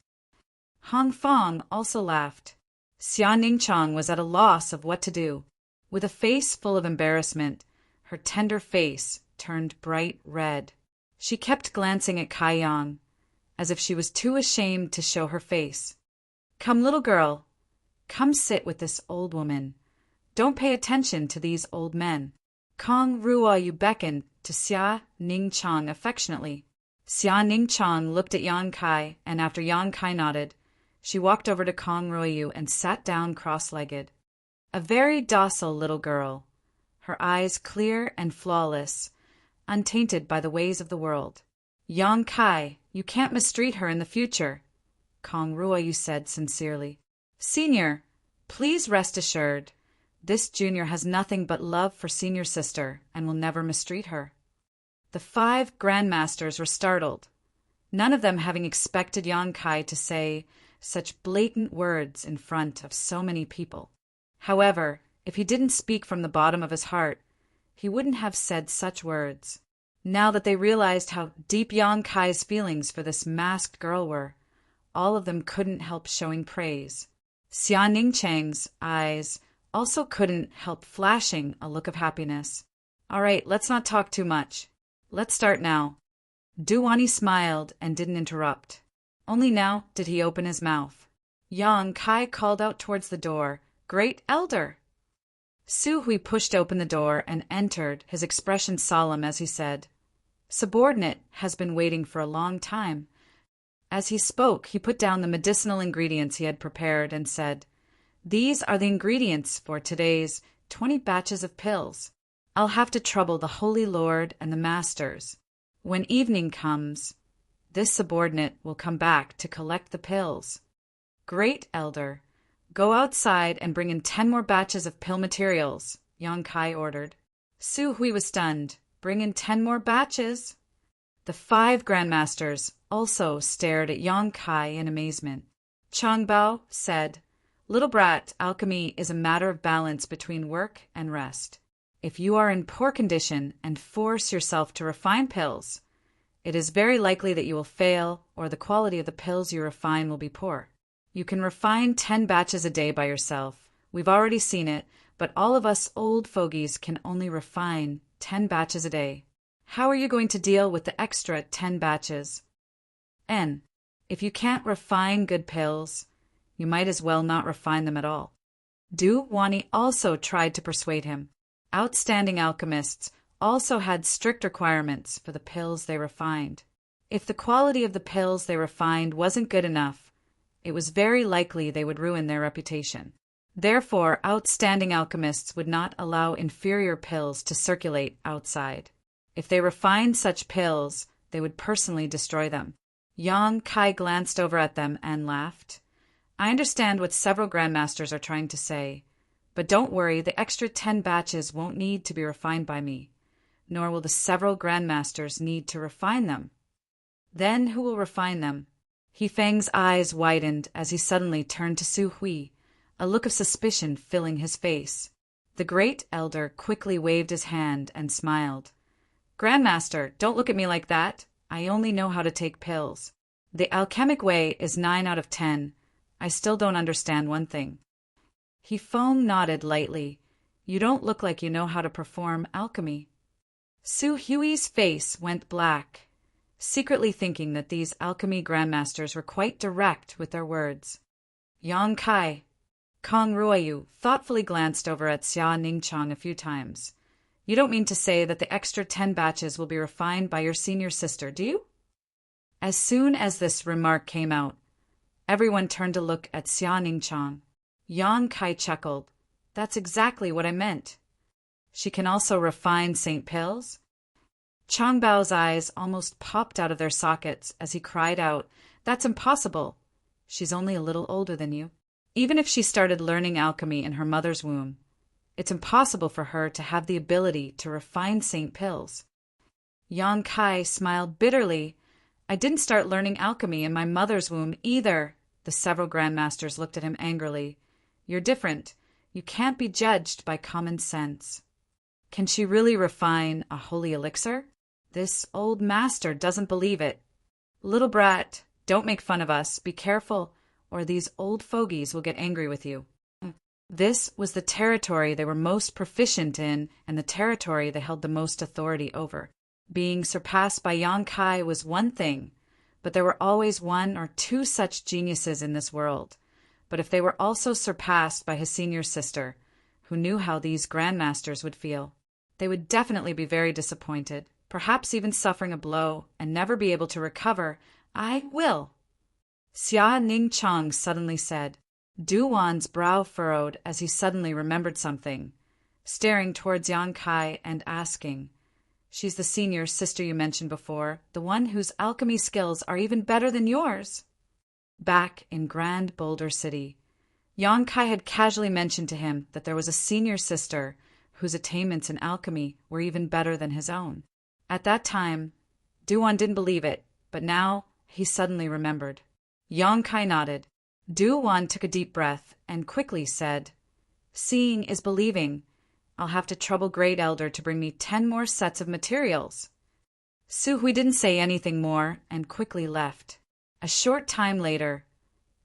Hong Fong also laughed. Xia Ningchang was at a loss of what to do. With a face full of embarrassment, her tender face turned bright red. She kept glancing at Kai Yang, as if she was too ashamed to show her face. "Come, little girl. Come sit with this old woman. Don't pay attention to these old men." Kong Ruoyu beckoned to Xia Ningchang affectionately. Xia Ningchang looked at Yang Kai, and after Yang Kai nodded, she walked over to Kong Ruoyu and sat down cross-legged. A very docile little girl, her eyes clear and flawless, untainted by the ways of the world. "Yang Kai, you can't mistreat her in the future," Kong Ruoyu said sincerely. "Senior, please rest assured, this junior has nothing but love for senior sister and will never mistreat her." The 5 grandmasters were startled, none of them having expected Yang Kai to say such blatant words in front of so many people. However, if he didn't speak from the bottom of his heart, he wouldn't have said such words. Now that they realized how deep Yang Kai's feelings for this masked girl were, all of them couldn't help showing praise. Xia Ningchang's eyes also couldn't help flashing a look of happiness. "All right, let's not talk too much. Let's start now." Duwani smiled and didn't interrupt. Only now did he open his mouth. Yang Kai called out towards the door, "Great Elder!" Su Hui pushed open the door and entered, his expression solemn as he said, "Subordinate has been waiting for a long time." As he spoke, he put down the medicinal ingredients he had prepared and said, "These are the ingredients for today's 20 batches of pills. I'll have to trouble the Holy Lord and the Masters. When evening comes, this subordinate will come back to collect the pills. Great Elder, go outside and bring in 10 more batches of pill materials," Yang Kai ordered. Su Hui was stunned. "Bring in 10 more batches?" The 5 grandmasters also stared at Yang Kai in amazement. Chang Bao said, "Little brat, alchemy is a matter of balance between work and rest. If you are in poor condition and force yourself to refine pills, it is very likely that you will fail or the quality of the pills you refine will be poor. You can refine 10 batches a day by yourself. We've already seen it, but all of us old fogies can only refine 10 batches a day. How are you going to deal with the extra 10 batches? And if you can't refine good pills, you might as well not refine them at all." Du Wani also tried to persuade him. Outstanding alchemists also had strict requirements for the pills they refined. If the quality of the pills they refined wasn't good enough, it was very likely they would ruin their reputation. Therefore, outstanding alchemists would not allow inferior pills to circulate outside. If they refined such pills, they would personally destroy them. Yang Kai glanced over at them and laughed. "I understand what several grandmasters are trying to say, but don't worry, the extra 10 batches won't need to be refined by me, nor will the several grandmasters need to refine them. Then who will refine them?" He Feng's eyes widened as he suddenly turned to Su Hui, a look of suspicion filling his face. The Great Elder quickly waved his hand and smiled. "Grandmaster, don't look at me like that. I only know how to take pills. The alchemic way is 9 out of 10. I still don't understand one thing." He Feng nodded lightly. "You don't look like you know how to perform alchemy." Su Hui's face went black, secretly thinking that these alchemy grandmasters were quite direct with their words. "Yang Kai, Kong Ruoyu thoughtfully glanced over at Xia Ningchang a few times. You don't mean to say that the extra 10 batches will be refined by your senior sister, do you? As soon as this remark came out, everyone turned to look at Xia Ningchang. Yang Kai chuckled. That's exactly what I meant. She can also refine St. Pills? Chang Bao's eyes almost popped out of their sockets as he cried out, That's impossible. She's only a little older than you. Even if she started learning alchemy in her mother's womb, it's impossible for her to have the ability to refine St. Pills. Yang Kai smiled bitterly. I didn't start learning alchemy in my mother's womb either. The several grandmasters looked at him angrily. You're different. You can't be judged by common sense. Can she really refine a holy elixir? This old master doesn't believe it. Little brat, don't make fun of us. Be careful, or these old fogies will get angry with you. This was the territory they were most proficient in and the territory they held the most authority over. Being surpassed by Yang Kai was one thing, but there were always one or two such geniuses in this world. But if they were also surpassed by his senior sister, who knew how these grandmasters would feel, they would definitely be very disappointed, perhaps even suffering a blow and never be able to recover. I will. Xia Ningchang suddenly said. Du Wan's brow furrowed as he suddenly remembered something, staring towards Yang Kai and asking, She's the senior sister you mentioned before, the one whose alchemy skills are even better than yours. Back in Grand Boulder City, Yang Kai had casually mentioned to him that there was a senior sister whose attainments in alchemy were even better than his own. At that time, Du Wan didn't believe it, but now he suddenly remembered. Yang Kai nodded. Du Wan took a deep breath and quickly said, Seeing is believing. I'll have to trouble Great Elder to bring me 10 more sets of materials. Su Hui didn't say anything more and quickly left. A short time later,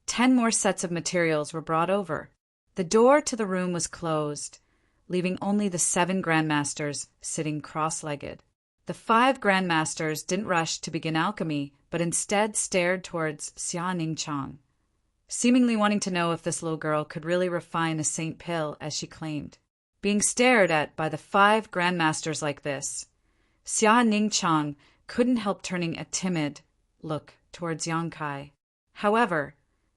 10 more sets of materials were brought over. The door to the room was closed, leaving only the 7 grandmasters sitting cross-legged. The 5 grandmasters didn't rush to begin alchemy, but instead stared towards Xia Ningchang, seemingly wanting to know if this little girl could really refine a St. Pill as she claimed. Being stared at by the 5 grandmasters like this, Xia Ningchang couldn't help turning a timid look towards Yang Kai. However,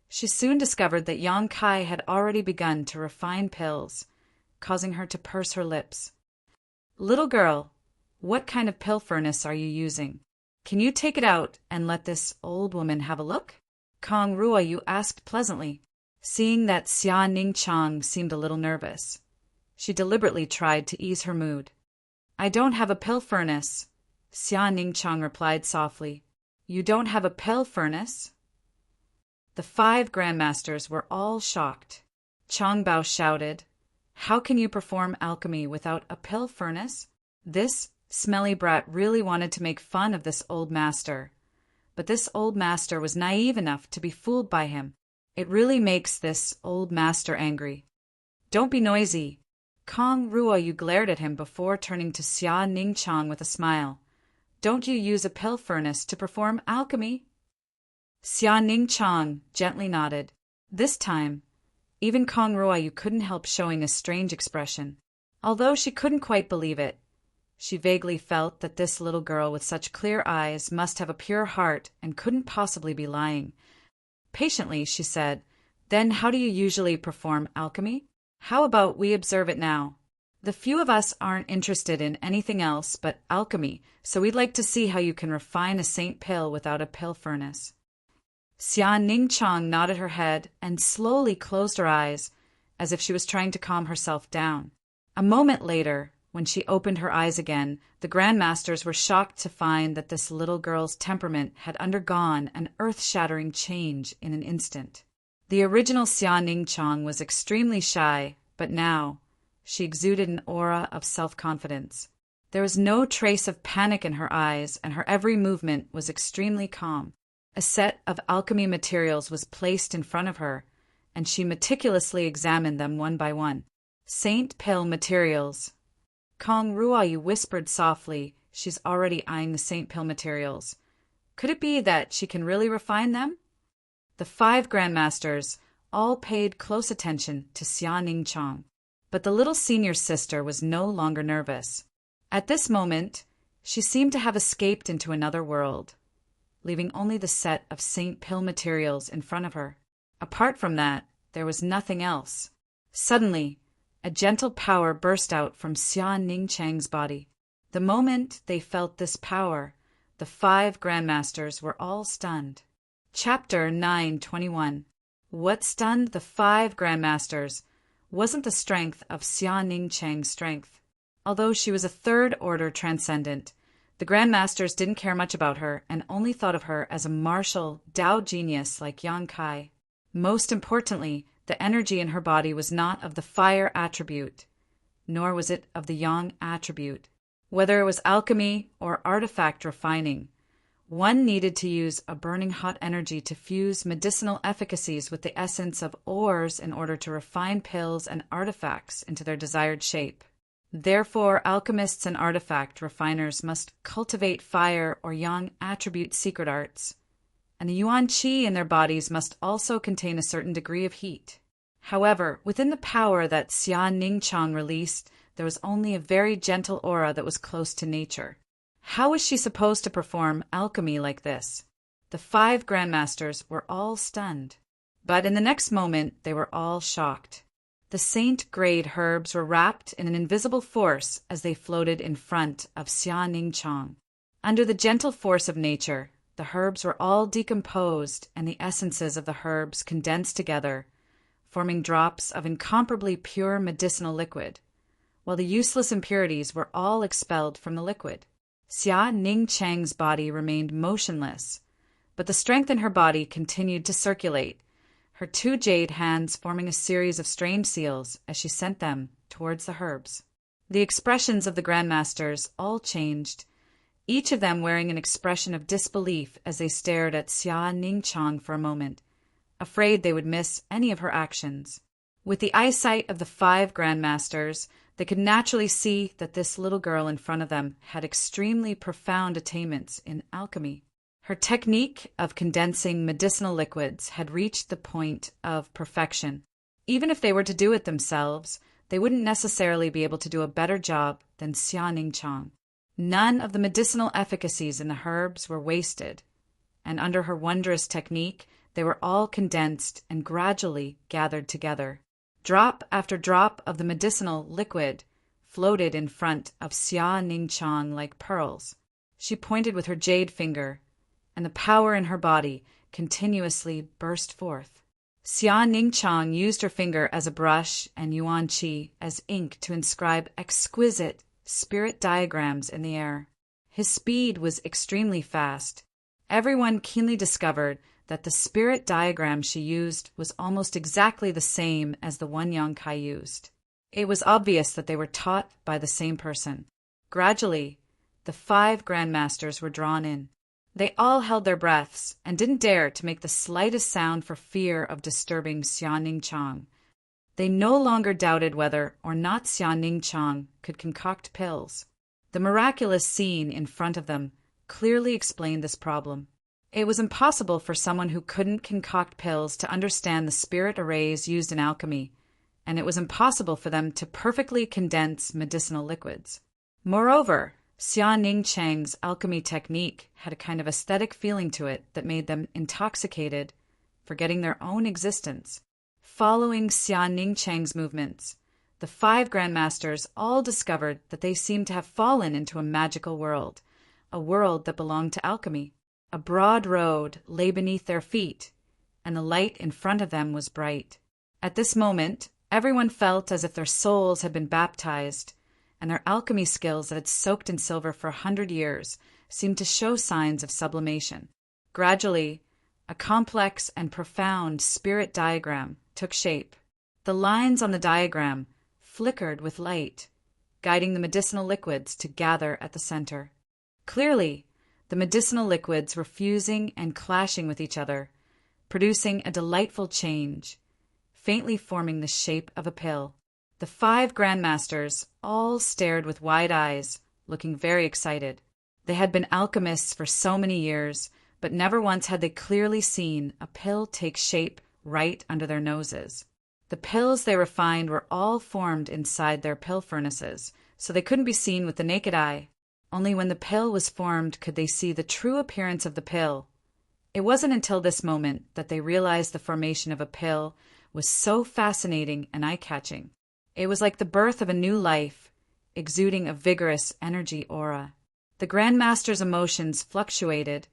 she soon discovered that Yang Kai had already begun to refine pills, causing her to purse her lips. Little girl, what kind of pill furnace are you using? Can you take it out and let this old woman have a look? Kong Ruoyu asked pleasantly, seeing that Xia Ningchang seemed a little nervous. She deliberately tried to ease her mood. I don't have a pill furnace, Xia Ningchang replied softly. You don't have a pill furnace? The 5 grandmasters were all shocked. Chang Bao shouted, How can you perform alchemy without a pill furnace? This smelly brat really wanted to make fun of this old master. But this old master was naive enough to be fooled by him. It really makes this old master angry. Don't be noisy. Kong Ruoyu glared at him before turning to Xia Ningchang with a smile. Don't you use a pill furnace to perform alchemy? Xia Ningchang gently nodded. This time, even Kong Ruoyu couldn't help showing a strange expression. Although she couldn't quite believe it, she vaguely felt that this little girl with such clear eyes must have a pure heart and couldn't possibly be lying. Patiently, she said, Then how do you usually perform alchemy? How about we observe it now? The few of us aren't interested in anything else but alchemy, so we'd like to see how you can refine a St. Pill without a pill furnace. Xia Ningchang nodded her head and slowly closed her eyes, as if she was trying to calm herself down. A moment later, when she opened her eyes again, the grandmasters were shocked to find that this little girl's temperament had undergone an earth-shattering change in an instant. The original Xia Ningchang was extremely shy, but now she exuded an aura of self-confidence. There was no trace of panic in her eyes, and her every movement was extremely calm. A set of alchemy materials was placed in front of her, and she meticulously examined them one by one. St. Pill materials. Kong Ruoyu whispered softly. She's already eyeing the St. Pill materials. Could it be that she can really refine them? The 5 grandmasters, all paid close attention to Xia Ningchang. But the little senior sister was no longer nervous. At this moment, she seemed to have escaped into another world, leaving only the set of Saint Pill materials in front of her. Apart from that, there was nothing else. Suddenly, a gentle power burst out from Xia Ningchang's body. The moment they felt this power, the 5 grandmasters were all stunned. Chapter 9:21. What stunned the 5 grandmasters wasn't the strength of Xia Ningchang's strength. Although she was a 3rd-order transcendent, the grandmasters didn't care much about her and only thought of her as a martial Tao genius like Yang Kai. Most importantly, the energy in her body was not of the fire attribute, nor was it of the yang attribute. Whether it was alchemy or artifact refining, one needed to use a burning hot energy to fuse medicinal efficacies with the essence of ores in order to refine pills and artifacts into their desired shape. Therefore, alchemists and artifact refiners must cultivate fire or yang attribute secret arts, and the yuan qi in their bodies must also contain a certain degree of heat. However, within the power that Xia Ningchang released, there was only a very gentle aura that was close to nature. How was she supposed to perform alchemy like this? The 5 grandmasters were all stunned. But in the next moment, they were all shocked. The saint-grade herbs were wrapped in an invisible force as they floated in front of Xia Ningchang. Under the gentle force of nature, the herbs were all decomposed and the essences of the herbs condensed together, forming drops of incomparably pure medicinal liquid, while the useless impurities were all expelled from the liquid. Xia Ningchang's body remained motionless, but the strength in her body continued to circulate, her 2 jade hands forming a series of strange seals as she sent them towards the herbs. The expressions of the grandmasters all changed, each of them wearing an expression of disbelief as they stared at Xia Ningchang for a moment, afraid they would miss any of her actions. With the eyesight of the 5 grandmasters, they could naturally see that this little girl in front of them had extremely profound attainments in alchemy. Her technique of condensing medicinal liquids had reached the point of perfection. Even if they were to do it themselves, they wouldn't necessarily be able to do a better job than Xia Ningchang. None of the medicinal efficacies in the herbs were wasted, and under her wondrous technique, they were all condensed and gradually gathered together. Drop after drop of the medicinal liquid floated in front of Xia Ningchang like pearls. She pointed with her jade finger, and the power in her body continuously burst forth. Xia Ningchang used her finger as a brush and yuan qi as ink to inscribe exquisite spirit diagrams in the air. His speed was extremely fast. Everyone keenly discovered that the spirit diagram she used was almost exactly the same as the one Yang Kai used. It was obvious that they were taught by the same person. Gradually, the 5 grandmasters were drawn in. They all held their breaths and didn't dare to make the slightest sound for fear of disturbing Xia Ningchang. They no longer doubted whether or not Xia Ningchang could concoct pills. The miraculous scene in front of them clearly explained this problem. It was impossible for someone who couldn't concoct pills to understand the spirit arrays used in alchemy, and it was impossible for them to perfectly condense medicinal liquids. Moreover, Xia Ningchang's alchemy technique had a kind of aesthetic feeling to it that made them intoxicated, forgetting their own existence. Following Xia Ningchang's movements, the 5 grandmasters all discovered that they seemed to have fallen into a magical world, a world that belonged to alchemy. A broad road lay beneath their feet, and the light in front of them was bright. At this moment, everyone felt as if their souls had been baptized, and their alchemy skills that had soaked in silver for 100 years seemed to show signs of sublimation. Gradually, a complex and profound spirit diagram took shape. The lines on the diagram flickered with light, guiding the medicinal liquids to gather at the center. Clearly, the medicinal liquids were fusing and clashing with each other, producing a delightful change, faintly forming the shape of a pill. The 5 grandmasters all stared with wide eyes, looking very excited. They had been alchemists for so many years, but never once had they clearly seen a pill take shape right under their noses. The pills they refined were all formed inside their pill furnaces, so they couldn't be seen with the naked eye. Only when the pill was formed could they see the true appearance of the pill. It wasn't until this moment that they realized the formation of a pill was so fascinating and eye-catching. It was like the birth of a new life, exuding a vigorous energy aura. The Grand Master's emotions fluctuated,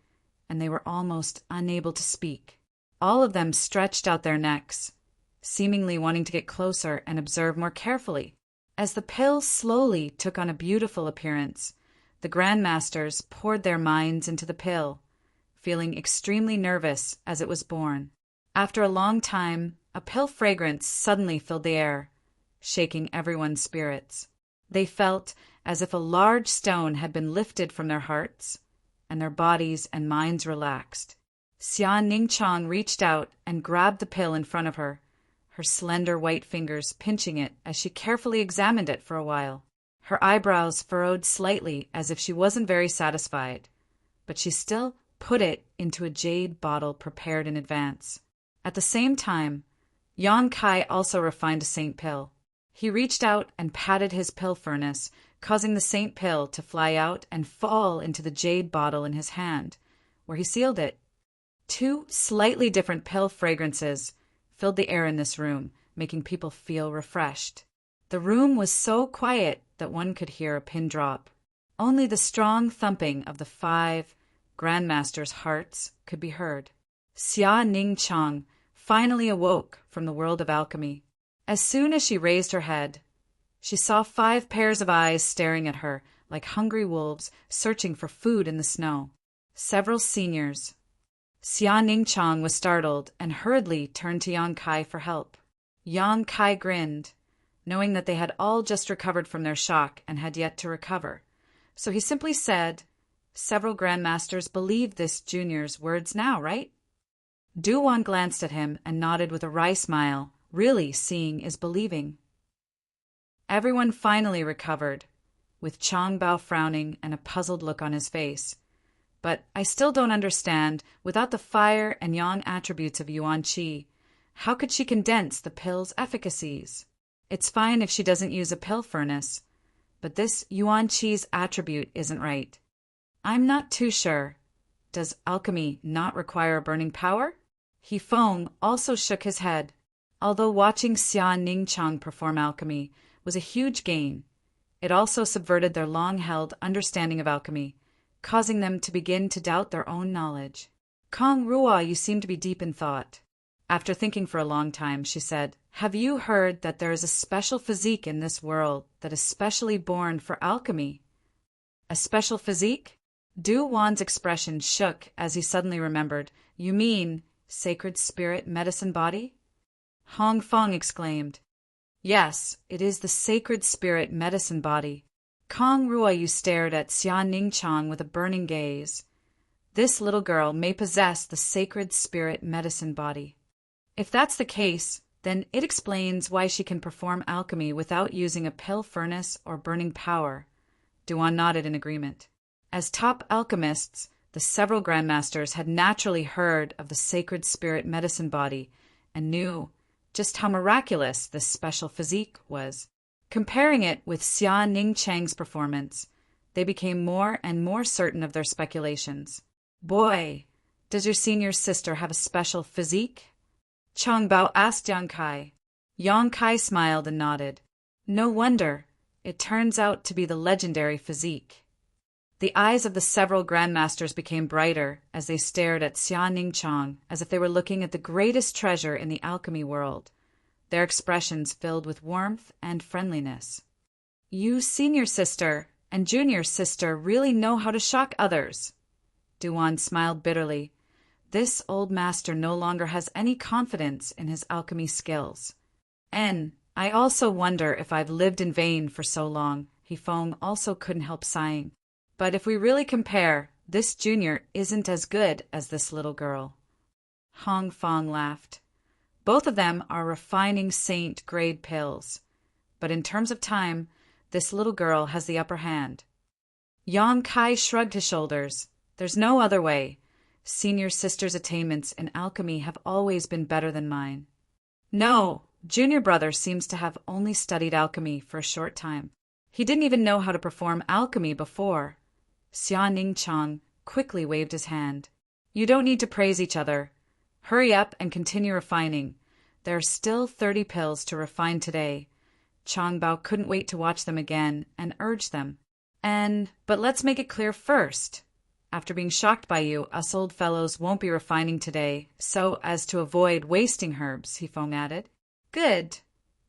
and they were almost unable to speak. All of them stretched out their necks, seemingly wanting to get closer and observe more carefully. As the pill slowly took on a beautiful appearance, the Grand Masters poured their minds into the pill, feeling extremely nervous as it was born. After a long time, a pill fragrance suddenly filled the air, shaking everyone's spirits. They felt as if a large stone had been lifted from their hearts, and their bodies and minds relaxed. Xia Ningchang reached out and grabbed the pill in front of her, her slender white fingers pinching it as she carefully examined it for a while. Her eyebrows furrowed slightly as if she wasn't very satisfied, but she still put it into a jade bottle prepared in advance. At the same time, Yang Kai also refined a saint pill. He reached out and patted his pill furnace, causing the saint pill to fly out and fall into the jade bottle in his hand, where he sealed it. Two slightly different pill fragrances filled the air in this room, making people feel refreshed. The room was so quiet that one could hear a pin drop. Only the strong thumping of the 5 Grandmasters' hearts could be heard. Xia Ningchang finally awoke from the world of alchemy. As soon as she raised her head, she saw 5 pairs of eyes staring at her like hungry wolves searching for food in the snow. Several seniors. Xia Ningchang was startled and hurriedly turned to Yang Kai for help. Yang Kai grinned, knowing that they had all just recovered from their shock and had yet to recover. So he simply said, "Several Grandmasters believe this junior's words now, right?" Duwan glanced at him and nodded with a wry smile. Really, seeing is believing. Everyone finally recovered, with Chang Bao frowning and a puzzled look on his face. But I still don't understand, without the fire and yang attributes of Yuan Qi, how could she condense the pill's efficacies? It's fine if she doesn't use a pill furnace, but this Yuan Qi's attribute isn't right. I'm not too sure. Does alchemy not require a burning power? He Feng also shook his head. Although watching Xia Ningchang perform alchemy was a huge gain, it also subverted their long-held understanding of alchemy, causing them to begin to doubt their own knowledge. Kong Ruo, you seem to be deep in thought. After thinking for a long time, she said, "Have you heard that there is a special physique in this world that is specially born for alchemy?" A special physique? Du Wan's expression shook as he suddenly remembered. You mean sacred spirit medicine body? Hong Feng exclaimed. Yes, it is the sacred spirit medicine body. Kong Ruoyu stared at Xia Ningchang with a burning gaze. This little girl may possess the sacred spirit medicine body. If that's the case, then it explains why she can perform alchemy without using a pill furnace or burning power. Duan nodded in agreement. As top alchemists, the several Grandmasters had naturally heard of the sacred spirit medicine body and knew just how miraculous this special physique was. Comparing it with Xia Ningchang's performance, they became more and more certain of their speculations. Boy, does your senior sister have a special physique? Chang Bao asked Yang Kai. Yang Kai smiled and nodded. No wonder, it turns out to be the legendary physique. The eyes of the several Grandmasters became brighter as they stared at Xia Ningchang as if they were looking at the greatest treasure in the alchemy world, their expressions filled with warmth and friendliness. You senior sister and junior sister really know how to shock others. Duan smiled bitterly. This old master no longer has any confidence in his alchemy skills. And I also wonder if I've lived in vain for so long. He Feng also couldn't help sighing. But if we really compare, this junior isn't as good as this little girl. Hong Feng laughed. Both of them are refining saint-grade pills. But in terms of time, this little girl has the upper hand. Yang Kai shrugged his shoulders. There's no other way. Senior sister's attainments in alchemy have always been better than mine. No, junior brother seems to have only studied alchemy for a short time. He didn't even know how to perform alchemy before. Xia Ningqiang quickly waved his hand. You don't need to praise each other. Hurry up and continue refining. There are still 30 pills to refine today. Changbao couldn't wait to watch them again and urged them. But let's make it clear first. After being shocked by you, us old fellows won't be refining today, so as to avoid wasting herbs, he foam-added. Good.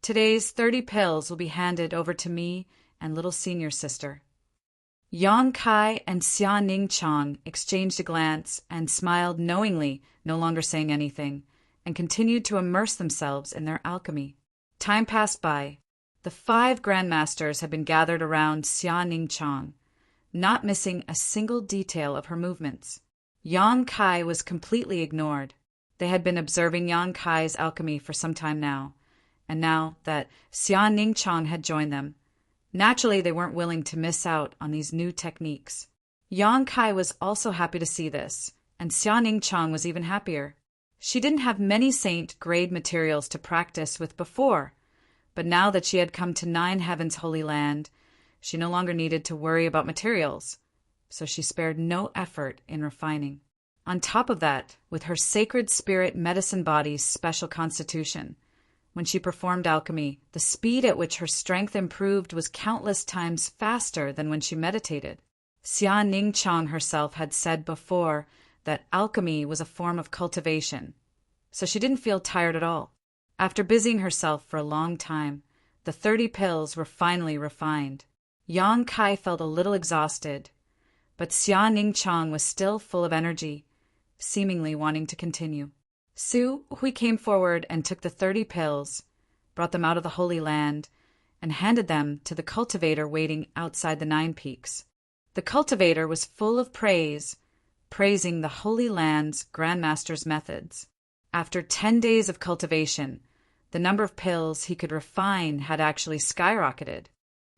Today's 30 pills will be handed over to me and little senior sister. Yang Kai and Xia Ningqiang exchanged a glance and smiled knowingly, no longer saying anything, and continued to immerse themselves in their alchemy. Time passed by. The 5 grandmasters had been gathered around Xia Ningqiang, not missing a single detail of her movements. Yang Kai was completely ignored. They had been observing Yang Kai's alchemy for some time now, and now that Xia Ningqiang had joined them, naturally they weren't willing to miss out on these new techniques. Yang Kai was also happy to see this, and Xia Ningqiang was even happier. She didn't have many saint-grade materials to practice with before, but now that she had come to 9 Heaven's holy land, she no longer needed to worry about materials, so she spared no effort in refining. On top of that, with her sacred spirit medicine body's special constitution, when she performed alchemy, the speed at which her strength improved was countless times faster than when she meditated. Xia Ningqiang herself had said before that alchemy was a form of cultivation, so she didn't feel tired at all. After busying herself for a long time, the 30 pills were finally refined. Yang Kai felt a little exhausted, but Xia Ningqiang was still full of energy, seemingly wanting to continue. Su Hui came forward and took the 30 pills, brought them out of the Holy Land, and handed them to the cultivator waiting outside the 9 peaks. The cultivator was full of praise, praising the Holy Land's Grandmaster's methods. After 10 days of cultivation, the number of pills he could refine had actually skyrocketed.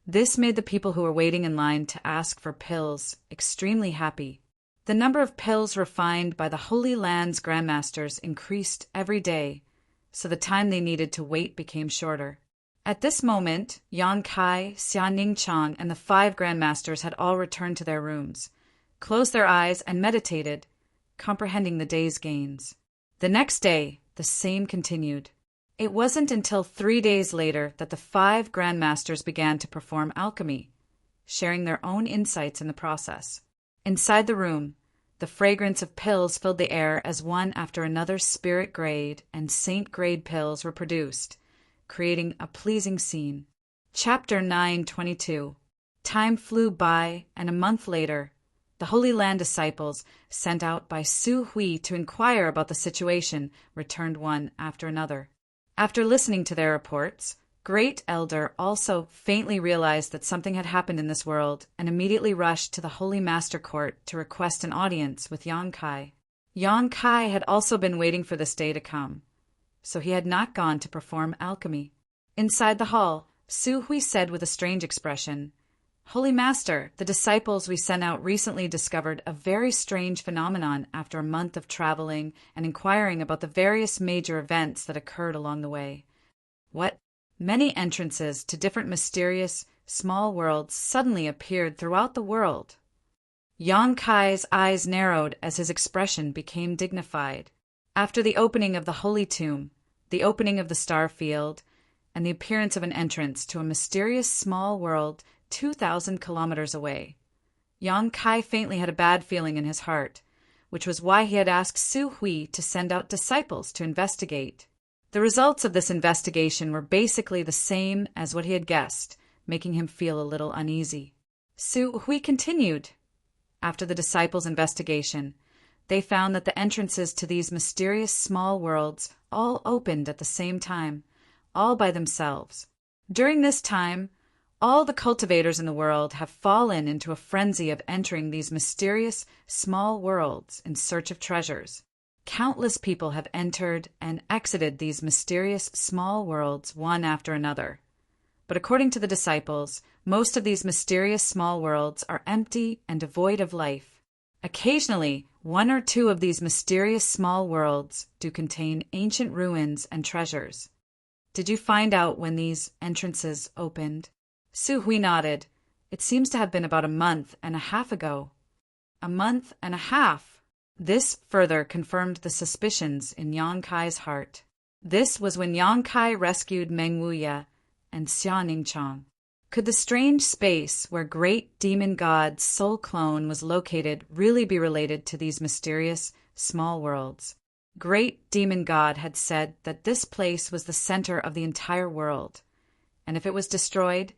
This made the people who were waiting in line to ask for pills extremely happy. The number of pills refined by the Holy Land's Grandmasters increased every day, so the time they needed to wait became shorter. At this moment, Yang Kai, Xia Ningqiang, and the 5 Grandmasters had all returned to their rooms, closed their eyes, and meditated, comprehending the day's gains. The next day, the same continued. It wasn't until 3 days later that the 5 Grandmasters began to perform alchemy, sharing their own insights in the process. Inside the room, the fragrance of pills filled the air as one after another spirit-grade and saint-grade pills were produced, creating a pleasing scene. Chapter 9:22. Time flew by, and a month later, the Holy Land disciples, sent out by Su Hui to inquire about the situation, returned one after another. After listening to their reports, Great Elder also faintly realized that something had happened in this world and immediately rushed to the Holy Master Court to request an audience with Yang Kai. Yang Kai had also been waiting for this day to come, so he had not gone to perform alchemy. Inside the hall, Su Hui said with a strange expression, "Holy Master, the disciples we sent out recently discovered a very strange phenomenon after a month of traveling and inquiring about the various major events that occurred along the way. What? Many entrances to different mysterious, small worlds suddenly appeared throughout the world." Yang Kai's eyes narrowed as his expression became dignified. After the opening of the Holy Tomb, the opening of the Star Field, and the appearance of an entrance to a mysterious small world 2,000 kilometers away, Yang Kai faintly had a bad feeling in his heart, which was why he had asked Su Hui to send out disciples to investigate. The results of this investigation were basically the same as what he had guessed, making him feel a little uneasy. Su Hui continued. After the disciples' investigation, they found that the entrances to these mysterious small worlds all opened at the same time, all by themselves. During this time, all the cultivators in the world have fallen into a frenzy of entering these mysterious small worlds in search of treasures. Countless people have entered and exited these mysterious small worlds one after another. But according to the disciples, most of these mysterious small worlds are empty and devoid of life. Occasionally, one or two of these mysterious small worlds do contain ancient ruins and treasures. Did you find out when these entrances opened? Su Hui nodded. It seems to have been about a month and a half ago. A month and a half! This further confirmed the suspicions in Yang Kai's heart. This was when Yang Kai rescued Meng Wuya and Xia Ningchang. Could the strange space where great demon god's soul clone was located really be related to these mysterious small worlds? Great demon god had said that this place was the center of the entire world, and if it was destroyed,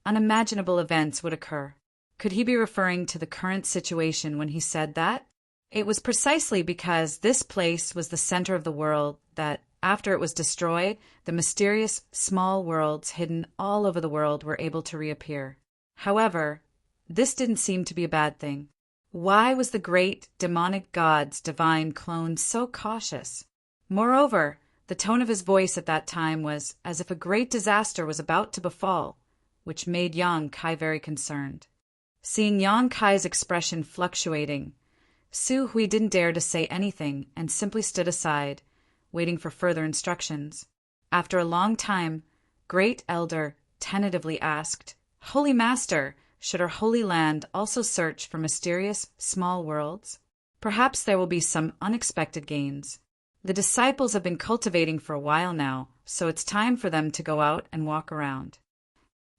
unimaginable events would occur. Could he be referring to the current situation when he said that? It was precisely because this place was the center of the world that, after it was destroyed, the mysterious small worlds hidden all over the world were able to reappear. However, this didn't seem to be a bad thing. Why was the great demonic god's divine clone so cautious? Moreover, the tone of his voice at that time was as if a great disaster was about to befall, which made Yang Kai very concerned. Seeing Yang Kai's expression fluctuating, Su Hui didn't dare to say anything and simply stood aside, waiting for further instructions. After a long time, Great Elder tentatively asked, "Holy Master, should our holy land also search for mysterious small worlds? Perhaps there will be some unexpected gains. The disciples have been cultivating for a while now, so it's time for them to go out and walk around."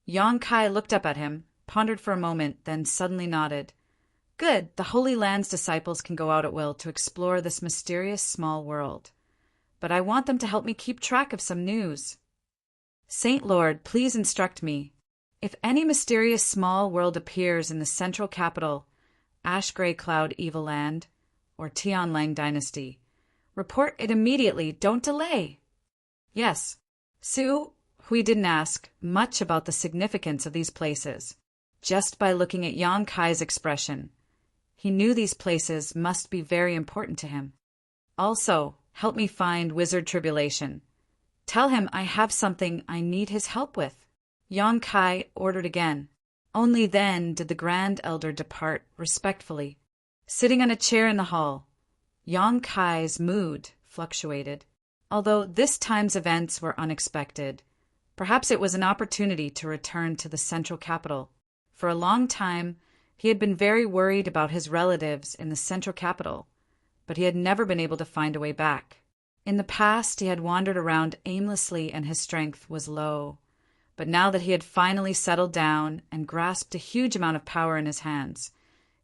Yang Kai looked up at him, pondered for a moment, then suddenly nodded. "Good, the Holy Land's disciples can go out at will to explore this mysterious small world. But I want them to help me keep track of some news. Saint Lord, please instruct me. If any mysterious small world appears in the central capital, Ash Grey Cloud Evil Land, or Tianlang Dynasty, report it immediately, don't delay." Yes, Su Hui didn't ask much about the significance of these places. Just by looking at Yang Kai's expression, he knew these places must be very important to him. "Also, help me find Wizard Tribulation. Tell him I have something I need his help with," Yang Kai ordered again. Only then did the Grand Elder depart respectfully. Sitting on a chair in the hall, Yang Kai's mood fluctuated. Although this time's events were unexpected, perhaps it was an opportunity to return to the central capital. For a long time, he had been very worried about his relatives in the central capital, but he had never been able to find a way back. In the past, he had wandered around aimlessly and his strength was low. But now that he had finally settled down and grasped a huge amount of power in his hands,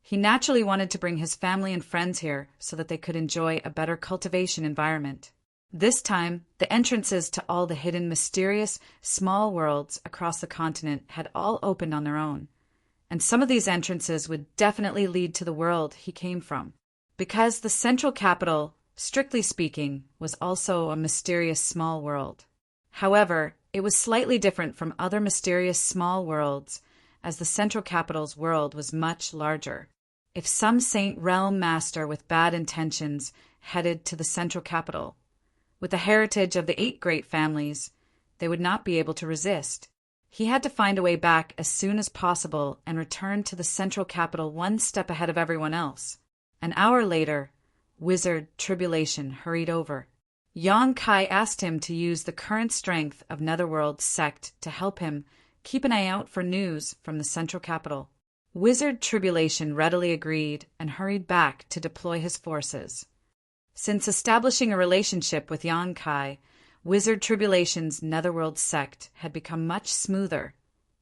he naturally wanted to bring his family and friends here so that they could enjoy a better cultivation environment. This time, the entrances to all the hidden mysterious small worlds across the continent had all opened on their own, and some of these entrances would definitely lead to the world he came from. Because the central capital, strictly speaking, was also a mysterious small world. However, it was slightly different from other mysterious small worlds, as the central capital's world was much larger. If some saint realm master with bad intentions headed to the central capital, with the heritage of the 8 great families, they would not be able to resist. He had to find a way back as soon as possible and return to the central capital one step ahead of everyone else. An hour later, Wizard Tribulation hurried over. Yang Kai asked him to use the current strength of Netherworld's sect to help him keep an eye out for news from the central capital. Wizard Tribulation readily agreed and hurried back to deploy his forces. Since establishing a relationship with Yang Kai, Wizard Tribulation's Netherworld sect had become much smoother,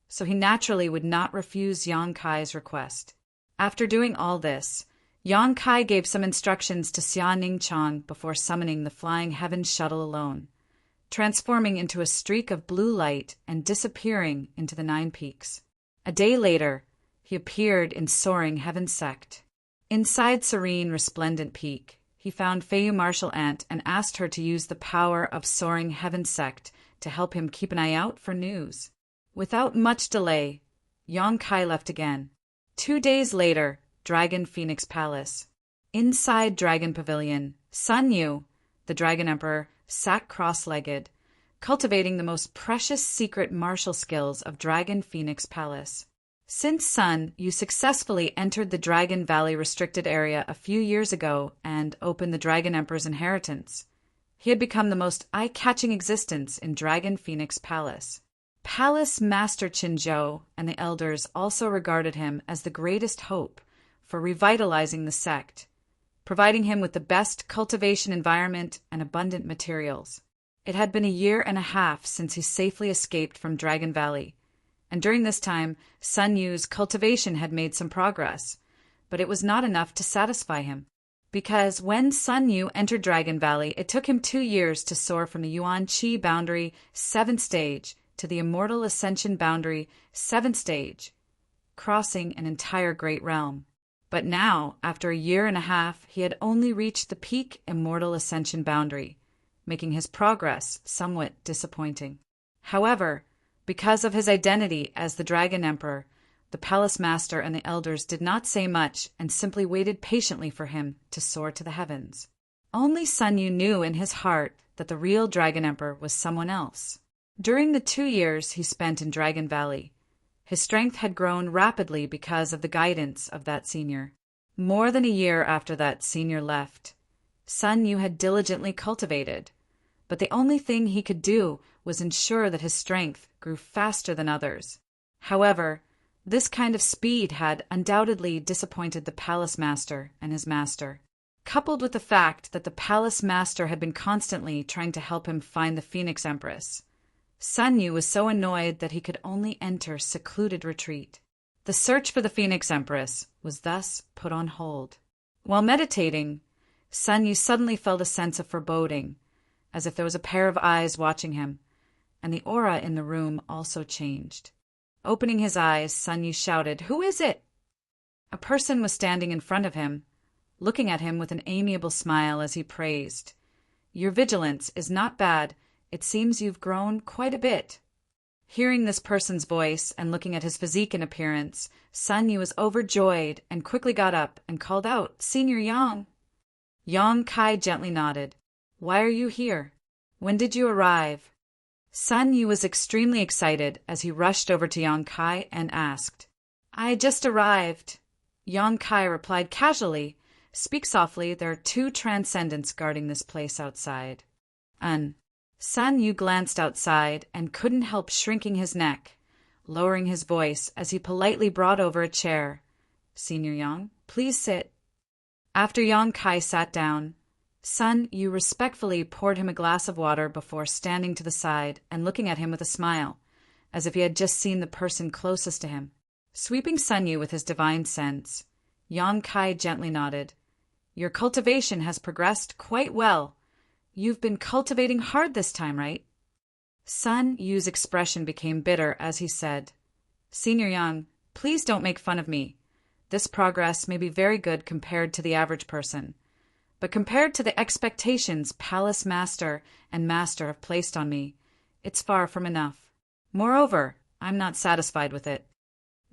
so he naturally would not refuse Yang Kai's request. After doing all this, Yang Kai gave some instructions to Xia Ningchang before summoning the Flying Heavens shuttle alone, transforming into a streak of blue light and disappearing into the 9 peaks. A day later, he appeared in Soaring Heaven Sect. Inside Serene Resplendent Peak, he found Feiyu Martial Ant and asked her to use the power of Soaring Heaven Sect to help him keep an eye out for news. Without much delay, Yang Kai left again. 2 days later, Dragon Phoenix Palace. Inside Dragon Pavilion, Sun Yu, the Dragon Emperor, sat cross-legged, cultivating the most precious secret martial skills of Dragon Phoenix Palace. Since Sun, you successfully entered the Dragon Valley restricted area a few years ago and opened the Dragon Emperor's inheritance. He had become the most eye-catching existence in Dragon Phoenix Palace. Palace Master Qinzhou and the elders also regarded him as the greatest hope for revitalizing the sect, providing him with the best cultivation environment and abundant materials. It had been a year and a half since he safely escaped from Dragon Valley, and during this time, Sun Yu's cultivation had made some progress, but it was not enough to satisfy him. Because when Sun Yu entered Dragon Valley, it took him 2 years to soar from the Yuan Qi boundary 7th stage to the Immortal Ascension boundary 7th stage, crossing an entire great realm. But now, after a year and a half, he had only reached the peak Immortal Ascension boundary, making his progress somewhat disappointing. However, because of his identity as the Dragon Emperor, the Palace Master and the elders did not say much and simply waited patiently for him to soar to the heavens. Only Sun Yu knew in his heart that the real Dragon Emperor was someone else. During the 2 years he spent in Dragon Valley, his strength had grown rapidly because of the guidance of that senior. More than a year after that senior left, Sun Yu had diligently cultivated, but the only thing he could do was ensure that his strength grew faster than others. However, this kind of speed had undoubtedly disappointed the Palace Master and his master. Coupled with the fact that the Palace Master had been constantly trying to help him find the Phoenix Empress, Sun Yu was so annoyed that he could only enter secluded retreat. The search for the Phoenix Empress was thus put on hold. While meditating, Sun Yu suddenly felt a sense of foreboding, as if there was a pair of eyes watching him, and the aura in the room also changed. Opening his eyes, Sun Yu shouted, "Who is it?" A person was standing in front of him, looking at him with an amiable smile as he praised, "Your vigilance is not bad. It seems you've grown quite a bit." Hearing this person's voice and looking at his physique and appearance, Sun Yu was overjoyed and quickly got up and called out, "Senior Yang." Yang Kai gently nodded. "Why are you here? When did you arrive?" Sun Yu was extremely excited as he rushed over to Yang Kai and asked, "I just arrived." Yang Kai replied casually, "Speak softly, there are 2 transcendents guarding this place outside." Sun Yu glanced outside and couldn't help shrinking his neck, lowering his voice as he politely brought over a chair. "Senior Yang, please sit." After Yang Kai sat down, Sun Yu respectfully poured him a glass of water before standing to the side and looking at him with a smile, as if he had just seen the person closest to him. Sweeping Sun Yu with his divine sense, Yang Kai gently nodded. "Your cultivation has progressed quite well. You've been cultivating hard this time, right?" Sun Yu's expression became bitter as he said, "Senior Yang, please don't make fun of me. This progress may be very good compared to the average person, but compared to the expectations Palace Master and Master have placed on me, it's far from enough. Moreover, I'm not satisfied with it.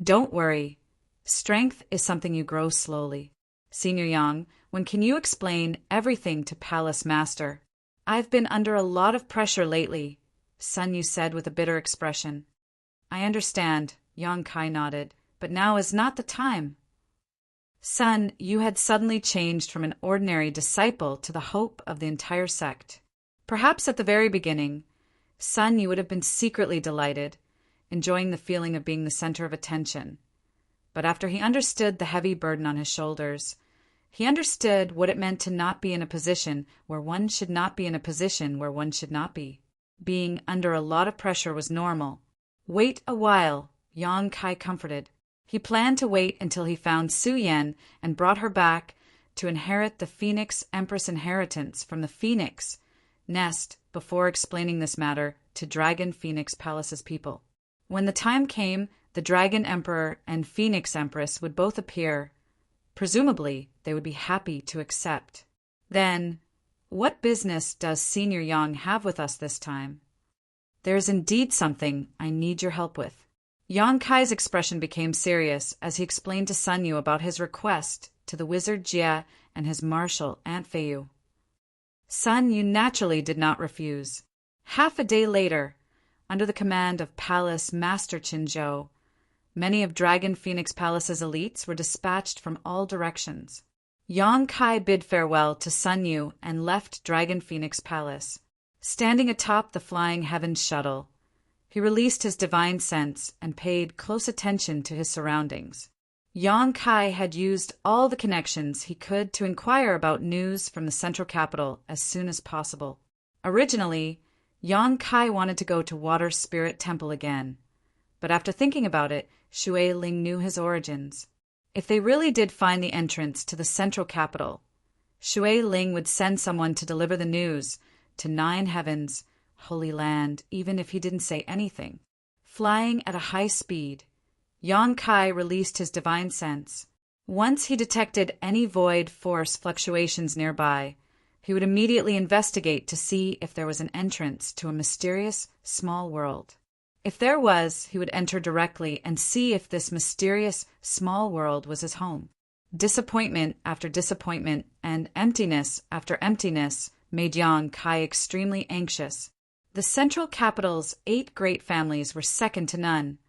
Don't worry. Strength is something you grow slowly. Senior Yang, when can you explain everything to Palace Master?" "I've been under a lot of pressure lately," Sun Yu said with a bitter expression. "I understand," Yang Kai nodded, "but now is not the time." Sun Yu had suddenly changed from an ordinary disciple to the hope of the entire sect. Perhaps at the very beginning, Sun Yu would have been secretly delighted, enjoying the feeling of being the center of attention. But after he understood the heavy burden on his shoulders, he understood what it meant to not be in a position where one should not be in a position where one should not be. Being under a lot of pressure was normal. "Wait a while," Yang Kai comforted. He planned to wait until he found Su Yan and brought her back to inherit the Phoenix Empress inheritance from the Phoenix nest before explaining this matter to Dragon Phoenix Palace's people. When the time came, the Dragon Emperor and Phoenix Empress would both appear. Presumably, they would be happy to accept. Then, what business does Senior Yang have with us this time? There is indeed something I need your help with. Yang Kai's expression became serious as he explained to Sun Yu about his request to the wizard Jia and his marshal Aunt Feiyu. Sun Yu naturally did not refuse. Half a day later, under the command of Palace Master Qinzhou, Many of Dragon Phoenix Palace's elites were dispatched from all directions. Yang Kai bid farewell to Sun Yu and left Dragon Phoenix Palace. Standing atop the flying heavens shuttle, he released his divine sense and paid close attention to his surroundings. Yang Kai had used all the connections he could to inquire about news from the central capital as soon as possible. Originally, Yang Kai wanted to go to Water Spirit Temple again, but after thinking about it, Shui Ling knew his origins. If they really did find the entrance to the central capital, Shui Ling would send someone to deliver the news to Nine Heavens, Holy Land, even if he didn't say anything. Flying at a high speed, Yang Kai released his divine sense. Once he detected any void force fluctuations nearby, he would immediately investigate to see if there was an entrance to a mysterious small world. If there was, he would enter directly and see if this mysterious small world was his home. Disappointment after disappointment and emptiness after emptiness made Yang Kai extremely anxious. The central capital's 8 great families were second to none,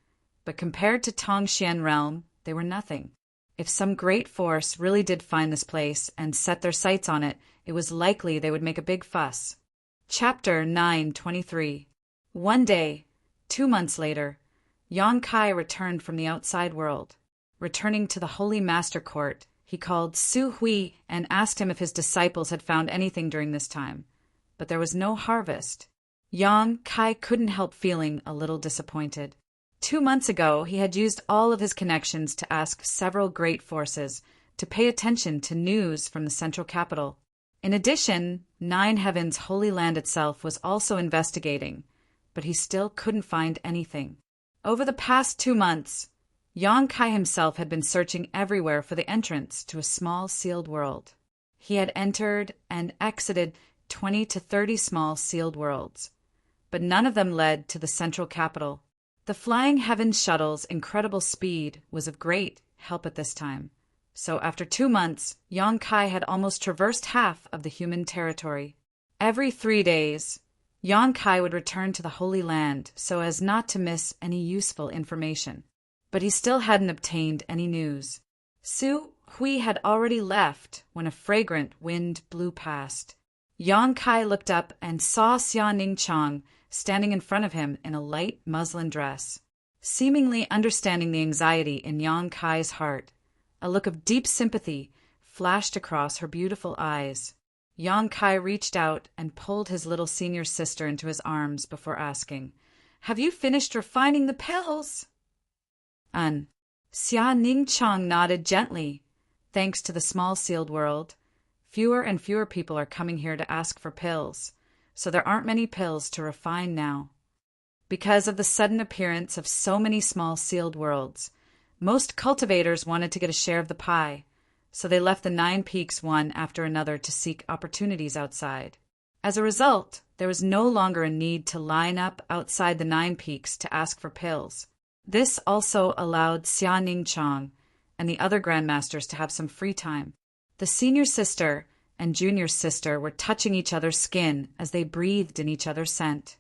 but compared to Tongxian realm, they were nothing. If some great force really did find this place and set their sights on it, it was likely they would make a big fuss. Chapter 9:23. One day, 2 months later, Yang Kai returned from the outside world. Returning to the Holy Master Court, he called Su Hui and asked him if his disciples had found anything during this time, but there was no harvest. Yang Kai couldn't help feeling a little disappointed. 2 months ago, he had used all of his connections to ask several great forces to pay attention to news from the central capital. In addition, Nine Heavens Holy Land itself was also investigating, but he still couldn't find anything. Over the past 2 months, Yang Kai himself had been searching everywhere for the entrance to a small sealed world. He had entered and exited 20 to 30 small sealed worlds, but none of them led to the central capital. The Flying Heavens shuttle's incredible speed was of great help at this time. So after 2 months, Yang Kai had almost traversed half of the human territory. Every 3 days, Yang Kai would return to the Holy Land so as not to miss any useful information. But he still hadn't obtained any news. Su Hui had already left when a fragrant wind blew past. Yang Kai looked up and saw Xia Ningchang standing in front of him in a light muslin dress. Seemingly understanding the anxiety in Yang Kai's heart, a look of deep sympathy flashed across her beautiful eyes. Yang Kai reached out and pulled his little senior sister into his arms before asking, "Have you finished refining the pills?" Xia Ningchang nodded gently. Thanks to the small sealed world, fewer and fewer people are coming here to ask for pills, so there aren't many pills to refine now. Because of the sudden appearance of so many small sealed worlds, most cultivators wanted to get a share of the pie, so they left the 9 peaks one after another to seek opportunities outside. As a result, there was no longer a need to line up outside the 9 peaks to ask for pills. This also allowed Xia Ningchang and the other grandmasters to have some free time. The senior sister and junior sister were touching each other's skin as they breathed in each other's scent.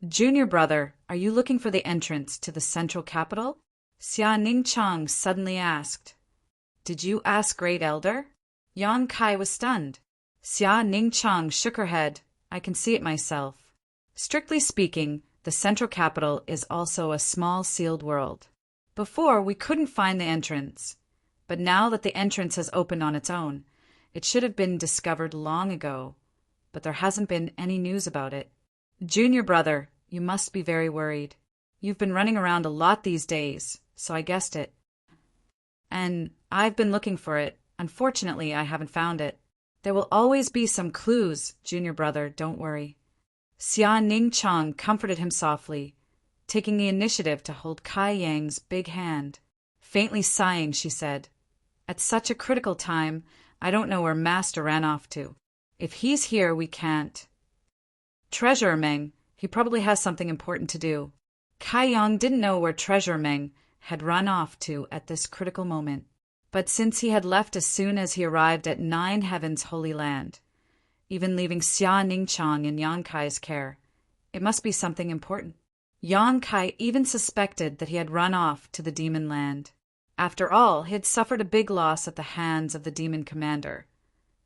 "Junior brother, are you looking for the entrance to the central capital?" Xia Ningchang suddenly asked. "Did you ask Great Elder?" Yang Kai was stunned. Xia Ningchang shook her head. "I can see it myself. Strictly speaking, the central capital is also a small sealed world. Before, we couldn't find the entrance, but now that the entrance has opened on its own, it should have been discovered long ago, but there hasn't been any news about it. Junior brother, you must be very worried. You've been running around a lot these days, so I guessed it. And I've been looking for it. Unfortunately, I haven't found it. There will always be some clues, junior brother, don't worry." Xia Ningchang comforted him softly, taking the initiative to hold Kai Yang's big hand. Faintly sighing, she said, "At such a critical time, I don't know where Master ran off to. If he's here, we can't." "Treasurer Meng, he probably has something important to do." Kai Yang didn't know where Treasurer Meng had run off to at this critical moment, but since he had left as soon as he arrived at Nine Heavens Holy Land, even leaving Xia Ningchang in Yang Kai's care, it must be something important. Yang Kai even suspected that he had run off to the demon land. After all, he had suffered a big loss at the hands of the demon commander.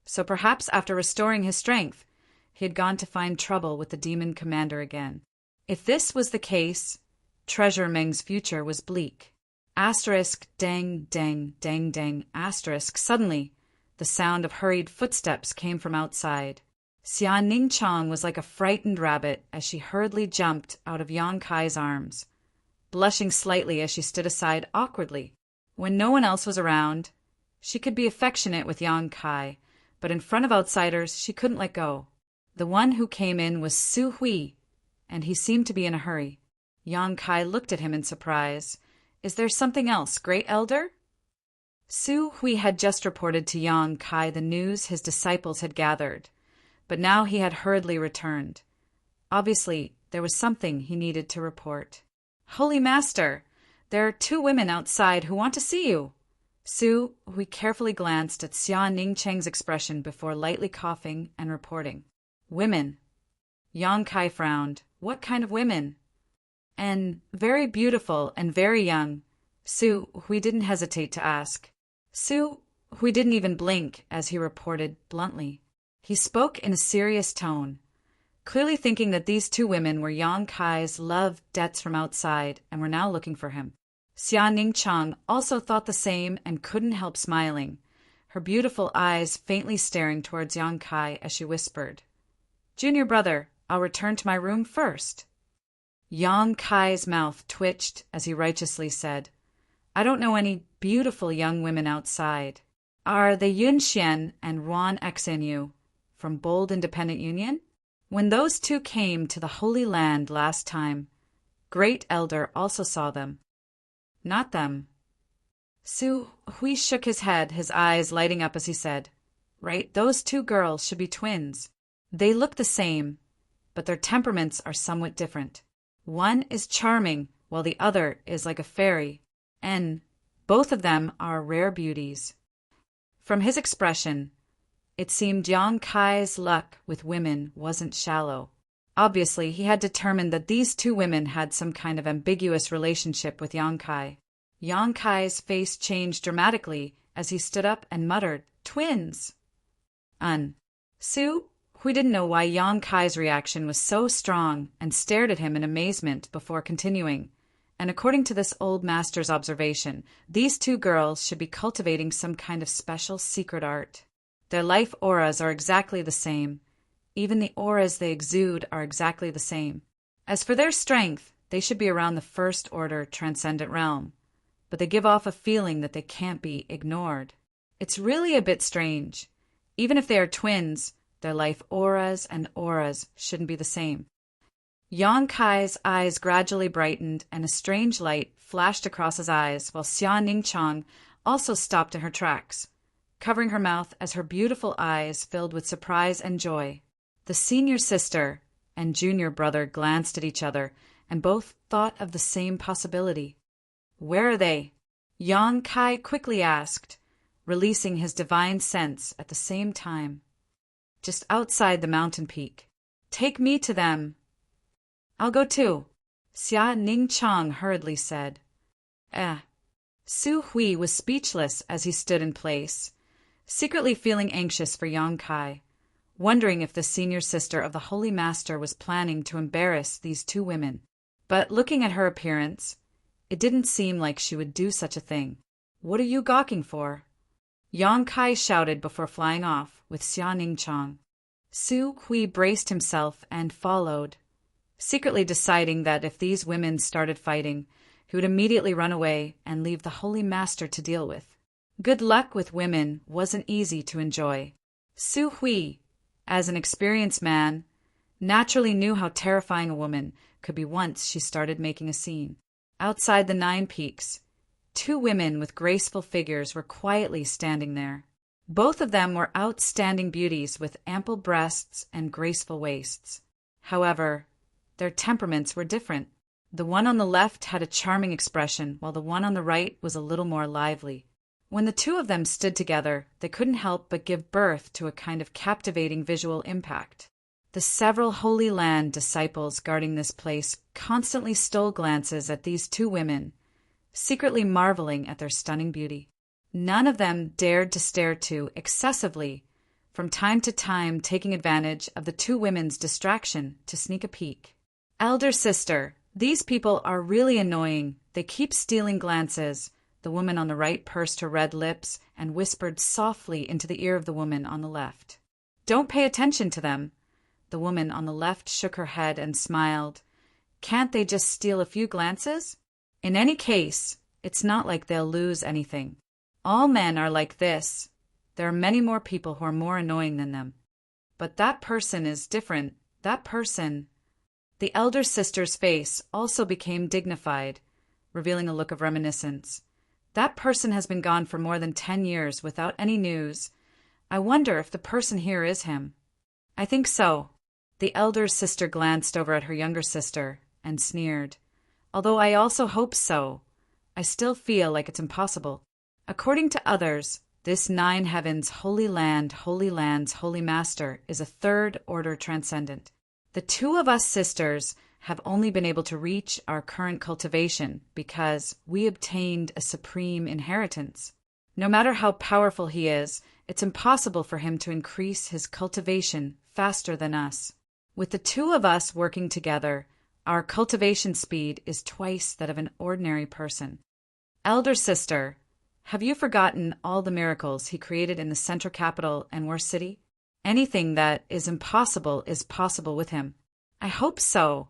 So perhaps after restoring his strength, he had gone to find trouble with the demon commander again. If this was the case, Treasure Meng's future was bleak. Asterisk, dang, dang, dang, dang, asterisk. Suddenly, the sound of hurried footsteps came from outside. Xia Ningchang was like a frightened rabbit as she hurriedly jumped out of Yang Kai's arms, blushing slightly as she stood aside awkwardly. When no one else was around, she could be affectionate with Yang Kai, but in front of outsiders she couldn't let go. The one who came in was Su Hui, and he seemed to be in a hurry. Yang Kai looked at him in surprise. "Is there something else, Great Elder?" Su Hui had just reported to Yang Kai the news his disciples had gathered, but now he had hurriedly returned. Obviously, there was something he needed to report. "Holy Master, there are 2 women outside who want to see you." Su Hui carefully glanced at Xia Ningchang's expression before lightly coughing and reporting. "Women?" Yang Kai frowned. "What kind of women?" "And very beautiful and very young." Su Hui didn't hesitate to ask. Su Hui didn't even blink as he reported bluntly. He spoke in a serious tone, clearly thinking that these 2 women were Yang Kai's love debts from outside and were now looking for him. Xia Ningchang also thought the same and couldn't help smiling, her beautiful eyes faintly staring towards Yang Kai as she whispered, "Junior brother, I'll return to my room first." Yang Kai's mouth twitched as he righteously said, "I don't know any beautiful young women outside. Are they Yun Xian and Ruan Xenu from Bold Independent Union? When those 2 came to the Holy Land last time, Great Elder also saw them." "Not them." Su Hui shook his head, his eyes lighting up as he said, "Right, those 2 girls should be twins. They look the same, but their temperaments are somewhat different. One is charming, while the other is like a fairy, and both of them are rare beauties." From his expression, it seemed Yang Kai's luck with women wasn't shallow. Obviously, he had determined that these 2 women had some kind of ambiguous relationship with Yang Kai. Yang Kai's face changed dramatically as he stood up and muttered, "Twins!" Su Hui didn't know why Yang Kai's reaction was so strong and stared at him in amazement before continuing. And according to this old master's observation, these 2 girls should be cultivating some kind of special secret art. Their life auras are exactly the same. Even the auras they exude are exactly the same. As for their strength, they should be around the first order transcendent realm, but they give off a feeling that they can't be ignored. It's really a bit strange. Even if they are twins, their life auras and auras shouldn't be the same. Yang Kai's eyes gradually brightened and a strange light flashed across his eyes while Xia Ningchang also stopped in her tracks, covering her mouth as her beautiful eyes filled with surprise and joy. The senior sister and junior brother glanced at each other and both thought of the same possibility. "Where are they?" Yang Kai quickly asked, releasing his divine sense at the same time. "Just outside the mountain peak." "Take me to them." "I'll go too," Xia Ningchang hurriedly said. Su Hui was speechless as he stood in place, secretly feeling anxious for Yang Kai, wondering if the senior sister of the Holy Master was planning to embarrass these 2 women. But looking at her appearance, it didn't seem like she would do such a thing. "What are you gawking for?" Yang Kai shouted before flying off with Xia Ningchang. Su Hui braced himself and followed, secretly deciding that if these women started fighting, he would immediately run away and leave the Holy Master to deal with. Good luck with women wasn't easy to enjoy. Su Hui, as an experienced man, naturally knew how terrifying a woman could be once she started making a scene. Outside the 9 peaks, 2 women with graceful figures were quietly standing there. Both of them were outstanding beauties with ample breasts and graceful waists. However, their temperaments were different. The one on the left had a charming expression, while the one on the right was a little more lively. When the 2 of them stood together, they couldn't help but give birth to a kind of captivating visual impact. The several Holy Land disciples guarding this place constantly stole glances at these two women, secretly marveling at their stunning beauty. None of them dared to stare too excessively, from time to time taking advantage of the two women's distraction to sneak a peek. Elder sister, these people are really annoying. They keep stealing glances. The woman on the right pursed her red lips and whispered softly into the ear of the woman on the left. Don't pay attention to them. The woman on the left shook her head and smiled. Can't they just steal a few glances? In any case, it's not like they'll lose anything. All men are like this. There are many more people who are more annoying than them. But that person is different. That person... The elder sister's face also became dignified, revealing a look of reminiscence. That person has been gone for more than 10 years without any news. I wonder if the person here is him. I think so. The elder sister glanced over at her younger sister and sneered. Although I also hope so, I still feel like it's impossible. According to others, this 9 heavens, holy land, holy lands, holy master is a third-order transcendent. The two of us sisters have only been able to reach our current cultivation because we obtained a supreme inheritance. No matter how powerful he is, it's impossible for him to increase his cultivation faster than us. With the two of us working together, our cultivation speed is twice that of an ordinary person. Elder sister, have you forgotten all the miracles he created in the central capital and War City? Anything that is impossible is possible with him. I hope so,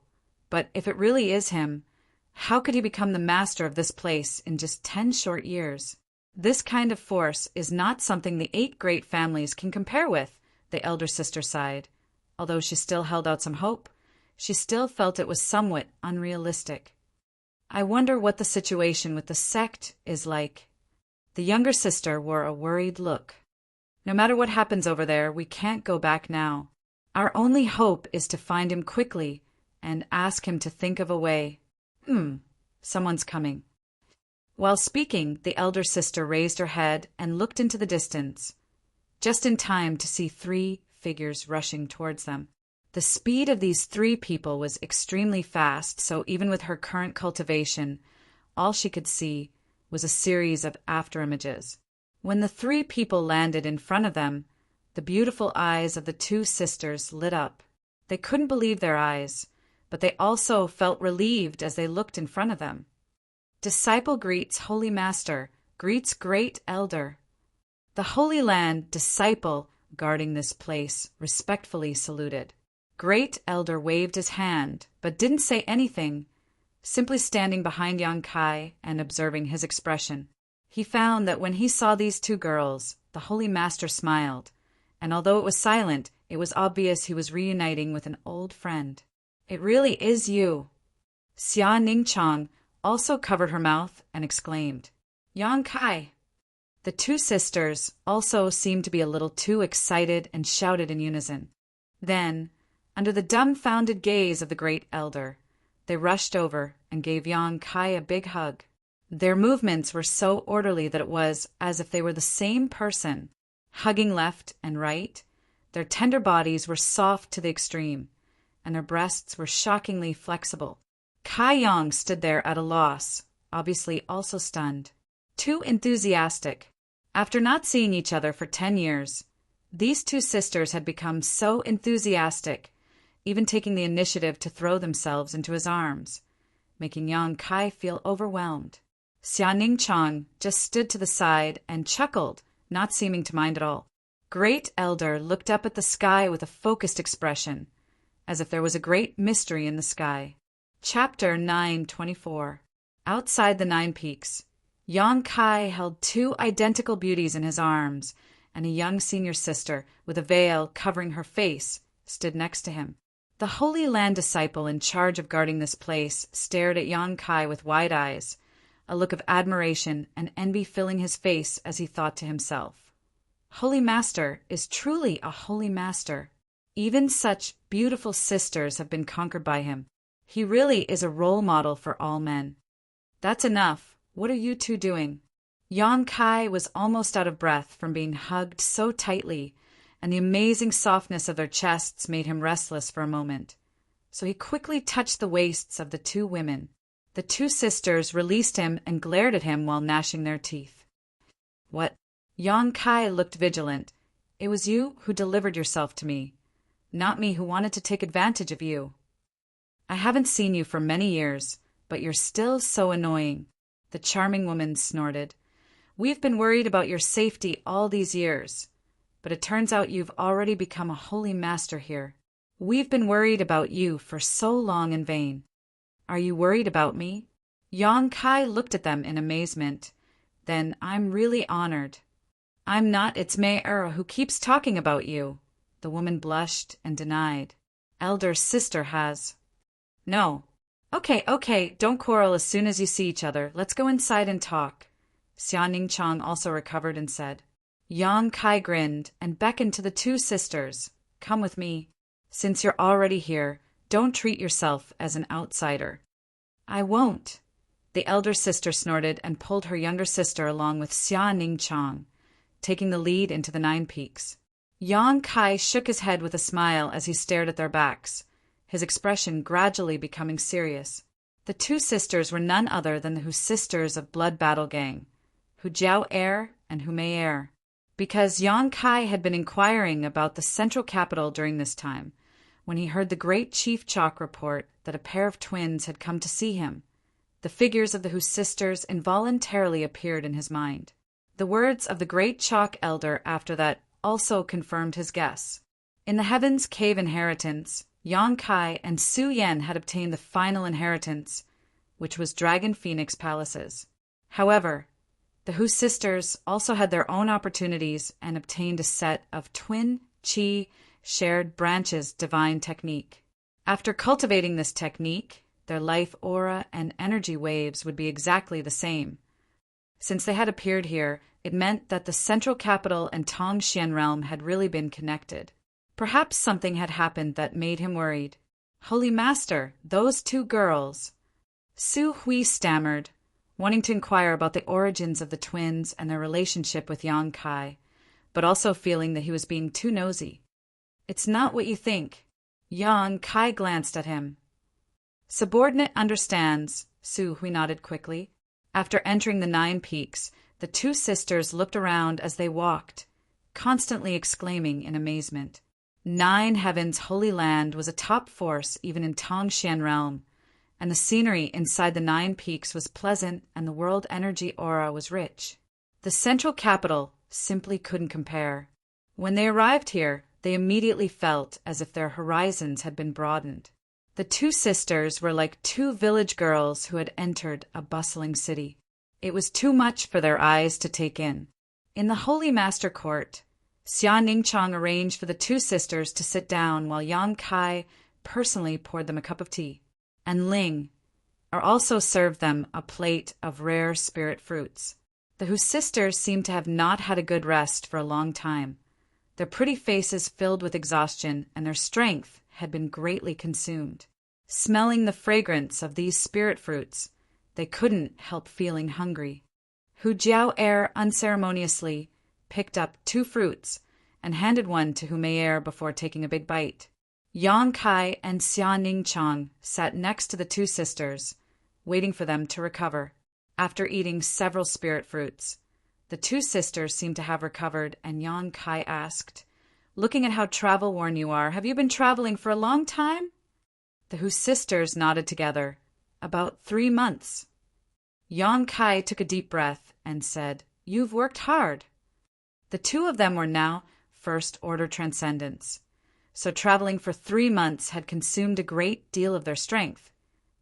but if it really is him, how could he become the master of this place in just 10 short years? This kind of force is not something the 8 great families can compare with, the elder sister sighed. Although she still held out some hope, she still felt it was somewhat unrealistic. I wonder what the situation with the sect is like. The younger sister wore a worried look. No matter what happens over there, we can't go back now. Our only hope is to find him quickly and ask him to think of a way. Someone's coming. While speaking, the elder sister raised her head and looked into the distance, just in time to see 3 figures rushing towards them. The speed of these 3 people was extremely fast, so even with her current cultivation, all she could see was a series of afterimages. When the 3 people landed in front of them, the beautiful eyes of the 2 sisters lit up. They couldn't believe their eyes, but they also felt relieved as they looked in front of them. Disciple greets Holy Master, greets Great Elder. The Holy Land disciple guarding this place respectfully saluted. Great Elder waved his hand, but didn't say anything, simply standing behind Yang Kai and observing his expression. He found that when he saw these 2 girls, the Holy Master smiled, and although it was silent, it was obvious he was reuniting with an old friend. It really is you. Xia Ningchang also covered her mouth and exclaimed, Yang Kai. The 2 sisters also seemed to be a little too excited and shouted in unison. Then, under the dumbfounded gaze of the Great Elder, they rushed over and gave Yang Kai a big hug. Their movements were so orderly that it was as if they were the same person, hugging left and right. Their tender bodies were soft to the extreme, and their breasts were shockingly flexible. Kai Yang stood there at a loss, obviously also stunned. Too enthusiastic. After not seeing each other for 10 years, these 2 sisters had become so enthusiastic, even taking the initiative to throw themselves into his arms, making Yang Kai feel overwhelmed. Xia Ningchang just stood to the side and chuckled, not seeming to mind at all. Great Elder looked up at the sky with a focused expression, as if there was a great mystery in the sky. Chapter 9:24. Outside the 9 peaks, Yang Kai held 2 identical beauties in his arms, and a young senior sister, with a veil covering her face, stood next to him. The Holy Land disciple in charge of guarding this place stared at Yang Kai with wide eyes, a look of admiration and envy filling his face as he thought to himself, Holy Master is truly a Holy Master. Even such beautiful sisters have been conquered by him. He really is a role model for all men. That's enough. What are you 2 doing? Yang Kai was almost out of breath from being hugged so tightly, and the amazing softness of their chests made him restless for a moment. So he quickly touched the waists of the two women. The two sisters released him and glared at him while gnashing their teeth. "What?" Yang Kai looked vigilant. "It was you who delivered yourself to me, not me who wanted to take advantage of you. I haven't seen you for many years, but you're still so annoying," the charming woman snorted. "We've been worried about your safety all these years, but it turns out you've already become a holy master here. We've been worried about you for so long in vain. Are you worried about me?" Yang Kai looked at them in amazement. "Then I'm really honored." "I'm not. It's Mei who keeps talking about you." The woman blushed and denied. "Elder sister has." "No." Okay, don't quarrel as soon as you see each other. Let's go inside and talk." Xia Ningchang also recovered and said. Yang Kai grinned and beckoned to the two sisters. "Come with me. Since you're already here, don't treat yourself as an outsider." "I won't." The elder sister snorted and pulled her younger sister along with Xia Ningchang, taking the lead into the Nine Peaks. Yang Kai shook his head with a smile as he stared at their backs, his expression gradually becoming serious. The two sisters were none other than the Hu sisters of Blood Battle Gang, Hu Jiao and Hu Mei. Because Yang Kai had been inquiring about the central capital during this time, when he heard the great Chief Chalk report that a pair of twins had come to see him, the figures of the Hu sisters involuntarily appeared in his mind. The words of the great Chalk elder after that also confirmed his guess. In the Heaven's Cave inheritance, Yang Kai and Su Yan had obtained the final inheritance, which was Dragon Phoenix Palaces. However, the Hu sisters also had their own opportunities and obtained a set of twin Qi shared branches divine technique. After cultivating this technique, their life aura and energy waves would be exactly the same. Since they had appeared here, it meant that the central capital and Tongxian realm had really been connected. Perhaps something had happened that made him worried. "Holy Master, those two girls." Su Hui stammered, wanting to inquire about the origins of the twins and their relationship with Yang Kai, but also feeling that he was being too nosy. "It's not what you think." Yang Kai glanced at him. "Subordinate understands," Su Hui nodded quickly. After entering the Nine Peaks, the two sisters looked around as they walked, constantly exclaiming in amazement. Nine Heavens Holy Land was a top force even in Tongxian realm, and the scenery inside the Nine Peaks was pleasant and the world energy aura was rich. The central capital simply couldn't compare. When they arrived here, they immediately felt as if their horizons had been broadened. The two sisters were like two village girls who had entered a bustling city. It was too much for their eyes to take in. In the Holy Master Court, Xia Ningchang arranged for the two sisters to sit down while Yang Kai personally poured them a cup of tea, and Ling also served them a plate of rare spirit fruits. The Hu sisters seemed to have not had a good rest for a long time. Their pretty faces filled with exhaustion, and their strength had been greatly consumed. Smelling the fragrance of these spirit fruits, they couldn't help feeling hungry. Hu Jiao unceremoniously picked up two fruits and handed one to Hu Mei before taking a big bite. Yang Kai and Xia Ningchang sat next to the two sisters, waiting for them to recover. After eating several spirit fruits, the two sisters seemed to have recovered, and Yang Kai asked, "Looking at how travel-worn you are, have you been traveling for a long time?" The Hu sisters nodded together. "About 3 months." Yang Kai took a deep breath and said, "You've worked hard." The two of them were now first-order transcendents, so traveling for 3 months had consumed a great deal of their strength,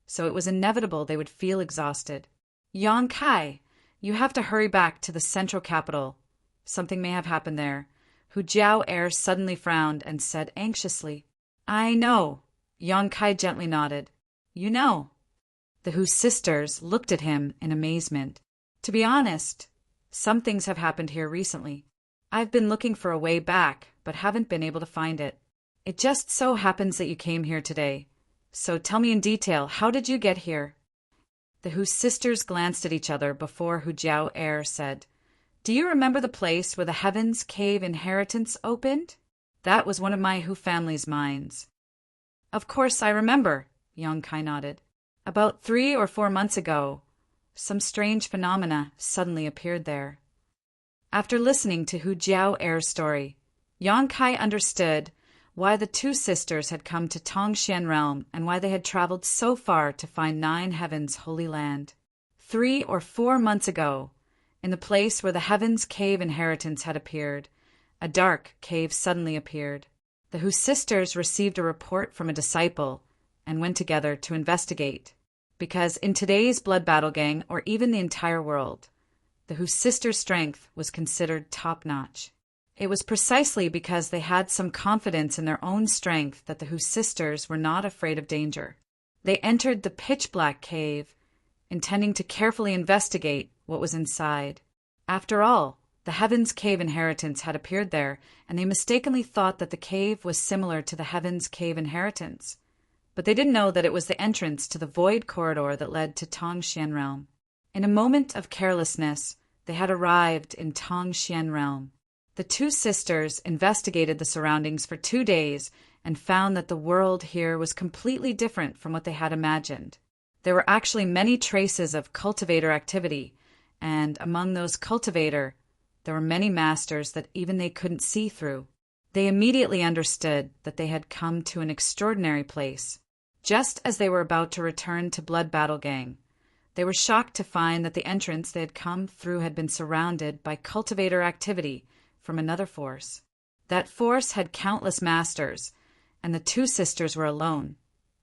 so it was inevitable they would feel exhausted. "Yang Kai, you have to hurry back to the central capital. Something may have happened there." Hu Jiao suddenly frowned and said anxiously, "I know." Yang Kai gently nodded. "You know." The Hu sisters looked at him in amazement. "To be honest, some things have happened here recently. I've been looking for a way back, but haven't been able to find it. It just so happens that you came here today. So tell me in detail, how did you get here?" The Hu sisters glanced at each other before Hu Jiao said, "Do you remember the place where the Heaven's Cave inheritance opened?" That was one of my Hu family's mines. Of course I remember, Yong-kai nodded. About 3 or 4 months ago, some strange phenomena suddenly appeared there. After listening to Hu Jiao Er's story, Yong-kai understood why the two sisters had come to Tongxian Realm and why they had traveled so far to find Nine Heavens' holy land. 3 or 4 months ago, in the place where the Heavens' Cave inheritance had appeared, a dark cave suddenly appeared. The Hu sisters received a report from a disciple and went together to investigate, because in today's blood battle gang, or even the entire world, the Hu sisters' strength was considered top-notch. It was precisely because they had some confidence in their own strength that the Hu sisters were not afraid of danger. They entered the pitch-black cave, intending to carefully investigate what was inside. After all, the Heavens' Cave inheritance had appeared there, and they mistakenly thought that the cave was similar to the Heavens' Cave inheritance. But they didn't know that it was the entrance to the void corridor that led to Tongxian Realm. In a moment of carelessness, they had arrived in Tongxian Realm. The two sisters investigated the surroundings for 2 days and found that the world here was completely different from what they had imagined. There were actually many traces of cultivator activity, and among those cultivator, there were many masters that even they couldn't see through. They immediately understood that they had come to an extraordinary place. Just as they were about to return to Blood Battle Gang, they were shocked to find that the entrance they had come through had been surrounded by cultivator activity from another force. That force had countless masters, and the two sisters were alone,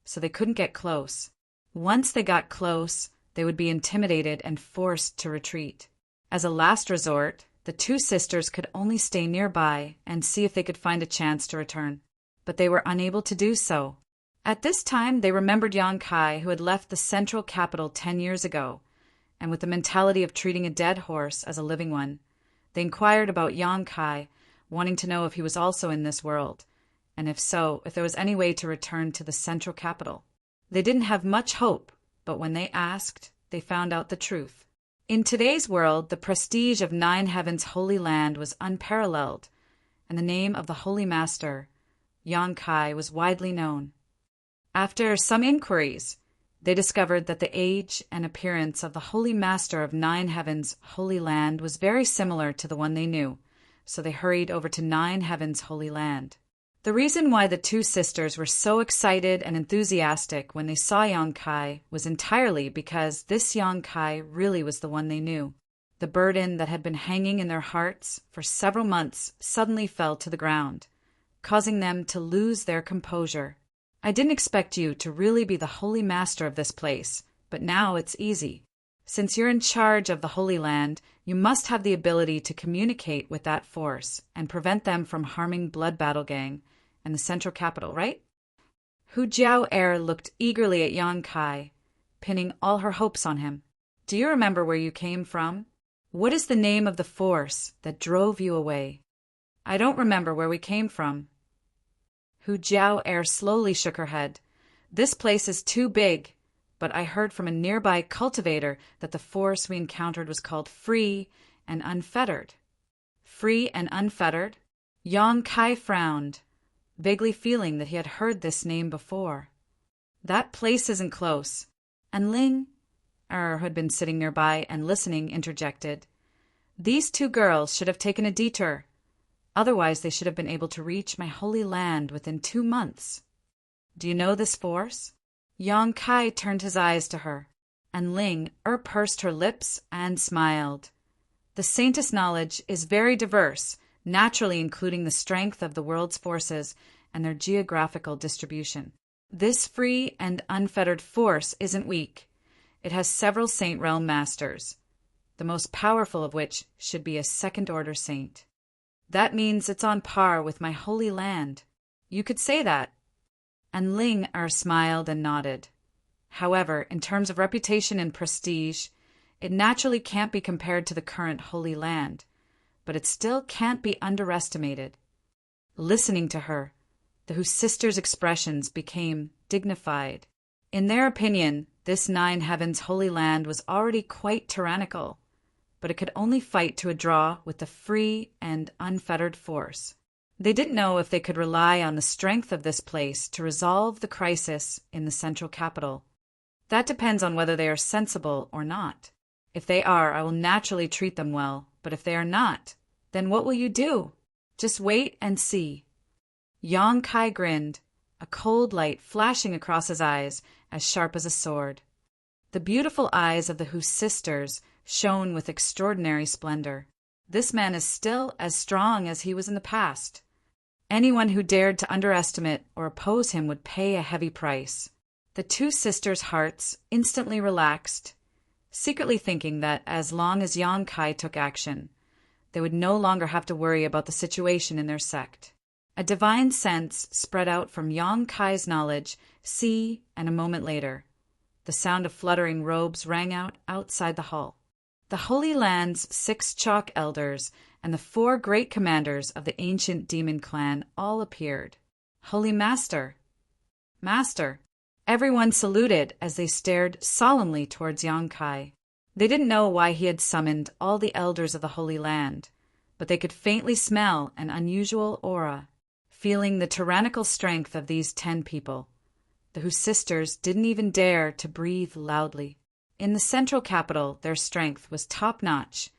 so they couldn't get close. Once they got close, they would be intimidated and forced to retreat. As a last resort, the two sisters could only stay nearby and see if they could find a chance to return. But they were unable to do so. At this time, they remembered Yong-kai, who had left the central capital 10 years ago, and with the mentality of treating a dead horse as a living one, they inquired about Yong-kai, wanting to know if he was also in this world, and if so, if there was any way to return to the central capital. They didn't have much hope, but when they asked, they found out the truth. In today's world, the prestige of Nine Heavens' holy land was unparalleled, and the name of the Holy Master, Yong-kai, was widely known. After some inquiries, they discovered that the age and appearance of the Holy Master of Nine Heavens' holy land was very similar to the one they knew, so they hurried over to Nine Heavens' holy land. The reason why the two sisters were so excited and enthusiastic when they saw Yong-kai was entirely because this Yong-kai really was the one they knew. The burden that had been hanging in their hearts for several months suddenly fell to the ground, causing them to lose their composure. I didn't expect you to really be the holy master of this place, but now it's easy. Since you're in charge of the Holy Land, you must have the ability to communicate with that force and prevent them from harming Blood Battle Gang and the central capital, right? Hu Jiao Er looked eagerly at Yong-kai, pinning all her hopes on him. Do you remember where you came from? What is the name of the force that drove you away? I don't remember where we came from. Hu Jiao Er slowly shook her head. This place is too big, but I heard from a nearby cultivator that the force we encountered was called Free and Unfettered. Free and Unfettered? Yong-kai frowned, vaguely feeling that he had heard this name before. That place isn't close. And Ling, who had been sitting nearby and listening, interjected. These two girls should have taken a detour. Otherwise, they should have been able to reach my holy land within 2 months. Do you know this force? Yong-kai turned his eyes to her, and Ling pursed her lips and smiled. The saintess knowledge is very diverse, naturally including the strength of the world's forces and their geographical distribution. This free and unfettered force isn't weak. It has several Saint Realm masters, the most powerful of which should be a second-order saint. That means it's on par with my holy land. You could say that. And Ling smiled and nodded. However, in terms of reputation and prestige, it naturally can't be compared to the current holy land, but it still can't be underestimated. Listening to her, the Hu sisters' expressions became dignified. In their opinion, this Nine Heavens holy land was already quite tyrannical, but it could only fight to a draw with the free and unfettered force. They didn't know if they could rely on the strength of this place to resolve the crisis in the central capital. That depends on whether they are sensible or not. If they are, I will naturally treat them well, but if they are not, then what will you do? Just wait and see. Yang Kai grinned, a cold light flashing across his eyes as sharp as a sword. The beautiful eyes of the Hu sisters shone with extraordinary splendor. This man is still as strong as he was in the past. Anyone who dared to underestimate or oppose him would pay a heavy price. The two sisters' hearts instantly relaxed, secretly thinking that as long as Yang Kai took action, they would no longer have to worry about the situation in their sect. A divine sense spread out from Yang Kai's knowledge, and a moment later, the sound of fluttering robes rang out outside the hall. The Holy Land's 6 chalk elders and the 4 great commanders of the ancient demon clan all appeared. Holy Master! Master! Everyone saluted as they stared solemnly towards Yang Kai. They didn't know why he had summoned all the elders of the Holy Land, but they could faintly smell an unusual aura. Feeling the tyrannical strength of these 10 people, the Hu sisters didn't even dare to breathe loudly. In the central capital, their strength was top-notch,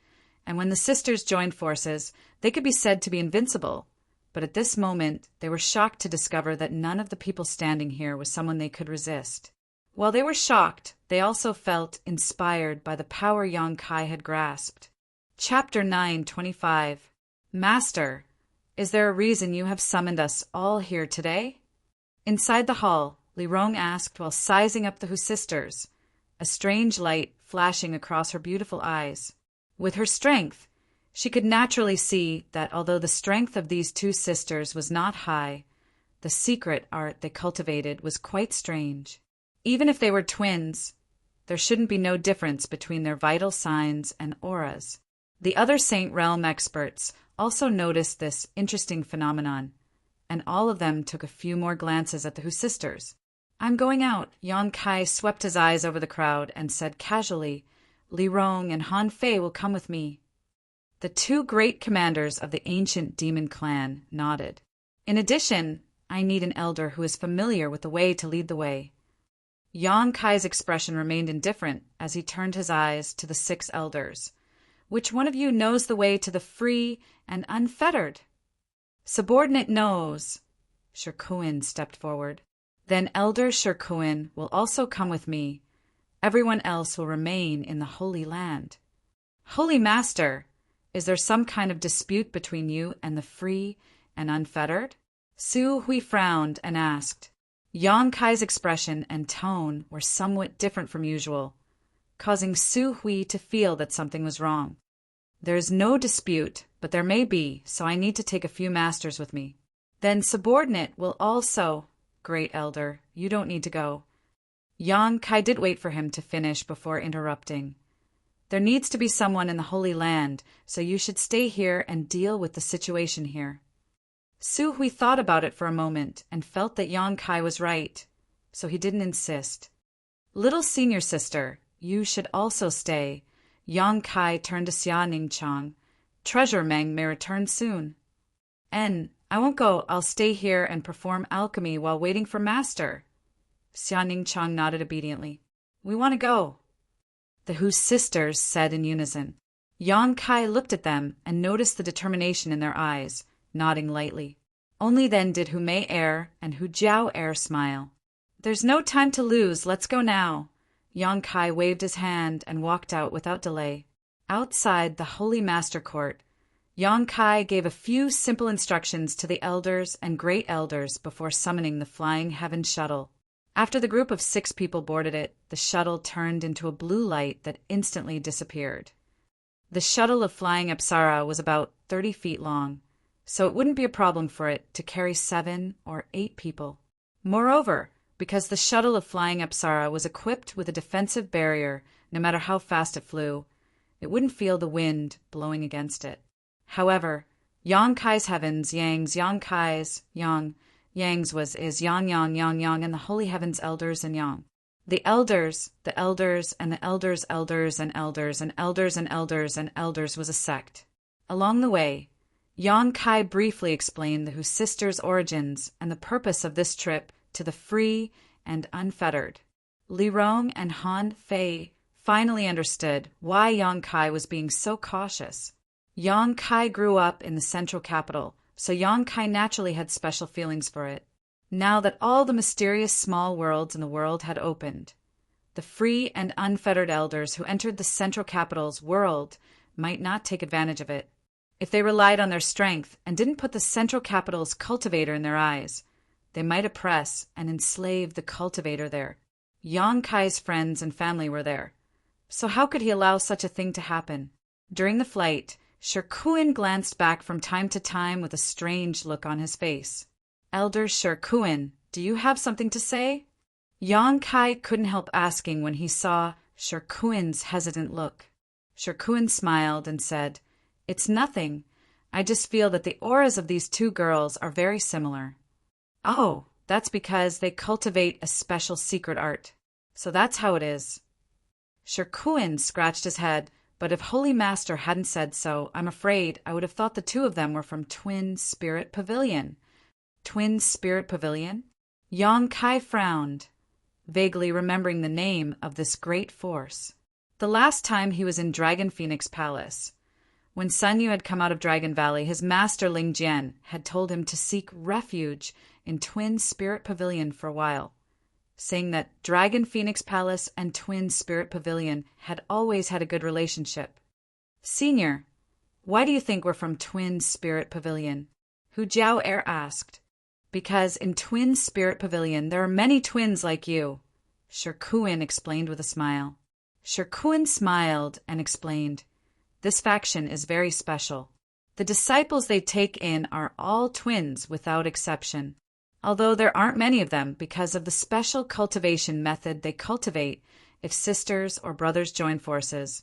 and when the sisters joined forces, they could be said to be invincible. But at this moment, they were shocked to discover that none of the people standing here was someone they could resist. While they were shocked, they also felt inspired by the power Yang Kai had grasped. Chapter 9:25. Master, is there a reason you have summoned us all here today? Inside the hall, Li Rong asked while sizing up the Hu sisters, a strange light flashing across her beautiful eyes. With her strength, she could naturally see that although the strength of these 2 sisters was not high, the secret art they cultivated was quite strange. Even if they were twins, there shouldn't be no difference between their vital signs and auras. The other Saint Realm experts also noticed this interesting phenomenon, and all of them took a few more glances at the Hu sisters. I'm going out. Yang Kai swept his eyes over the crowd and said casually, Li Rong and Han Fei will come with me. The 2 great commanders of the ancient demon clan nodded. In addition, I need an elder who is familiar with the way to lead the way. Yang Kai's expression remained indifferent as he turned his eyes to the 6 elders. Which one of you knows the way to the free and unfettered? Subordinate knows. Shirkuin stepped forward. Then Elder Shirkuin will also come with me. Everyone else will remain in the Holy Land. Holy Master, is there some kind of dispute between you and the free and unfettered? Su Hui frowned and asked. Yang Kai's expression and tone were somewhat different from usual, causing Su Hui to feel that something was wrong. There is no dispute, but there may be, so I need to take a few masters with me. Then Subordinate will also. Great Elder, you don't need to go. Yang Kai did wait for him to finish before interrupting. There needs to be someone in the Holy Land, so you should stay here and deal with the situation here. Su Hui thought about it for a moment and felt that Yang Kai was right, so he didn't insist. Little senior sister, you should also stay. Yang Kai turned to Xia Ningchang. Treasure Meng may return soon. I won't go. I'll stay here and perform alchemy while waiting for Master. Xia Ningchang nodded obediently. We want to go. The Hu sisters said in unison. Yang Kai looked at them and noticed the determination in their eyes, nodding lightly. Only then did Hu Mei Air and Hu Jiao Air smile. There's no time to lose. Let's go now. Yang Kai waved his hand and walked out without delay. Outside the Holy Master Court, Yang Kai gave a few simple instructions to the elders and great elders before summoning the Flying Heaven shuttle. After the group of 6 people boarded it, the shuttle turned into a blue light that instantly disappeared. The shuttle of Flying Apsara was about 30 feet long, so it wouldn't be a problem for it to carry 7 or 8 people. Moreover, because the shuttle of Flying Apsara was equipped with a defensive barrier no matter how fast it flew, it wouldn't feel the wind blowing against it. However, Yang Kai's heavens, Yang's, Yang Kai's, Yang, Yang's is Yang, and the Holy Heavens elders and Yang. The elders, and the elders, and elders, and elders, and elders, and elders was a sect. Along the way, Yang Kai briefly explained the Hu sisters' origins and the purpose of this trip to the free and unfettered. Li Rong and Han Fei finally understood why Yang Kai was being so cautious. Yang Kai grew up in the central capital, so Yang Kai naturally had special feelings for it. Now that all the mysterious small worlds in the world had opened, the free and unfettered elders who entered the central capital's world might not take advantage of it. If they relied on their strength and didn't put the central capital's cultivator in their eyes, they might oppress and enslave the cultivator there. Yang Kai's friends and family were there, so how could he allow such a thing to happen? During the flight, Shirkuin glanced back from time to time with a strange look on his face. Elder Shirkuin, do you have something to say? Yang Kai couldn't help asking when he saw Shirkuin's hesitant look. Shirkuin smiled and said, "It's nothing. I just feel that the auras of these two girls are very similar." "Oh, that's because they cultivate a special secret art. So that's how it is." Shirkuin scratched his head, but if Holy Master hadn't said so, I'm afraid I would have thought the two of them were from Twin Spirit Pavilion. Twin Spirit Pavilion? Yang Kai frowned, vaguely remembering the name of this great force. The last time he was in Dragon Phoenix Palace, when Sun Yu had come out of Dragon Valley, his master Ling Jian had told him to seek refuge in Twin Spirit Pavilion for a while, saying that Dragon Phoenix Palace and Twin Spirit Pavilion had always had a good relationship. "Senior, why do you think we're from Twin Spirit Pavilion?" Hu Jiao Air asked. "Because in Twin Spirit Pavilion there are many twins like you," Shirkuin explained with a smile. Shirkuin smiled and explained, "This faction is very special. The disciples they take in are all twins without exception. Although there aren't many of them because of the special cultivation method they cultivate, if sisters or brothers join forces,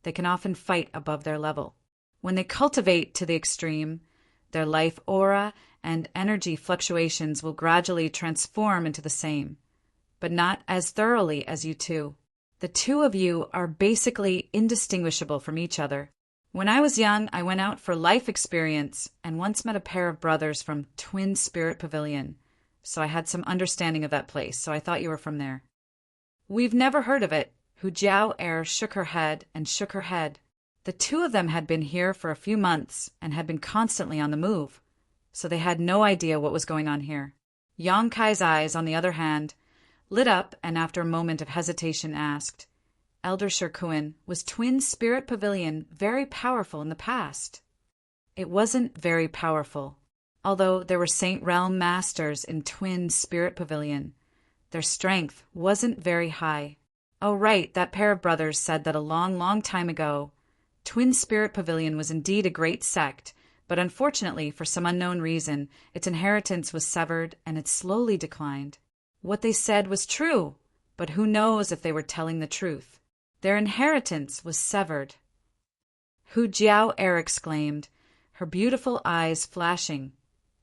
they can often fight above their level. When they cultivate to the extreme, their life aura and energy fluctuations will gradually transform into the same, but not as thoroughly as you two. The two of you are basically indistinguishable from each other. When I was young, I went out for life experience and once met a pair of brothers from Twin Spirit Pavilion, so I had some understanding of that place, so I thought you were from there." "We've never heard of it." Hu Jiao Air shook her head and shook her head. The two of them had been here for a few months and had been constantly on the move, so they had no idea what was going on here. Yang Kai's eyes, on the other hand, lit up and after a moment of hesitation asked, "Elder Shirkuin, was Twin Spirit Pavilion very powerful in the past?" "It wasn't very powerful. Although there were Saint Realm Masters in Twin Spirit Pavilion, their strength wasn't very high. Oh right, that pair of brothers said that a long, long time ago, Twin Spirit Pavilion was indeed a great sect, but unfortunately, for some unknown reason, its inheritance was severed and it slowly declined. What they said was true, but who knows if they were telling the truth. Their inheritance was severed." Hu Jiao Air exclaimed, her beautiful eyes flashing,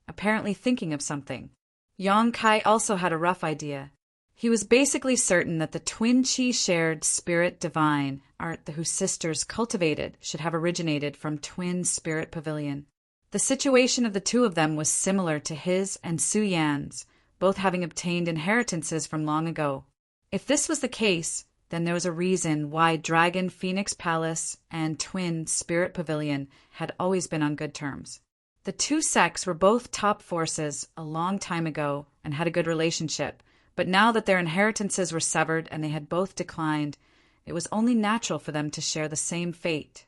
apparently thinking of something. Yang Kai also had a rough idea. He was basically certain that the twin chi shared spirit divine art the Hu sisters cultivated should have originated from Twin Spirit Pavilion. The situation of the two of them was similar to his and Su Yan's, both having obtained inheritances from long ago. If this was the case, then there was a reason why Dragon Phoenix Palace and Twin Spirit Pavilion had always been on good terms. The two sects were both top forces a long time ago and had a good relationship, but now that their inheritances were severed and they had both declined, it was only natural for them to share the same fate.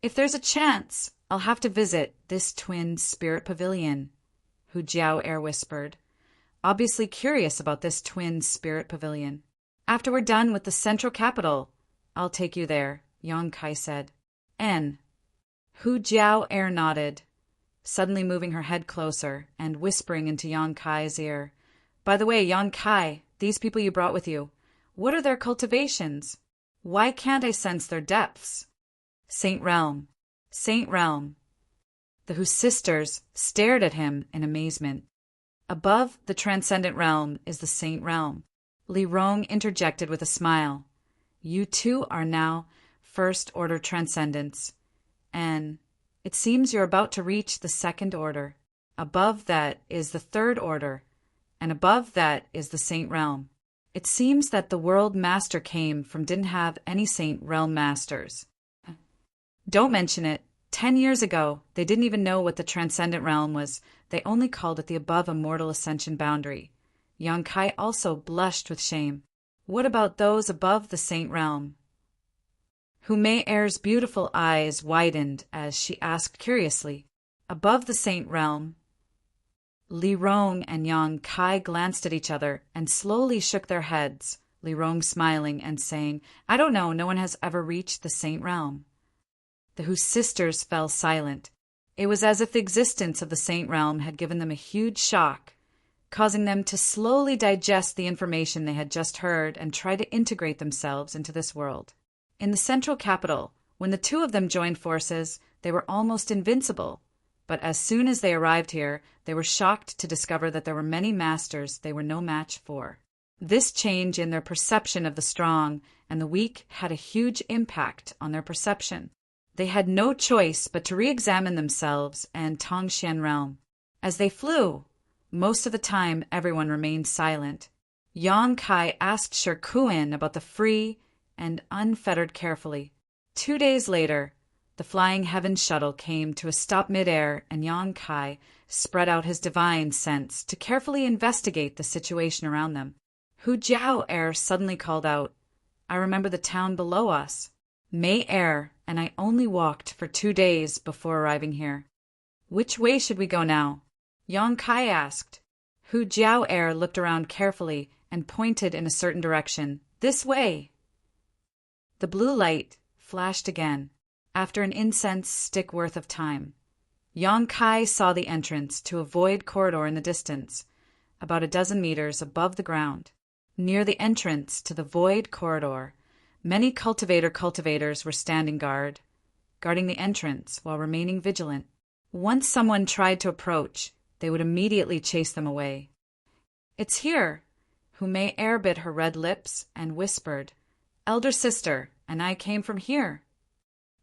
"If there's a chance, I'll have to visit this Twin Spirit Pavilion," Hu Jiao Air whispered, obviously curious about this Twin Spirit Pavilion. "After we're done with the central capital, I'll take you there," Yang Kai said. "N." Hu Jiao Air nodded, suddenly moving her head closer and whispering into Yang Kai's ear, "By the way, Yang Kai, these people you brought with you, what are their cultivations? Why can't I sense their depths?" "Saint Realm. Saint Realm." The Hu sisters stared at him in amazement. "Above the transcendent realm is the Saint Realm." Li Rong interjected with a smile. "You two are now First Order Transcendents, and It seems you're about to reach the second order. Above that is the third order, and above that is the Saint Realm. It seems that the world master came from didn't have any Saint Realm masters. Don't mention it. 10 years ago, they didn't even know what the Transcendent Realm was. They only called it the above immortal ascension boundary. Yang Kai also blushed with shame. What about those above the Saint Realm? Hu Mei Er's beautiful eyes widened as she asked curiously. Above the Saint Realm? Li Rong and Yang Kai glanced at each other and slowly shook their heads, Li Rong smiling and saying, I don't know, no one has ever reached the Saint Realm. The Hu sisters fell silent. It was as if the existence of the Saint Realm had given them a huge shock, causing them to slowly digest the information they had just heard and try to integrate themselves into this world. In the central capital, when the two of them joined forces, they were almost invincible. But as soon as they arrived here, they were shocked to discover that there were many masters they were no match for. This change in their perception of the strong and the weak had a huge impact on their perception. They had no choice but to re-examine themselves and Tongxian Realm. As they flew, most of the time everyone remained silent. Yang Kai asked Shikuin about the free and unfettered carefully. 2 days later, the Flying Heaven shuttle came to a stop mid-air, and Yang Kai spread out his divine sense to carefully investigate the situation around them. Hu Jiao Air suddenly called out, I remember the town below us. Mei Air and I only walked for 2 days before arriving here. Which way should we go now? Yang Kai asked. Hu Jiao Air looked around carefully and pointed in a certain direction. This way! The blue light flashed again, after an incense stick worth of time. Yang Kai saw the entrance to a void corridor in the distance, about a dozen meters above the ground. Near the entrance to the void corridor, many cultivators were standing guard, guarding the entrance while remaining vigilant. Once someone tried to approach, they would immediately chase them away. It's here. Hu Mei Air bit her red lips and whispered, Elder sister, and I came from here.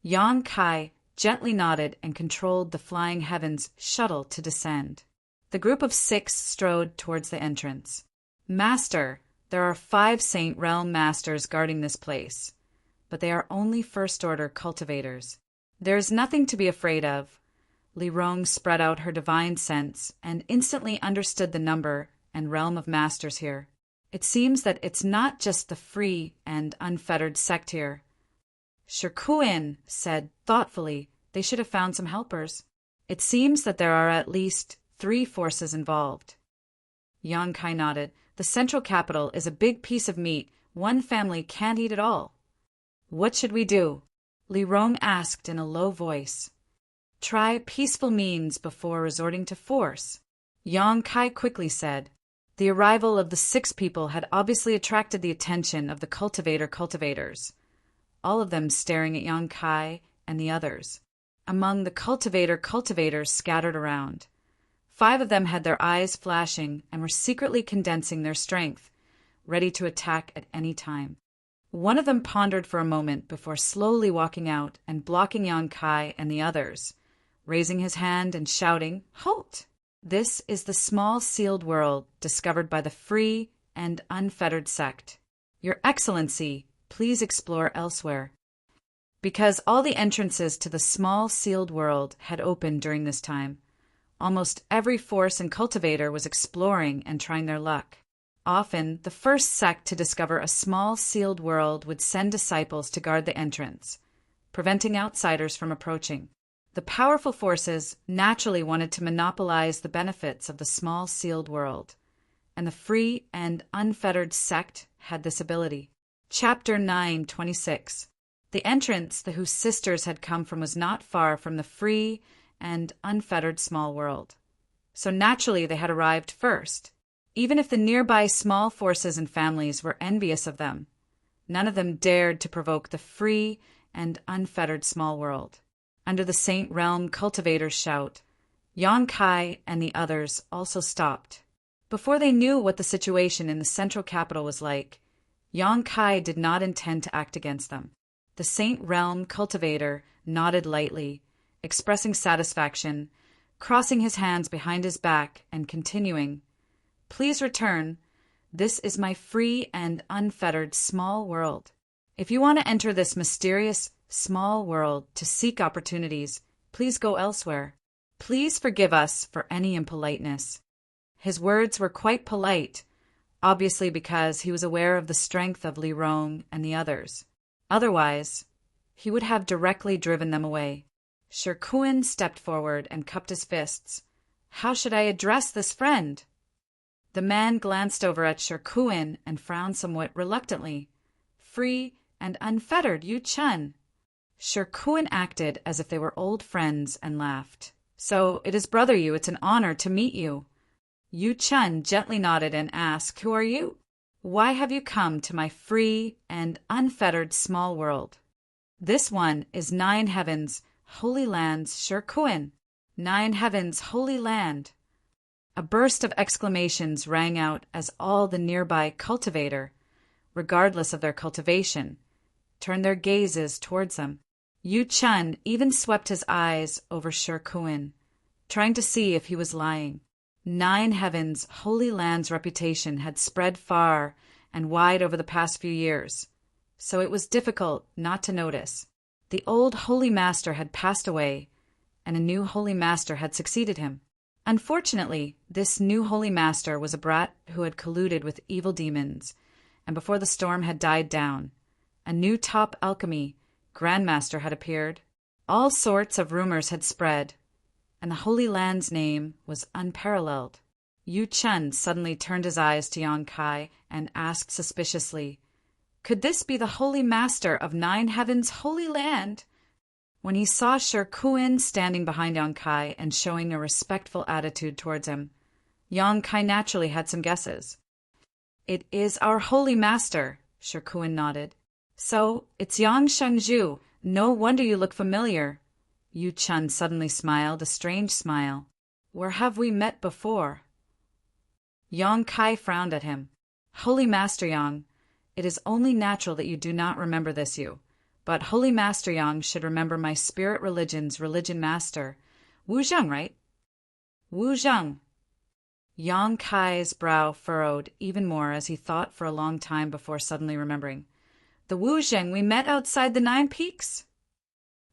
Yang Kai gently nodded and controlled the Flying Heaven's shuttle to descend. The group of 6 strode towards the entrance. Master, there are 5 Saint Realm masters guarding this place, but they are only first-order cultivators. There is nothing to be afraid of. Li Rong spread out her divine sense and instantly understood the number and realm of masters here. It seems that it's not just the free and unfettered sect here. Shikuin said thoughtfully they should have found some helpers. It seems that there are at least 3 forces involved. Yang Kai nodded. The central capital is a big piece of meat. One family can't eat it all. What should we do? Li Rong asked in a low voice. Try peaceful means before resorting to force. Yang Kai quickly said. The arrival of the 6 people had obviously attracted the attention of the cultivators, all of them staring at Yang Kai and the others. Among the cultivators scattered around, 5 of them had their eyes flashing and were secretly condensing their strength, ready to attack at any time. One of them pondered for a moment before slowly walking out and blocking Yang Kai and the others, raising his hand and shouting, Halt! This is the small sealed world discovered by the free and unfettered sect. Your Excellency, please explore elsewhere. Because all the entrances to the small sealed world had opened during this time, almost every force and cultivator was exploring and trying their luck. Often, the first sect to discover a small sealed world would send disciples to guard the entrance, preventing outsiders from approaching. The powerful forces naturally wanted to monopolize the benefits of the small sealed world, and the free and unfettered sect had this ability. Chapter 9:26. The entrance the Hu sisters had come from was not far from the free and unfettered small world, so naturally they had arrived first. Even if the nearby small forces and families were envious of them, none of them dared to provoke the free and unfettered small world. Under the Saint Realm cultivators' shout, Yang Kai and the others also stopped. Before they knew what the situation in the central capital was like, Yang Kai did not intend to act against them. The Saint Realm cultivator nodded lightly expressing satisfaction, crossing his hands behind his back and continuing, "Please return. This is my free and unfettered small world. If you want to enter this mysterious small world to seek opportunities, please go elsewhere. Please forgive us for any impoliteness." His words were quite polite, obviously because he was aware of the strength of Li Rong and the others. Otherwise, he would have directly driven them away. Shirkuan stepped forward and cupped his fists. How should I address this friend? The man glanced over at Shirkuan and frowned somewhat reluctantly. Free and unfettered Yu Chun. Shirkuan acted as if they were old friends and laughed. So it is Brother Yu, it's an honor to meet you. Yu Chun gently nodded and asked, Who are you? Why have you come to my free and unfettered small world? This one is Nine Heavens, Holy Land's Shirkuan. Nine Heavens, Holy Land. A burst of exclamations rang out as all the nearby cultivator, regardless of their cultivation, turned their gazes towards them. Yu Chun even swept his eyes over Shirkuan, trying to see if he was lying. Nine Heavens, Holy Land's reputation had spread far and wide over the past few years, so it was difficult not to notice. The old Holy Master had passed away, and a new Holy Master had succeeded him. Unfortunately, this new Holy Master was a brat who had colluded with evil demons, and before the storm had died down, a new top alchemy Grandmaster had appeared. All sorts of rumors had spread, and the Holy Land's name was unparalleled. Yu Chun suddenly turned his eyes to Yang Kai and asked suspiciously, Could this be the Holy Master of Nine Heavens' Holy Land? When he saw Shirkuan standing behind Yang Kai and showing a respectful attitude towards him, Yang Kai naturally had some guesses. It is our Holy Master, Shirkuan nodded. So, it's Yang Shengzhu. No wonder you look familiar. Yu Chun suddenly smiled, a strange smile. Where have we met before? Yang Kai frowned at him. Holy Master Yang, it is only natural that you do not remember this, Yu. But Holy Master Yang should remember my spirit religion's religion master. Wu Zheng, right? Wu Zheng. Yang Kai's brow furrowed even more as he thought for a long time before suddenly remembering. The Wu Zheng we met outside the Nine Peaks?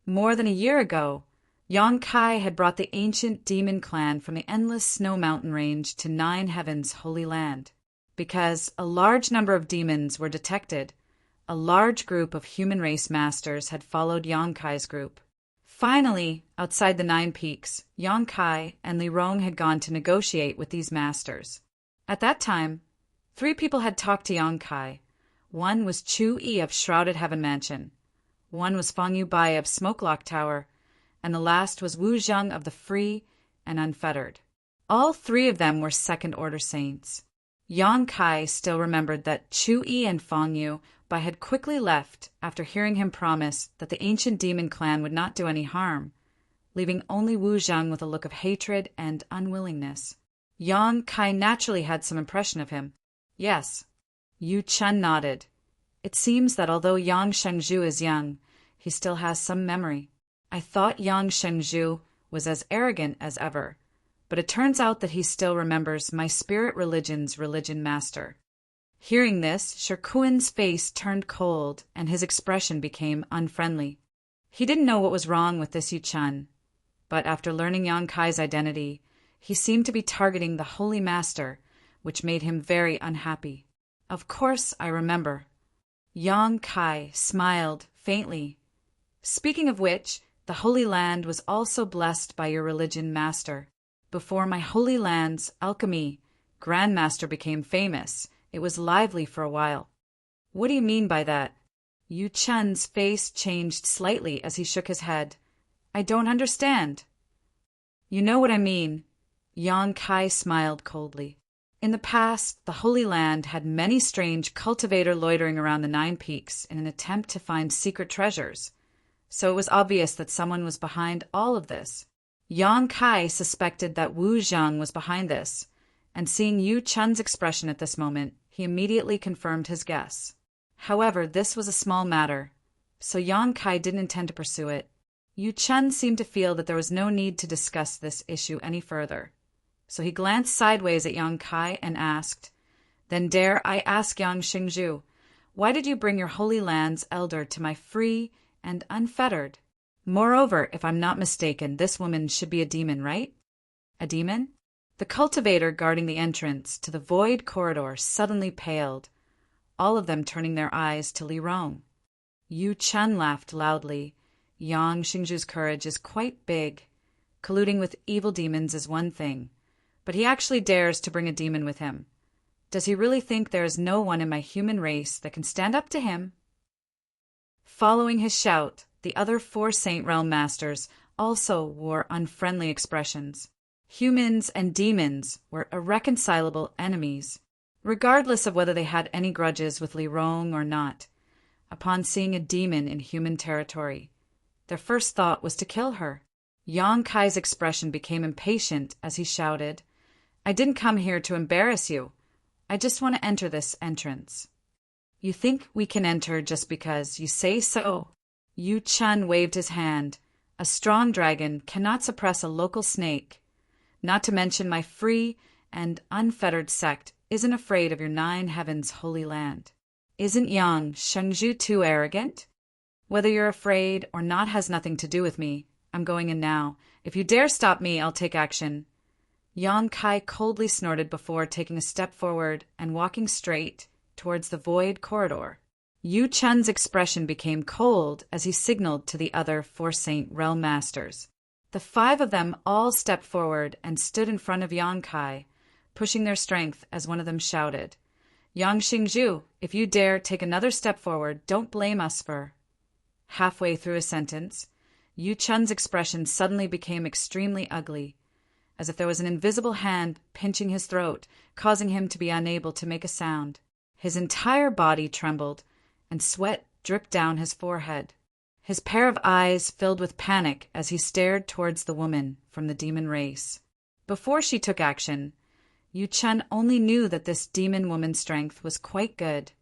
More than a year ago, Yang Kai had brought the ancient demon clan from the endless snow mountain range to Nine Heavens' Holy Land. Because a large number of demons were detected, a large group of human race masters had followed Yang Kai's group. Finally, outside the Nine Peaks, Yang Kai and Li Rong had gone to negotiate with these masters. At that time, 3 people had talked to Yang Kai. One was Chu Yi of Shrouded Heaven Mansion. One was Fang Yu Bai of Smokelock Tower, and the last was Wu Zheng of the Free and Unfettered. All 3 of them were second-order saints. Yang Kai still remembered that Chu Yi and Fang Yu Bai had quickly left after hearing him promise that the ancient demon clan would not do any harm, leaving only Wu Zheng with a look of hatred and unwillingness. Yang Kai naturally had some impression of him. Yes. Yu Chun nodded. It seems that although Yang Shengzhu is young, he still has some memory. I thought Yang Shengzhu was as arrogant as ever, but it turns out that he still remembers my spirit religion's religion master. Hearing this, Shirkuan's face turned cold and his expression became unfriendly. He didn't know what was wrong with this Yu Chun, but after learning Yang Kai's identity, he seemed to be targeting the Holy Master, which made him very unhappy. Of course I remember. Yang Kai smiled faintly. Speaking of which, the Holy Land was also blessed by your religion master. Before my Holy Land's alchemy Grandmaster became famous, it was lively for a while. What do you mean by that? Yu Chun's face changed slightly as he shook his head. I don't understand. You know what I mean. Yang Kai smiled coldly. In the past, the Holy Land had many strange cultivator loitering around the Nine Peaks in an attempt to find secret treasures, so it was obvious that someone was behind all of this. Yang Kai suspected that Wu Zheng was behind this, and seeing Yu Chun's expression at this moment, he immediately confirmed his guess. However, this was a small matter, so Yang Kai didn't intend to pursue it. Yu Chun seemed to feel that there was no need to discuss this issue any further. So he glanced sideways at Yang Kai and asked, "Then dare I ask Yang Xingzhu, why did you bring your holy land's elder to my free and unfettered? Moreover, if I'm not mistaken, this woman should be a demon, right?" "A demon?" The cultivator guarding the entrance to the void corridor suddenly paled, all of them turning their eyes to Li Rong. Yu Chun laughed loudly. Yang Xingzhu's courage is quite big. Colluding with evil demons is one thing, but he actually dares to bring a demon with him. Does he really think there is no one in my human race that can stand up to him? Following his shout, the other 4 Saint Realm Masters also wore unfriendly expressions. Humans and demons were irreconcilable enemies, regardless of whether they had any grudges with Li Rong or not. Upon seeing a demon in human territory, their first thought was to kill her. Yang Kai's expression became impatient as he shouted, "I didn't come here to embarrass you. I just want to enter this entrance." "You think we can enter just because you say so?" Yu Chun waved his hand. "A strong dragon cannot suppress a local snake. Not to mention my free and unfettered sect isn't afraid of your 9 heavens holy land. Isn't Yang Shengzhu too arrogant? Whether you're afraid or not has nothing to do with me. I'm going in now. If you dare stop me, I'll take action." Yang Kai coldly snorted before taking a step forward and walking straight towards the void corridor. Yu Chun's expression became cold as he signaled to the other 4 Saint Realm Masters. The 5 of them all stepped forward and stood in front of Yang Kai, pushing their strength as one of them shouted, "Yang Xingzhu, if you dare take another step forward, don't blame us for—" Halfway through a sentence, Yu Chun's expression suddenly became extremely ugly, as if there was an invisible hand pinching his throat, causing him to be unable to make a sound. His entire body trembled, and sweat dripped down his forehead. His pair of eyes filled with panic as he stared towards the woman from the demon race. Before she took action, Yu Chun only knew that this demon woman's strength was quite good.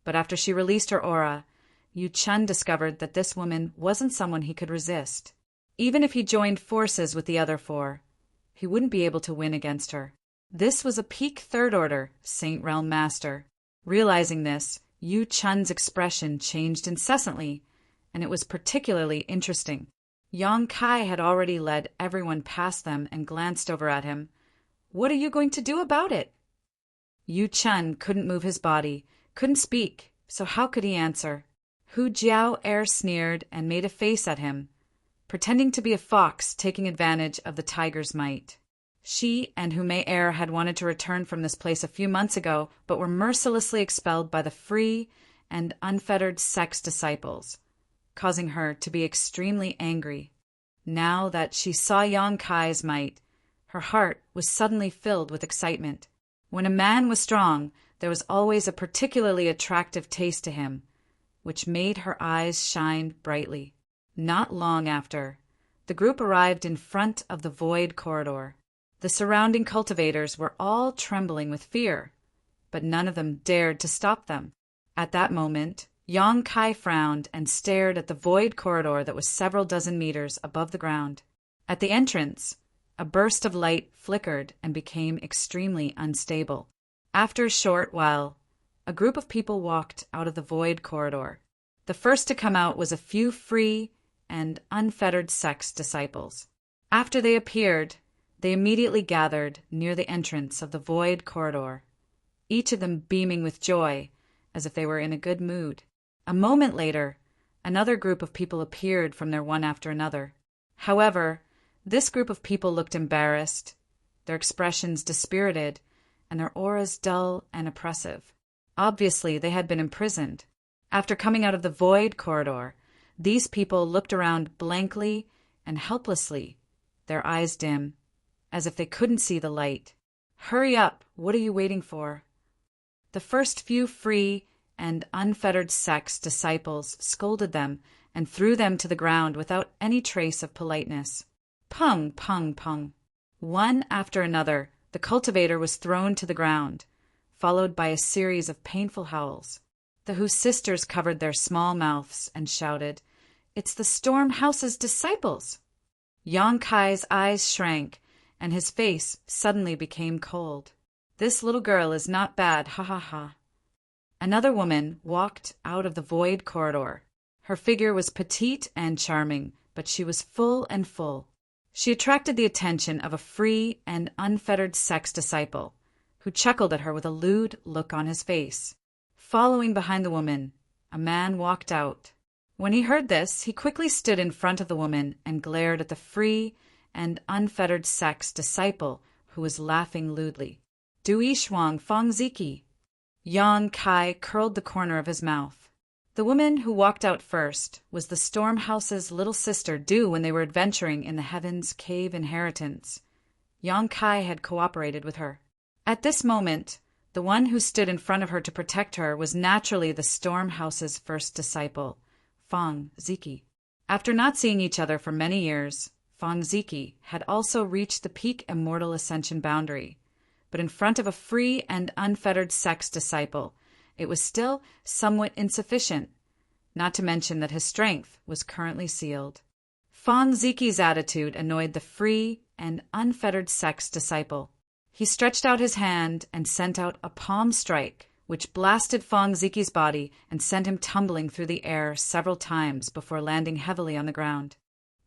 But after she released her aura, Yu Chun discovered that this woman wasn't someone he could resist. Even if he joined forces with the other 4, he wouldn't be able to win against her. This was a peak 3rd Order Saint Realm Master. Realizing this, Yu Chun's expression changed incessantly, and it was particularly interesting. Yang Kai had already led everyone past them and glanced over at him. "What are you going to do about it?" Yu Chun couldn't move his body, couldn't speak, so how could he answer? Hu Jiao air sneered and made a face at him, pretending to be a fox taking advantage of the tiger's might. She and Hu Mei Air had wanted to return from this place a few months ago, but were mercilessly expelled by the free and unfettered sect's disciples, causing her to be extremely angry. Now that she saw Yang Kai's might, her heart was suddenly filled with excitement. When a man was strong, there was always a particularly attractive taste to him, which made her eyes shine brightly. Not long after, the group arrived in front of the void corridor. The surrounding cultivators were all trembling with fear, but none of them dared to stop them. At that moment, Yang Kai frowned and stared at the void corridor that was several dozen meters above the ground. At the entrance, a burst of light flickered and became extremely unstable. After a short while, a group of people walked out of the void corridor. The first to come out was a few free and unfettered sect's disciples. After they appeared, they immediately gathered near the entrance of the void corridor, each of them beaming with joy, as if they were in a good mood. A moment later, another group of people appeared from there one after another. However, this group of people looked embarrassed, their expressions dispirited, and their auras dull and oppressive. Obviously, they had been imprisoned. After coming out of the void corridor, these people looked around blankly and helplessly, their eyes dim, as if they couldn't see the light. "Hurry up! What are you waiting for?" The first few free and unfettered sect's disciples scolded them and threw them to the ground without any trace of politeness. Pung, pung, pung. One after another, the cultivator was thrown to the ground, followed by a series of painful howls. The Hu sisters covered their small mouths and shouted, It's the Storm House's disciples! Yang Kai's eyes shrank, and his face suddenly became cold. This little girl is not bad, ha ha ha. Another woman walked out of the void corridor. Her figure was petite and charming, but she was full and full. She attracted the attention of a free and unfettered sex disciple, who chuckled at her with a lewd look on his face. Following behind the woman, a man walked out. When he heard this, he quickly stood in front of the woman and glared at the free and unfettered sex disciple who was laughing lewdly. Dui Shuang Fong Ziki. Yang Kai curled the corner of his mouth. The woman who walked out first was the Storm House's little sister Du when they were adventuring in the Heaven's Cave Inheritance. Yang Kai had cooperated with her. At this moment, the one who stood in front of her to protect her was naturally the Storm House's first disciple, Fong Ziki. After not seeing each other for many years, Fong Ziki had also reached the peak immortal ascension boundary, but in front of a free and unfettered sex disciple, it was still somewhat insufficient, not to mention that his strength was currently sealed. Fong Ziki's attitude annoyed the free and unfettered sex disciple. He stretched out his hand and sent out a palm strike, which blasted Fong Ziki's body and sent him tumbling through the air several times before landing heavily on the ground.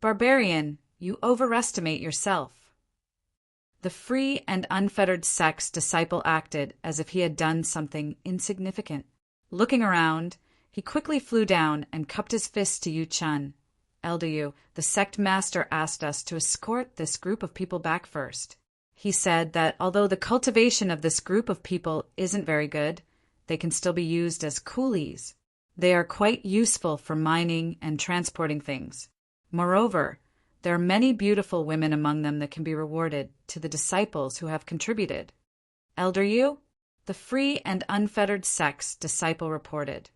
Barbarian, you overestimate yourself. The free and unfettered sex disciple acted as if he had done something insignificant. Looking around, he quickly flew down and cupped his fist to Yu Chun. Elder Yu, the sect master asked us to escort this group of people back first. He said that although the cultivation of this group of people isn't very good, they can still be used as coolies. They are quite useful for mining and transporting things. Moreover, there are many beautiful women among them that can be rewarded to the disciples who have contributed. Elder Yu, the free and unfettered sex disciple reported,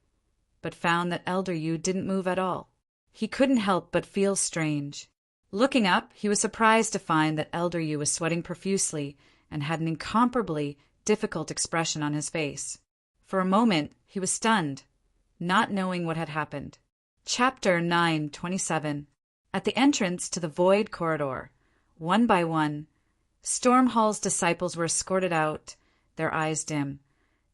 but found that Elder Yu didn't move at all. He couldn't help but feel strange. Looking up, he was surprised to find that Elder Yu was sweating profusely and had an incomparably difficult expression on his face. For a moment, he was stunned, not knowing what had happened. Chapter 9:27. At the entrance to the void corridor, one by one, Storm Hall's disciples were escorted out, their eyes dim,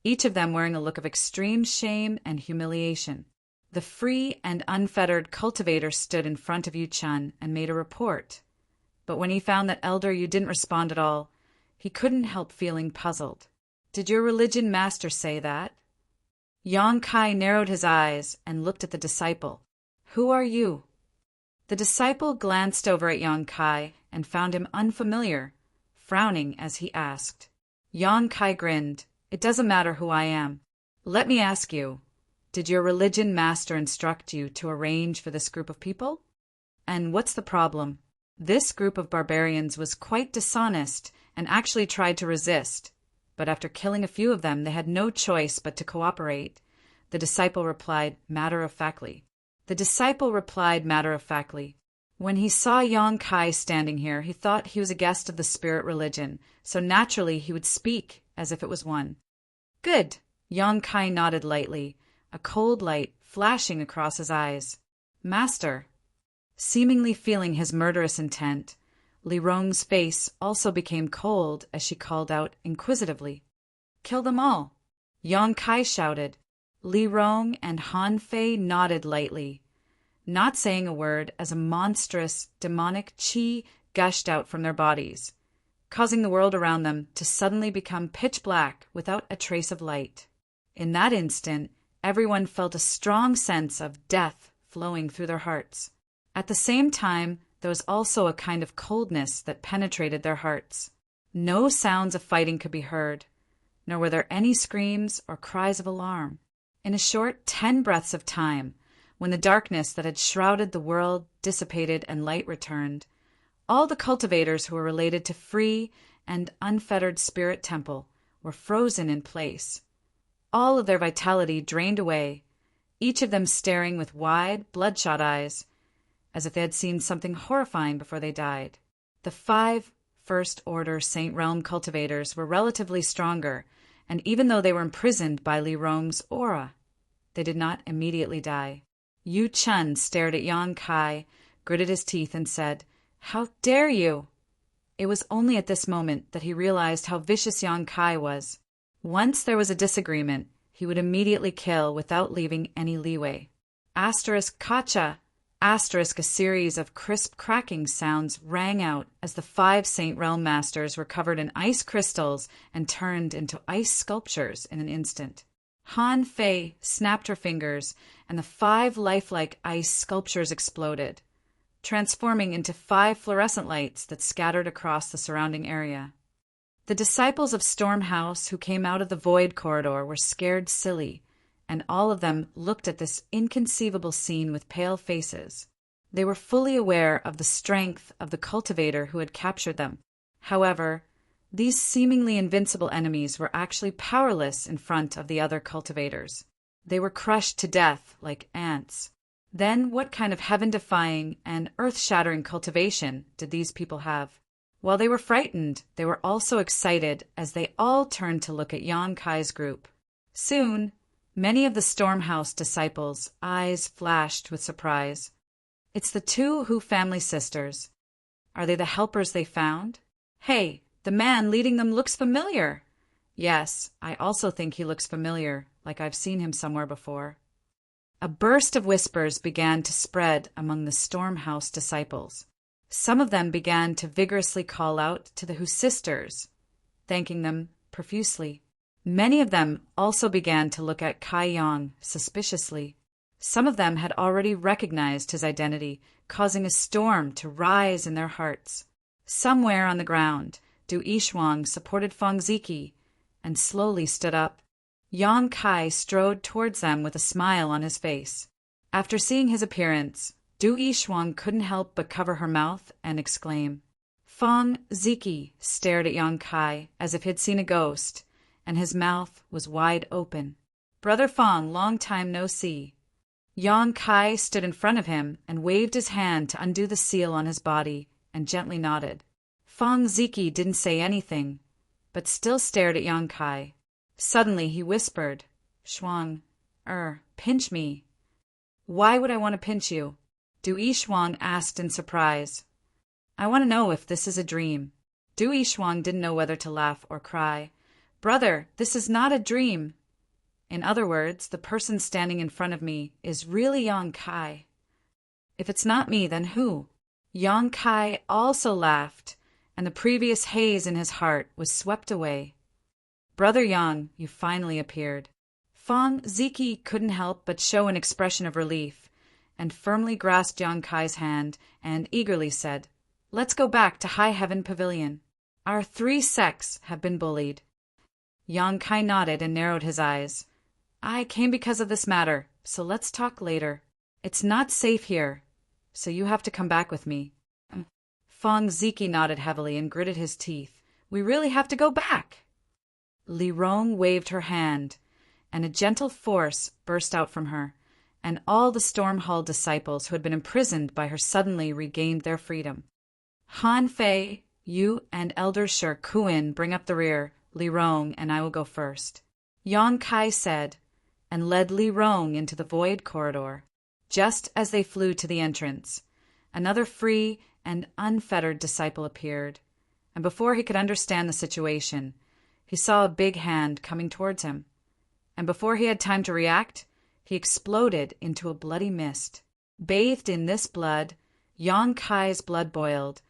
each of them wearing a look of extreme shame and humiliation. The free and unfettered cultivator stood in front of Yu Chun and made a report, but when he found that Elder Yu didn't respond at all, he couldn't help feeling puzzled. Did your religion master say that? Yang Kai narrowed his eyes and looked at the disciple. Who are you? The disciple glanced over at Yang Kai and found him unfamiliar, frowning as he asked. Yang Kai grinned. It doesn't matter who I am. Let me ask you, did your religion master instruct you to arrange for this group of people? And what's the problem? This group of barbarians was quite dishonest and actually tried to resist, but after killing a few of them, they had no choice but to cooperate. The disciple replied matter-of-factly. When he saw Yang Kai standing here, he thought he was a guest of the spirit religion, so naturally he would speak as if it was one. Good. Yang Kai nodded lightly, a cold light flashing across his eyes. Master. Seemingly feeling his murderous intent, Li Rong's face also became cold as she called out inquisitively. Kill them all. Yang Kai shouted. Li Rong and Han Fei nodded lightly, not saying a word as a monstrous, demonic qi gushed out from their bodies, causing the world around them to suddenly become pitch black without a trace of light. In that instant, everyone felt a strong sense of death flowing through their hearts. At the same time, there was also a kind of coldness that penetrated their hearts. No sounds of fighting could be heard, nor were there any screams or cries of alarm. In a short 10 breaths of time, when the darkness that had shrouded the world dissipated and light returned, all the cultivators who were related to free and unfettered Spirit Temple were frozen in place. All of their vitality drained away, each of them staring with wide, bloodshot eyes, as if they had seen something horrifying before they died. The 5 First Order Saint Realm cultivators were relatively stronger, and even though they were imprisoned by Li Rong's aura, they did not immediately die. Yu Chun stared at Yang Kai, gritted his teeth, and said, "How dare you?" It was only at this moment that he realized how vicious Yang Kai was. Once there was a disagreement, he would immediately kill without leaving any leeway. Asterisk Kacha! Asterisk, a series of crisp cracking sounds rang out as the 5 Saint Realm Masters were covered in ice crystals and turned into ice sculptures in an instant. Han Fei snapped her fingers, and the 5 lifelike ice sculptures exploded, transforming into 5 fluorescent lights that scattered across the surrounding area. The disciples of Storm House who came out of the void corridor were scared silly, and all of them looked at this inconceivable scene with pale faces. They were fully aware of the strength of the cultivator who had captured them. However, these seemingly invincible enemies were actually powerless in front of the other cultivators. They were crushed to death like ants. Then what kind of heaven-defying and earth-shattering cultivation did these people have? While they were frightened, they were also excited as they all turned to look at Yang Kai's group. Soon, many of the Stormhouse disciples' eyes flashed with surprise. It's the 2 Hu family sisters. Are they the helpers they found? Hey, the man leading them looks familiar. Yes, I also think he looks familiar, like I've seen him somewhere before. A burst of whispers began to spread among the Stormhouse disciples. Some of them began to vigorously call out to the Hu sisters, thanking them profusely. Many of them also began to look at Kai Yang suspiciously. Some of them had already recognized his identity, causing a storm to rise in their hearts. Somewhere on the ground, Du Yishuang supported Feng Ziki and slowly stood up. Yang Kai strode towards them with a smile on his face. After seeing his appearance, Du Yishuang couldn't help but cover her mouth and exclaim. Feng Ziki stared at Yang Kai as if he'd seen a ghost, and his mouth was wide open. Brother Feng, long time no see. Yang Kai stood in front of him and waved his hand to undo the seal on his body and gently nodded. Feng Ziki didn't say anything, but still stared at Yang Kai. Suddenly he whispered, Shuang, pinch me. Why would I want to pinch you? Du Yishuang asked in surprise. I want to know if this is a dream. Du Yishuang didn't know whether to laugh or cry. Brother, this is not a dream. In other words, the person standing in front of me is really Yang Kai. If it's not me, then who? Yang Kai also laughed, and the previous haze in his heart was swept away. Brother Yang, you finally appeared. Feng Ziki couldn't help but show an expression of relief, and firmly grasped Yang Kai's hand and eagerly said, Let's go back to High Heaven Pavilion. Our 3 sects have been bullied. Yang Kai nodded and narrowed his eyes. I came because of this matter, so let's talk later. It's not safe here, so you have to come back with me. Feng Ziki nodded heavily and gritted his teeth. We really have to go back. Li Rong waved her hand, and a gentle force burst out from her, and all the Storm Hall disciples who had been imprisoned by her suddenly regained their freedom. Han Fei, you and Elder Shi Kuin bring up the rear. Li Rong and I will go first. Yang Kai said, and led Li Rong into the void corridor. Just as they flew to the entrance, another free and unfettered disciple appeared, and before he could understand the situation, he saw a big hand coming towards him, and before he had time to react, he exploded into a bloody mist. Bathed in this blood, Yang Kai's blood boiled,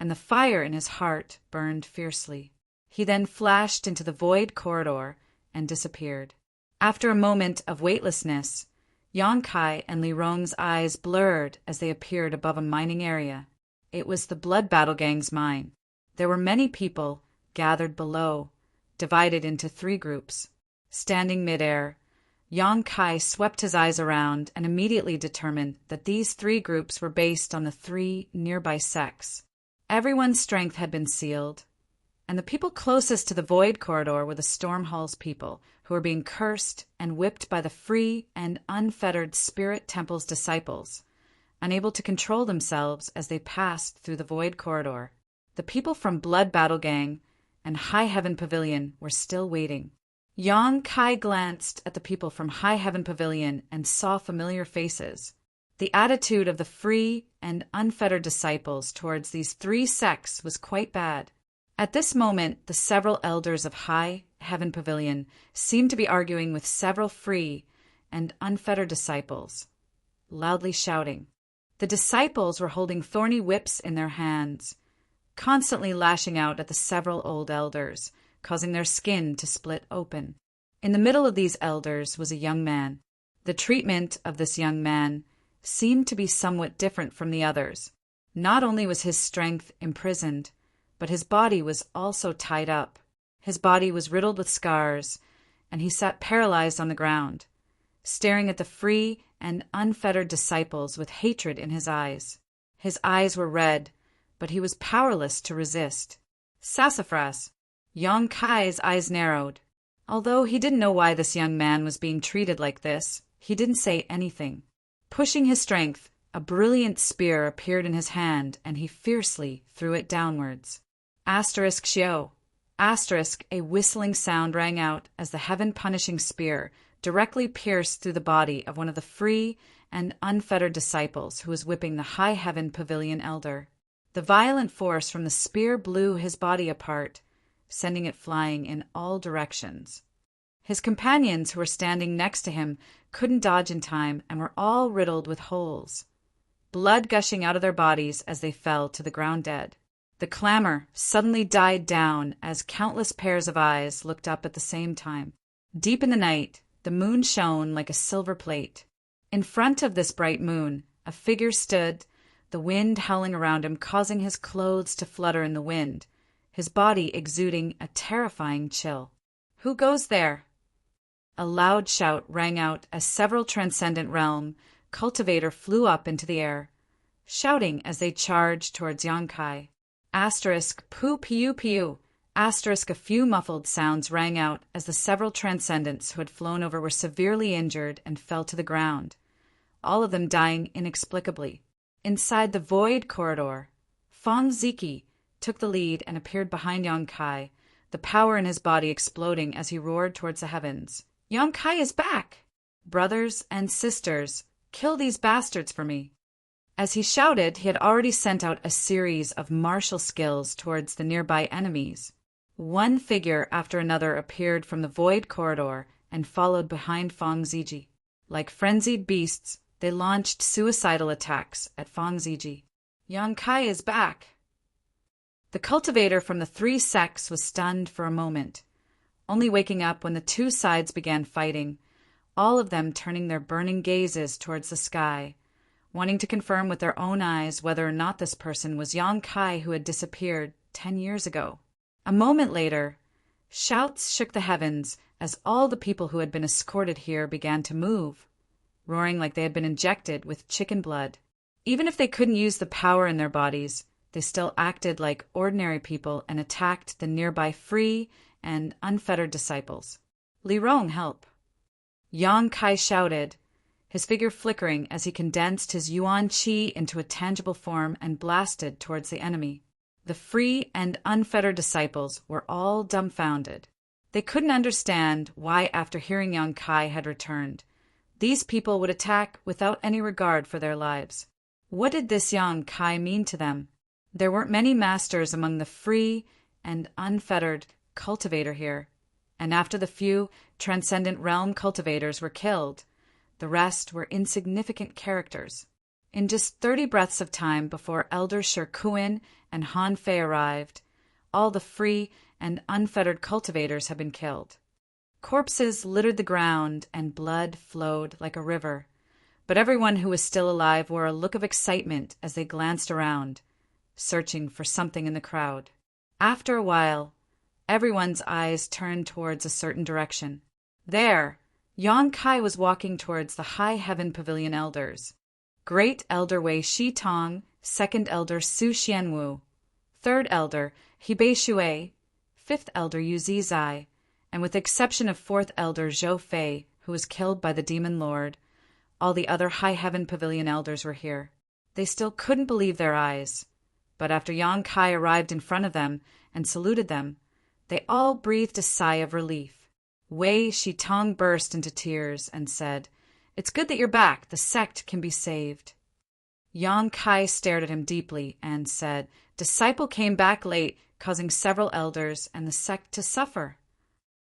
and the fire in his heart burned fiercely. He then flashed into the void corridor and disappeared. After a moment of weightlessness, Yang Kai and Li Rong's eyes blurred as they appeared above a mining area. It was the Blood Battle Gang's mine. There were many people gathered below, divided into 3 groups. Standing midair, Yang Kai swept his eyes around and immediately determined that these 3 groups were based on the 3 nearby sects. Everyone's strength had been sealed, and the people closest to the void corridor were the Storm Hall's people, who were being cursed and whipped by the free and unfettered Spirit Temple's disciples, unable to control themselves as they passed through the void corridor. The people from Blood Battle Gang and High Heaven Pavilion were still waiting. Yang Kai glanced at the people from High Heaven Pavilion and saw familiar faces. The attitude of the free and unfettered disciples towards these three sects was quite bad. At this moment, the several elders of High Heaven Pavilion seemed to be arguing with several free and unfettered disciples, loudly shouting. The disciples were holding thorny whips in their hands, constantly lashing out at the several old elders, causing their skin to split open. In the middle of these elders was a young man. The treatment of this young man seemed to be somewhat different from the others. Not only was his strength imprisoned, but his body was also tied up. His body was riddled with scars, and he sat paralyzed on the ground, staring at the free and unfettered disciples with hatred in his eyes. His eyes were red, but he was powerless to resist. Sassafras! Yong Kai's eyes narrowed. Although he didn't know why this young man was being treated like this, he didn't say anything. Pushing his strength, a brilliant spear appeared in his hand, and he fiercely threw it downwards. Asterisk Shio. Asterisk, a whistling sound rang out as the heaven-punishing spear directly pierced through the body of one of the free and unfettered disciples who was whipping the High Heaven Pavilion elder. The violent force from the spear blew his body apart, sending it flying in all directions. His companions who were standing next to him couldn't dodge in time and were all riddled with holes, blood gushing out of their bodies as they fell to the ground dead. The clamor suddenly died down as countless pairs of eyes looked up at the same time. Deep in the night, the moon shone like a silver plate. In front of this bright moon, a figure stood, the wind howling around him, causing his clothes to flutter in the wind, his body exuding a terrifying chill. "Who goes there?" A loud shout rang out as several transcendent realm cultivator flew up into the air, shouting as they charged towards Yonkai. Asterisk pu piu piu. Asterisk a few muffled sounds rang out as the several transcendents who had flown over were severely injured and fell to the ground, all of them dying inexplicably. Inside the void corridor, Fong Ziki took the lead and appeared behind Yonkai, the power in his body exploding as he roared towards the heavens. "Yonkai is back! Brothers and sisters, kill these bastards for me!" As he shouted, he had already sent out a series of martial skills towards the nearby enemies. One figure after another appeared from the void corridor and followed behind Fong Ziji. Like frenzied beasts, they launched suicidal attacks at Fong Ziji. "Yonkai is back!" The cultivator from the three sects was stunned for a moment, only waking up when the two sides began fighting, all of them turning their burning gazes towards the sky, wanting to confirm with their own eyes whether or not this person was Yonkai who had disappeared 10 years ago. A moment later, shouts shook the heavens as all the people who had been escorted here began to move, roaring like they had been injected with chicken blood. Even if they couldn't use the power in their bodies, they still acted like ordinary people and attacked the nearby free and unfettered disciples. "Li Rong, help!" Yang Kai shouted, his figure flickering as he condensed his yuan qi into a tangible form and blasted towards the enemy. The free and unfettered disciples were all dumbfounded. They couldn't understand why, after hearing Yang Kai had returned, these people would attack without any regard for their lives. What did this Yang Kai mean to them? There weren't many masters among the free and unfettered cultivator here, and after the few transcendent realm cultivators were killed, the rest were insignificant characters. In just 30 breaths of time before Elder Shirkuin and Han Fei arrived, all the free and unfettered cultivators had been killed. Corpses littered the ground and blood flowed like a river, but everyone who was still alive wore a look of excitement as they glanced around, searching for something in the crowd. After a while, everyone's eyes turned towards a certain direction. There, Yang Kai was walking towards the High Heaven Pavilion elders. Great Elder Wei Shi Tong, Second Elder Su Xianwu, Third Elder Hebei Shui, Fifth Elder Yu Zizai, and with the exception of Fourth Elder Zhou Fei, who was killed by the Demon Lord, all the other High Heaven Pavilion elders were here. They still couldn't believe their eyes, but after Yang Kai arrived in front of them and saluted them, they all breathed a sigh of relief. Wei Shitong burst into tears and said, It's good that you're back. The sect can be saved." Yang Kai stared at him deeply and said, "Disciple came back late, causing several elders and the sect to suffer.